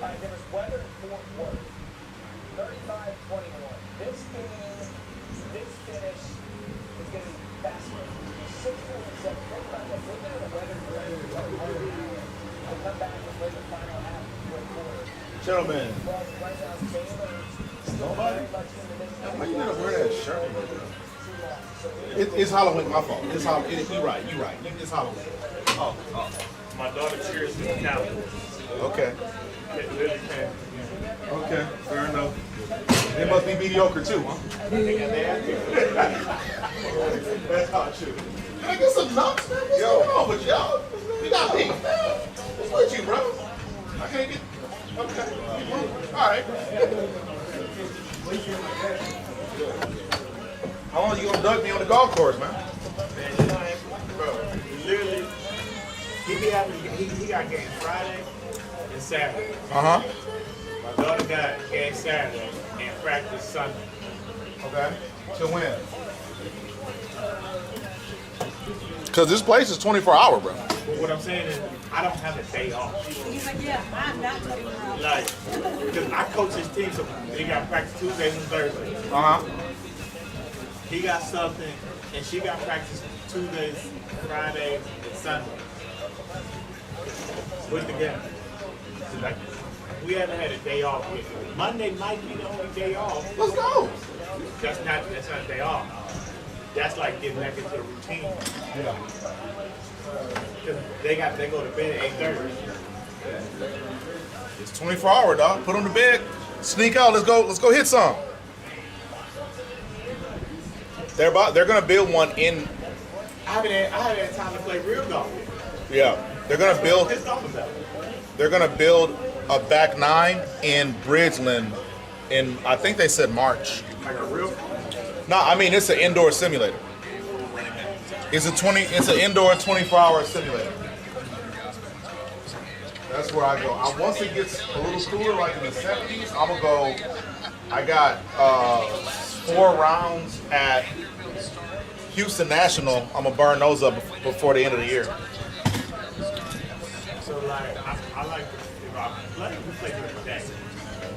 Alright, there was weather in Fort Worth. 35-21. This game, this finish is going to be fascinating. 6-4-7. Think about that. Look at the weather director. They'll come back and play the final half of the fourth quarter. Gentlemen, Well, right now, Baylor still nobody? very much in the midst of Why you gotta wear that shirt? It's Halloween, my fault. It's Halloween. You're right. It's Halloween. Oh. My daughter cheers for the Cowboys. Okay. It really can. Okay. Fair enough. They must be mediocre too, huh? That's not true. Can I get some nuts, man? What's going on with y'all? You got me. What's with you, bro? I can't get. Okay. All right. How long you gonna duck me on the golf course, man? Bro, literally, he got game Friday and Saturday. Uh huh. My daughter got game Saturday and practice Sunday. Okay. To when? Cause this place is 24-hour, bro. But what I'm saying is, I don't have a day off. He's like, yeah, I'm not taking her out. Like, because I coach his team, so they got practice Tuesdays and Thursdays. Uh huh. He got something, and she got practice Tuesdays, Fridays, and Sunday. With the game. So like, we haven't had a day off yet. Monday might be the only day off. Let's go. That's not a day off. That's like getting back into the routine. Yeah. Because they go to bed at 8:30. It's 24-hour, dog. Put on the bed, sneak out. Let's go hit some. They're gonna build one in. I haven't had time to play real golf yet. Yeah. They're gonna build. Pissed off about it. They're gonna build a back 9 in Bridgeland in, I think they said March. Like a real. No, I mean it's an indoor simulator. It's an indoor 24-hour simulator. That's where I go. Once it gets a little cooler, like in the 70s, I'm gonna go. I got 4 rounds at Houston National. I'm gonna burn those up before the end of the year. So like, I like if I play, we play during the day.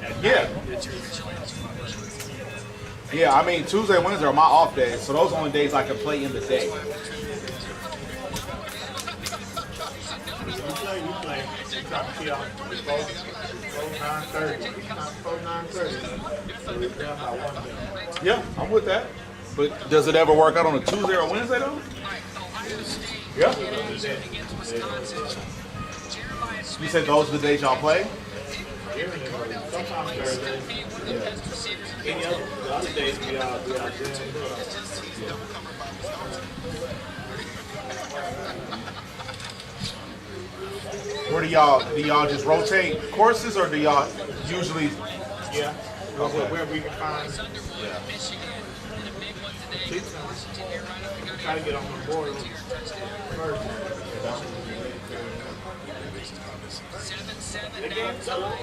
At Yeah. night, Yeah, I mean Tuesday, Wednesday are my off days, so those are only days I can play in the day. we play. We try to kill before 9:30. Before 9:30. So we down by 1 minute. Yeah, I'm with that. But does it ever work out on a Tuesday or Wednesday though? Yeah. You said those are the days y'all play? Sometimes Thursday. Any other days we out there. Where do y'all just rotate courses or do y'all usually? Yeah. Okay. Where we can find. Yeah. Try to get on the board first. The game's over.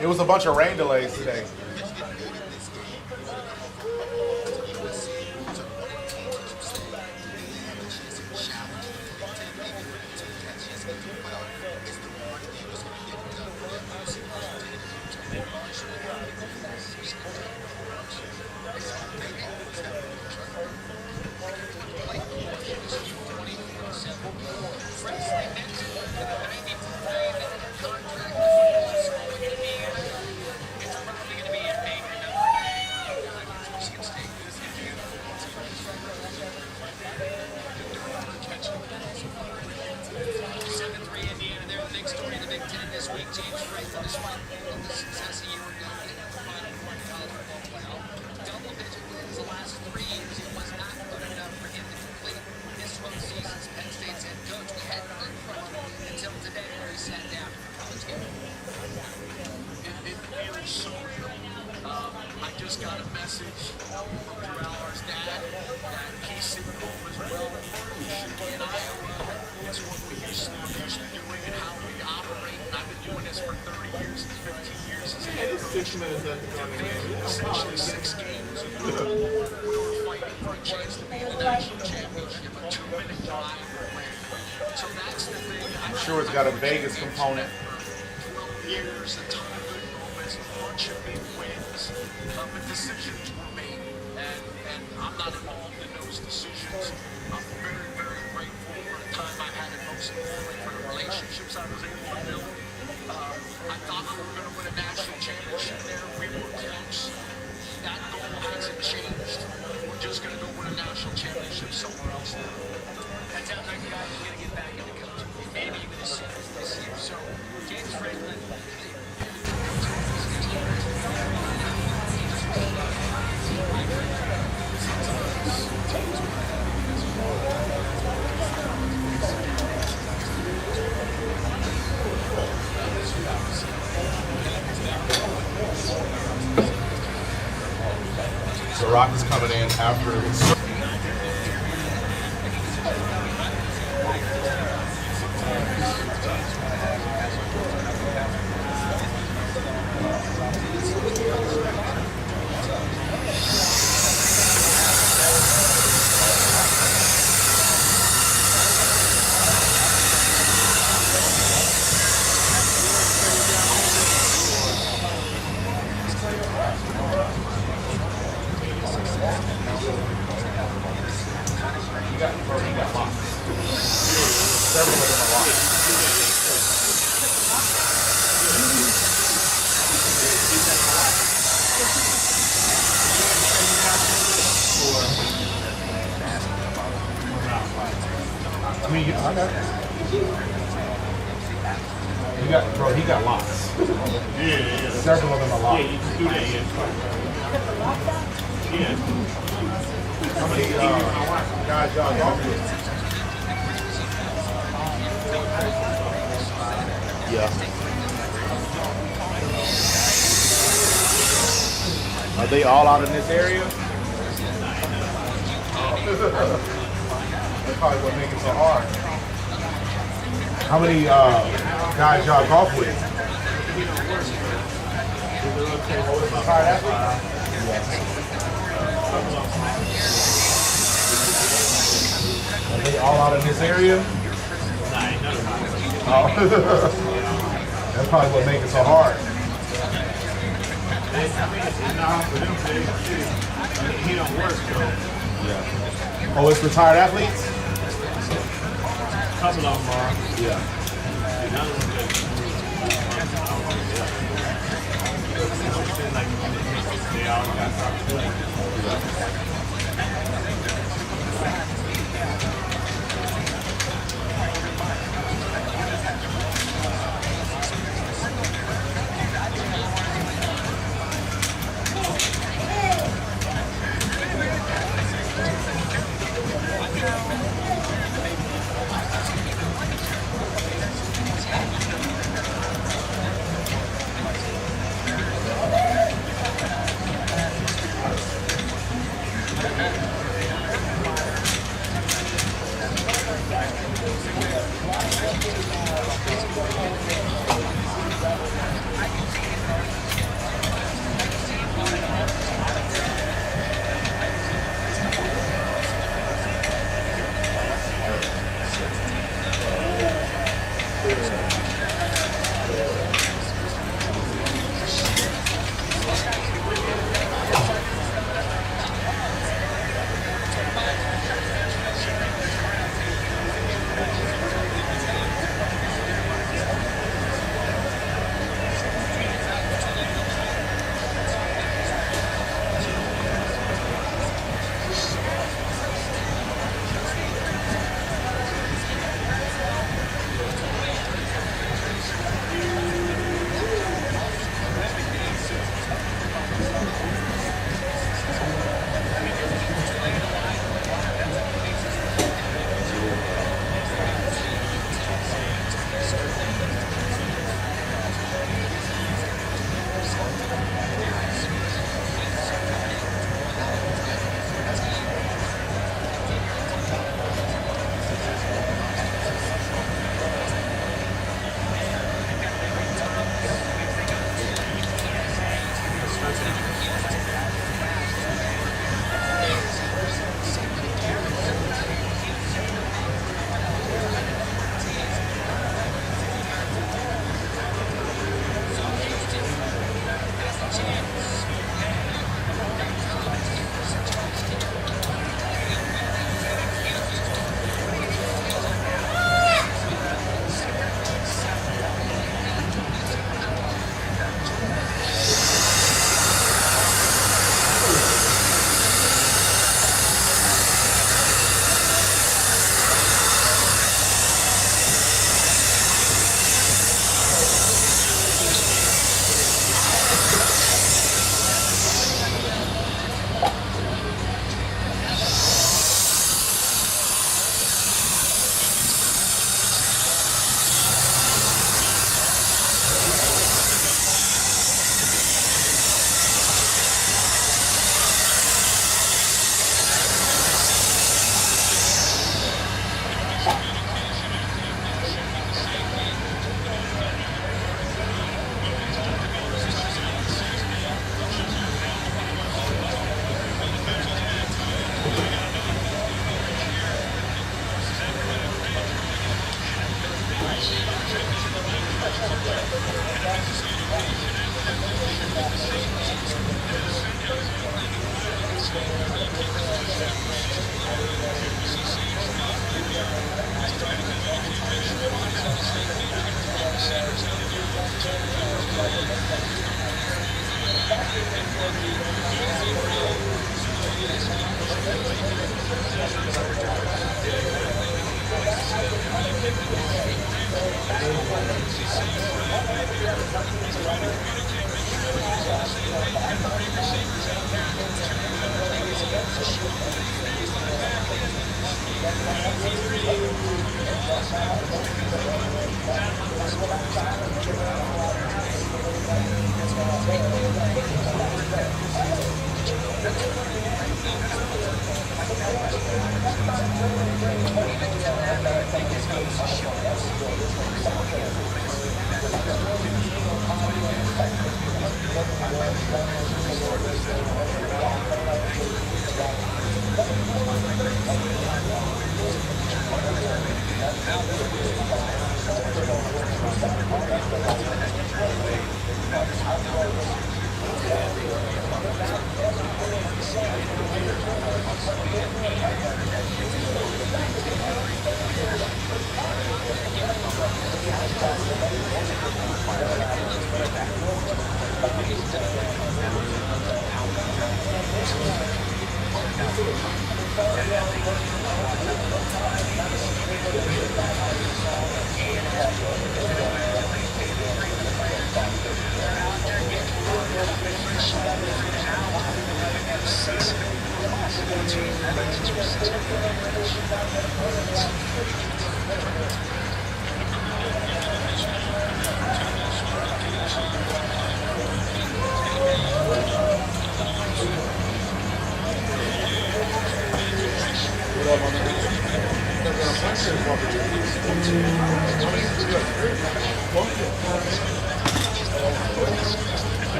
It was a bunch of rain delays today. Double-digit wins the last 3 years. It was not essentially 6 games in a row. We were fighting for a chance to be in the national championship, a 2-minute drive win. So that's the thing. I'm sure it's got a Vegas component. 12 years, a ton of good moments, a bunch of big wins, but decisions were made, and I'm not involved in those decisions. I'm very, very grateful for the time I've had, and most importantly for the relationships I was able to build. I thought we were going to win a national championship there. We were close. That goal hasn't changed. We're just going to go win a national championship somewhere else now. That sounds like you guys are going to get back into coaching. Maybe even a series this year. So, James Franklin. The Rock is coming in after the I mean, I got he got lots. Yeah. Several of them are lots. Yeah, you can do that, yeah. How many guys y'all golf with? Yeah. Are they all out in this area? That's probably what makes it so hard. How many guys y'all golf with? Are they all out in this area? That's probably what makes it so hard. He don't work, though. Yeah. Oh, it's retired athletes? A couple of them are. Yeah. Another one that they all got something.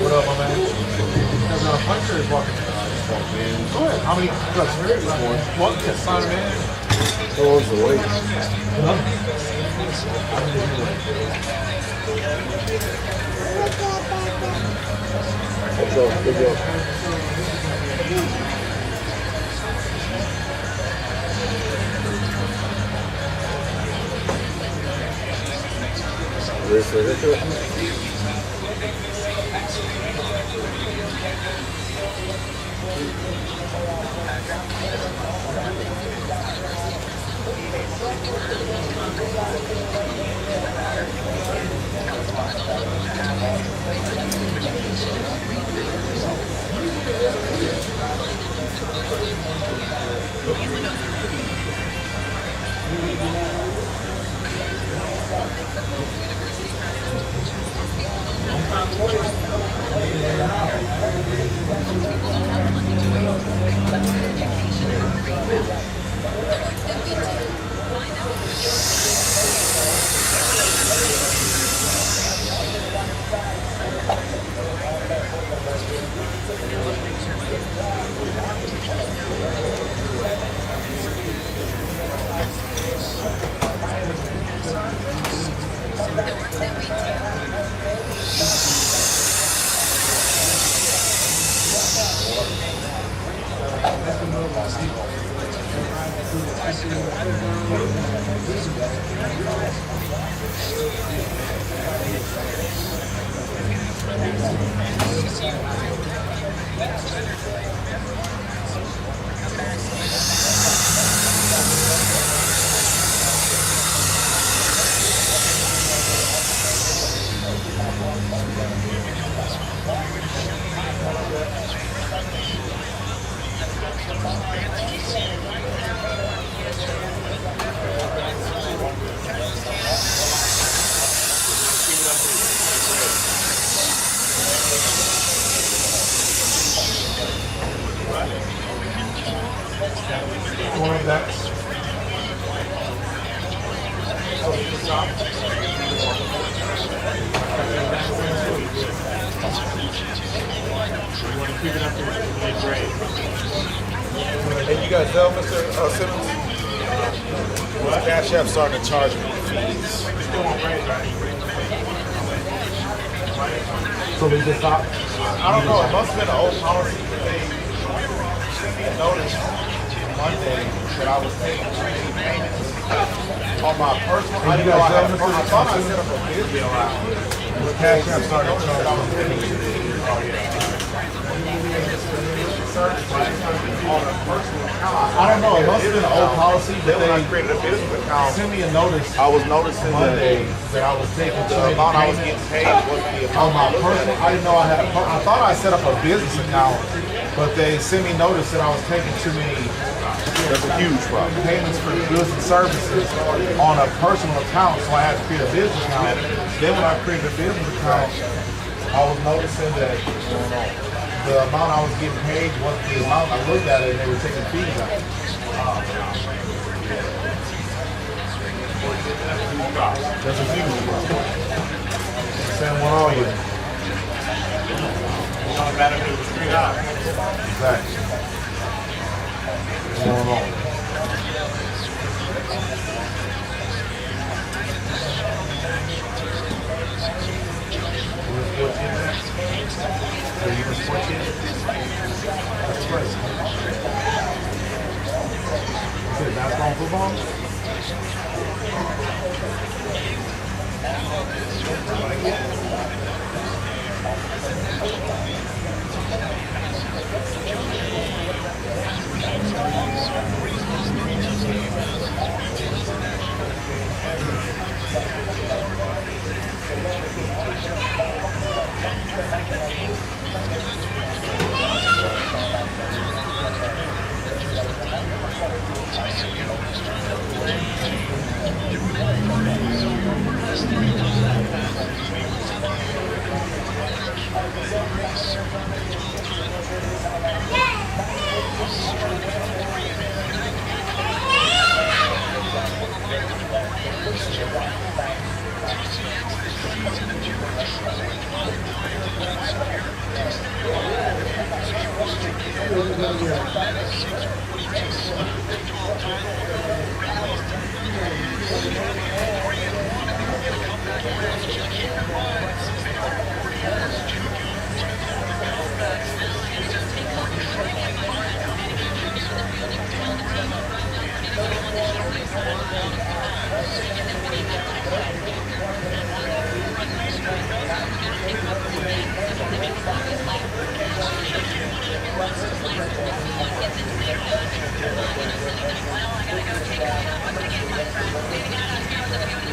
What up, my man? There's a puncher is walking. Go ahead. How many cuts? One. Just sign him in. What was the weight? Let's go. Good go. This is it. guys know, Mr. Simmons? Cash App starting to charge me fees. So we just stop. I don't know. It must have been an old policy. They sent me a notice Monday that I was taking payments on my personal. I didn't know I had a I thought I set up a business account. The Cash App started charging. I don't know. It must have been an old policy, but Then when I created a business account, sent me a notice I was noticing Monday that I was taking the amount I was getting paid wasn't the on amount my I looked personal. at. I didn't know I had. I thought I set up a business account, but they sent me notice that I was taking too many That's a huge problem. payments for goods and services on a personal account, so I had to create a business account. Then when I created a business account, I was noticing that the amount I was getting paid wasn't the amount I looked at it, and they were taking fees out. That's a huge problem. Saying what are you? Exactly. What's going on? Basketball, football?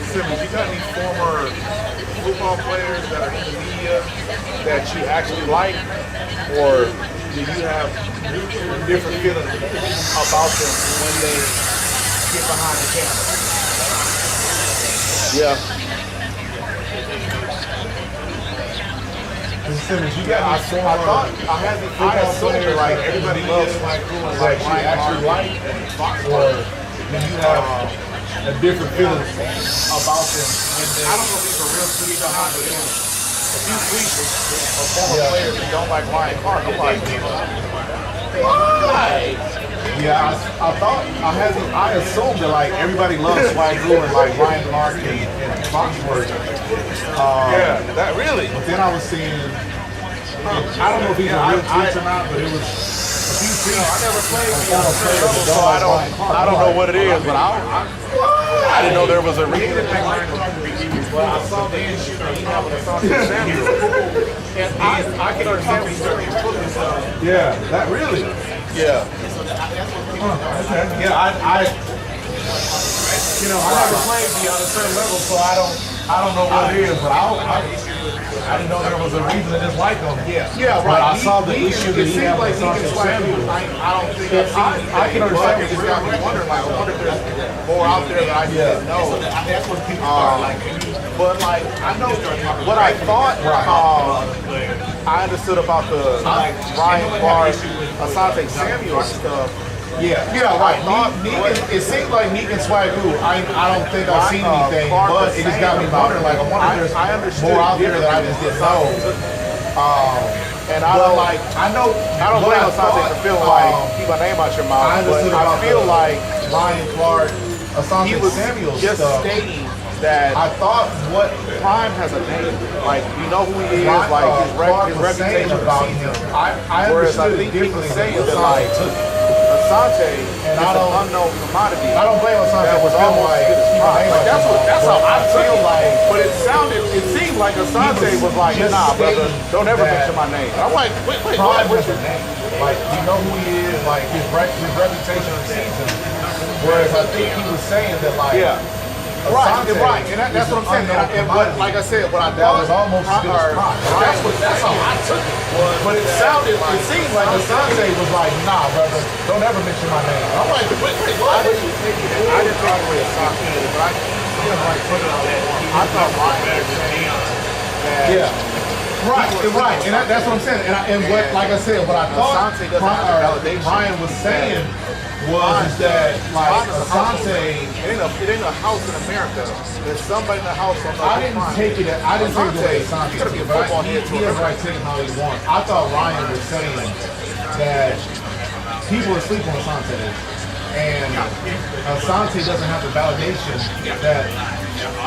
Simmons, you got any former football players that are in the media that you actually like, or do you have different feelings about them when they get behind the camera? Yeah. Simmons, you Yeah, got I thought I assumed like everybody loves like like you actually like, or do you have a different feelings about them? I don't know if these are real tweets behind it. A few tweets of former players that don't like Ryan Clark. I'm like, why? Yeah, I assumed that like everybody loves Swagoo and like Ryan Clark and Foxworth. Yeah, that really. But then I was seeing, I don't know if these are real tweets or not, but it was a few tweets. I never played former players that so don't like Ryan Clark. I don't know what it is, but I didn't know there was a reason. But I saw the issue that he had with Asante Samuel, and I can understand what he's doing. Yeah, that really. Yeah. Okay. Yeah, I never played beyond a certain level, so I don't know what it is, but I didn't know there was a reason to dislike him. Yeah, But right. I saw the issue that he had with Asante Samuel. I don't think I've seen I can understand what it just got me wondering. Like, I wonder if there's more out there that I didn't know. That's what people are like. But like, I know what I thought. I understood about the Ryan Clark, Asante Samuel stuff. Yeah, right. It seems like Neek and Swagoo. I don't think I've seen anything, but it just got me wondering. Like, I wonder if there's more out there that I just didn't know. And I don't like, I know, I don't blame Asante for feeling like keep my name out your mouth, I but understood I about feel the like Ryan Clark, Asante he was Samuel just stuff. stating that I thought what Prime has a name. Like you know who he is, Ryan, like Clark his was saying reputation about precedes him. him. I Whereas I understood think it he was differently saying than that Asante like took it. Asante And is I an don't- unknown commodity. I don't blame Asante that was for feeling almost like as good as keep my Prime. name Like out that's your what mouth, that's how but I I feel took it. like But it seemed like Asante was like, just nah, brother, stating don't ever that mention my name. And I'm like, wait, Prime what? has a name. Like, you know who he is, like his reputation precedes him. Whereas I think he was saying that like Yeah. Asante Right, and that's is what I'm saying. an And unknown like I said, what I that thought was almost as good as Prime. That's how I took it. But it sounded, it seemed like Asante was like, nah, brother, don't ever mention my name. I'm like, wait, what? I didn't take the way Asante did it, but I feel like I thought Ryan was saying that Yeah. Right, and that's what I'm saying. And what, like I said, what I thought Asante doesn't have the validation. Ryan was saying was that, like, Asante, it ain't a house in America. There's somebody in the house on I didn't take it the way Asante you gotta be a took it, but football he head to has remember. right taken how he wants. I thought Ryan was saying that people are sleeping on Asante, and Asante doesn't have the validation that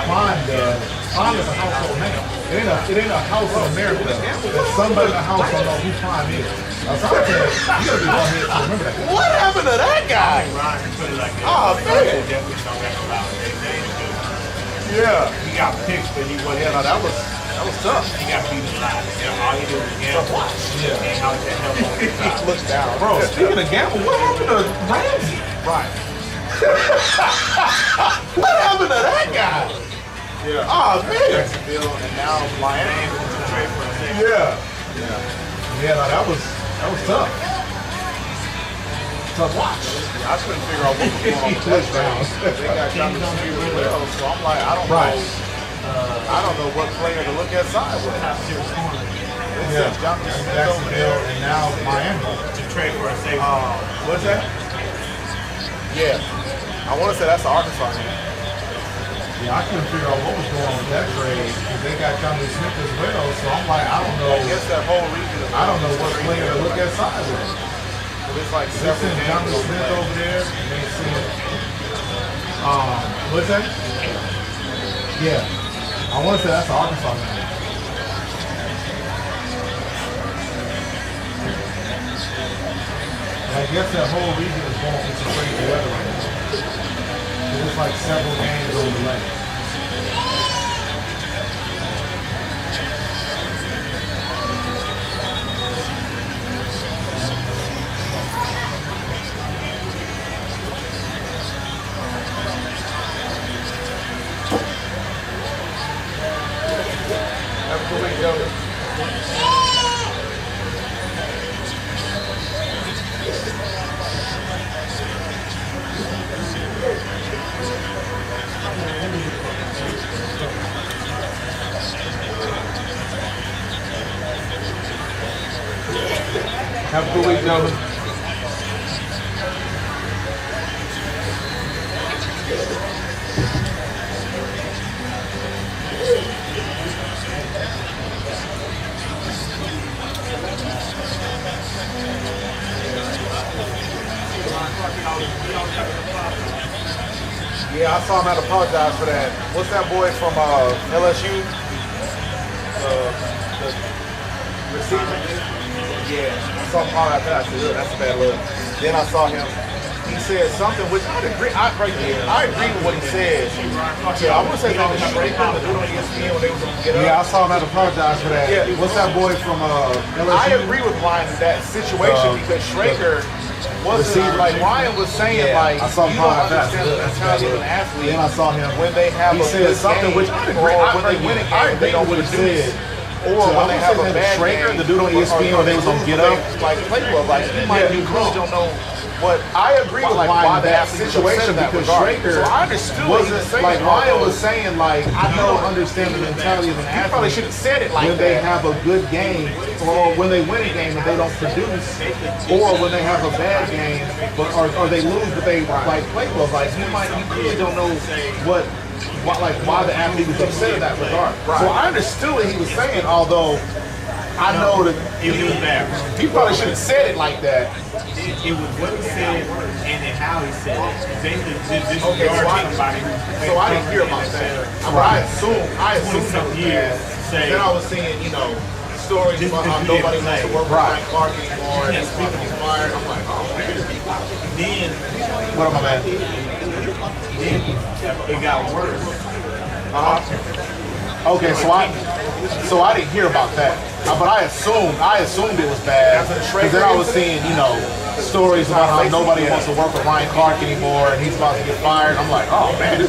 Prime does. Prime is a household name. It ain't a house in America that somebody in the house don't know who Prime is. Asante, you gotta be one head to remember that. What happened to that guy? Oh man. Yeah. He got picked, but he wasn't. Yeah, no, that was tough. He got beat alive. All he did was gamble. Yeah. And how the hell on his side. Look down. Bro, speaking of gamble, what happened to Ramsey? Right. What happened to that guy? Yeah. Oh man. Jacksonville and now Miami. Yeah. Yeah, no, that was tough. Tough watch. I couldn't figure out what was going on with that trade. They got John Smith as well, so I'm like, I don't know. I don't know what player to look at sideways. Yeah. John Smith over Jacksonville there. and now Miami. To trade for a safety. What's that? Yeah. I want to say that's the Arkansas game. Yeah, I couldn't figure out what was going on with that trade because they got Johnny Smith as well. So I'm like, I don't know. I guess that whole region is I don't know what player to look at sideways. It's like They several sent Johnny games Smith over there, and they sent what's that? Yeah, I want to say that's the Arkansas game. And I guess that whole region is going through some crazy weather right now. There's like several games over the lake. Have a good week, Joe. Have a good week, gentlemen. Yeah, I saw him have to apologize for that. What's that boy from LSU? The receiver? Yeah, I saw him apologize for that. I said, "Ugh, that's a bad look." Then I saw him. He said something which I agree. I agree with what he said. Yeah, I want to say that was Straker, the dude on ESPN when they was on Get Up. Yeah, I saw him have to apologize for that. Yeah. What's that boy from LSU? I agree with Ryan in that situation because Straker wasn't like Ryan was saying like I saw you him don't apologize. understand the mentality of an athlete. Then I saw him when they have he a said good something game, which I or agree. when they win a game, they don't what he produce. said. Or when they have a bad Straker, game, the dude on ESPN, or when they was on lose, Get Up. like play well, like you might you really don't know what. I agree with like, Ryan why in the that athlete situation upset in that because regard. Straker So I understood what he was wasn't saying, like Ryan although was saying like I don't understand the mentality of an athlete. probably should have said it like when they that. have a good game or when they win a game and they don't produce, or when they have a bad game but or they lose but they like play well. Like you really don't know why the athlete was upset in that regard. So I understood what he was saying, although I know that It was bad. he probably should have said it like that. It was what he said and then how he said it. Basically, this Okay, somebody so I didn't hear about that. But I assumed that was bad. Then I was seeing, stories about how nobody wants to work with Frank Clark anymore and he's fucking fired. I'm like, oh man. Then What am I man? then it got worse. Okay, so I didn't hear about that. But I assumed it was bad. Because then I was seeing, stories about how nobody wants to work with Ryan Clark anymore and he's about to get fired. I'm like, oh man.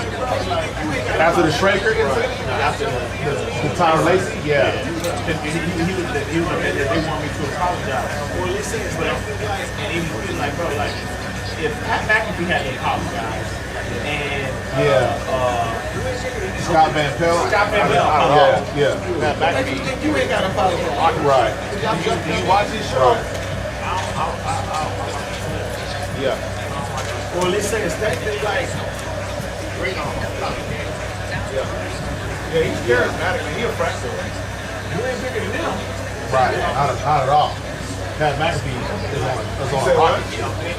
After the Schrager incident? After The Tyler Lacey? Yeah. he was that they want me to apologize. Well, listen, and he was like, bro, like, if Pat McAfee had to apologize, and Scott Van Pelt? Yeah. Matt McAfee. you ain't got to apologize. Right. Do you watch his show? Yeah. Well, let's say it's that they like, Yeah, he's charismatic, man. He a fractal. you ain't bigger than them. Right. Not at all. Pat McAfee is on Say what?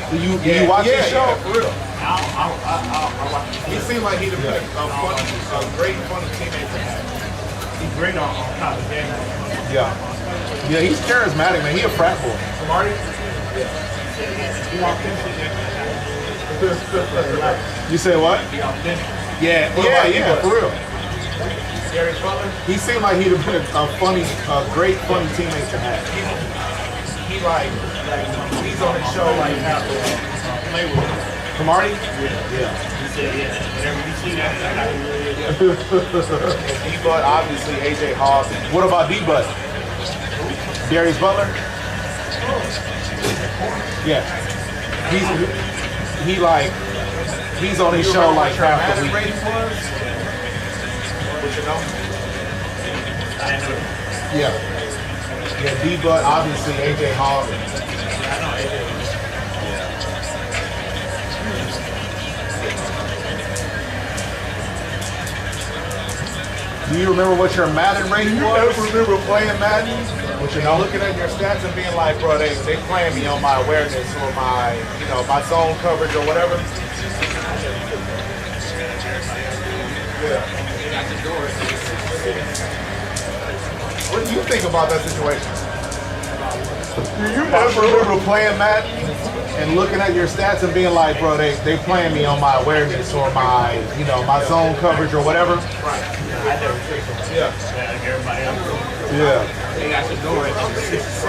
Do you watch his show? Yeah, for real. I'll watch it. He seemed like he'd have been a great, funny teammate to have. He's great on college game. Yeah. Yeah, he's charismatic, man. He a frat boy. Marty? He authentic. You say what? He authentic. Yeah, for real. Gary Butler? He seemed like he'd have been a great, funny teammate to have. He like he's on the show like have to play with him. Camardi? Yeah. He said, whenever you see that, I got to D-Bud, obviously, AJ Hawes. What about D-Bud? Darius Butler? Yeah. He's on his show like half the week. Yeah. Yeah, D-Bud, obviously AJ Hawes. Do you remember what your Madden rating was? I remember playing Madden, looking at your stats and being like, bro, they playing me on my awareness or my, my zone coverage or whatever. Yeah. What do you think about that situation? Do you remember playing Madden and looking at your stats and being like, bro, they playing me on my awareness or my, my zone coverage or whatever? Right. I never fix them. Yeah. Like everybody else. Yeah. They got the door at 6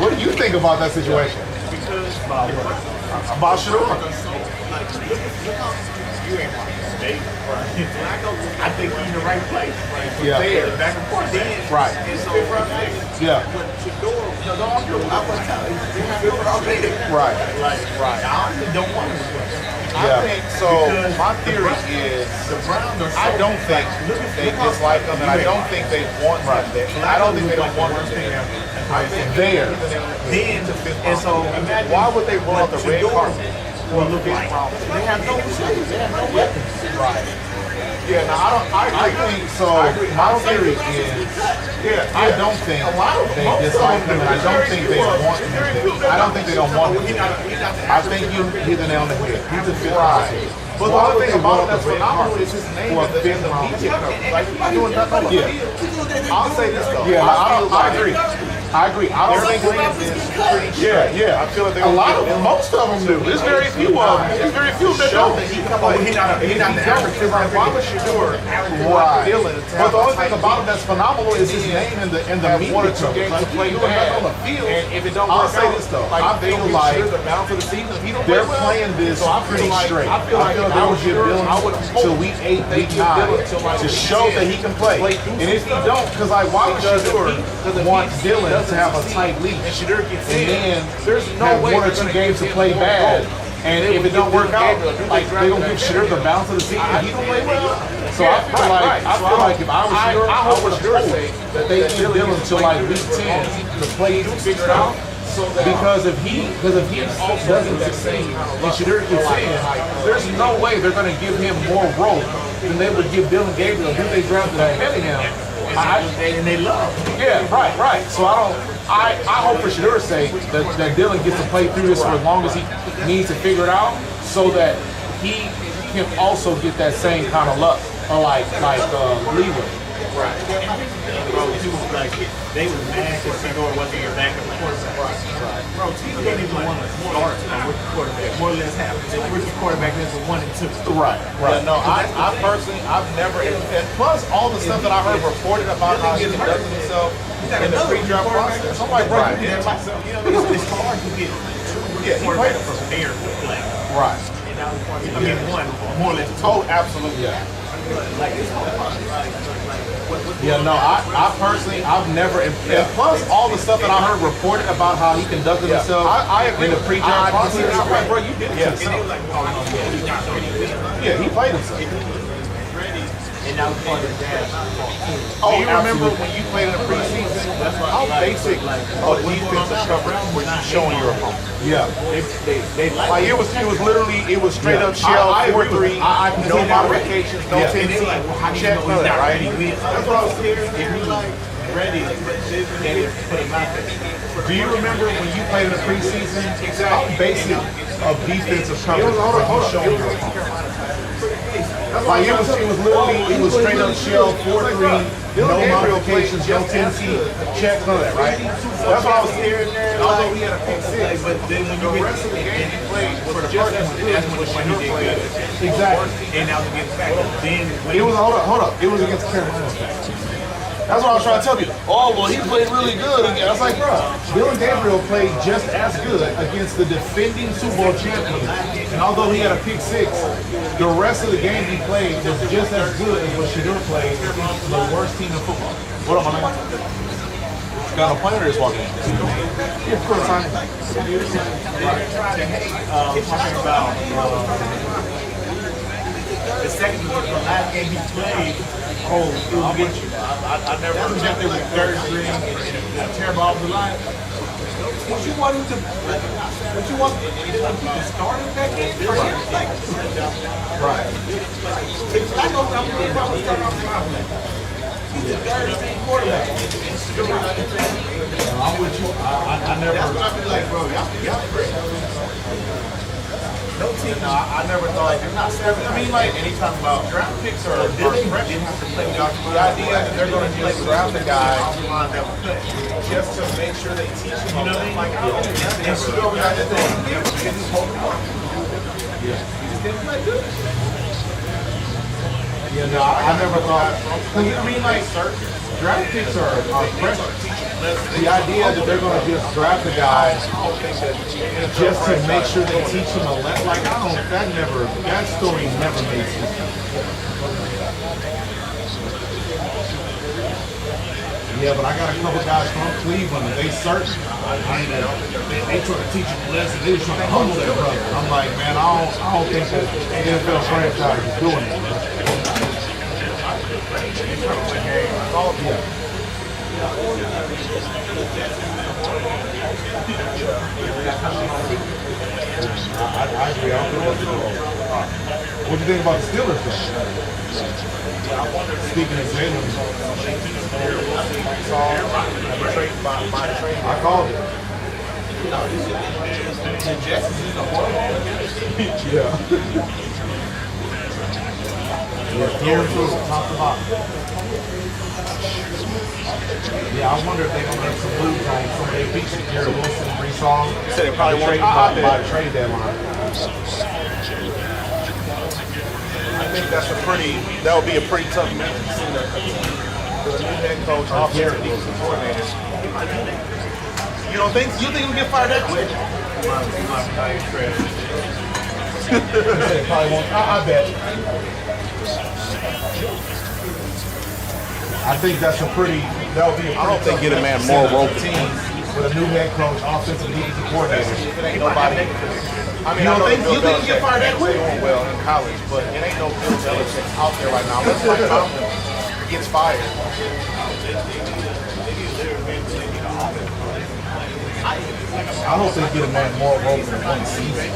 What do you think about that situation? Because About Shador? you ain't right. I think he's in the right place. Yeah. There, back and forth. Then, Right. and so, Yeah. but Shador, the dog, I was telling you, he's all day. Right. Like, I honestly don't want him to play. Yeah. I think so. My theory is The Browns are so I don't think they dislike him, and I don't think they want him there. I don't think they don't want him there. I think There. Then, and so imagine why would they roll out the red carpet? will look like they have no receivers, they have no weapons. Right. Yeah. Now I think so. My theory is, I don't think they dislike him, and I don't think they want him there. I don't think they don't want him there. I think you hit the nail on the head. He's a fifth round pick. But the other thing about him that's phenomenal is his name For a in the fifth round media pick. coverage. Like, he's not doing nothing on the Yeah. field. I'll say this though. Yeah, I feel I like agree. I agree. I don't their think plan is pretty Yeah, straight. yeah. I feel like they're a lot gonna of most of them do. There's very few of them. There's very few that show don't. that he can play. He's not the average. Because like, why would Shador Right. Dylan to But have the a only thing tight about him lead that's phenomenal is his name in the have media one or two coverage. games Like, to play he doing nothing bad. on the field. And if it don't I'll work say out, this though. like, I they feel gonna like get the balance of the season. If he don't they're play well, playing this so I feel pretty like, straight. I feel like they if I will was give Shador, Dylan I would till week 8, week 9 to show that he can play. And if he don't, because like why would Shador want Dylan to have a tight leash and Shador gets and in, then there's no have way one or they're two gonna games to give play him bad? more And They if would it don't give work Dylan out, Gabriel, like they don't give Shador the balance of the season. He don't play well. So I feel like if I was Shador, I would have told that they give Dylan till like week 10 to play, figure it out, Because if he doesn't succeed, and Shadur keeps saying, there's no way they're going to give him more rope than they would give Dylan Gabriel, who they drafted ahead of him. And they love. Yeah, right. So I hope for Shadur's sake that Dylan gets to play through this for as long as he needs to figure it out, so that he can also get that same kind of luck, or like leeway. Right. Bro, like, they was mad because Theodore wasn't your backup quarterback. Right. Bro, Theodore didn't even want to start a rookie quarterback. More or less half. The rookie quarterback is the 1 and 2. Right. Yeah, no, I personally, I've never, and plus all the stuff that I heard reported about how he conducted himself in the pre-draft process. I'm like, bro, you did myself. You know, it's hard to get two quarterbacks prepared to play. Right. I mean, one, more or less. Oh, absolutely. Yeah. Like, it's hard. Yeah, no, I personally, I've never, and plus all the stuff that I heard reported about how he conducted himself I agree in the pre-draft process. I'm like, bro, you did it yourself. Yeah, he played himself. And now he's part of the dash. Oh, you remember when you played in the preseason? How basic of defensive coverage were you showing your opponent? Yeah, like it was literally straight up shell 4-3, no modifications, no 10 check, none of that, right? That's what I was scared. If he like ready, they would put him out there. Do you remember when you played in the preseason? How basic of defensive coverage were you showing your opponent? Like it was straight up shell 4-3, no modifications, no 10-C checks, none of that, right? That's what I was scared there. Although he had a pick six, but then when you get the game he played for the first one, that's when he did good. Exactly. And now he gets back. Then it was hold up. It was against Carolina. That's what I was trying to tell you. Oh, well, he played really good again. I was like, bro, Dylan Gabriel played just as good against the defending Super Bowl champion. And although he had a pick six, the rest of the game he played was just as good as what Shadur played against the worst team in football. What up, my man? Got a player just walking in. Yeah, of course, talking about the second the last game he played. Oh, it was against you. I never projected with third string and a terrible off the line. Would you want him to? Would you want to start him back in for him? Like, right. I know I'm going to start off the line. He's a third string quarterback. I'm with you. I never. That's what I feel like, bro. Y'all great. No team. No, I never thought. I mean, like, anytime about draft picks are fresh. The idea that they're going to just draft a guy just to make sure they teach him. You know what I mean? Like, and shoot over that thing. Just hold him up. Yeah. He just didn't play good. Yeah, no, I never thought. I mean, like, draft picks are fresh. The idea that they're going to just draft a guy just to make sure they teach him a lesson, like, that story never made sense. Yeah, but I got a couple guys from Cleveland and they certain. They try to teach him a lesson. They just trying to humble their brother. I'm like, man, I don't think that NFL franchise is doing it. Yeah. I agree. I don't think that's good. What do you think about the Steelers though? Speaking of Jalen, I called it. Yeah. Top to bottom. Yeah, I wonder if they're going to get some moves on some of their pieces. Garrett Wilson, Brees Hall. You said they probably won't by the trade deadline. I think that would be a pretty tough match to see the new head coach, offensive defensive coordinator. You don't think? You think he'll get fired that quick? They probably won't. I bet. I think that would be I don't think get a man more rope team with a new head coach, offensive defensive coordinator. Ain't nobody. I mean, you think he get fired that quick? Doing well in college, but it ain't no Bill Belichick out there right now. Unless Mike Tomlin gets fired. I hope they get a man more rope than one season.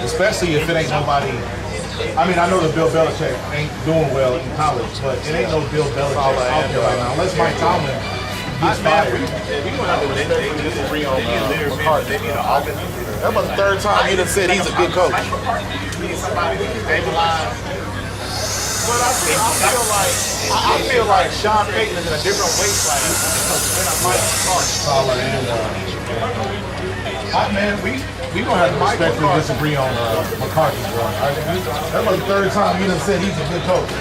Especially if it ain't nobody. I mean, I know that Bill Belichick ain't doing well in college, but it ain't no Bill Belichick out there right now. Unless Mike Tomlin gets fired. We don't have to respectfully disagree on McCarthy. They need an offensive leader. That was the third time he done said he's a good coach. But I feel like Sean Payton is in a different weight class than Mike McCarthy. Man, we don't have to respectfully disagree on McCarthy, bro. That was the third time he done said he's a good coach.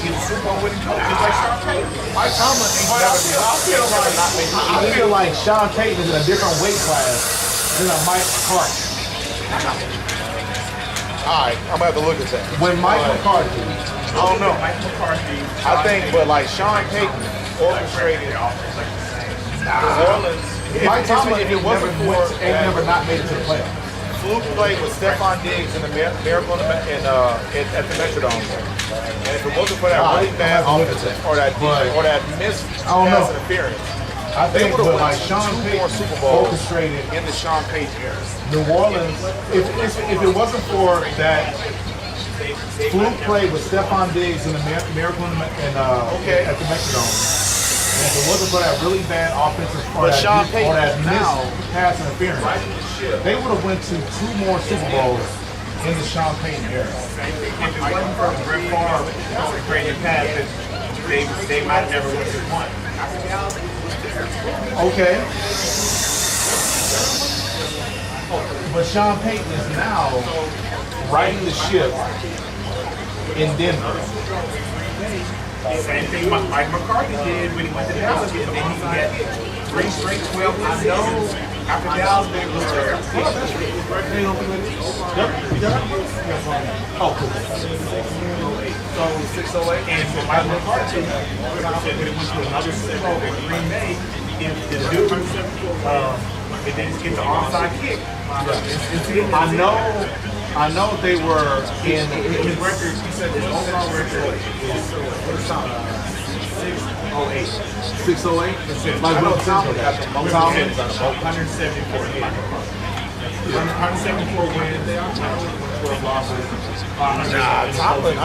He's a Super Bowl winning coach. He's like Sean Payton. Mike Tomlin ain't never been. I feel like Sean Payton is in a different weight class than a Mike McCarthy. All right, I'm gonna have to look at that. When Mike McCarthy, I don't know. Mike McCarthy. I think, but like Sean Payton orchestrated New Orleans. Mike Tomlin if it wasn't for ain't never not made it to the playoffs. Fluke played with Stephon Diggs in the Miracle at the Metrodome, and if it wasn't for that really bad offense or that missed pass interference, I think, they would but have like won Sean two Payton more Super Bowls orchestrated in the Sean Payton era. New Orleans. If it wasn't for that Fluke played with Stephon Diggs in the Miracle at the Metrodome, and if it wasn't for that really bad offensive or that missed pass interference, they would have went to two more Super Bowls in the Sean Payton era. If it wasn't for Brett Favre orchestrated passes, they might have never went to one. Okay. But Sean Payton is now riding the ship in Denver. Same thing Mike McCarthy did when he went to Dallas, and then he had 3 straight 12. I know after Dallas they were Oh, cool. So 608, and so Mike McCarthy when it went to another Super Bowl in Green Bay, the dude it didn't get the onside kick. I know they were in his record. He said his overall record is 608. 608? Like Will Tomlin got the most wins, 174 games. 174 wins, 12 losses. Tomlin.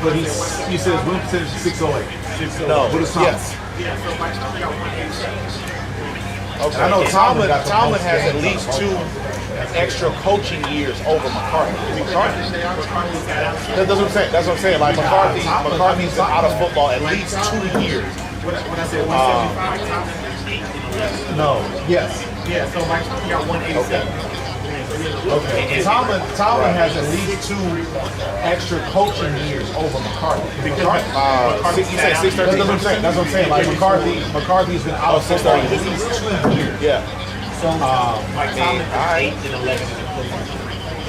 But he says win percentage is 608. No, what is Tomlin? yes. Yeah, so Mike Tomlin got 187. Okay. I know Tomlin has at least 2 extra coaching years over McCarthy. That's what I'm saying. That's what I'm saying. Like McCarthy's been out of football at least 2 years. When I said 175, Tomlin. No. Yes. Yeah. So Mike Tomlin got 187. Okay. Tomlin has at least 2 extra coaching years over McCarthy. You say 613. That's what I'm saying. Like McCarthy's been out of football at least 2 years. Yeah. So Mike Tomlin is 8 and 11 in the football.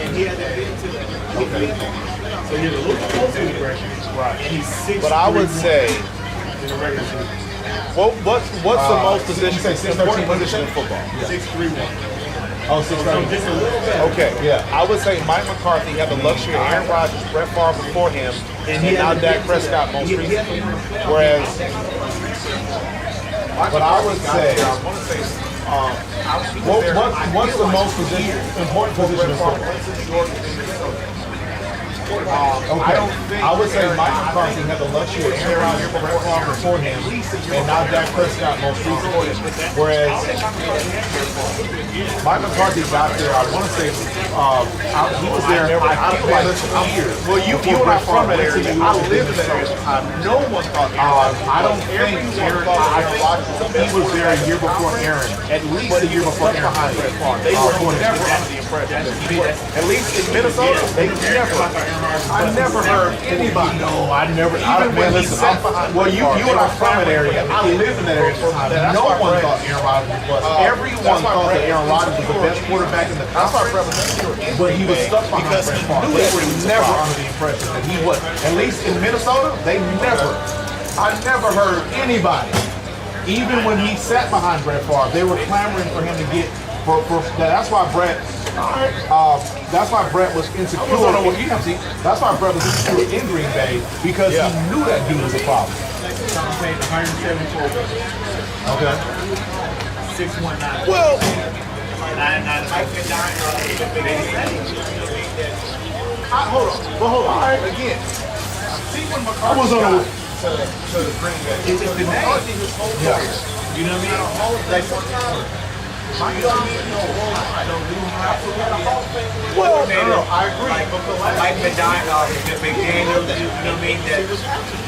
And he had been to the so he's a little closer to the record. Right. And he's 6. But I would say, in the regular season. What's the most important position in football? 6'3", Oh, 6'3". Just a little bit. Okay, yeah. I would say Mike McCarthy had the luxury of Aaron Rodgers, Brett Favre before him, and now Dak Prescott most recently. Whereas, but I would say, what's the most important position in football? I would say Mike McCarthy had the luxury of Aaron Rodgers, Brett Favre before him, and now Dak Prescott most recently. Whereas Mike McCarthy got there, I want to say, he was there, I feel like 2 years. Well, you and I from that area. I lived in that area. No one thought I don't think Aaron he was there a year before Aaron, at least a year before Aaron. They were never under the impression. At least in Minnesota, they never. I never heard anybody. No, I never. Even when he sat behind. Well, you and I from that area. I lived in that area at the time. No one thought Aaron Rodgers was bust. Everyone thought that Aaron Rodgers was the best quarterback in the conference. But he was stuck behind Brett Favre. They were never under the impression that he was. At least in Minnesota, they never. I never heard anybody. Even when he sat behind Brett Favre, they were clamoring for him to get. That's why Brett. That's why Brett was insecure. That's why Brett was insecure in Green Bay because he knew that dude was a problem. Tom paid 174. Okay. 619. Well, Mike been dying the biggest Hold on. But hold on. All right. again, see when I McCarthy was on got a. to the Green Bay. It's just the name. McCarthy his whole Yeah. career. You know what I mean? Hall of Fame one time. Mike Tomlin, I don't do Well, no, I agree. Mike been dying the big Daniel, you know what I mean? That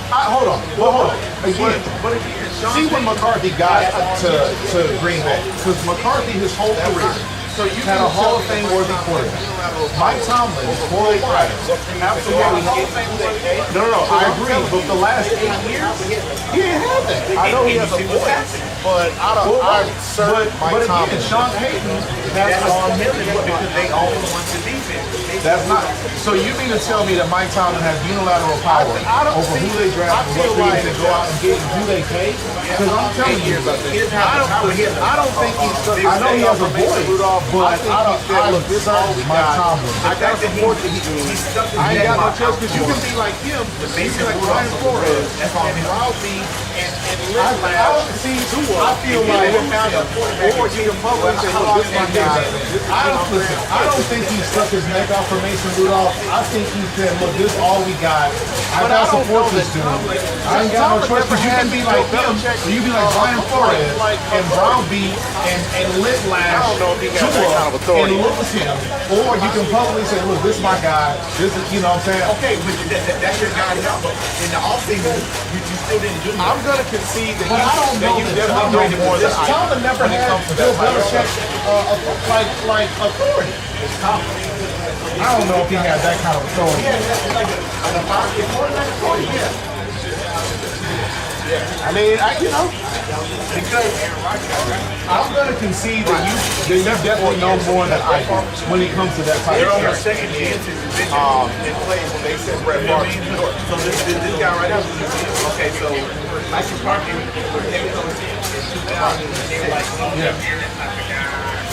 Hold on. But hold on. Again, see when McCarthy got to Green Bay. Because McCarthy, his whole career, had a Hall of Fame worthy quarterback. Mike Tomlin, for a while, absolutely. No. I agree. But the last 8 years, he didn't have that. I know he has a voice, but I'm certain Mike Tomlin. Sean Payton that's has on him because they all want the defense. That's not. So you mean to tell me that Mike Tomlin has unilateral power over who they draft, I feel like to go out and get, and who they pay? Because I'm telling you, I don't think he's. I know he has a voice, but I look certain Mike Tomlin. I got to support that I ain't got no choice because you can be like him, you can be like Brian Flores, and Ralphie, and Lynn I feel like, or you can publish and say, look, this is my guy. I don't think he stuck his neck out for Mason Rudolph. I think he said, look, this is all we got. I got to support this dude. I ain't got no choice because you can be like him, or you be like Brian Flores, and Brown beat, and Lit Lash, Tua, and lose him. Or you can publicly say, look, this is my guy. This is, you know what I'm saying? Okay, but that's your guy now. But in the offseason, you still didn't do I'm going to concede that But I don't know you that definitely made it more than I Tomlin never when it had comes to Bill that type of Belichick like authority. I don't know if he had that kind of authority. I mean, because I'm going to concede that you definitely know more than I do when it comes to that type of stuff. second chances in plays when they sent Brett Favre to New York. So this guy right now, okay, so Mike McCarthy was heavy coach in 2000, and they were like,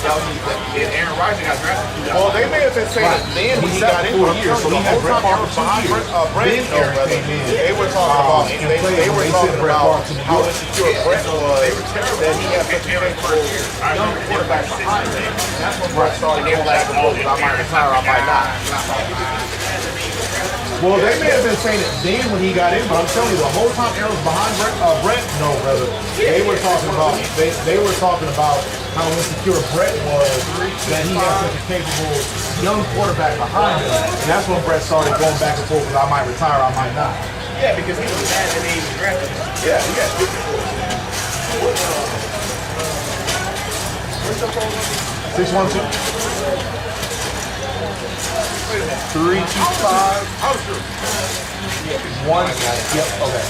and Aaron Rodgers got drafted. Well, they may have been saying it then when he got in, but I'm telling you, the whole time Aaron was behind Brett, they were talking about they were talking about how insecure Brett was, that he had such a capable young quarterback behind him. That's when Brett started going back and forth. I might retire, I might not. Well, they may have been saying it then when he got in, but I'm telling you, the whole time Aaron was behind Brett, no, brother. They were talking about how insecure Brett was, that he had such a capable young quarterback behind him. And that's when Brett started going back and forth with, I might retire, I might not. Yeah, because he was mad that they even drafted him. Yeah. 612. 325. One. Yep. Okay.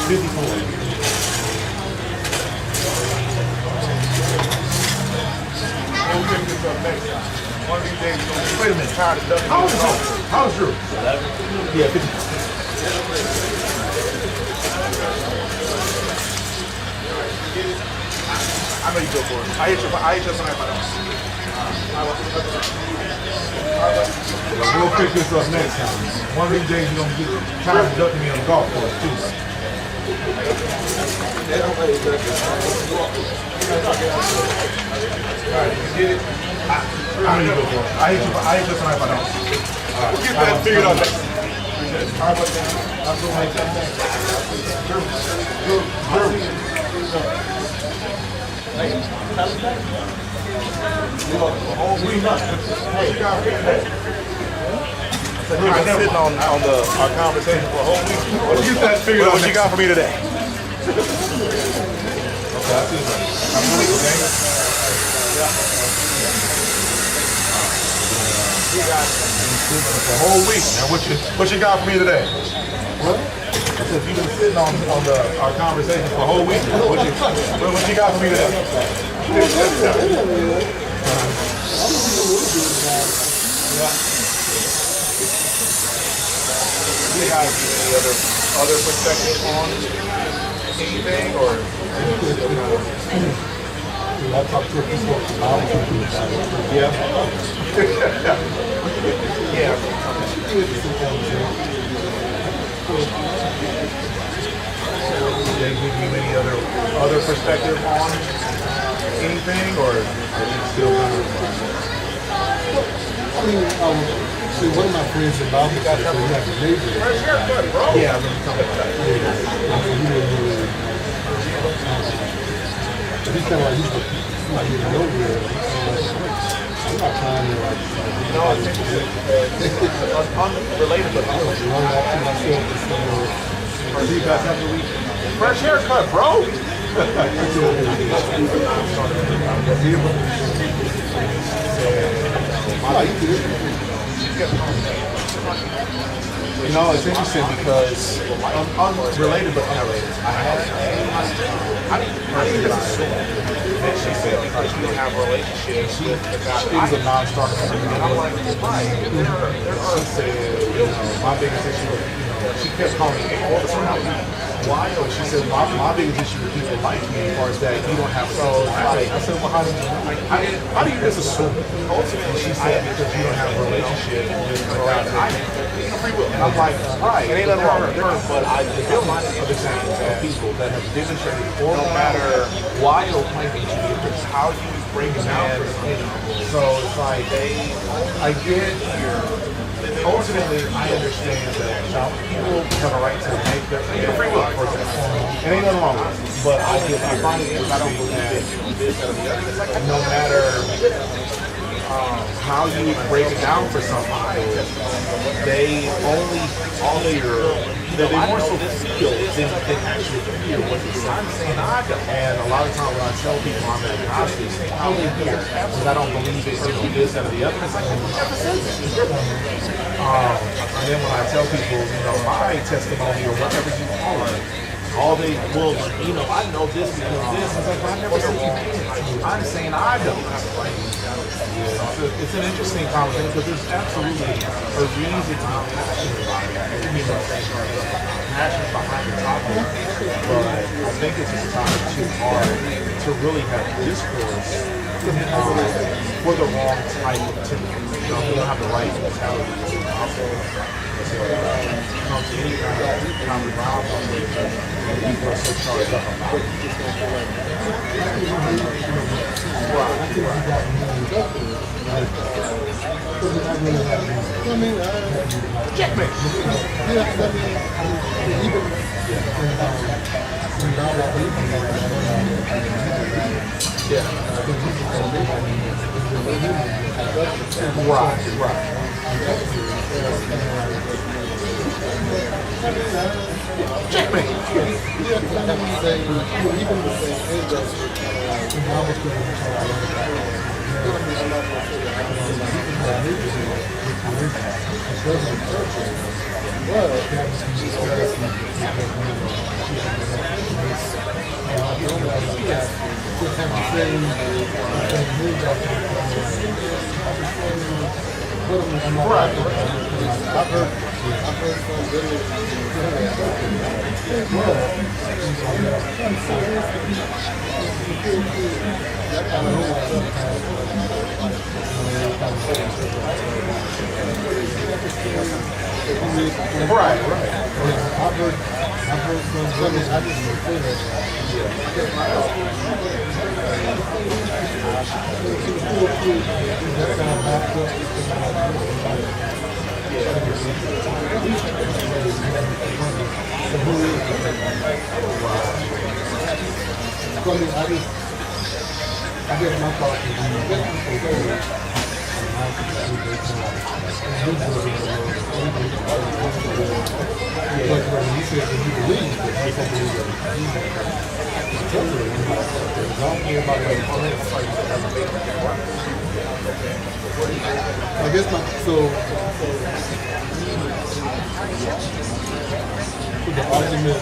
54. Wait a minute. How old is Drew? 11. Yeah, 54. I know you go for it. I hit you tonight, my dog. We'll pick this up next time. One of these days you're gonna get time to duck me on the golf course too. Alright, you get it? I know you go for it. I hit you tonight, my dog. We'll get that figured out next time. That's what I I've been sitting on our conversation for a whole week. What you got for me today? The whole week. Now what you got for me today? What? I said you've been sitting on our conversation for a whole week. What you got for me today? You guys any other perspective on anything or? I talked to people. Yeah. Yeah. Did they give you any other perspective on anything, or are you still kind of? I mean, see, one of my friends in Bible study, so he has a major. Yeah, I mean, talking about that. He's kind of like, he's not getting nowhere. I'm not trying to like, No, I think it's unrelated, but run off to myself and say, see you guys have the week. Fresh haircut, bro. You know, it's interesting because unrelated but unrelated. I didn't just assume that she said because you don't have a relationship with the guy. She was a non-starter for me. And I'm like, why? She said, my biggest issue with, she kept calling me all the time. Why? She said, my biggest issue with people like me as far as that you don't have a sense of reality. I said, well, how do you just assume? Ultimately, she said, because you don't have a relationship with the guy that I have. And I'm like, right, it ain't nothing wrong with her, but I feel like other examples of people that have demonstrated, no matter why you're claiming to you, it's how you break it down. So it's like, I get ultimately, I understand that people have a right to make their free will, for example. It ain't nothing wrong with it. But I find it interesting that no matter how you break it down for some people, they only they more so feel than actually hear what they're saying. And a lot of times when I tell people I'm agnostic, I only hear because I don't believe it, this, that, or the other. It's like, who never said that? And then when I tell people, my testimony or whatever you call it, all they will, I know this because this. It's like, I never said you did. I'm saying I don't. It's an interesting conversation because there's absolutely a reason to be passionate about it. Passionate behind the topic, but I think it's just time too hard to really have discourse for the wrong type of typical. You don't have the right mentality. To any kind of common ground people are so charged up about checkmate. Checkmate. Right. I've heard from women, I just say that. I guess my thought I guess the argument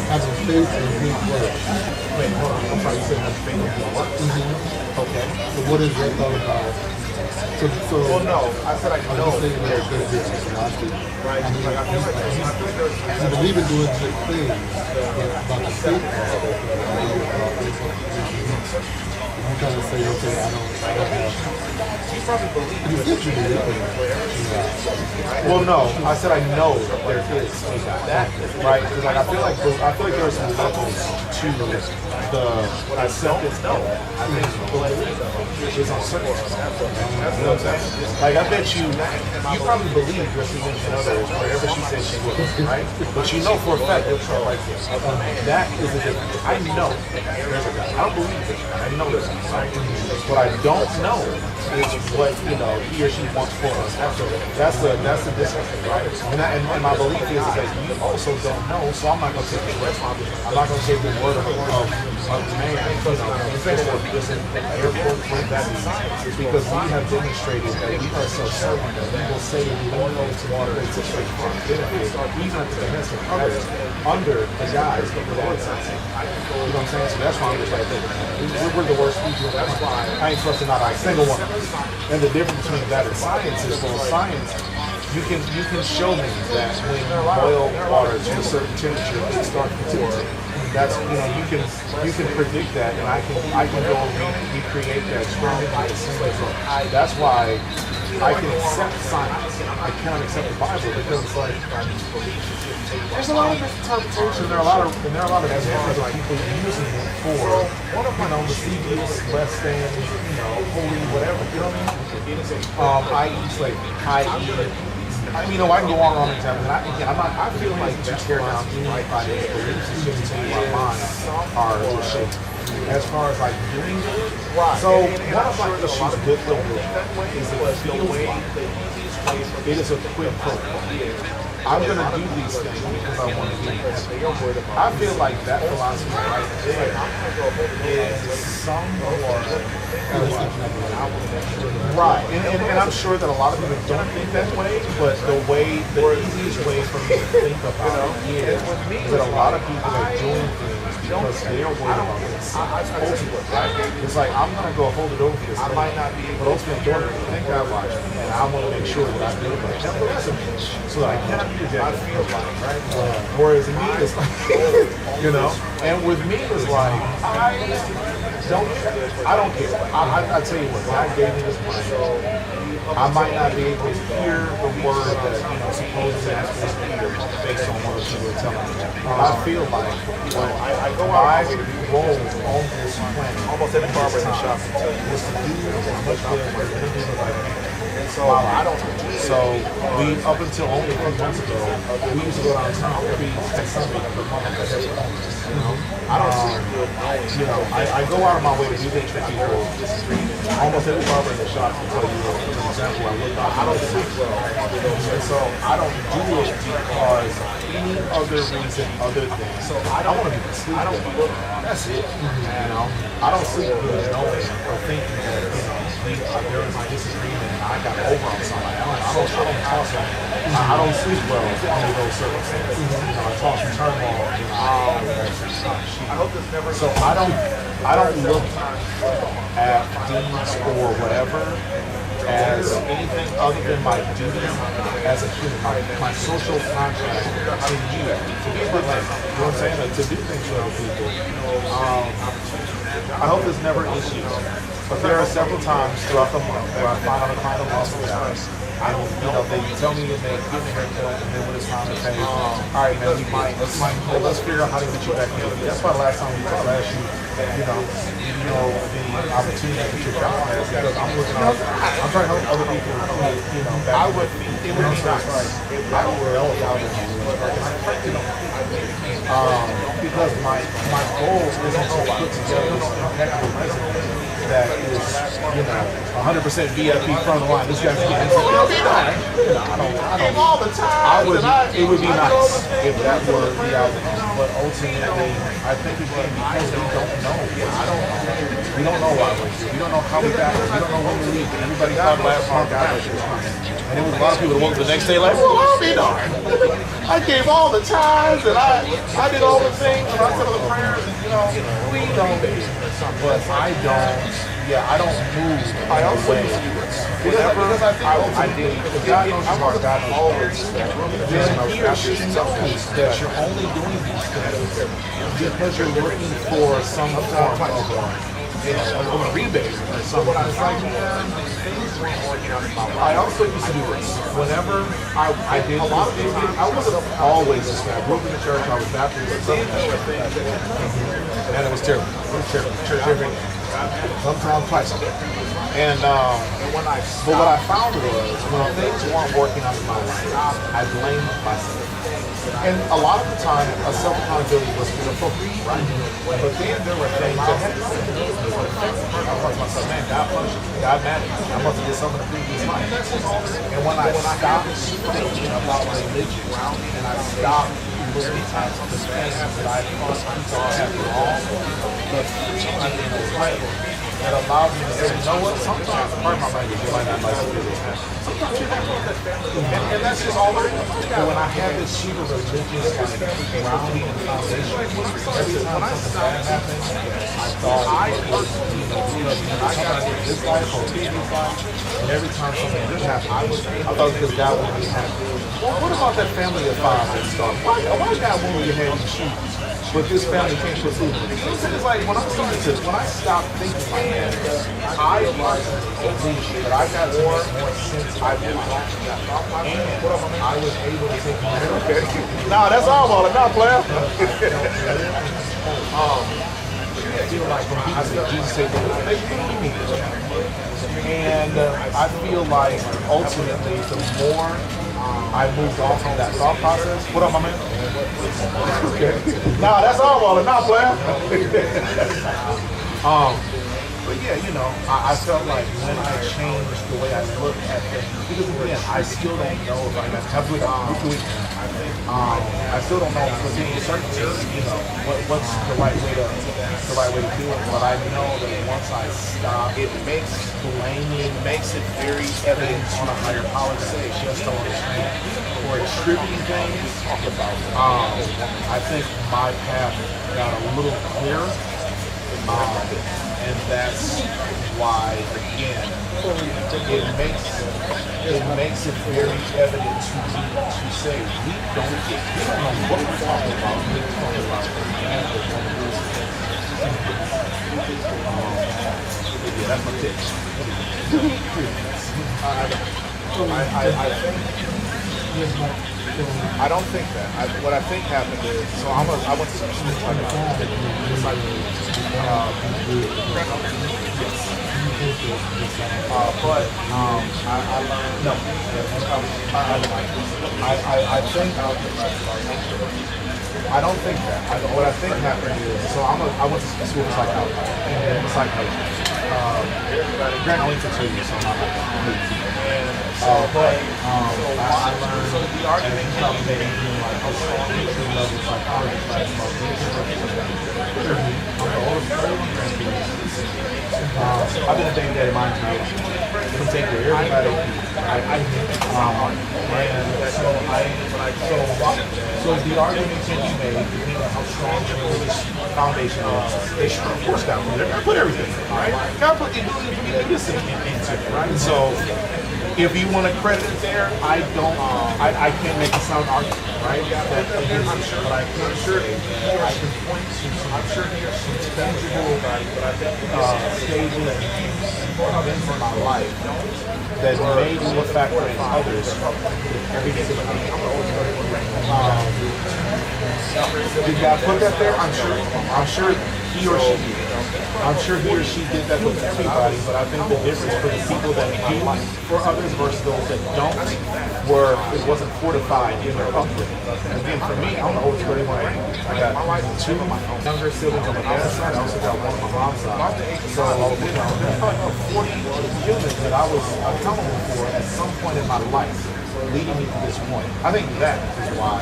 having faith in his word. Wait, hold on. I'm sorry, you said having faith in his word? Mm-hmm. Okay. So what is your thought about? Well, no. I said I know. Right. I mean, I feel like you believe in doing good things, but about the faith part of it, I'm trying to say, okay, I don't have. You probably believe You that said you did. Well, no, I said I know that there is that, right? Because like I feel like there's some levels to the acceptance of that. I think it's on certain. You know what I'm saying? Like I bet you probably believe your significant other is wherever she says she was, right? But you know for a fact that you're right there. That is a difference. I know there's a guy. I don't believe it. I know there's a guy. What I don't know is what he or she wants for us. That's the difference, right? And my belief is that you also don't know, so I'm not going to take the word. I'm not going to take the word of man. Just an airport with that science, because we have demonstrated that we are self-serving. That we will say we don't know to water it's a straight for benefit, even at the behest of others, under the guise of the Lord science. You know what I'm saying? So that's why I'm just like, we're the worst people. That's why I ain't trusting not a single one. And the difference between that and science is, well, science, you can show me that when you boil water to a certain temperature, it starts to deteriorate. That's you can predict that, and I can go and recreate that experiment. That's why I can accept science. I cannot accept the Bible, because it's like there's a lot of different interpretations. There are a lot of examples of people using it for mischievous, less than holy, whatever. You know what I mean? I.e. slavery. I can go on and on examples. I feel like to tear down anybody's beliefs is just to our minds are shaped. As far as like doing it, so one of my issues with the book is it feels like it is a quid pro quo. I'm going to do these things because I want to do them. I feel like that philosophy right there is somewhat right. And I'm sure that a lot of people don't think that way, but the easiest way for me to think about it is that a lot of people are doing things because they're worried about this. It's like, I'm going to go hold it over for this. I might not be able to, but ultimately, I think I watch it, and I want to make sure that I do it right. So that I can't be rejected. I feel like, right? Whereas me is like, and with me it's like, I don't care. I tell you what, God gave me this mind. I might not be able to hear the word that supposedly I'm supposed to hear based on what people are telling me. I feel like my role on this planet, almost every barber in the shop can tell you, is to do as much good as people like me. So we, up until only a few months ago, we used to go downtown every Sunday for I don't see I go out of my way to do things for people. Almost every barber in the shop can tell you, for example, I don't sleep well. And so I don't do it because any other reason other than I don't want to be asleep. That's it. I don't sleep good knowing or thinking that there is a disagreement and I got over on somebody. I don't sleep well under those circumstances. I toss and turn so I don't look at deeds or whatever as anything other than my duty as a human, my social contract to you, to be with them. You know what I'm saying? To do things for other people. I hope there's never issues. But there are several times throughout the month where I find out a client of lost guys. They tell me that they give me a haircut, and then when it's time to pay, all right, man, let's figure out how to get you back in. That's why the last time we talked, I asked you, the opportunity to get your job has, because I'm trying to help other people, back. It would be nice. I don't really because my goal isn't to put together this impeccable resume that is, 100% VIP front line. This guy's getting it would be nice if that were the outcome. But ultimately, I think again, because we don't know. We don't know why we're here. We don't know how we got here. We don't know when we leave. Everybody thought last month got here. And there was a lot of people that woke up the next day like, well, I'll be darned. I gave all the tithes and I did all the things and I said all the prayers and we don't. But I don't move. I also because I did. God knows your heart. God knows always. Then he or she knows that you're only doing these things because you're looking for some form of on a rebate or something. It's like, I also used to do this. Whenever I did a lot of things, I wasn't always this way. I grew up in the church, I was Baptist, but and it was terrible. It was terrible. Church every day. Sometimes twice a day. And but what I found was when things weren't working out in my life, I blamed myself. And a lot of the time, a self-accountability was inappropriate. Right? But then there were things that had to I thought to myself, man, God punished me. God mad at me. I must have did something in the previous life. And when I stopped thinking about religion and I stopped looking at the things that I thought had wrong, but changing in a way that allowed me to say, you know what, sometimes, pardon my language, you might not like to do this. Sometimes you have to, and that's just all there is. But when I had this sheet of religious grounding and foundation, every time something bad happened, I thought it was, because I got to this life or this life, and every time something good happened, I thought because God would be happy. Well, what about that family of five that started? Why God wanted you to have these shoes? But this family can't put food in it. It's like when I stopped thinking like that, I was believing that I got more since I was and I was able to take my Nah, that's all about it. Nah, player. I feel like I said, Jesus said, and I feel like ultimately the more I moved on from that thought process. What up, my man? Okay. Nah, that's all about it. Nah, player. But yeah, you know, I felt like when I changed the way I looked at things, because again, I still don't know if I have I still don't know with any certainty, you know, what's the right way to do it. But I know that once I stop, it makes it very evident on a higher power stage just to understand or attributing things. I think my path got a little clearer. And that's why, again, it makes it very evident to me to say we don't know what we're talking about. We're talking about yeah, that's my pitch. I don't think that. What I think happened is, so I went to some school like but I learned no. I don't think that. What I think happened is, so I went to school for psychology and psychology. Grant only for 2 years, so I'm not like I learned, so the argument can be made, like, how strong is your level of psychology class about I'm the oldest I've been a baby daddy my entire life. I can take care of everybody. So the argument can be made depending on how strong your religious foundation is. They should, of course, God put everything in, right? God put the ability for me to listen into it, right? So if you want to credit it there, I can't make a sound argument, right? I'm sure, but I can point to some tangible stages and events in my life that made me factor in others. Did God put that there? I'm sure he or she did. I'm sure he or she did that with everybody, but I think the difference for the people that do for others versus those that don't it wasn't fortified in their upbringing. Again, for me, I'm the oldest brother. I got 2 of my younger siblings on my dad's side. I also got 1 on my mom's side. So, 40 humans that I was accountable for at some point in my life, leading me to this point. I think that is why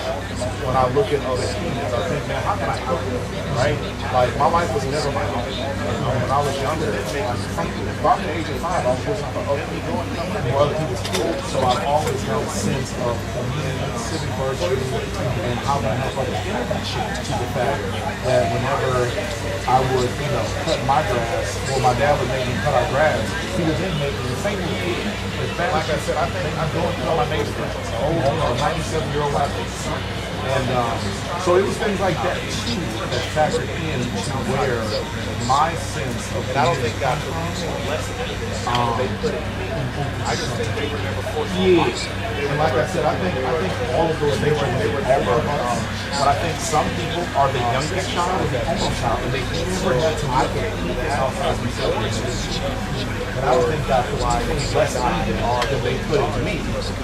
when I look at other humans, I think, man, how can I help them, right? Like, my life was never my own. When I was younger, about the age of 5, I was listening for other people or other people's school, so I've always had a sense of community, civic virtue, and how can I help others. In addition to the fact that whenever I would, cut my grass, or my dad would make me cut our grass, he would then make me the same thing. Like I said, I think I'm going through my neighborhood. 97-year-old black son. And so it was things like that too that factored in to where my sense of And I don't think God put less in it. They put it in me. I just think they were never forced on me. And like I said, I think all of those things were never. But I think some people are the youngest child or the only child, and they never had to look at anything else as themselves. And I don't think that's why it's less than they put into me.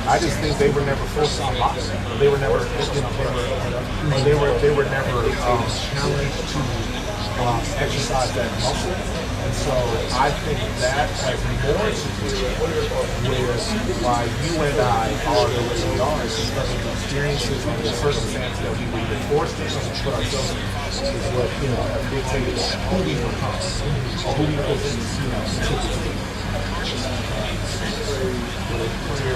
I just think they were never forced on my. They were never, they were never challenged to exercise that muscle. And so I think that has more to do with why you and I are the way we are. It's because of the experiences and the circumstances that we were forced in and put ourselves in is what, have dictated who we become or who we present, to be.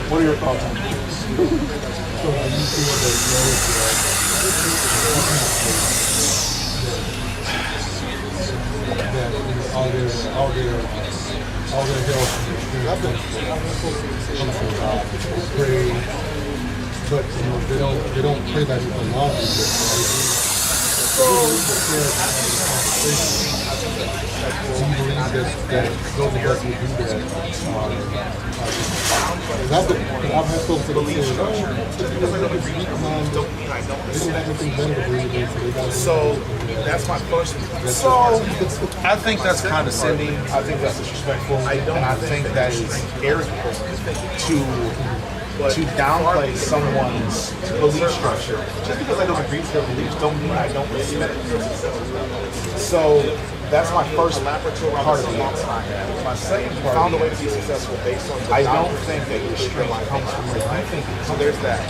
What are your thoughts on this? So are you feel that all their health comes from God. They pray, but they don't pray that it allows you. Do you believe that those of us who do that I've had folks that have said, So that's my first. So I think that's condescending. I think that's disrespectful. And I think that is arrogant to downplay someone's belief structure. Just because I don't agree with their beliefs don't mean I don't respect it. So that's my first part of the answer. My second part Found a way to be successful based on. I don't think that your strength comes from where you think it. So there's that.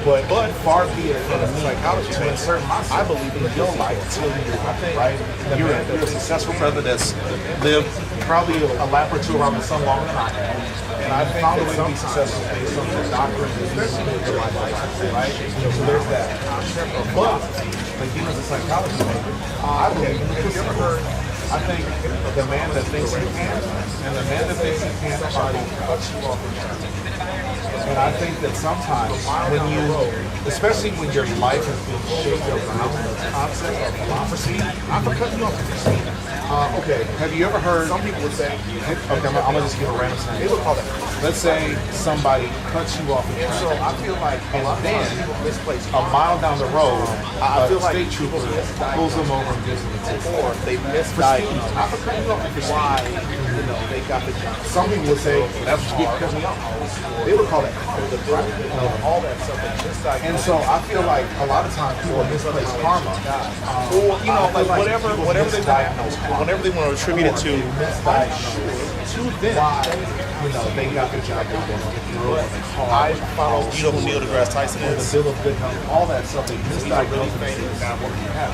But far be it from me to insert myself. I believe in your life till you're right. You're a successful brother that's lived probably a lap or two around the sun longer than I have. And I found a way to be successful based on the doctrine that you live your life, right? So there's that. But again, as a psychology major, I believe I think the man that thinks he can and the man that thinks he can't probably cuts you off the journey. And I think that sometimes when you, especially when your life has been shaped around the concept of prophecy, I'm for cutting you off at your seat. Okay, have you ever heard, some people would say, okay, I'm gonna just give a random scenario. They would call that, let's say somebody cuts you off at so I feel like, and then a mile down the road, I feel like state trooper pulls them over and gives them a ticket. Or they misdiagnose. I'm for cutting you off at why, they got the job. Some people would say, that's what you cut me off. They would call that all that stuff. And so I feel like a lot of times people misplace karma, or like whatever they diagnose, whatever they want to attribute it to. To them, they got the job they want. I follow Neil deGrasse Tyson is the Bill of Good Health, all that stuff. They misdiagnose things.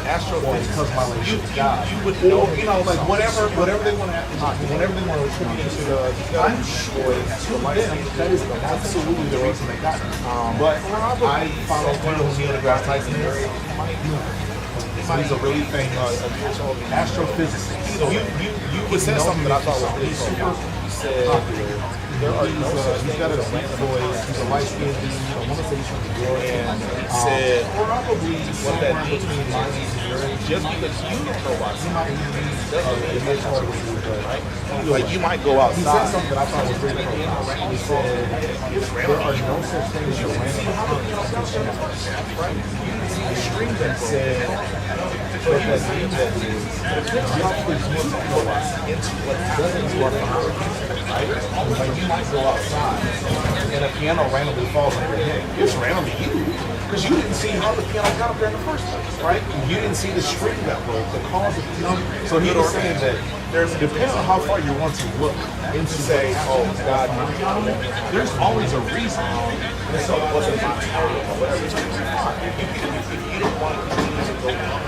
Astrophysics, because my relationship with God. You would know, like whatever they want to attribute it to. I'm sure to them that is absolutely the reason they got it. But I follow Neil deGrasse Tyson. He's a really famous astrophysicist. So you said something that I thought was really cool. You said he's got a sweet voice. He's a light-skinned dude. I want to say he's from New York. And said probably what that means between my age and your age. Just because you don't know why he might be right? Like you might go outside. He said something that I thought was very profound. He said there are no such things as random. Right? The string that said but that means that is just because you go into what happens to our right? Like you might go outside and a piano randomly falls on your head. It's randomly you. Because you didn't see how the piano got up there in the first place, right? You didn't see the string that broke, the cause of the piano. So he was saying that depending on how far you want to look and to say, oh God, there's always a reason. And so it wasn't my power or whatever. If you didn't want to continue to go down,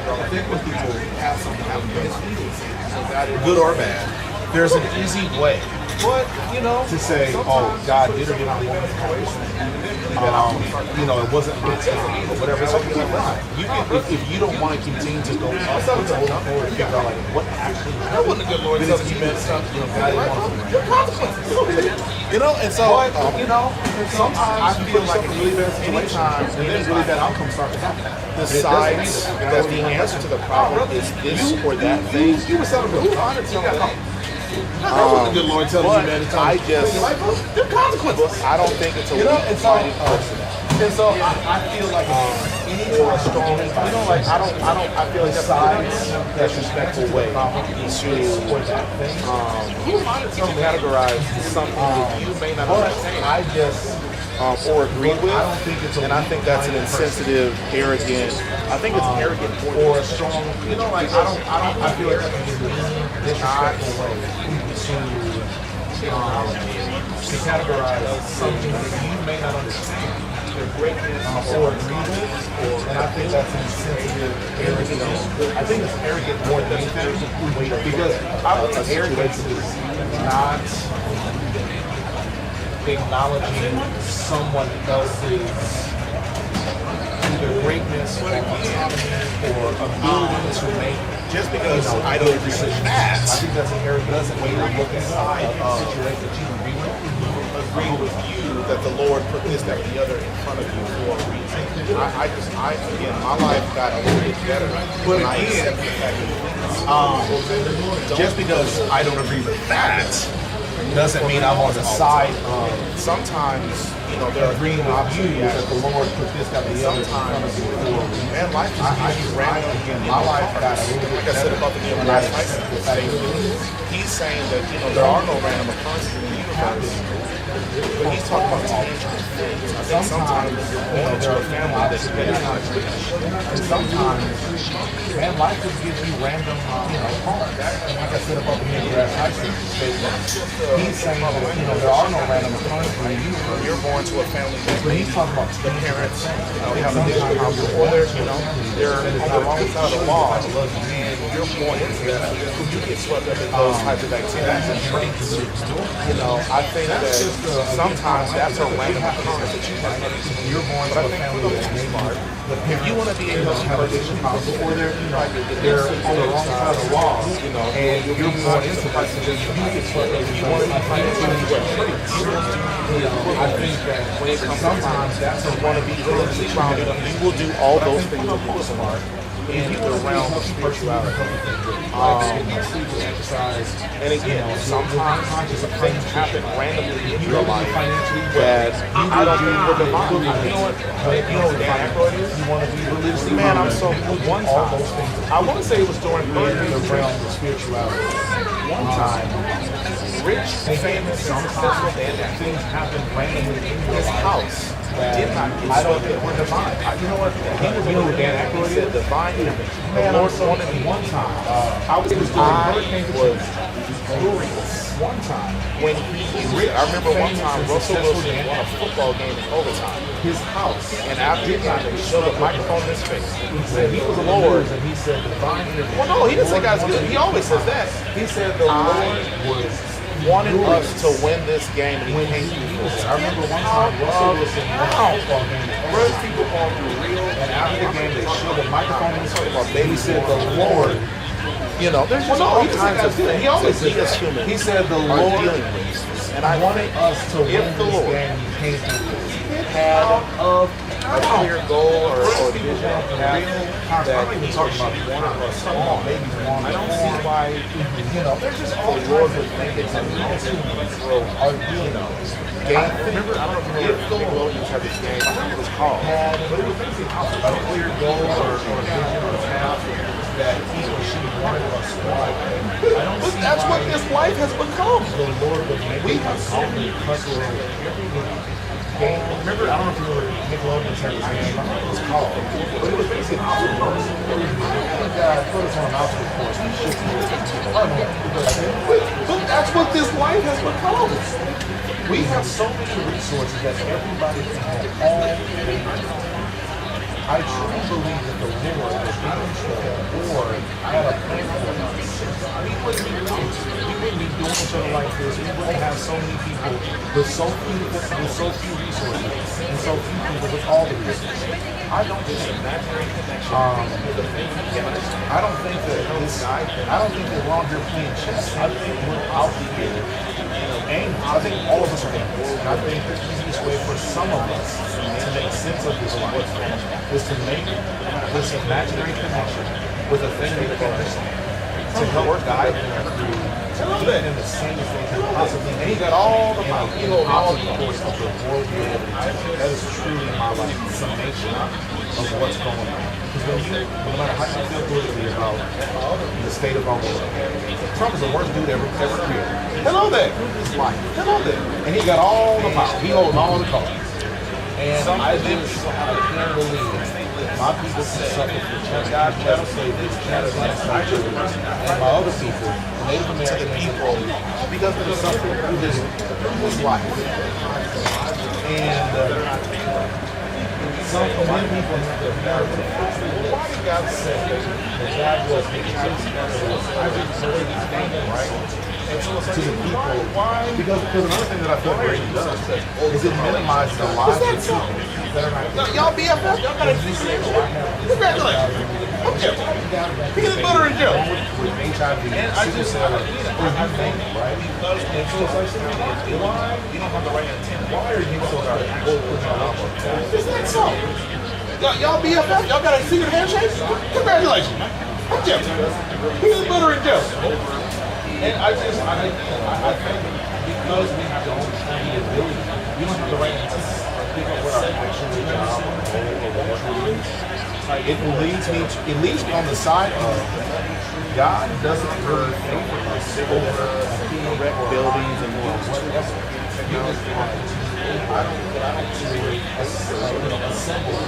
I think when people have something happen, good or bad, there's an easy way. But, to say, oh, God did or did not want this situation. It wasn't my time or whatever. So you can, if you don't want to continue to go up and figure out like what actually happened. That wasn't a good Lord. If you messed up, God didn't want to. What consequences? You know, and so sometimes I feel like in really bad situations, and then really bad outcomes start to happen. Decides that the answer to the problem is this or that thing. You were celebrating. That's what the good Lord tells you, man. I just, there are consequences. I don't think it's a weak-minded person. And so I feel like or a strong, I feel like that's a disrespectful way to categorize something that you may not understand. Or agree with, and I think that's an insensitive, arrogant. I think it's arrogant or a strong. I feel like that's a disrespectful way to categorize something that you may not understand. Greatness or agree with, and I think that's insensitive, arrogant. I think it's arrogant more than anything because I believe arrogance is not acknowledging someone else's either greatness or autonomy or ability to make. Just because I don't agree with that, I think that's an arrogant way to look inside a situation that you agree with you that the Lord put this, that, the other in front of you for a reason. Again, my life got a little bit better, but I accept the fact that just because I don't agree with that doesn't mean I'm on the side of. Sometimes, they're agreeing with you that the Lord put this, that, the other in front of you. Man, life is random. Again, my life got a little bit like I said about the Neil deGrasse Tyson thing. He's saying that there are no random occurrences in the universe. But he's talking about tangible things. I think sometimes you're born into a family that's dependent on and sometimes, man, life just gives you random, cards. Like I said about the Neil deGrasse Tyson statement, he's saying that, there are no random occurrences in the universe. You're born to a family that's But he's talking about the parents, they have a different outlook, or they're on the wrong side of the law, and you're born into that. You get swept up in those types of activities and traits. I think that sometimes that's a random occurrence that you have. You're born to a family that's smart. If you want to be a healthy person, or they're on the wrong side of the law, and you're born into that, so you get swept up. You want to be financially well. I think that when it comes sometimes that's a want to be politically grounded, you will do all those things that you smart in the realm of spirituality. And again, sometimes things happen randomly in your life that I don't think were divine. You know what Dan Aykroyd is? You want to be religiously man, I'm so one time. I want to say it was during the realm of spirituality. One time, rich, famous, successful, things happen randomly in your house. Did not get I don't think we're divine. You know what? You know what Dan Aykroyd said? Divine intervention. The Lord wanted me one time. I was furious one time when he used. I remember one time Russell Wilson won a football game in overtime. His house, and after the game, they showed a microphone in his face. He said he was the Lord, and he said divine intervention. Well, no, he didn't say guys good. He always says that. He said the Lord was wanted us to win this game, and he came through. I remember one time Russell Wilson won a football game. First people going through real, and after the game they showed a microphone in his face. They said the Lord. There's just all kinds of things. He always said that. Human. He said the Lord dealing with, and I wanted us to win the this Lord game. He came through. Had a clear goal or vision that even talking about one of us small, maybe one. I don't see why there's just all the Lord would make it to game. Remember, I don't know if you remember, Phil Williams had this game. I don't know what it was called, but it was basically a clear goal or a vision or a path that he or she wanted us to run. But that's what this life has become. The Lord would make we have so many cultural game. Remember, I don't know if you remember Nickelodeon's had this game. I don't know what it was called, but it was basically an obstacle course. And put us on an obstacle course and but that's what this life has become. We have so many resources that everybody can have all things. I truly believe that the Lord was in control or had a plan for us. We wouldn't be doing each other like this. We wouldn't have so many people with so few resources and so few people with all the resources. I don't think imaginary connection. I don't think that this guy. I don't think that we're on here playing chess. I think we're out here. I think all of us are angry. And I think the easiest way for some of us to make sense of this life is to make this imaginary connection with a thing that we understand. To help guide them through in the same thing possibly. And he got all the power. You know, all the course of the world. That is truly my summation of what's going on. Because no matter how you feel politically about the state of our world, Trump is the worst dude ever created. Hello there. Hello there. And he got all the power. He holds all the cards. And I can't believe my people can suffer for chattel slavery, and my other people, Native American people, because they're suffering through this life. And many people have their narrative. Why did God say that God was right? To the people, because another thing that I feel Brady does is it minimizes the lives of people that are not. Y'all BFF, y'all gotta do this. Congratulations. Okay. Peanut butter and jelly. With HIV, and I just, I think, right? Because why you don't have the right intent? Why are you so hard? Isn't that so? Y'all BFF, y'all got a secret handshake? Congratulations. Okay. Peanut butter and jelly. And I think because we have the ability, we don't have the right to pick up what our actual job or goal or what we're trying. It leads me on the side of God doesn't hurt us over erect buildings and whatever. I don't see assemble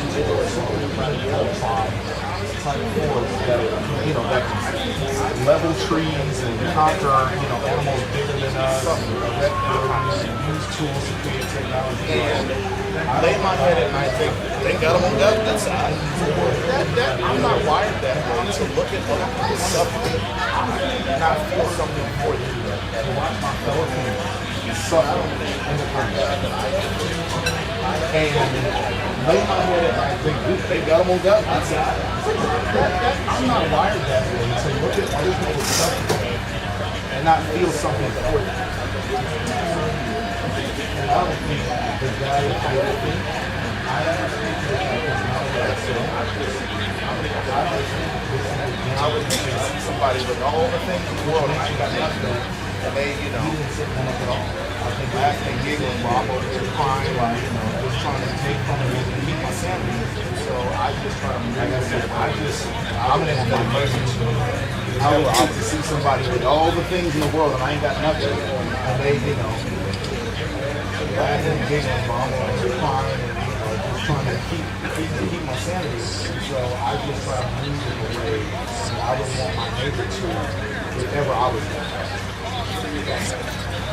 that can level trees and conquer, animals bigger than us, erect buildings, and use tools to create technology. And I lay my head at night, they got them on that side. I'm not wired that way to look at other people's suffering and not feel something for them. And watch my fellow people suffer in the context. And lay my head at night, think, they got them on that side. I'm not wired that way to look at other people's suffering and not feel something for them. And I don't think the guy is the other thing. I don't think I would see somebody with all the things in the world and I ain't got nothing. And they, didn't one up at all. I think last thing giggling while I'm over here crying, just trying to take from it and keep my sanity. So I just try to, like I said, I'm in my mercy. I would like to see somebody with all the things in the world and I ain't got nothing. And they, laughing and giggling while I'm over here crying and, just trying to keep my sanity. So I just try to move in a way that I would want my neighbor to if ever I was there.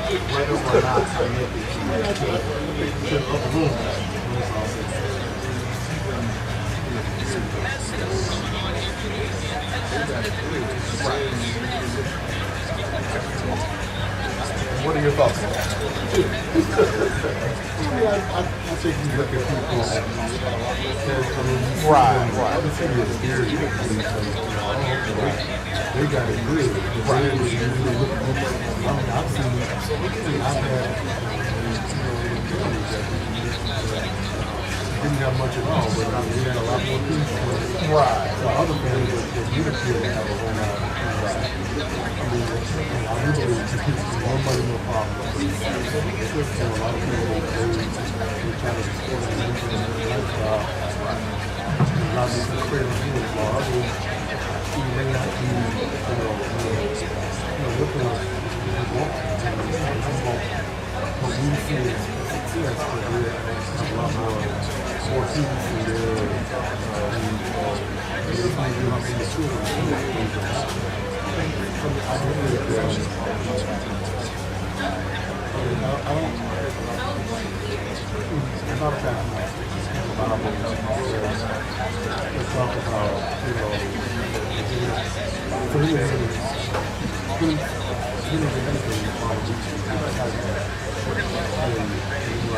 Whether or not I admit to uproot What are your thoughts on that? I think you look at people right. They got it good. I've had didn't have much at all, but we had a lot more things. Right. So other families that you appear to have a whole lot of I do believe nobody no problem. A lot of people they try to support and lifestyle. A lot of people creating things for others. You may not be, looking at what we feel is success, but we're a lot more people from there, and they might be up in the children, things that happen. I believe I'm not a fan of that. Let's talk about, for me, getting the benefit of I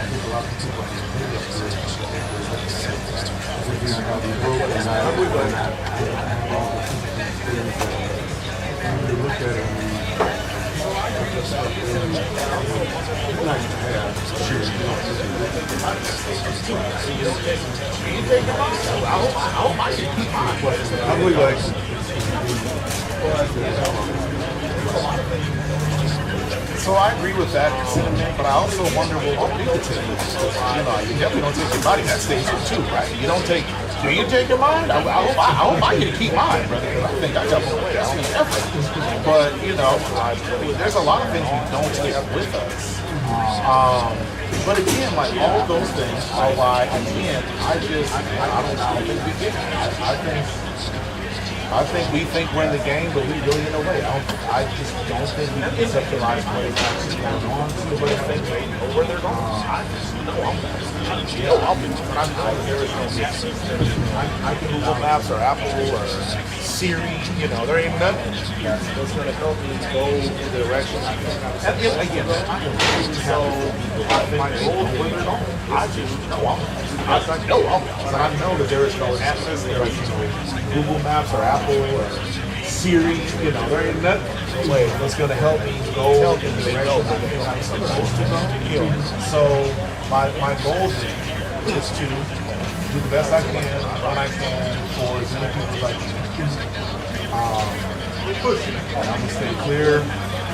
think a lot of people have have all the things that we look at it and it's nice to have. Sure. I hope I can keep mine. I believe like. So I agree with that sentiment, but I also wonder, well, what do you take? You know, you definitely don't take your body. That stays here too, right? You don't take. Do you take your mind? I hope I get to keep mine, brother. Because I think I got one way. I don't think ever. But you know, there's a lot of things we don't take with us. But again, like all those things are why, again, I don't think we get it. I think we think we're in the game, but we really in a way. I just don't think we conceptualize what is actually going on. But I think they know where they're going. I just know I'm there. But I know there is no mix. I can Google Maps or Apple or Siri, you know, there ain't nothing that's going to help me go in the direction I think I'm again, so my goal is where they're going. I just know but I know that there is no access there, like, Google Maps or Apple or Siri, you know, there ain't nothing way that's going to help me go in the direction I think I'm supposed to go. So my goal is to do the best I can when I can for as many people as I can. And I'm going to stay clear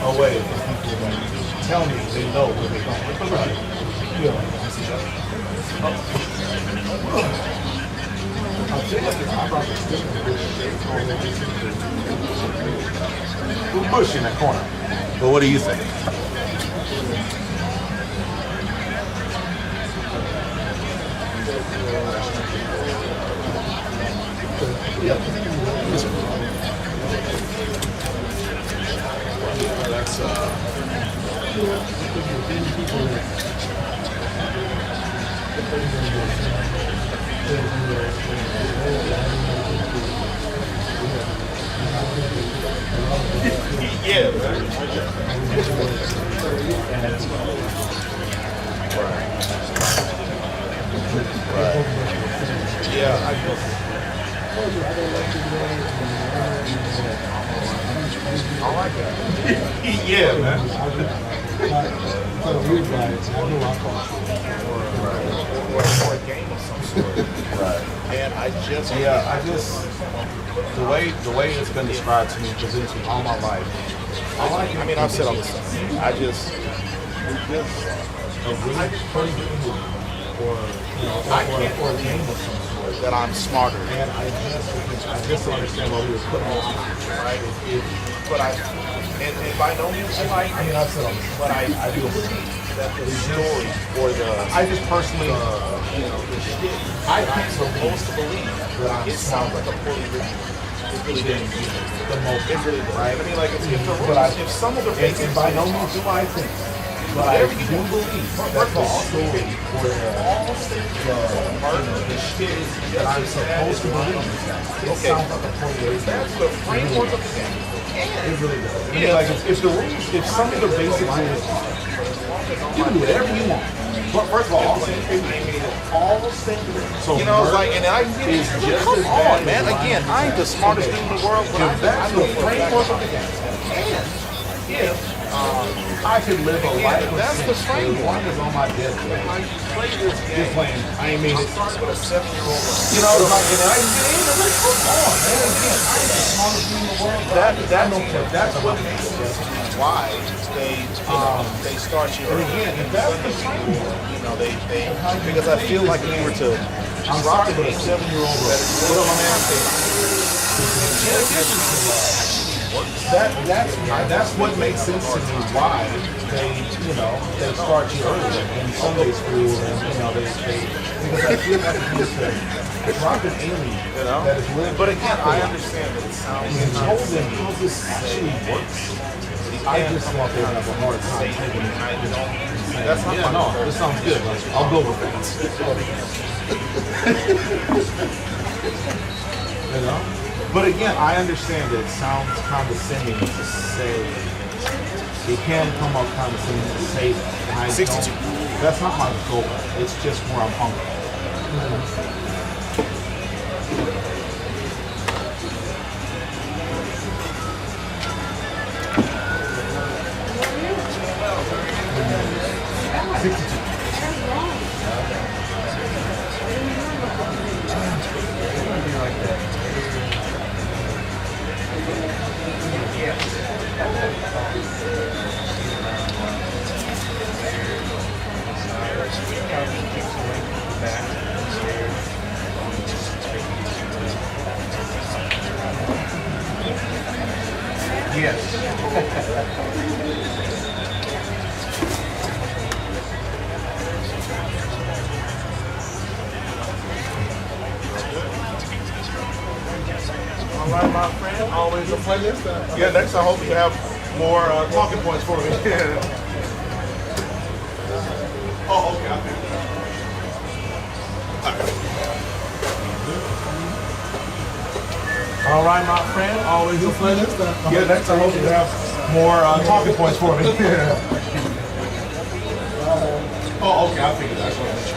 away from people that tell me they know where they're going. You know, Who's Bush in that corner? But what do you think? Yep. That's yeah, man. Right. Yeah, I guess. I like that. Yeah, man. Or a game of some sort. Right. And I just the way it's been described to me, presented all my life. I mean, I've said all this stuff. I just or a game of some sort that I'm smarter. And I just understand what we were putting on, right? But and by no means am I mean, I've said all this, but I do believe that the story or I just personally, the shit I am supposed to believe that it sounds like a poorly written. It really didn't the most. It really did, right? I mean, like if some of the basics, by no means do I think. But I do believe that the story or the shit that I'm supposed to believe, it sounds like a poorly written. That's the framework of the game. It really does. I mean, like if some of the basic rules, you can do whatever you want. But first of all so you know, it's like, and I get it. Come on, man. Again, I ain't the smartest dude in the world, but I know the framework of the game. And if I could live a life that's the framework is on my deathbed. I play this game. Playing. I ain't mean it. Started with a 7-year-old. You know, like, and I get in and like, come on, man. Again, I ain't the smartest dude in the world. That's what makes it. Why they start you. And again, if that's the framework, you know, they because I feel like if you were to drop it with a 7-year-old, that's what makes sense to me. Why they start you early in Sunday school, and because I feel like it's drop an alien that is living. But again, I understand that it sounds and told them how this actually works. I just want them to have a hard time taking it. That's not no, this sounds good. I'll go with that. You know? But again, I understand that it sounds condescending to say, it can come up condescending to say that. 62. That's not my goal. It's just where I'm hungry. Yes. All right, my friend. Always a pleasure. Yeah, next I hope you have more talking points for me. Oh, okay. I think. All right, my friend. Always a pleasure. Yeah, next I hope you have more talking points for me. Oh, okay. I figured that's what.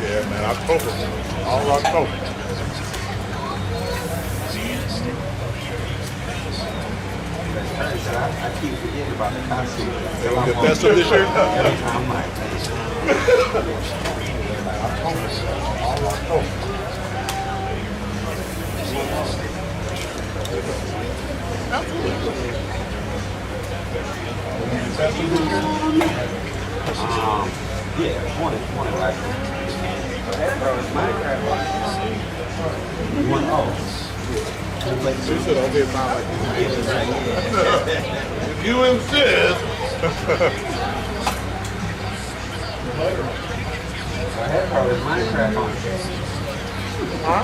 Yeah, man, October. All October. I keep forgetting about the costume. The best of this year? Every time I'm like, all October. Yeah, one like that bro is Minecraft. One You should have been sound like if you insist. That bro is Minecraft on Huh?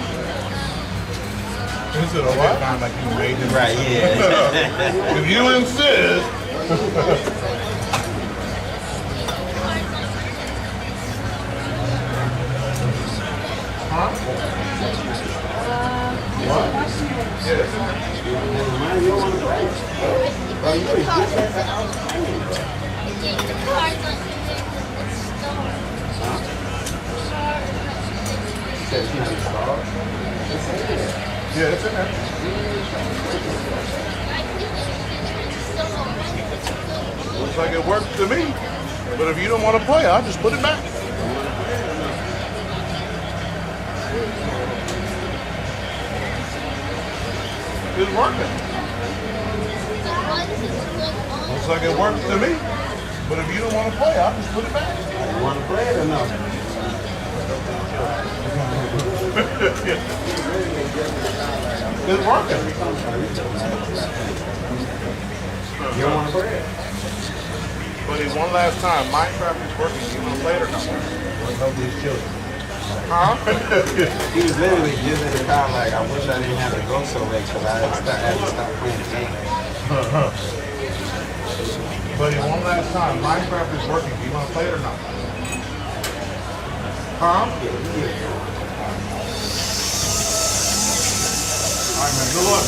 This is a what? Time like you made him. Right, yeah. If you insist. Huh? What? Yes. You don't want to play. Bro, you already did that. Says he installed. Yeah, it's in there. Looks like it worked to me. But if you don't want to play, I'll just put it back. It's working. Looks like it works to me. But if you don't want to play, I'll just put it back. You want to play it or no? It's working. You don't want to play it? Buddy, one last time. Minecraft is working. You want to play it or not? Help these children. Huh? He was literally giving the car like, I wish I didn't have to go so late because I had to stop playing the game. Buddy, one last time. Minecraft is working. Do you want to play it or not? Huh? All right, man. Good luck.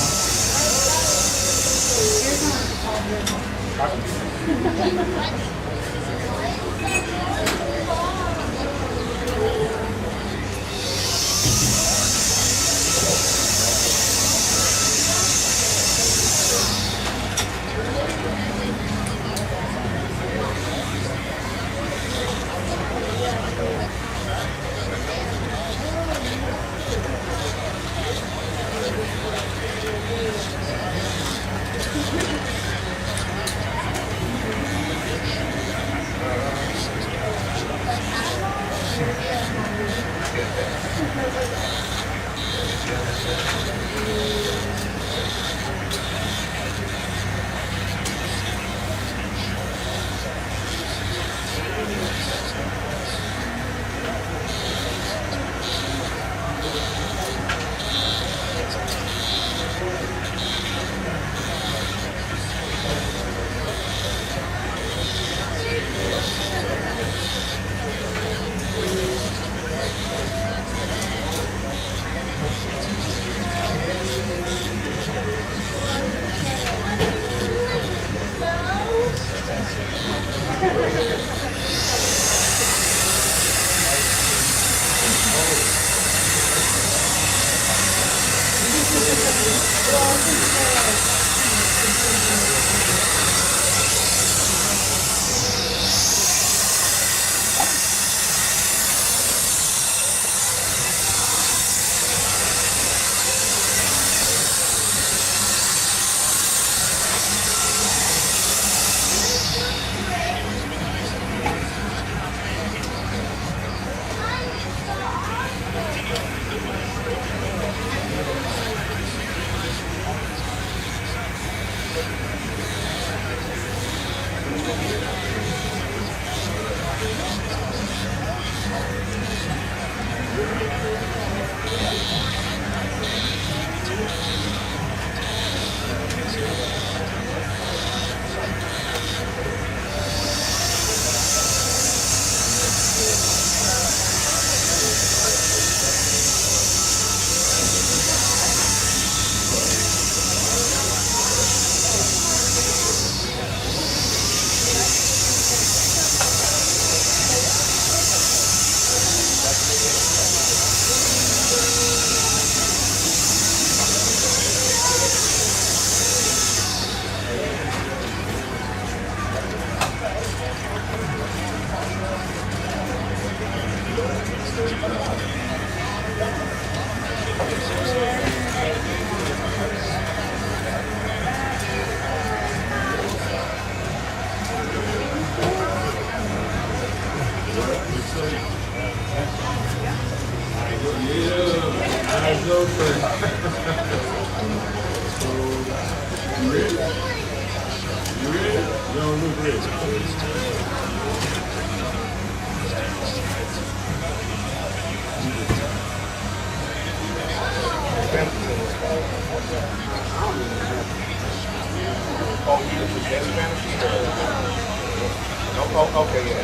Oh, okay, yeah.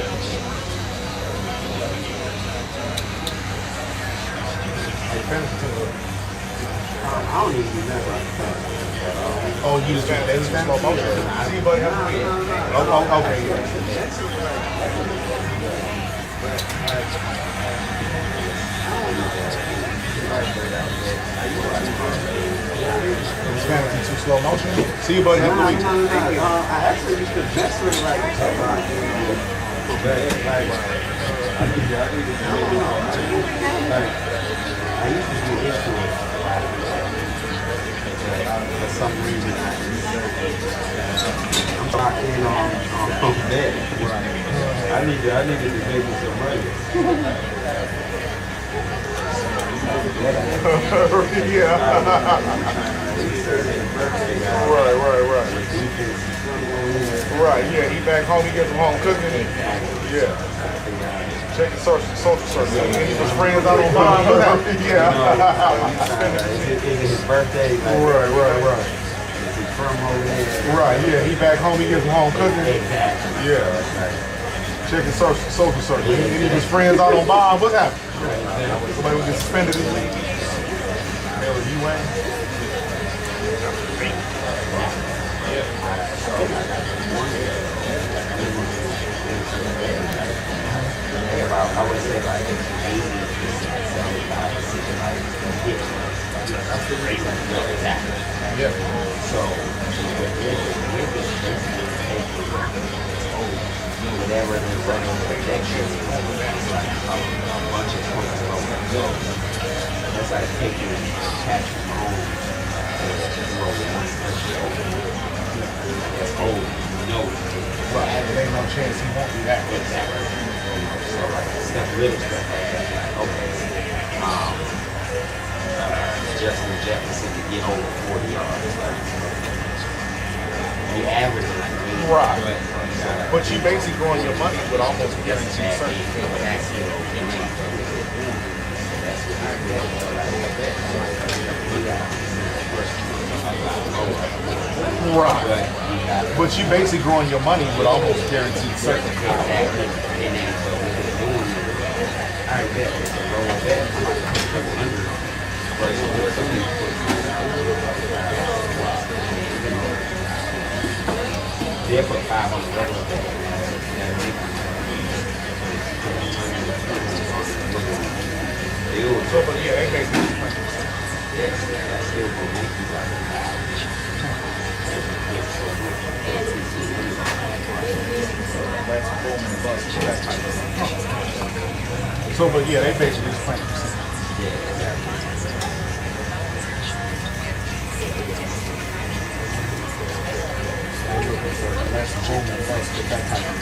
I don't even remember. Oh, you just got lazy slow motion. See, buddy, have a week. Oh, okay, yeah. It's fantasy too slow motion. See you, buddy. Have a week. I actually used to mess with like I used to get into it. For some reason, I'm locked in on that. I needed to make me some money. Yeah. Right. Right, yeah. He back home, he gets him home cooking. Yeah. Check the social circle. Any of his friends out on bond. Yeah. It's his birthday. Right. It's his from over there. Right, yeah. He back home, he gets him home cooking. Exactly. Yeah. Check his social circle. Any of his friends out on bond. What's happening? Somebody will get suspended. Hell, you ain't. I would say like 80 to 75% like hit. That's the reason exactly. Yeah. So whatever the running protection, like a bunch of points over. That's like taking Patrick Mahomes to throw one touchdown. That's old. No. But there ain't no chance he won't be that. Exactly. So like stuff, little stuff like that. Like okay, Justin Jefferson to get over 40 yards. Like the average is really right. But you basically growing your money with almost guaranteed certainty. Right. But you basically growing your money with almost guaranteed certainty. They put 5 on the regular bet. So, but yeah, they basically That's still going to make you like an average. So, but yeah, they basically just playing percentage. Yeah, exactly. That's boom and bust with that type of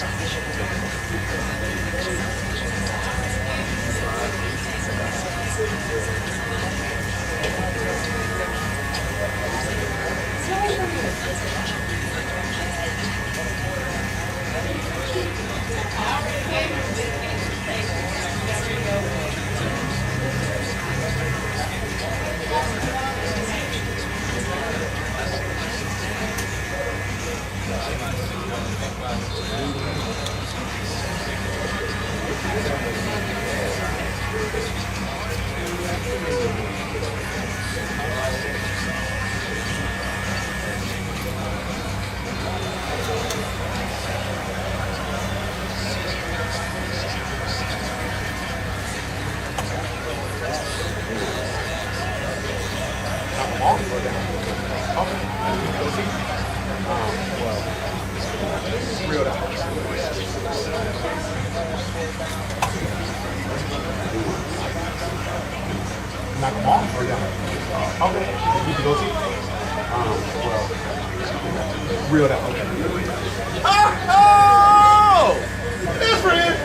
knock them off or down? Okay. You can go see? Well, real down. Okay. Oh! Different!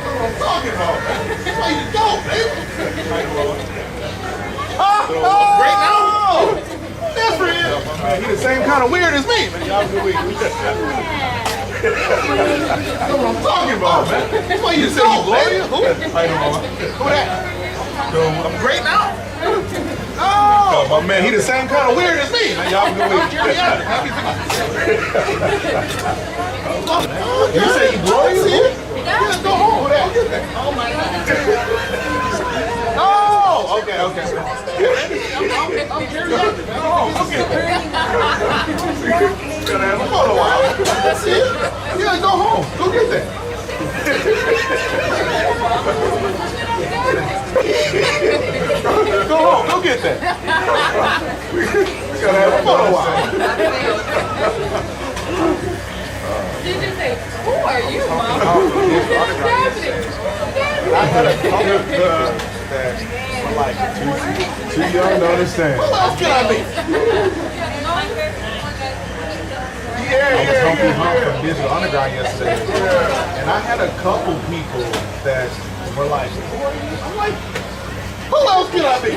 What I'm talking about, man. That's why you dope, baby. Great now? Different! Man, he the same kind of weird as me, man. Y'all good week. That's what I'm talking about, man. That's why you say you Gloria? Who? Who that? I'm great now? Oh! Oh, my man, he the same kind of weird as me. Man, y'all can go with You say you blow you? Yeah, go home. Go get that. Oh my God. Oh, okay. I'm curious. Go home. Go get that. Gotta have a photo out. That's it. Yeah, go home. Go get that. Go home, go get that. We gotta have a photo out. Did you say, who are you, Mom? What's happening? I had a couple that were like too young to understand. What else can I be? Yeah. From Digital Underground yesterday. And I had a couple people that were like, who are you? I'm like, who else can I be?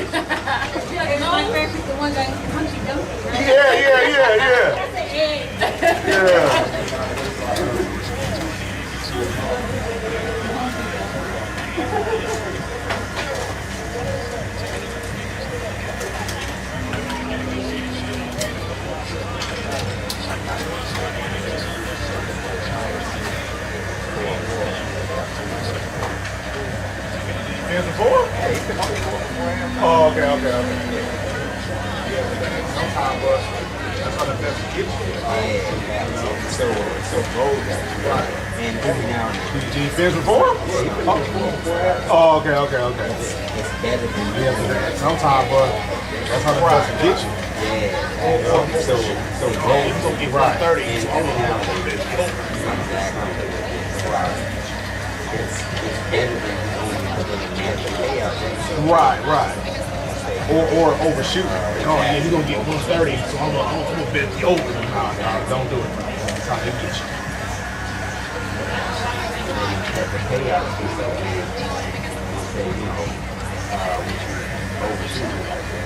Hands and four? Oh, okay. Yeah, sometimes, but that's how the best get you. So bold. Right. And every now and then. Do you finish with four? Oh, okay. It's better than Sometimes, but that's how the best get you. Yeah. So bold. Right. 30. And every now and then. It's better than Right. Or overshoot. Oh yeah, you're gonna get 130, so I'm gonna bet the over. Nah, don't do it. That's how they get you. the payout is so big. Say, overshoot it like that.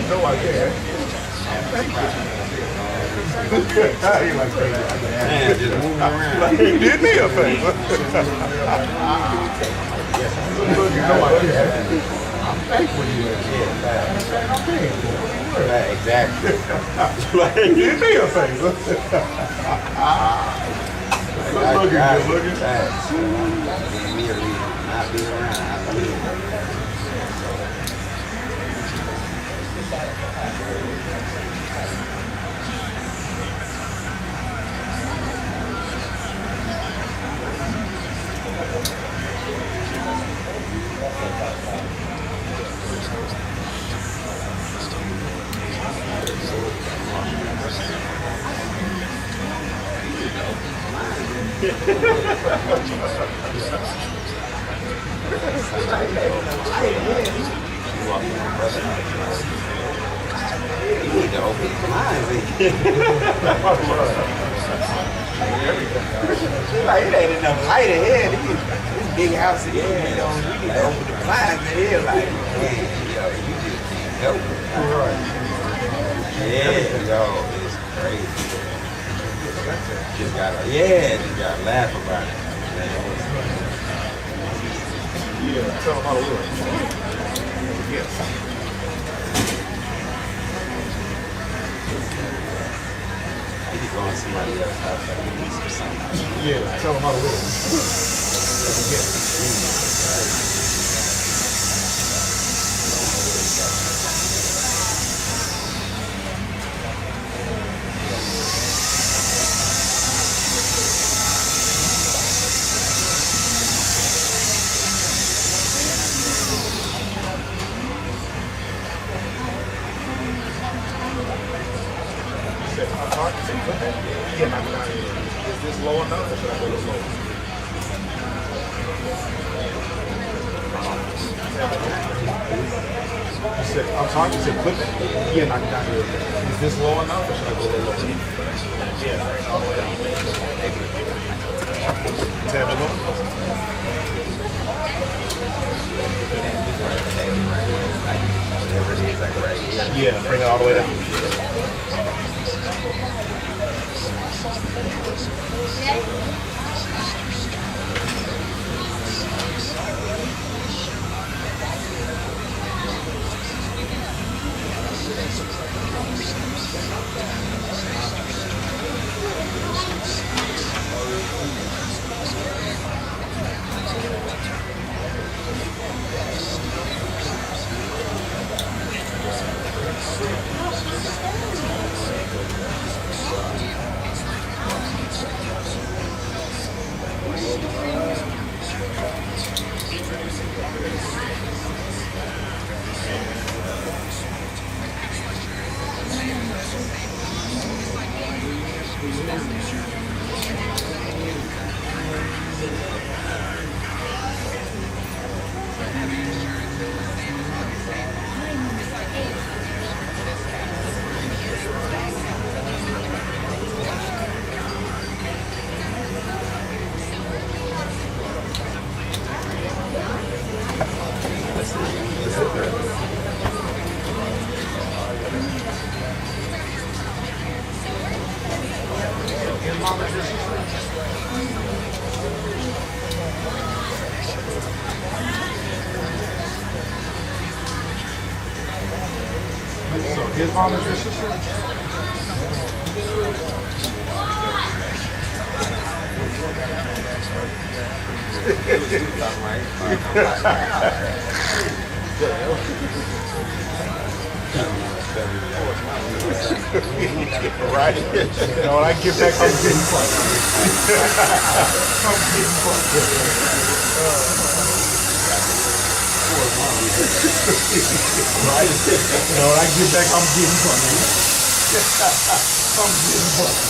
No, I can't. Man, just moving around. He did me a favor. No, I can't. I'm thankful you I'm paying for it. Exactly. He did me a favor. Good looking, good looking. Give me a reason not be around. I believe it. You need to open your mind. Like, it ain't enough light ahead. This big house here, you know, we need to open the blinds in here. Like, man, yo, you just can't help it. Yeah, yo, it's crazy. Just gotta laugh about it. Yeah, tell him how to do it. Yes. He could go on somebody else's house like he needs something. Yeah, tell him how to do it. Yes. Is this low enough or should I go a little lower? You said, I'm sorry, you said clip it? Yeah, knock it down here. Is this low enough or should I go a little lower? Yeah, all the way down. Tab it Whatever it is, like right here. Yeah, bring it all the way down. mom is your sister? Right? You know, when I get back, I'm getting fucked. I'm getting fucked. Right? You know, when I get back, I'm getting fucked. I'm getting fucked.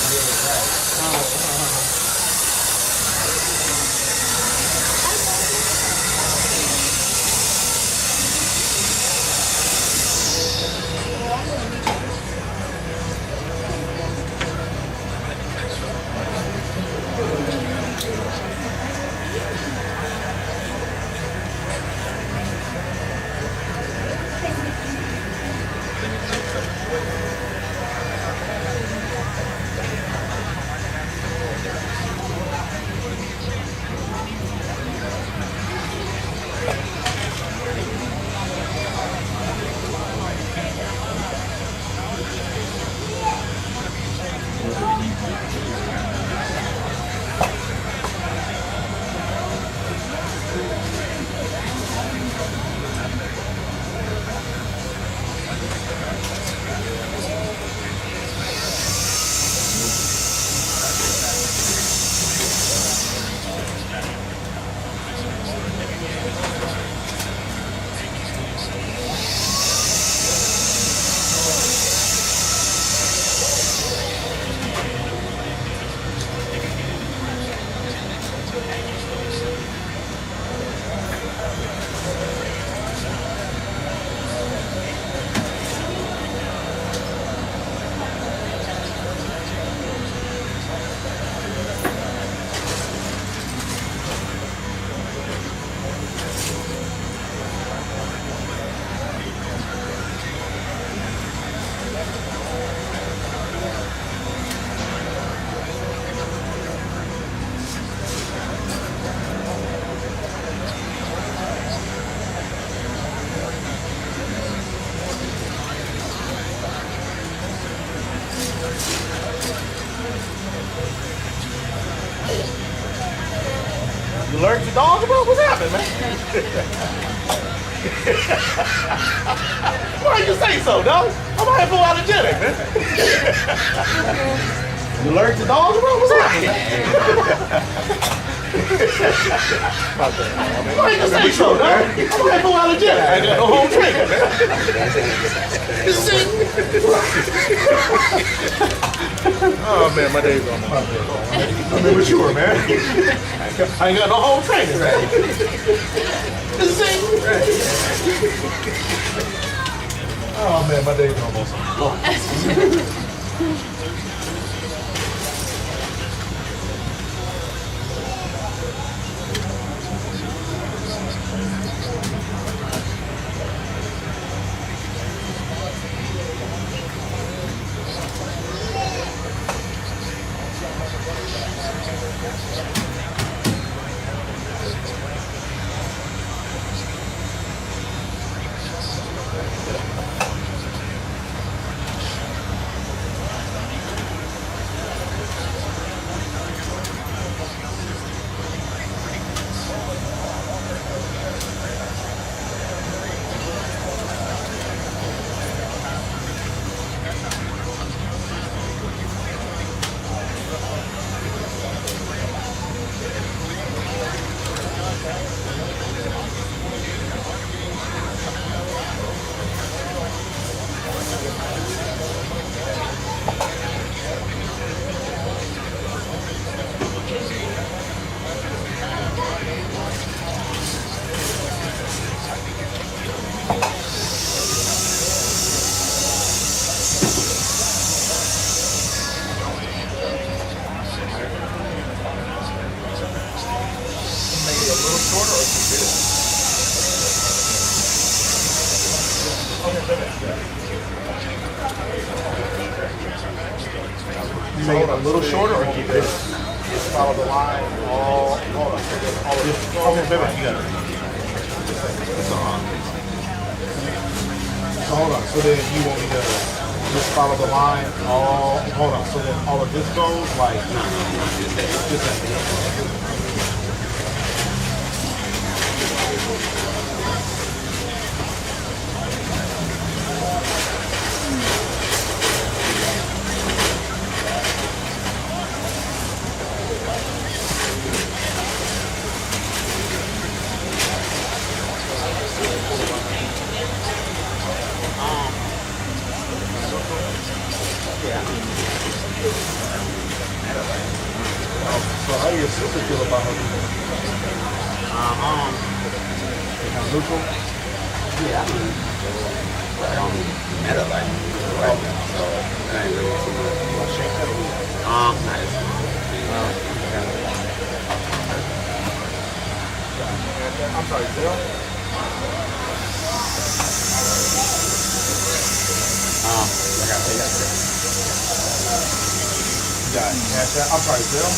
You allergic to dogs, bro? What's happening, man? Why you say so, dog? I'm hypoallergenic, man. You allergic to dogs, bro? What's happening? Why you say so, dog? I'm hypoallergenic. I ain't got no home training, man. Oh man, my day's almost up. I'm immature, man. I ain't got no home training, right? Oh man, my day's almost up. You make it a little shorter or keep it? Just follow the line. All of this. Okay, baby, you got it. So hold on. So then you want me to just follow the line. All hold on. So then all of this goes like just at the end. So how do your sister feel about her? Kind of neutral? Yeah, I mean, met her like right now, so I ain't really too much. Not as I'm sorry, Zell? I gotta pay that. Got it. Cash App. I'm sorry, Zell?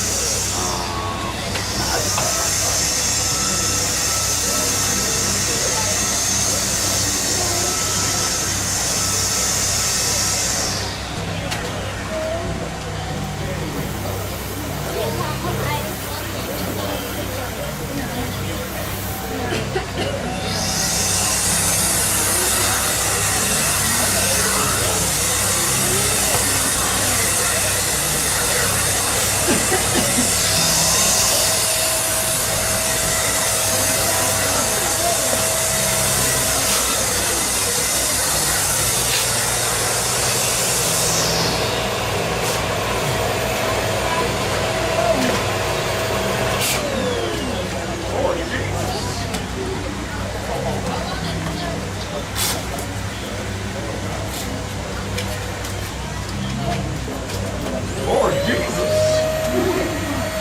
Lord Jesus.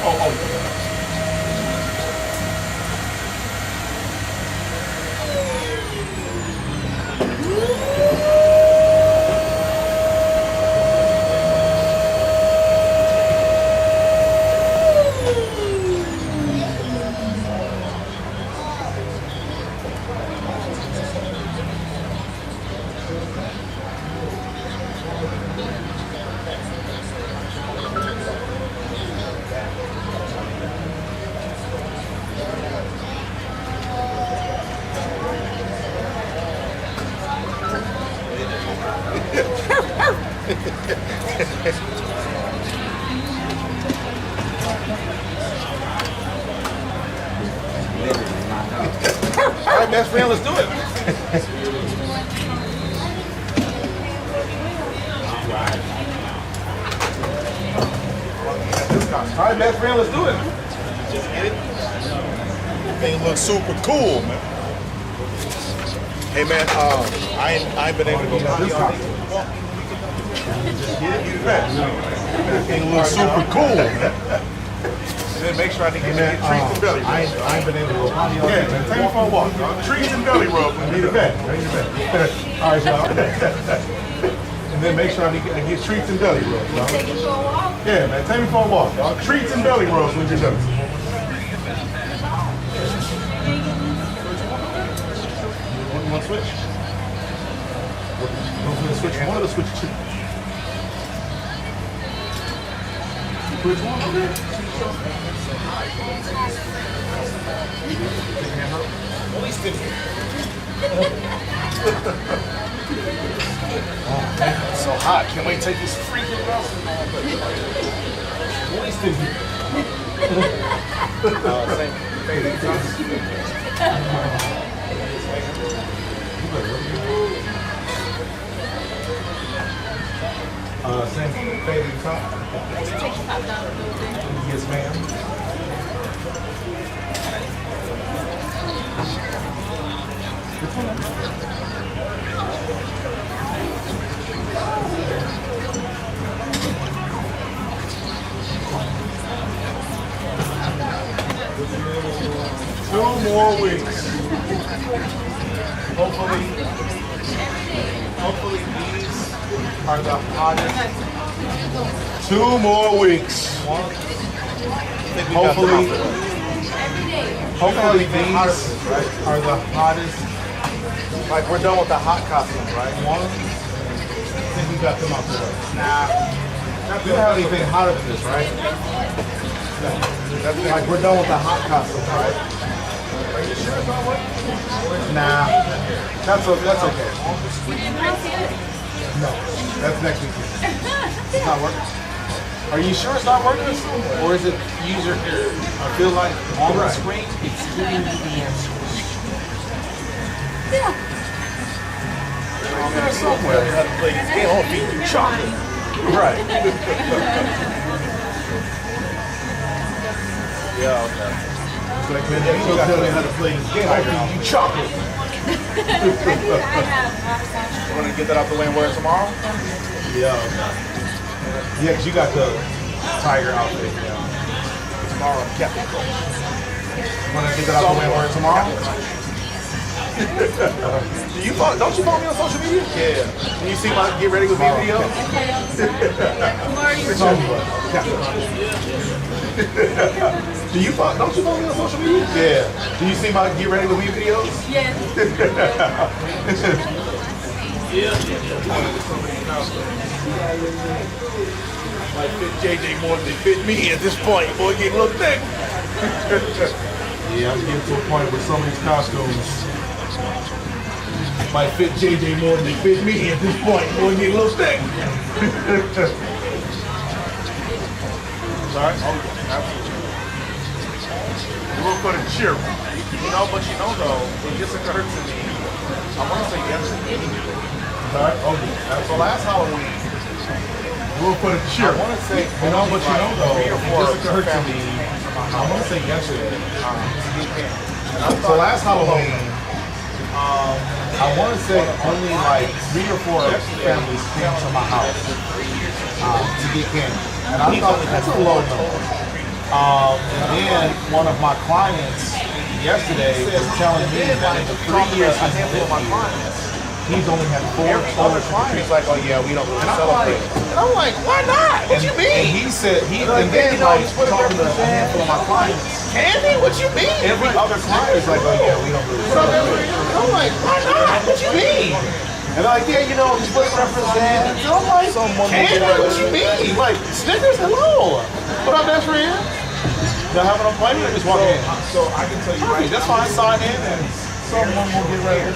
Oh. All right, best friend, let's do it. All right, best friend, let's do it. Just get it. Thing looks super cool, man. Hey, man, I ain't been able to go this costume. Just get it, that thing looks super cool, man. And then make sure I didn't get treats and belly rubs. I ain't been able to go. Yeah, man, take me for a walk, dog. Treats and belly rubs. Need a vet. All right, y'all. And then make sure I get treats and belly rubs, dog. Take you for a walk? Yeah, man, take me for a walk, dog. Treats and belly rubs when you're done. You want to switch? You want to switch one or switch two? Which one? Okay. It's so hot. Can't wait to take this freaking rubber. Same favorite top. Take your top down a little bit. Yes, ma'am. Two more weeks. Hopefully these are the hottest. 2 more weeks. Hopefully these are the hottest. Like we're done with the hot costumes, right? 1, think we got them out the way. Nah. We don't have anything hotter than this, right? No. Like we're done with the hot costumes, right? Are you sure it's not working? Nah. That's okay. No. That's next weekend. It's not working. Are you sure it's not working? Or is it user error? I feel like on the screen it's giving you the answers. Yeah. There somewhere. You have to play this game. I'll feed you chocolate. Right. Yeah, okay. It's like, man, you gotta tell me how to play this game. I'll feed you chocolate. You want to get that out the way and wear it tomorrow? Yeah, okay. Yeah, because you got the tiger outfit. Yeah. Tomorrow, I'm Captain Coach. You want to get that out the way and wear it tomorrow? Don't you follow me on social media? Yeah. Can you see my Get Ready With Me video? Don't you follow me on social media? Yeah. Do you see my Get Ready With Me videos? Yes. Might fit JJ more than they fit me at this point. Boy, getting a little thick. Yeah, I'm getting to a point where some of these costumes might fit JJ more than they fit me at this point. Boy, getting a little thick. Sorry? Oh, yeah, absolutely. We're going to cheer. But though, it just occurred to me. I want to say yesterday. Sorry? Oh, yeah. So last Halloween, We'll put a cheer. I want to say, though, it just occurred to me. I want to say yesterday. So last Halloween, I want to say only like 3 or 4 families came to my house to get candy, and I thought that's a low number. And then one of my clients yesterday was telling me that in the 3 years he's lived here, he's only had 4 other clients. like, oh yeah, we don't really celebrate. And I'm like, why not? What you mean? And he said, and then like talking to a handful of my clients. Candy? What you mean? Every other client is like, oh yeah, we don't really celebrate. And I'm like, why not? What you mean? And they're like, yeah, we split represent. And I'm like, candy? What you mean? Like, Snickers? Hello. What up, best friend? Y'all having an appointment or just walk in? So I can tell you right that's fine. Sign in and someone will get ready.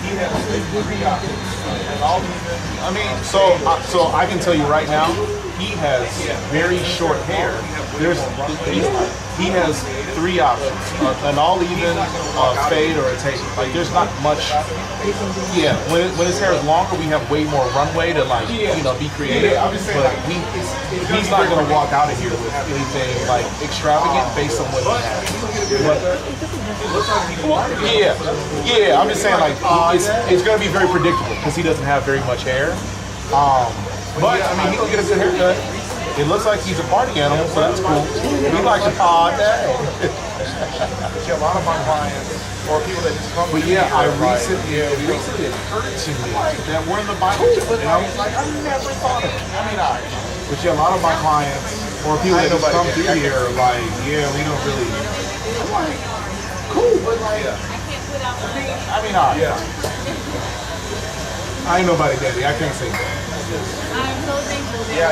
He has a 3 options. And all even, I mean, so I can tell you right now, he has very short hair. He has 3 options: an all even, fade, or a tape. Like there's not much. Yeah, when his hair is longer, we have way more runway to be creative. But he's not gonna walk out of here with anything like extravagant based on what he has. Yeah. I'm just saying like it's gonna be very predictable because he doesn't have very much hair. But I mean, he'll get a good haircut. It looks like he's a party animal, so that's cool. We like to party. a lot of my clients or people that just come But to yeah, me recently it occurred to me that we're in the Bible, and I was like, I never thought of it. But yeah, a lot of my clients or people that just come through here are like, yeah, we don't really. I'm like, cool, but like, yeah. I ain't nobody daddy. I can't say that. I'm so thankful. Yeah,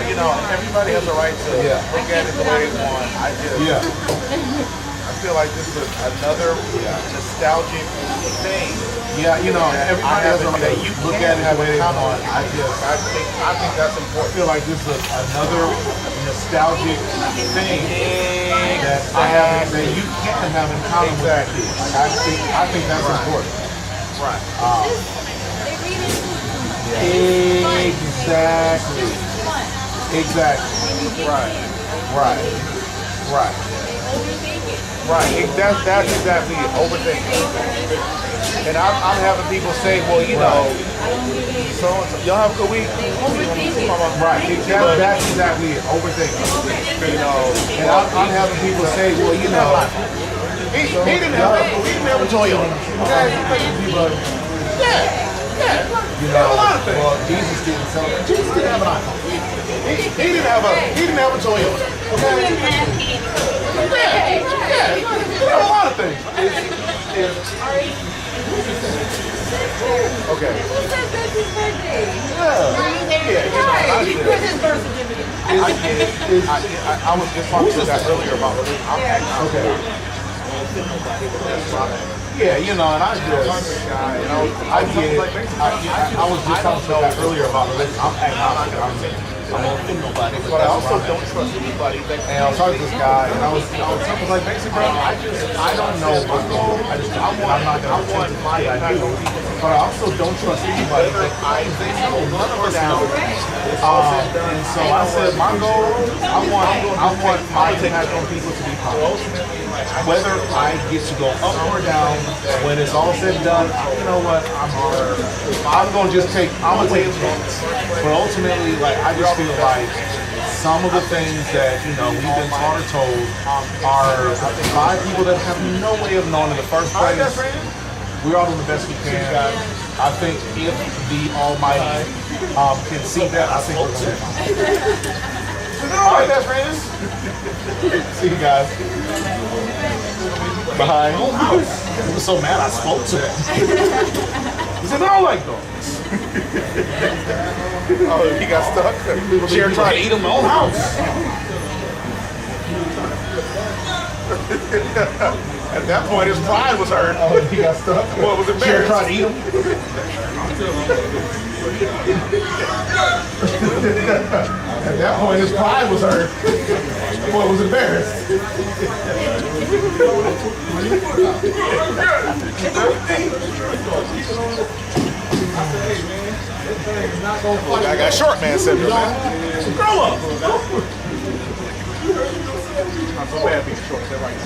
everybody has a right to look at it the way they want. I feel like this is another nostalgic thing. Yeah, everybody has a right to look at it the way they want. I think that's important. I feel like this is another nostalgic thing that I have that you can have in common with your kids. I think that's important. Right. Exactly. Right. That's exactly it. Overthinking. And I'm having people say, well, so y'all have a good week. Right. That's exactly it. Overthinking. And I'm having people say, well, he didn't have a Toyota. Yeah. A lot of things. Well, Jesus didn't celebrate. Jesus didn't have an iPhone. He didn't have a Toyota. Okay. Yeah. He didn't have a lot of things. Okay. Who said that's his birthday? Where's his birth certificate? I get it. I was just talking to that earlier about religion. Okay. Yeah, you know, and I get it. I was just talking to that earlier about religion. I'm agnostic. I don't offend nobody, but I also don't trust anybody. And I was talking to this guy, and I was like, basically, bro, I don't know what's going on. I'm not gonna pretend to lie, I do. But I also don't trust anybody that they know none of us know. And so I said, my goal, I want my international people to be positive. Whether I get to go up or down, when it's all said and done, you know what? I'm gonna take a chance. But ultimately, like, I just feel like some of the things that, you know, we've been taught or told are by people that have no way of knowing in the first place. We're all doing the best we can. I think if the Almighty can see that, I think we're going to be fine. All right, best friends. See you guys. Bye. He was so mad I spoke to him. He said, I don't like dogs. Oh, he got stuck? Sharon tried to eat him in my own house. At that point, his pride was hurt. Oh, he got stuck? What was embarrassed? Sharon tried to eat him. At that point, his pride was hurt. The boy was embarrassed. Look, I got short man syndrome, man. Grow up. Not so bad being short, they're right.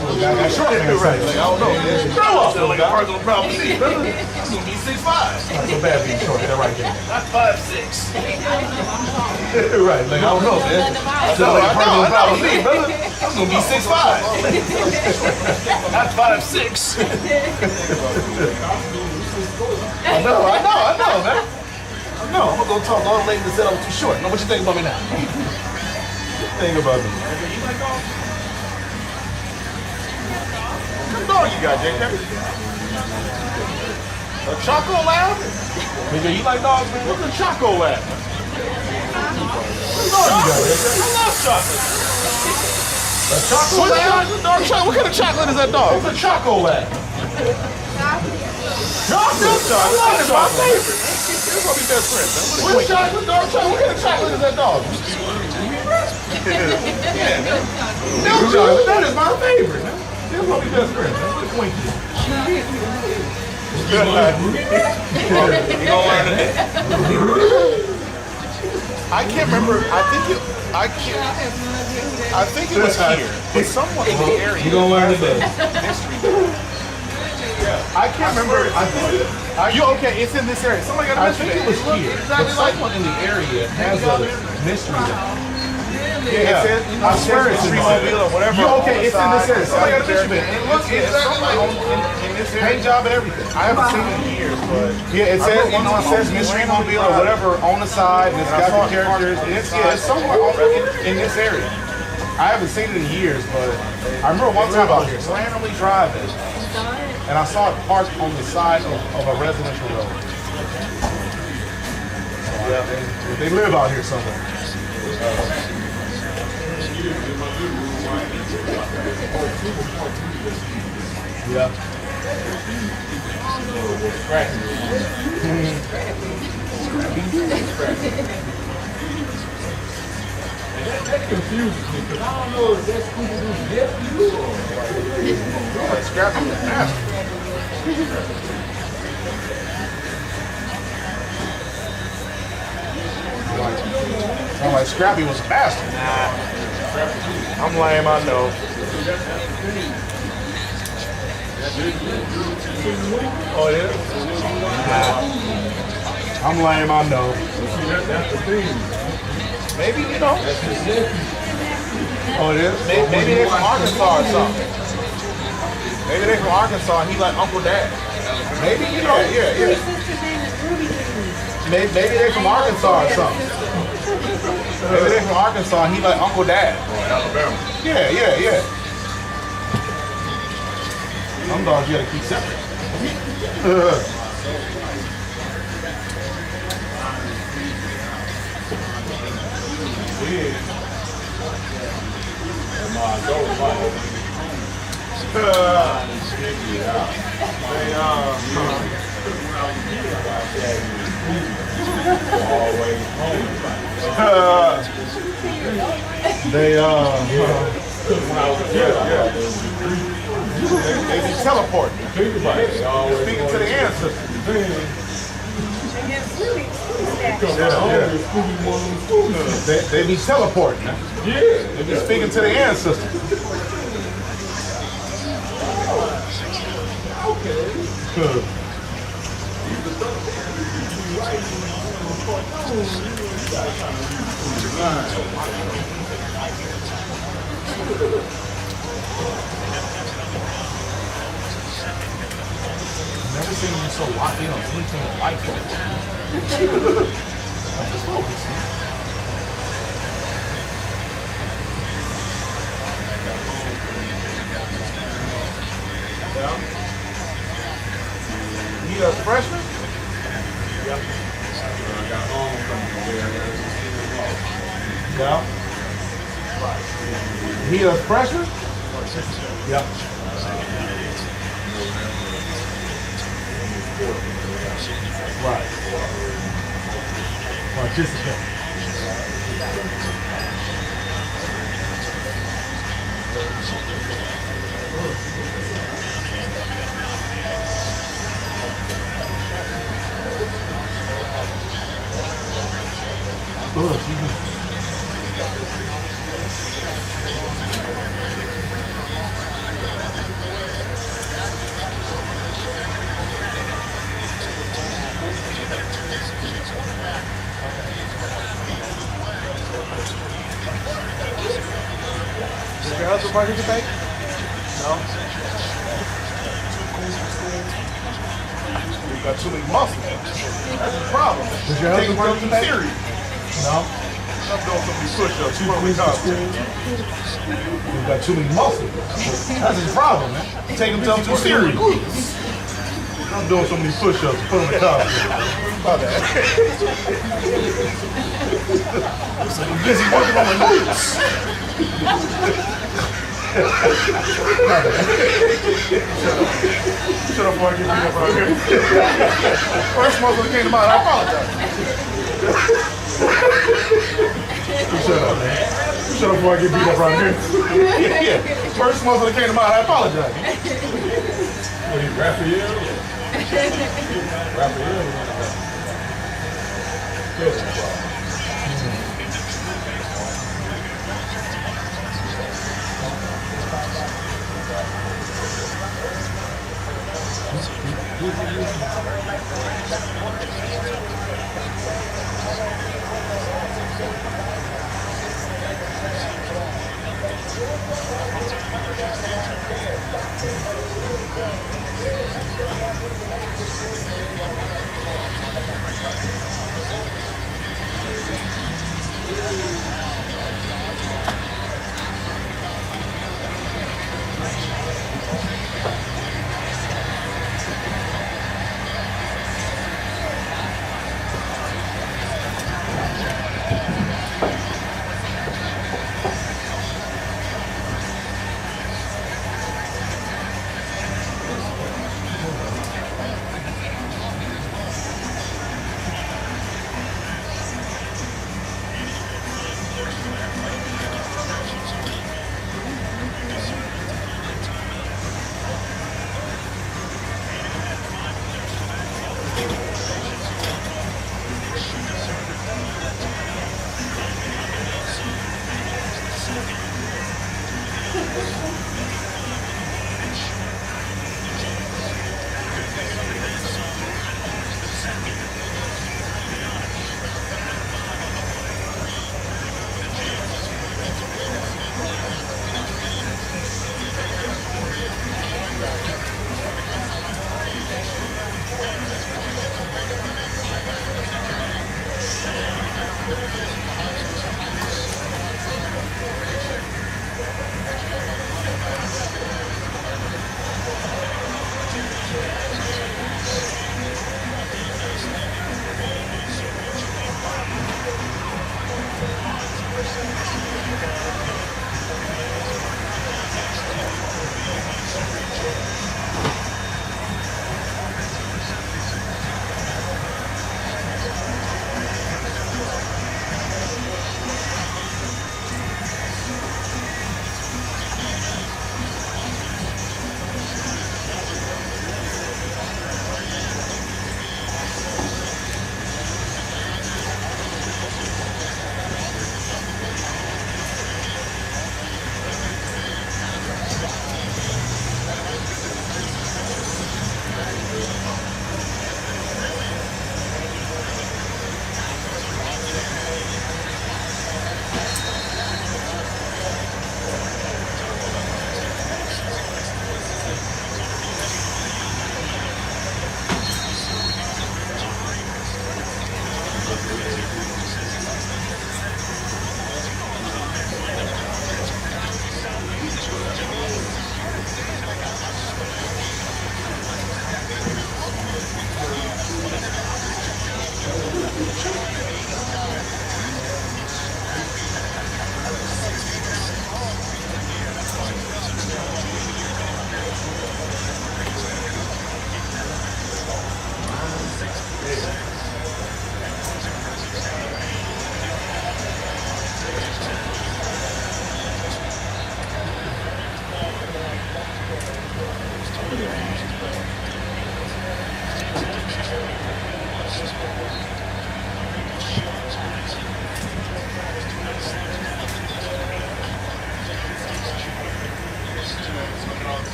I got short man syndrome. I don't know. Grow up. Like a personal problem with me, brother. I'm gonna be 6'5". Not so bad being short, they're right there. Not 5'6". Right, like I don't know, man. I know, like a personal problem with me, brother. I'm gonna be 6'5". Not 5'6". I know, man. I know. I'm gonna go talk to all the ladies that said I was too short. Now, what you think about me now? Think about me. You like dogs? What dog you got, JJ? A Choco Lab? Nigga, you like dogs, man? What's a Choco Lab? What dog you got, JJ? I love chocolate. A Choco Lab? What kind of chocolate is that dog? It's a Choco Lab. Chocolate? That's my favorite. That's gonna be best friends, man. What chocolate, dog? What kind of chocolate is that dog? Yeah, milk chocolate. That is my favorite. That's gonna be best friends. That's what Twinkie. You gonna learn today. I can't remember. I think it was here, but someone in the area. You gonna learn today. I can't remember. You okay? It's in this area. Somebody got a mystery. I think it was here, but someone in the area has a mystery there. Yeah, I swear it's in this area. Or whatever. You okay? It's in this area. Somebody got a mystery there. And look, it's in this paint job and everything. I haven't seen it in years, but yeah, it says it says mystery mobile or whatever on the side, and it's got the characters. It's somewhere in this area. I haven't seen it in years, but I remember one time I was randomly driving. And I saw it parked on the side of a residential road. Yeah, they live out here somewhere. Yeah. That confuses me because I don't know if that's Scooby-Doo's nephew or Scrappy was nasty. I'm like, Scrappy was a bastard. Nah. I'm lame, I know. Oh, yeah? Nah. I'm lame, I know. That's the thing. Maybe, you know. Oh, it is? Maybe they're from Arkansas or something. Maybe they're from Arkansas and he like Uncle Dad. Maybe, you know. Yeah. Maybe they're from Arkansas or something. Maybe they're from Arkansas and he like Uncle Dad. Alabama. Yeah. Some dogs you gotta keep separate. They be teleporting. Speaking to the ancestors. They be teleporting. They be speaking to the ancestors. Never seen you so locked in on anything like that. You a freshman? Yeah. Yeah. He a freshman? Yep. Right. Participant. Did your husband participate? No. You got too many muscles. That's the problem. Did your husband participate? Serious. No. I'm doing so many push-ups. You got too many muscles. That's his problem, man. Take himself too serious. I'm doing so many push-ups. Put him in the top. My bad. I'm busy working on my glutes. Shut up before I get beat up right here. First muscle that came to mind, I apologize. Shut up, man. Shut up before I get beat up right here. Yeah. First muscle that came to mind, I apologize. What are you, Raphael? Raphael?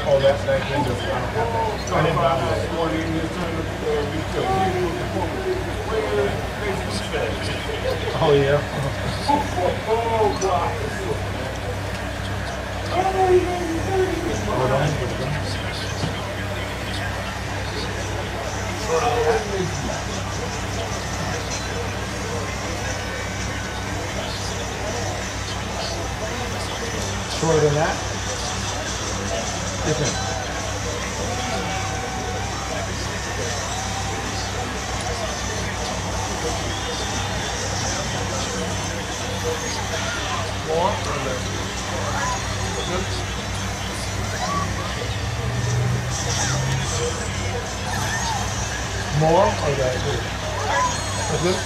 Oh, that's that window. I don't have that. I didn't buy that. Oh, yeah. Hold on. Shorter than that? Different. More or less? More or less? That's good?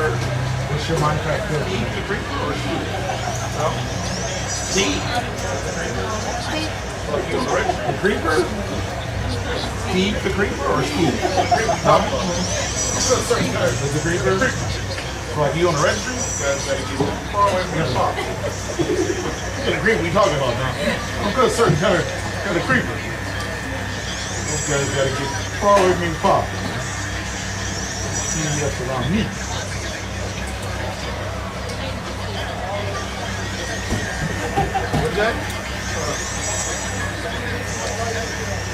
What's your Minecraft build? The creeper or Steve? No? Steve. The creeper? Steve the creeper or Steve? No? Is the creeper? So like you on the registry? Far away from the pop. The creeper we talking about now. I'm gonna certain kind of creeper. Those guys gotta get far away from the pop. CES around me. What's that?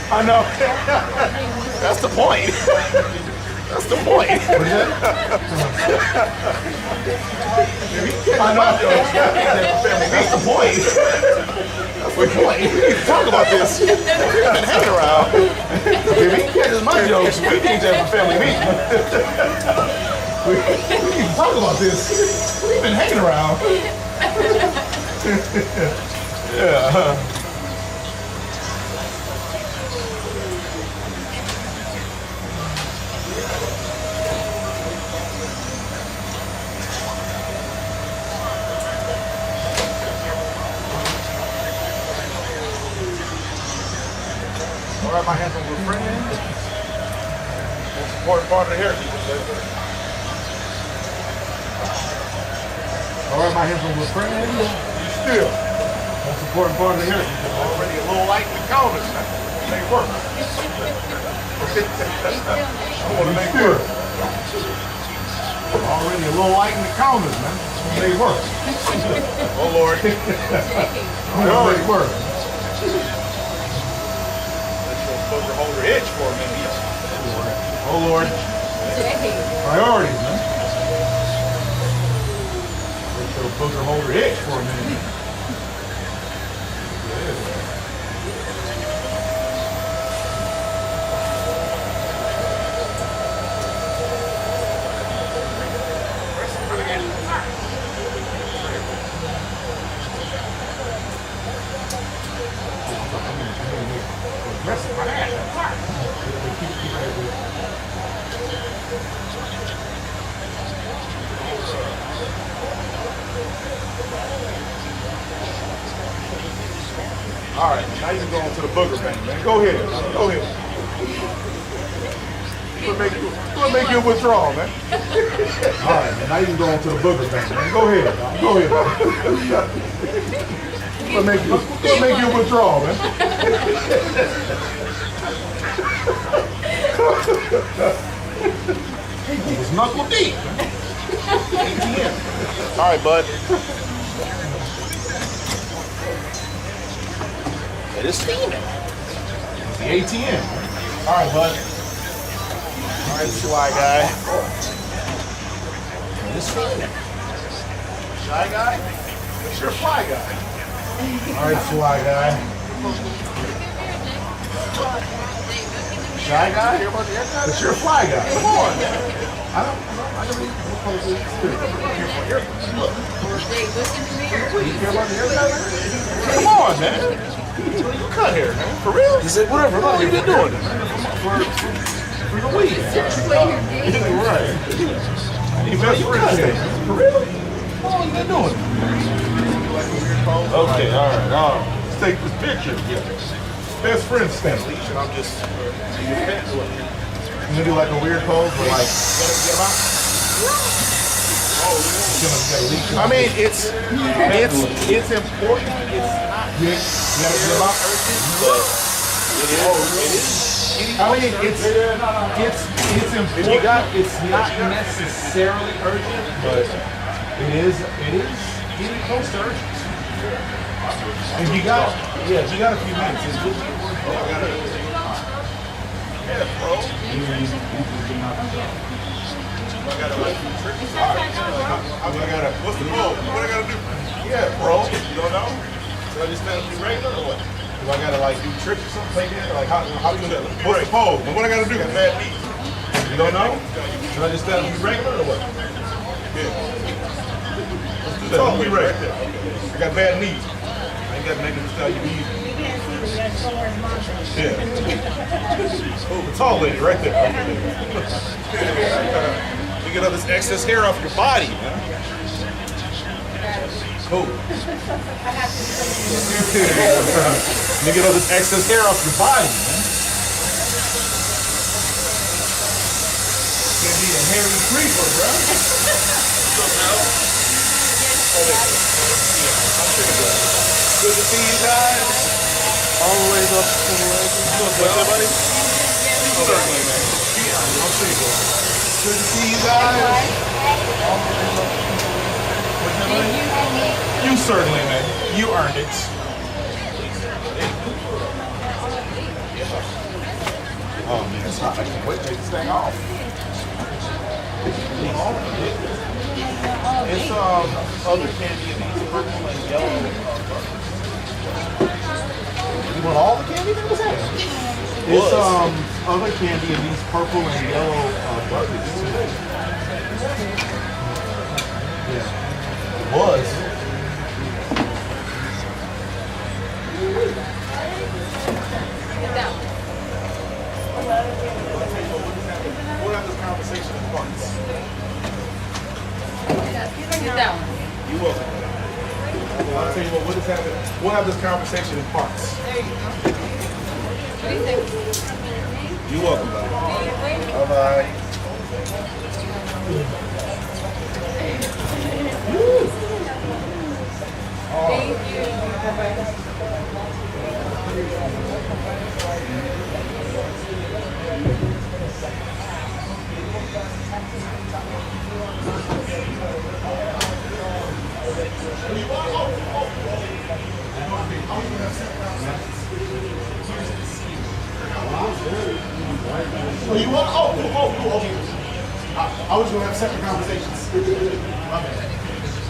I know. That's the point. That's the point. What's that? I know. That's the point. That's the point. We need to talk about this. We've been hanging around. If he catches my jokes, we need to have a family meeting. We need to talk about this. We've been hanging around. Yeah. All right, my handsome little friend. Most important part of the hair. All right, my handsome little friend. Still. Most important part of the hair. Already a little light in the counters. Make it work. I want to make it work. Already a little light in the counters, man. Make it work. Oh, Lord. Make it work. Booger holder itch for a minute. Oh, Lord. Priorities, man. Make sure booger holder itch for a minute. All right, now you can go on to the booger thing, man. Go ahead. Go ahead. We'll make you withdraw, man. All right, man. Now you can go on to the booger thing, man. Go ahead. Go ahead. We'll make you withdraw, man. It was knuckle deep. All right, bud. It is steaming. It's the ATM. All right, bud. All right, Sly guy. It is steaming. Shy guy? It's your fly guy. All right, Sly guy. Shy guy? Hear about the haircut? It's your fly guy. Come on, man. I don't really look. You care about the haircut? Come on, man. You cut hair, man. For real? He said, whatever. How long you been doing it? For the week. Right. You best friend hair. For real? How long you been doing it? Okay, all right. Let's take this picture. Best friend stamp. I'm just. You gonna do like a weird pose where like I mean, it's important. It's not urgent, but it is. I mean, it's important. You got, it's not necessarily urgent, but it is getting close to urgent. If you got a few minutes, it's just yeah, bro. I gotta like do tricks. All right. What's the move? What I gotta do? Yeah, bro. You don't know? So I just stand up and be regular or what? do I gotta like do tricks or something like that? Like how do you What's the pose? What I gotta do? Got bad knees. You don't know? Should I just stand up and be regular or what? Yeah. Let's do that. Tell me right. I got bad knees. I ain't got nothing to tell you easy. Yeah. Oh, the tall lady right there. You get all this excess hair off your body, man. Cool. You get all this excess hair off your body, man. You're gonna be a hairy creeper, bro. Good to see you guys. All the way up to the leg. What's up, buddy? Certainly, man. I'll see you. Good to see you guys. What's that, buddy? You certainly, man. You earned it. Oh man, it's hot. I can't wait to take this thing off. It's other candy and these purple and yellow. You want all the candy? What's that? It's other candy in these purple and yellow buckets too. Yeah. It was. we'll have this conversation in parts. There you go. What do you think? You're welcome, buddy. Bye-bye. Thank you. Bye-bye. Oh, you want? Okay. I was gonna have separate conversations. My bad.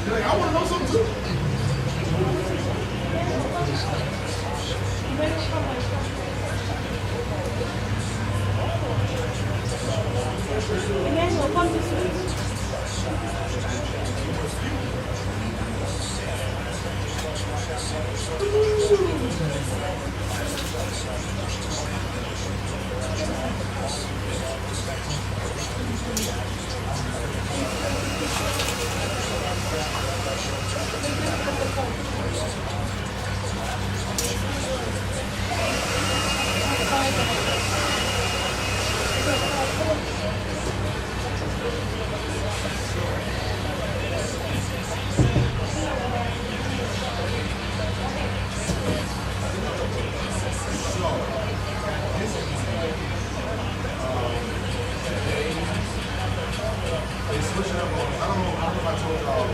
You're like, I want to know something too. Emmanuel, come this way. They switch it up on, I don't know if I told y'all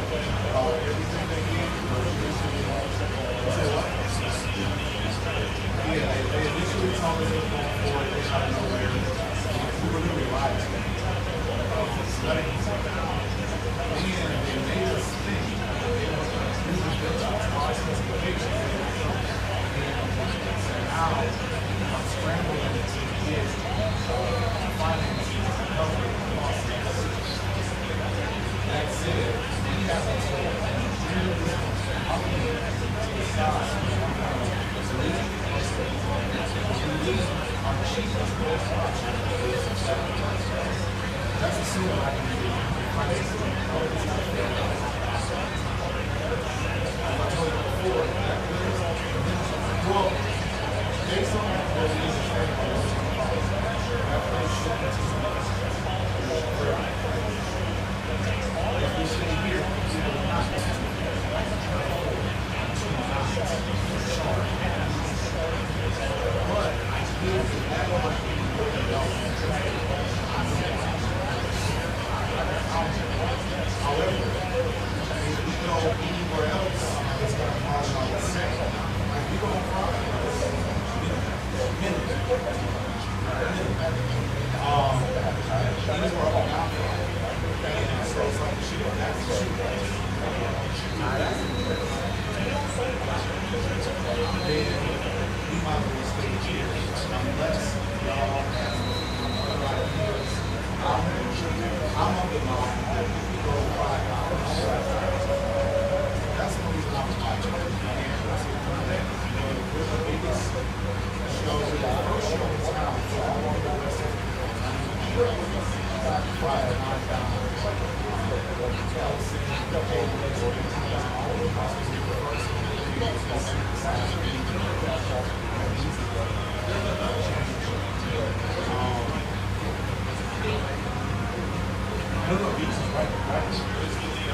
everything they did. You said what? Yeah, they initially told us it was going forward, they shot it nowhere. We were literally live. Studying. And they made us think that they were going to use our specifications. And now I'm scrambling to get financing to help with the process. That said, we have to say, how can we decide so we our cheapest option is that's assuming I can do as I told you before, well, based on what it is if we stay here, we will not but I feel that however, if we go anywhere else, it's going to cost all the same. Like we go on Friday, these were all out there. And so it's like she don't have to shoot. Then we might as well stay here unless y'all have other ideas. I'm of the mind that if we go 5 hours, that's the reason I'm watching. And that's what we're the biggest show, the first show in town, so I want the rest of it. Friday night down.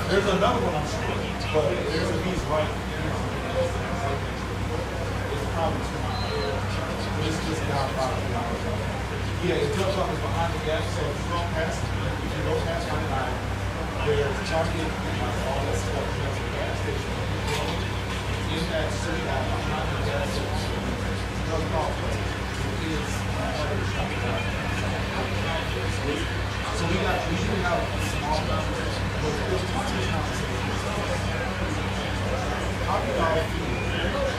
There's another one I'm sure, but there's a piece right here. It's probably too much. It's just down about $1. Yeah, it jumps up behind the gas, so if you go past 99, there's Target and all that stuff that's the gas station. In that street out behind the gas station, it doesn't all play. It is so we usually have a small conversation, but there's tons of conversations. How do y'all feel?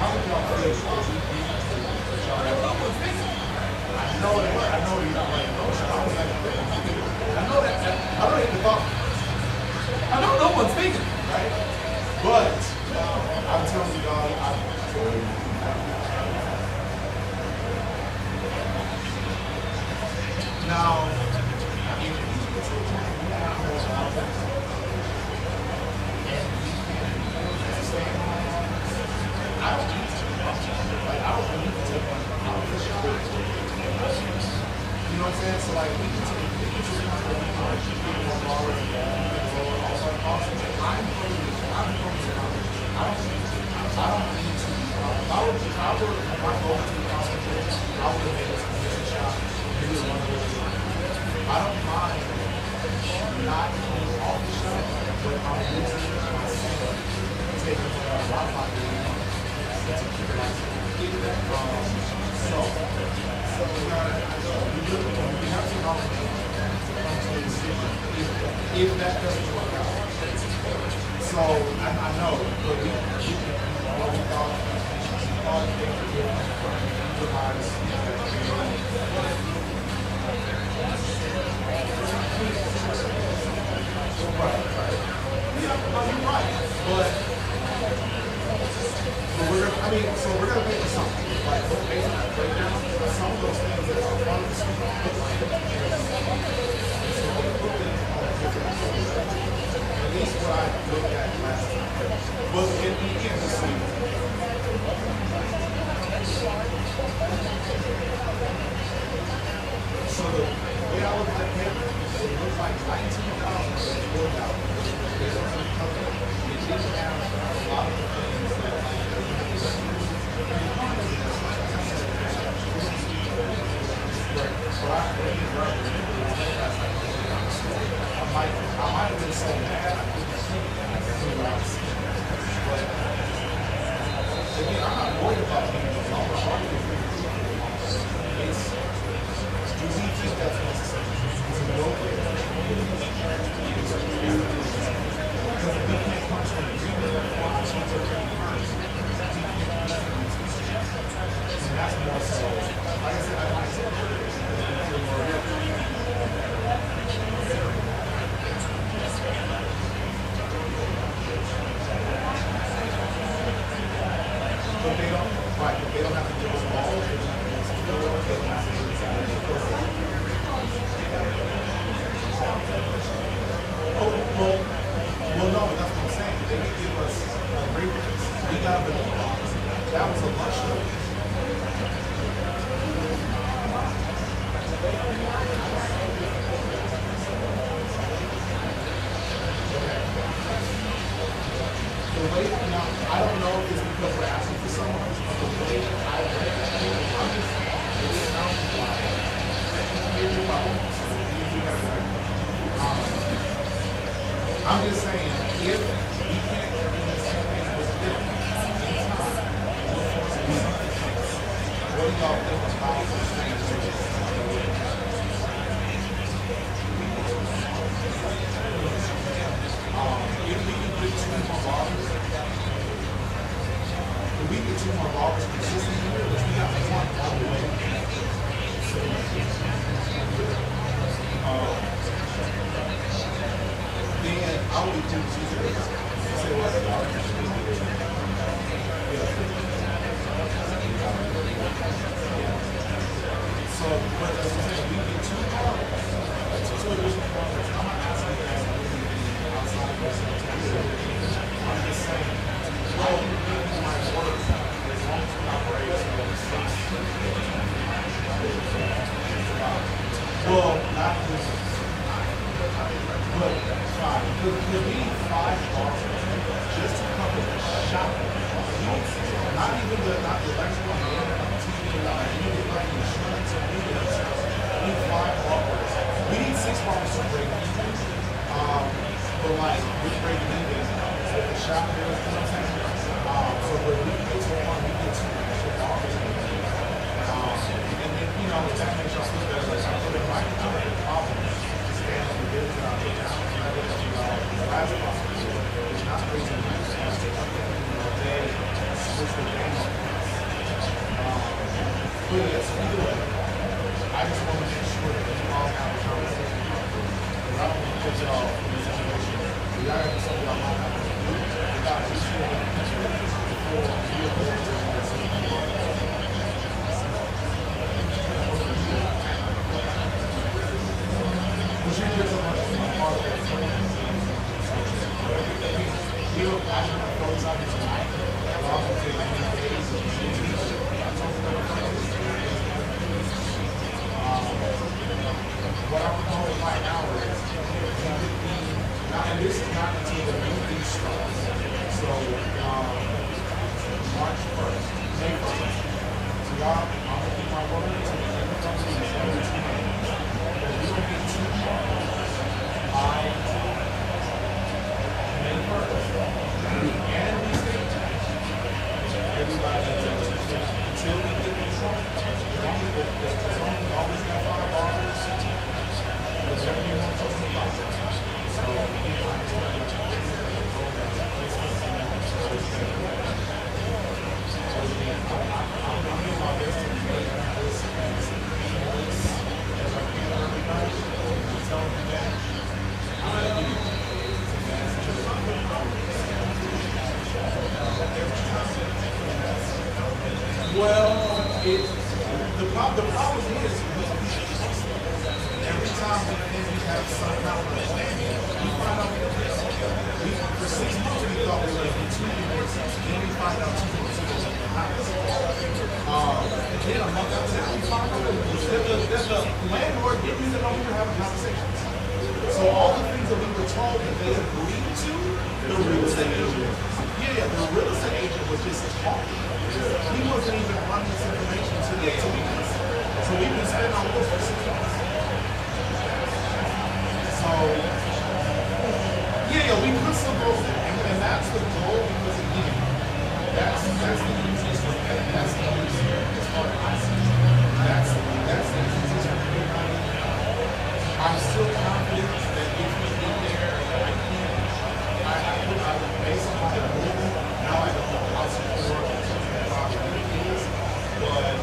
How would y'all feel if I know that you're not right. I know that. I don't even thought. I know no one's thinking, right? But I'm telling you, y'all, now, I don't sense. Like we can take more ballers and also I'm personally, I don't need to. If I were my goal to be confident, I would have made a submission shot. Maybe one of those. I don't mind not being off the shot, but I'm losing myself taking a lot of my game to keep it like so we have to know to come to a decision if that doesn't work out. So I know, but we thought they could utilize so we're gonna make something. Like based on that breakdown, some of those things that are fun to see. At least what I looked at last time. But in the end, the same. So the way I look at it, it looks like 19,000 is worked out. It doesn't cover it. It didn't have a lot of the things that I might have been so mad I couldn't but again, I'm not worried about being the number. Do we think that's necessary? Is it okay? Because we can't punch from the and that's more so. Like I said, I like but they don't, right, they don't have to give us balls. Well, no, that's what I'm saying. They didn't give us a reference. We got the box. That was a luxury. The way, now, I don't know if it's because we're asking for so much, but the way I read it, I'm just, it sounds like, here's your problem. I'm just saying, if we can't bring the same thing that was different in time, we'll force it to be something else. What do y'all think about this thing? If we can put 2 more ballers, if we get 2 more ballers consistently here, which we got 1 all the way. Then I would do 2 things. Say what? So, but as I said, we get 2 ballers. 2 additional ballers. I'm not asking you guys to do anything outside of this. I'm just saying, I can make it my work as long as we operate as well, not this. But 5. Because we need 5 bars just to cover the shot. Not even not the electrical, not the TV, not any of the insurance or any of that. We need 5 bars. We need 6 bars to break even. But like we break even with the shot, you know what I'm saying? So when we get to 1, we get 2 extra bars. And then, you know, if that makes y'all feel better, like I put it right now, the problem is stand up and get it down, get down, and I get it as possible. It's not crazy. They switch the game up. But yes, either way, I just want to make sure that we all have a conversation. Because I don't want to put y'all in a situation where y'all have something y'all might have to do without at least feeling before you go into that situation. Well, the problem is every time we think we have some kind of understanding, we find out for 6 months we thought we were going to be 2 years, then we find out 2 years ago in the house. And then a month after that, we find out that the landlord didn't even know we were having conversations. So all the things that we were told that they agreed to, the real estate agent, the real estate agent was just talking. He wasn't even running this information to the us. So we've been spending on this for 6 months. So, we put some goals in, and that's the goal because again, that's the easiest way. That's the easiest part I see. That's the easiest for everybody. I'm still confident that if we get there, I based on my movie, now I know how to work and property is. But,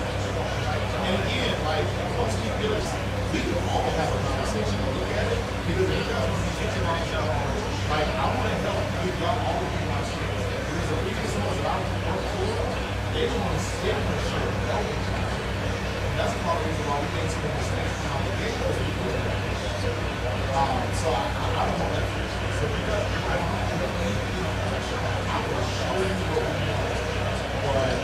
and again, like, once we get us, we can all have a conversation and look at it, because you guys will be thinking on y'all. Like, I want to help give y'all all of you my shit. Because the previous ones that I work for, they don't want to stay on the show. That's part of the reason why we made some mistakes now. The game was good. So I don't want that. So because I don't have to I will show you what we know. But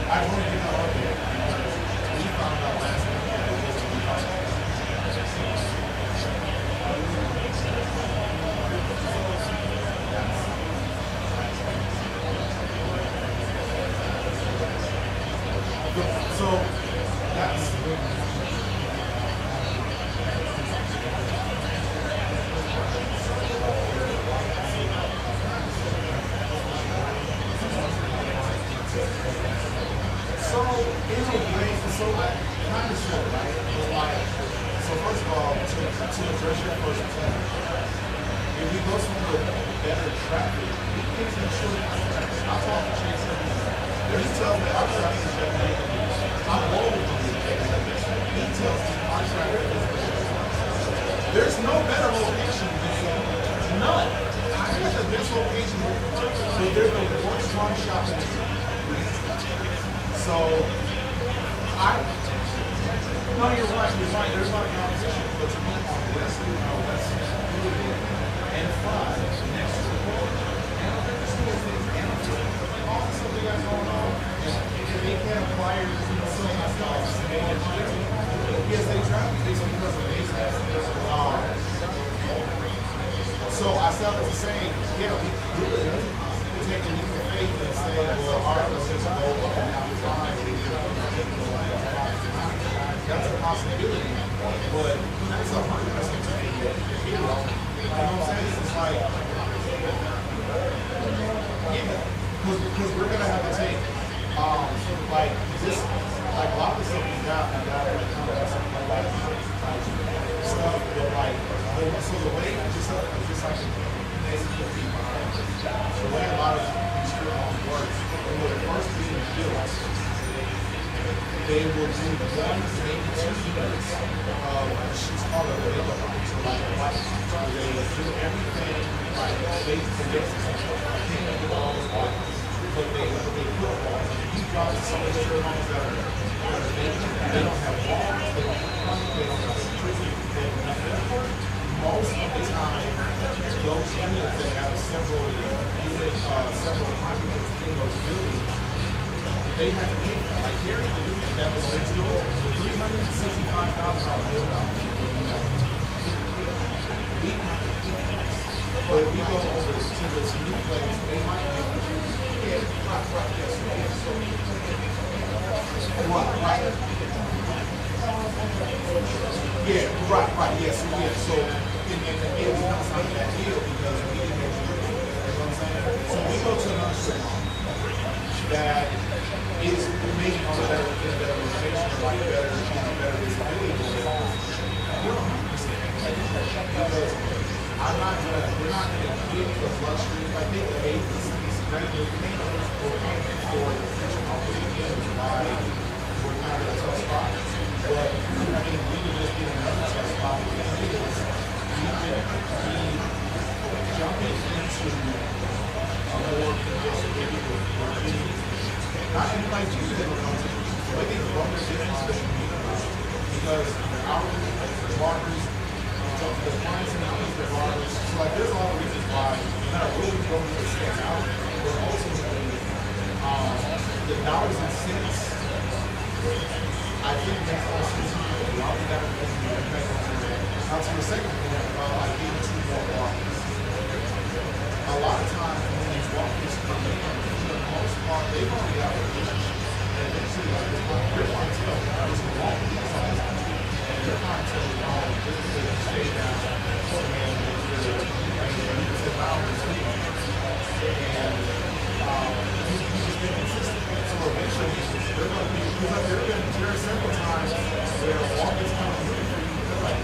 I want to get that out there because we found out last week that it was a So that's so in a way, so like kind of short, right? Like, so first of all, to address your first point, if we go somewhere with better traffic, we can make sure I talk to Chase every day. He tells me our traffic is better. I'm old. He tells me our traffic is better. There's no better location than none. I think the best location, but they're the worst run shop in the city. So, no, you're right. There's a lot of competition, but to me, on West and 5, next to the border, and I think the school things, and all the stuff they got going on, they can't acquire, so much dollars. Yes, they travel based because of business. So I started to say, we could take a leap of faith and say, well, all right, let's just go up and down the line. That's a possibility, but that's a 100% take. You know what I'm saying? It's like, because we're gonna have to take, like this, like a lot of the stuff we got like stuff, but like, so the way just like the way a lot of these strip malls work, when they're first being built, they will do 1, maybe 2 units of she's called a regular home. So like they do everything like they forget but they put walls. You drop some of the strip malls that are they don't have walls, they don't have plumbing, they don't have security, they don't have nothing. Most of the time, those units that have several occupants in those buildings, they have to pay for. Like here, the unit that was next door, $365,000 bill out. But if we go over to this new place, they might be So it's not that deal because we didn't make sure. You know what I'm saying? So we go to another strip mall that is maybe on a better location or like better visibility. Because we're not gonna get the luxury. I think the eight is great. We're paying for the future opportunity why we're kind of a tough spot. But I mean, we could just get another tough spot because we jumping into a more than just maybe we're getting not even like Jesus didn't come to me. But these bumpers didn't want to be because hourly barbers, so the clients and the barbers. So like there's a lot of reasons why not really don't really stand out, but ultimately the dollars and cents I think makes more sense to me. We already got to make the impact on that. Now to the second point about like getting two more barbers. A lot of times when these walkers come in, for the most part, they've already got a relationship. And they see like your clientele is a long size. And your clientele is all this is a stay down and you can sit down and speak. And you just been consistent. So eventually they're going to be, because there are several times where walkers come and look for you. They're like,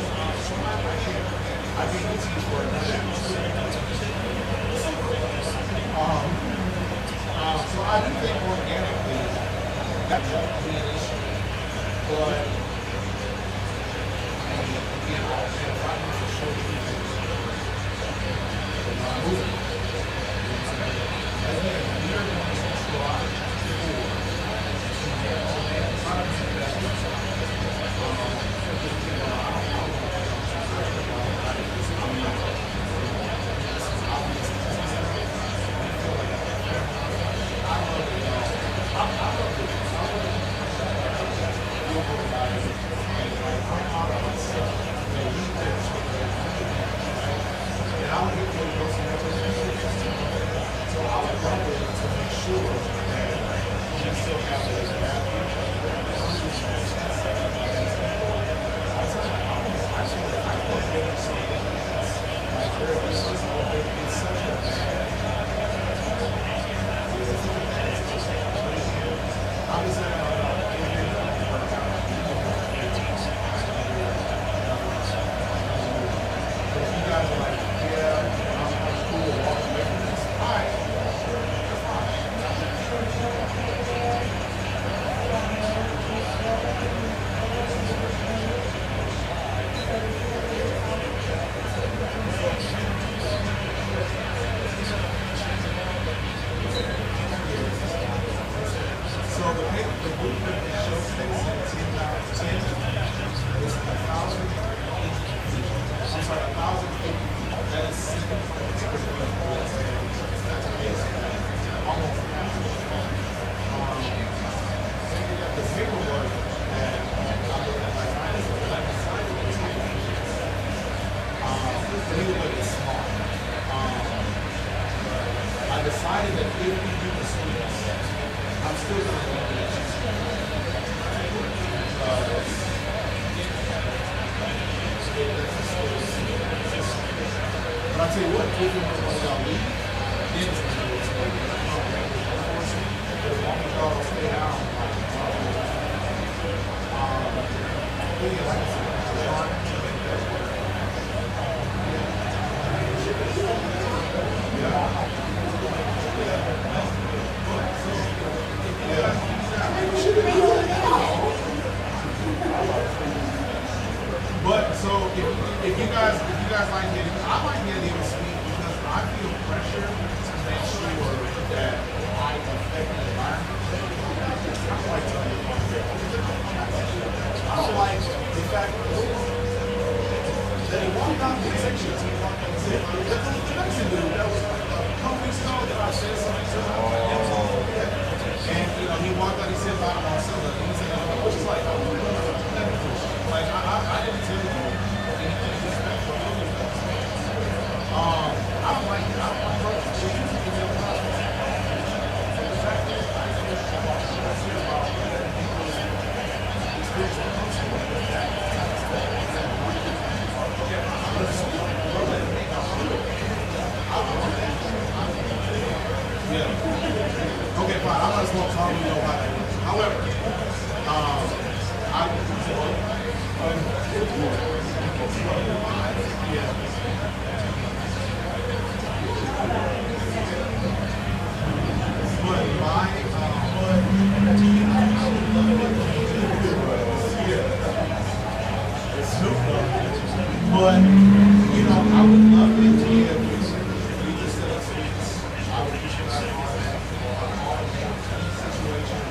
I can't get to you for another. So I do think organically that won't be an issue, but again, I need to show you moving. Again, we are going to try But so if you guys like getting, I like getting even speak because I feel pressure to make sure that I affect the environment. I don't like telling you I don't like the fact that he walked out the section. He walked out the section. The Mexican dude that was like a couple weeks ago that I said something to him. And he walked out, he said about him on Sunday. And he said, which is like, like I didn't tell you anything disrespectful. I don't like it. I don't like brothers. So you can get them out. The fact that I feel about people's spiritual culture. Yeah. Okay, fine. I might as well tell you know how that is. However, but you know, I would love it if you just set up speaks. I would just back on that situation.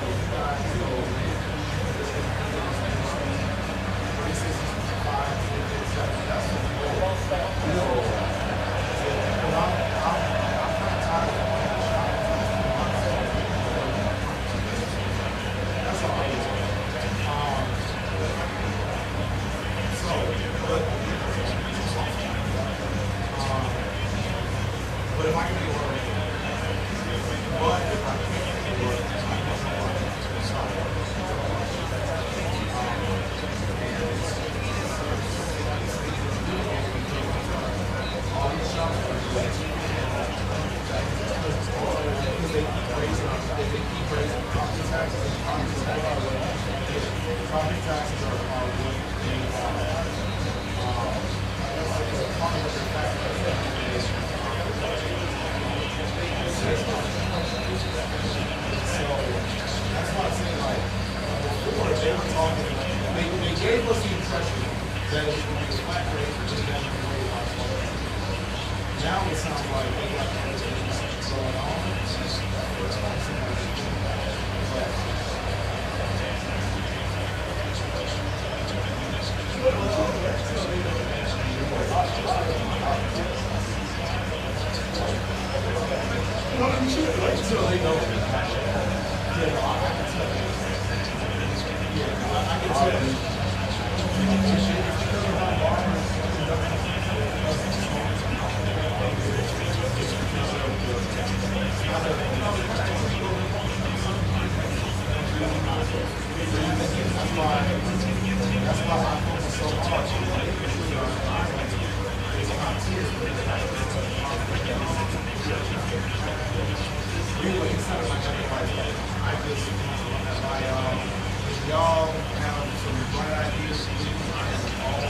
taxes and property taxes are what they part of what their tax is. So that's why I say like before they were talking, they gave us the impression that it was going to be a flat rate for just that way last fall. Now it sounds like they got things going on. Until they know. Yeah, I can tell you. Yeah, I can tell you. That's why I focus so hard. Anyway, it sounds like everybody. I just, y'all have some bright ideas. I am all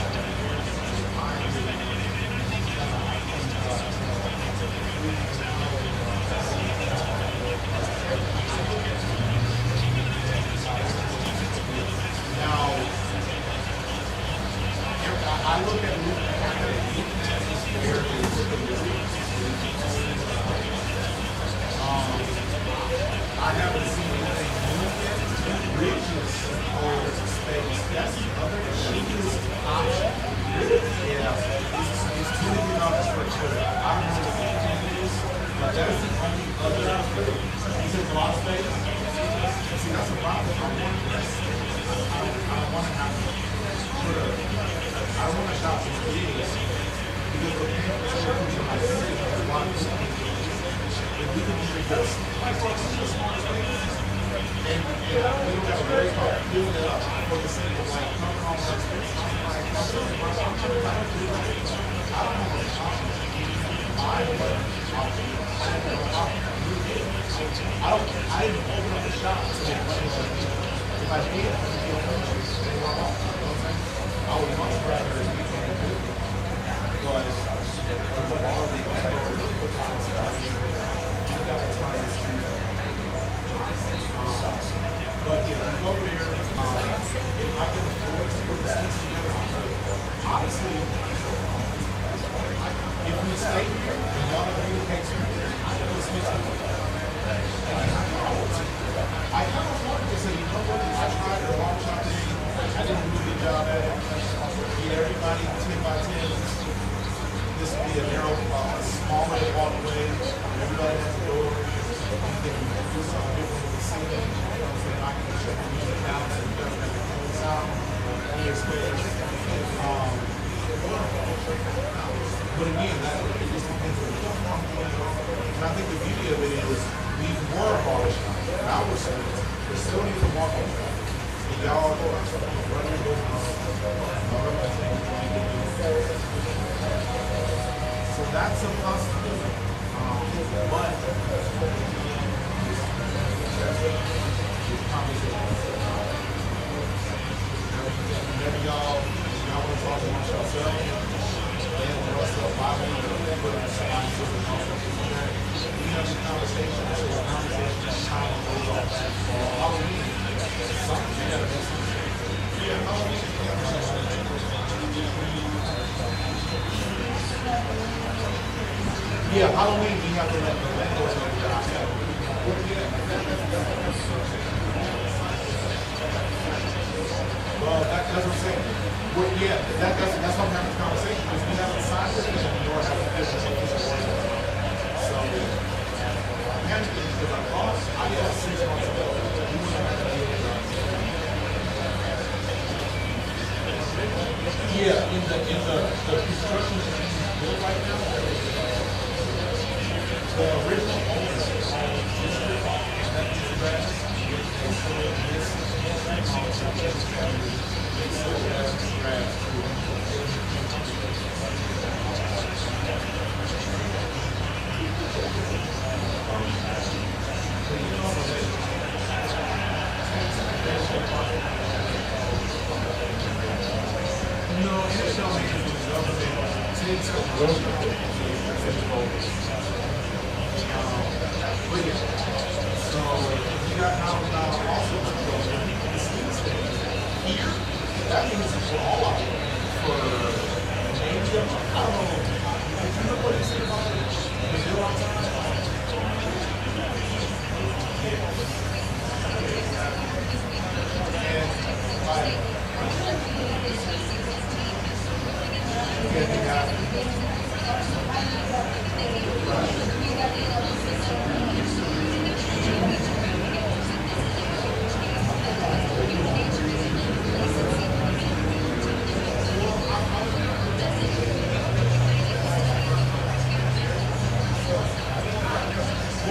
now, I look at I haven't seen anything new yet. Bridges holds space. That's the other cheapest option. Yeah. It's $20 per foot. I don't know what the plan is, but that's the only other option. Is it block space? See, that's a problem. I don't want to have to put a, I don't want to shop for big because the people in my city have a lot of space. If we can just like just small space and we don't have a very hard build it up for the sake of like coming on that space. I don't have a I didn't open up the shop to make money. If I did, I would be open to it. I would much rather be but if you go there, if I can afford to put the seats together, honestly, if we stay here and y'all have communicates here, I can just switch to I kind of wanted to say, you know what, I tried the wrong shop today, I didn't do a good job at it. Get everybody 10 by 10. This would be a narrow, smaller walkway. Everybody has a door. You can do something different with the ceiling. I can check the music out and it doesn't have to close out. Space. But again, it just depends on the and I think the beauty of it is we were a barbershop. Now we're service. We still need to walk on that. Y'all running so that's a possibility. But maybe y'all want to talk amongst yourselves. And the rest of the Bible, we have this conversation. This is a conversation that's how it goes on. Halloween. Yeah, Halloween, we have to let the landlords know that well, that's what I'm saying. Well, yeah, that's what I'm having this conversation because we haven't signed this and nor have a official word. So, management is our boss. I got 6 months ago. We wouldn't have to deal with that. Yeah, in the construction that is built right now, the original owners of district that is grass, they still exist. They still have grass. So you know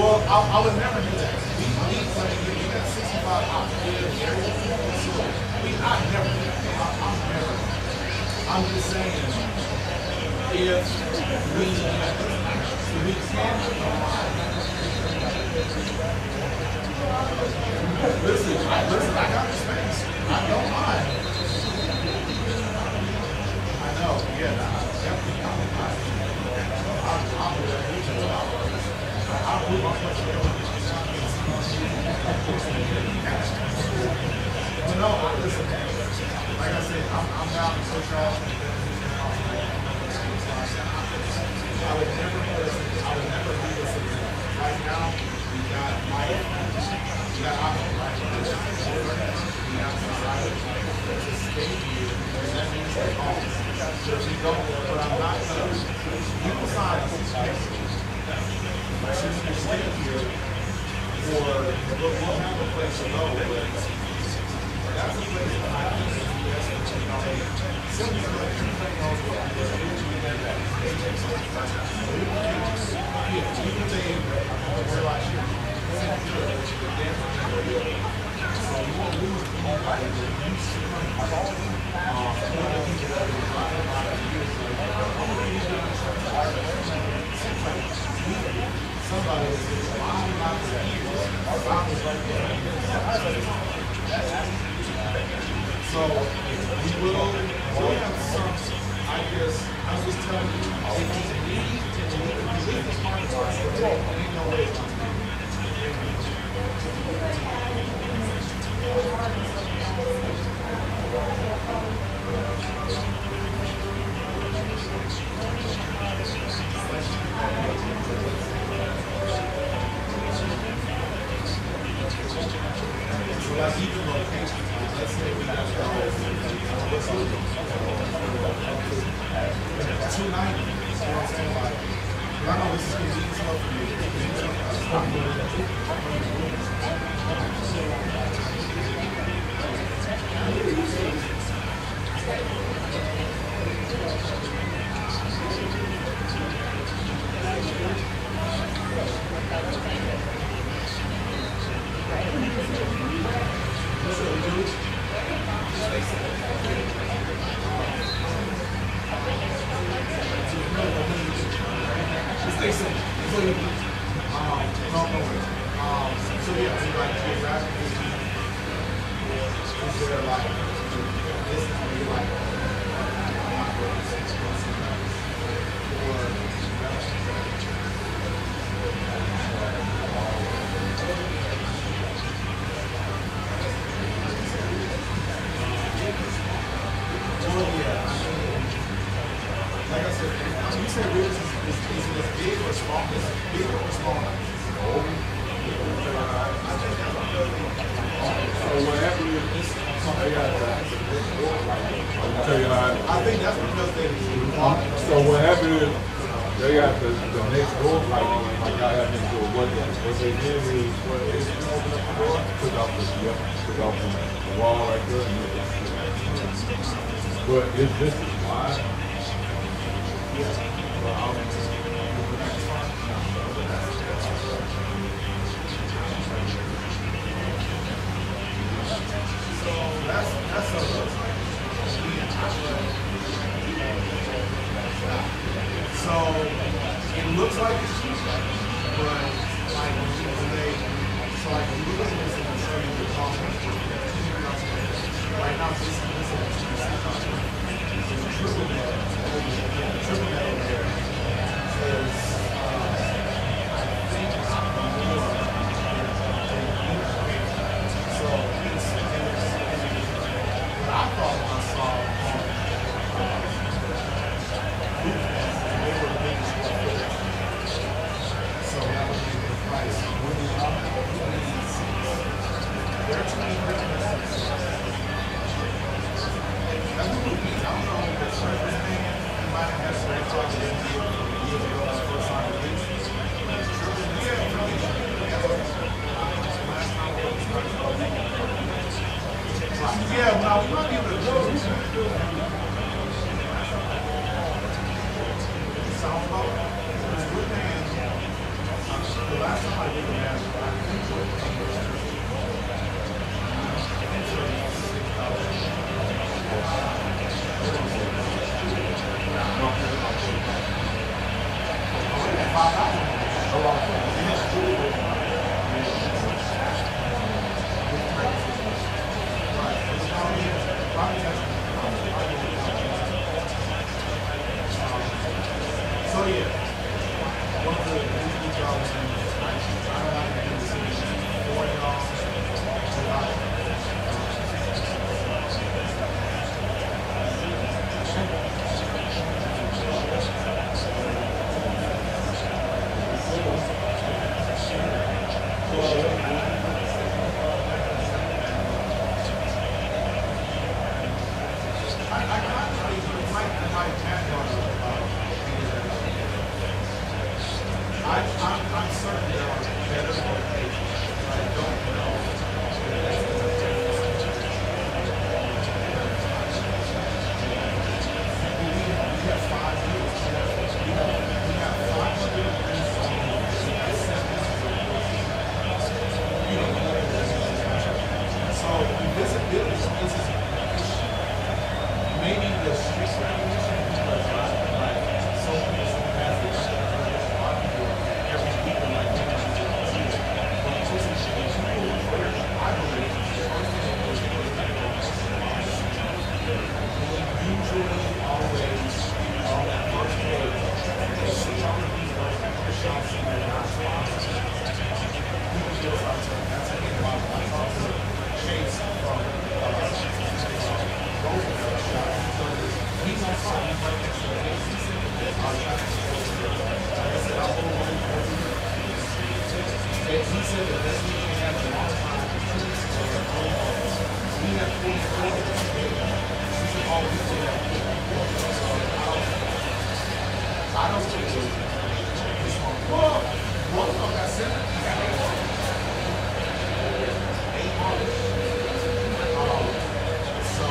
Well, I would never do that. We got 65 octaves area. So I'd never do that. I'm never. I'm just saying, if we can, listen, I got the space. I don't mind. I know, yeah, definitely. I'll move on. But no, listen, like I said, I'm down to push off. I would never do this again. Right now, we got Mike, we got Otto, right? We got Friday. To stay here, and that means they're home. So if we go, but I'm not going to. People sign us. She can stay here, or we'll have a place to go, but that's a place that I think simply because everybody knows what I do. Even they realize you're good, so you won't lose anybody that you see. Somebody was lying out there. So we'll have some, I guess, I'm just telling you, if you leave this part of our story, ain't no way it's going to be. So like even location, let's say we have 290, you know what I'm saying? Like, I know this is going to be tough for you. Stay simple. So yeah, so like geographically, is there like this is where you're like, I'm not going to say like I said, you say ribs is it big or small? Is it big or small? So what happened is this? They got I'll tell you how. I think that's because they. So what happened is they got the next door, like I have next door. What they did is they didn't open up the door, took off the wall right there. But it's just wide. So that's so it looks like it's cheap, but like when they you look at this and show you the cost right now this is triple that over there. Yeah, now we might be able to go. Soundboat. We're paying. The last time I did the math, I think it was so yeah, one of the jobs I don't like to do this for y'all. I'm certain there are better locations, but I don't know. We have 5 years. We have 5 years. So visibility is maybe the street recognition because like so many has the every week and like but I believe usually always on that first page they see all of these like shops and they're not sponsors. People feel like that's a thing about I talked to Chase from Roosevelt shop. He's on fire. He's right next to the AC. I said, I'll hold one. He said the best we can have a long time is 2 weeks ago. We have 44. He said, all we can have. I don't think it's well, one of them got 7. So,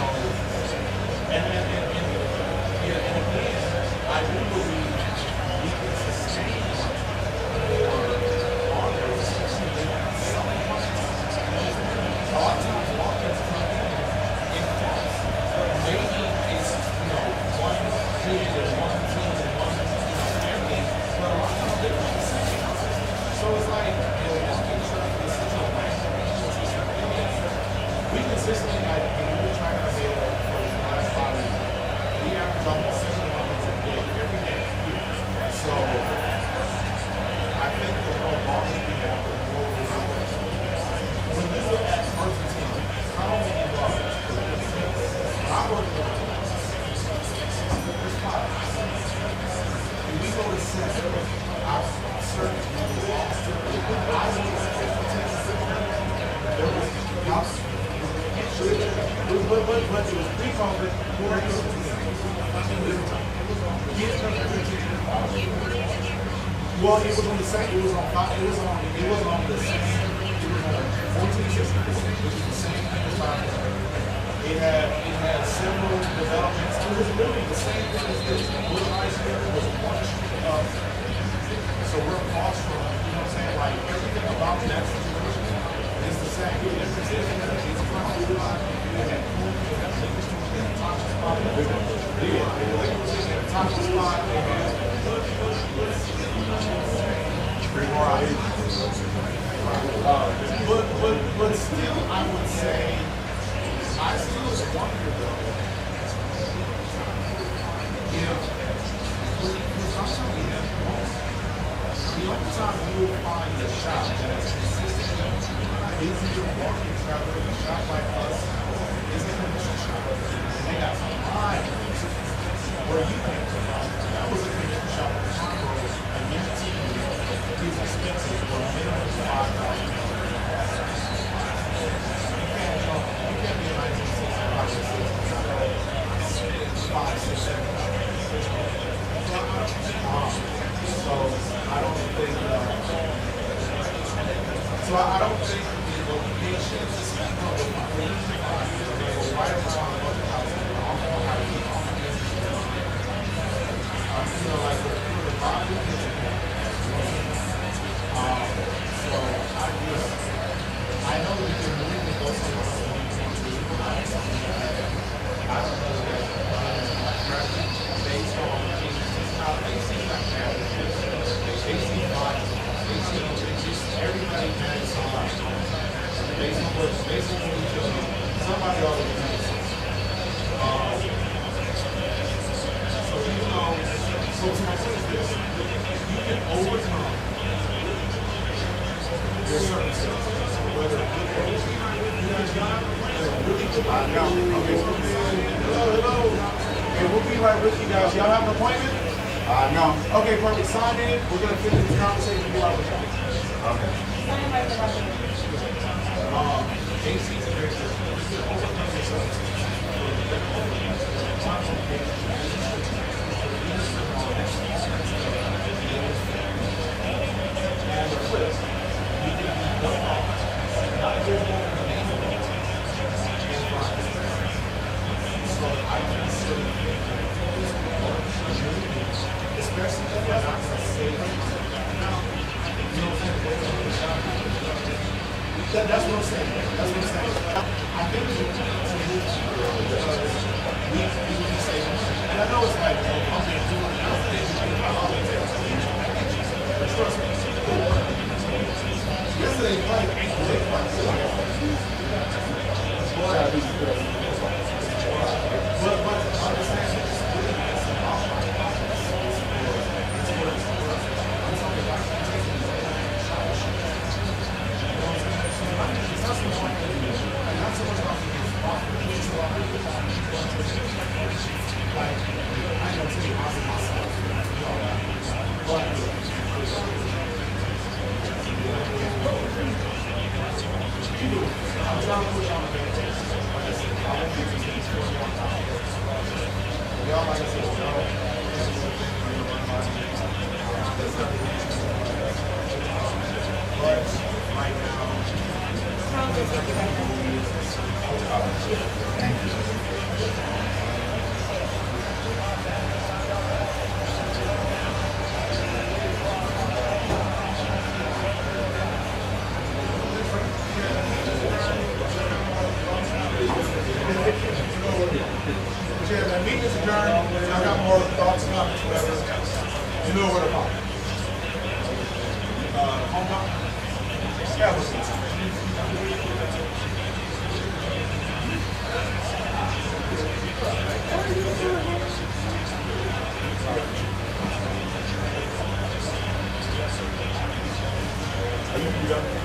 and again, I do believe we can sustain or honors some a lot of times markets come in parts. Maybe it's, one kid and one team and one, everything, but a lot of times they're not the same. So it's like, market truck is such a we consistently, we're trying to say that for the last 5 years, we average almost 7 months a day, every day. So, I think the more market we have, the more we have. When you look at first team, how many markets? I work with there's 5. If we go to 7, I've searched Boston. I was there was but it was pre-COVID. Well, it was on the same. It was on the same. It was on 1460, which is the same thing as 5. It had several developments. It was literally the same thing as this. Wood Ice here was one street up. So we're across from, you know what I'm saying? Like everything about that situation is the same. The difference is that it's from Wood Ice. They had food, they had liquor stores, they had taco spot. They had taco spot. They had but still, I would say, I still wonder though, if sometimes the only time you will find a shop that's consistently busy with market travel, a shop like us, is a commission shop. And they got some live where you came from. That was a commission shop with Congo, a guarantee is expensive for a minimum of $5,000. You can't be a 1965 5, 6, 7. So I don't think the locations But basically, somebody always has so even though, so my point is this, you can overcome your circumstances, whether you guys got really good. Okay, hello. Hey, we'll be right with you guys. Y'all have an appointment? No. Okay, perfect. Sign in. We're gonna finish this conversation. We'll be right with you. Okay. AC's a very good. Overcome your especially if you're not going to save it. That's what I'm saying. That's what I'm saying. I think we need to move to save it. And I know it's like, I'm being doing it. I don't think but trust me. Yesterday, playing ankle leg but understand this. That meeting is adjourned. I got more thoughts, comments, whatever. You know where to find me. Homecoming? Yeah, we'll see. Are you done?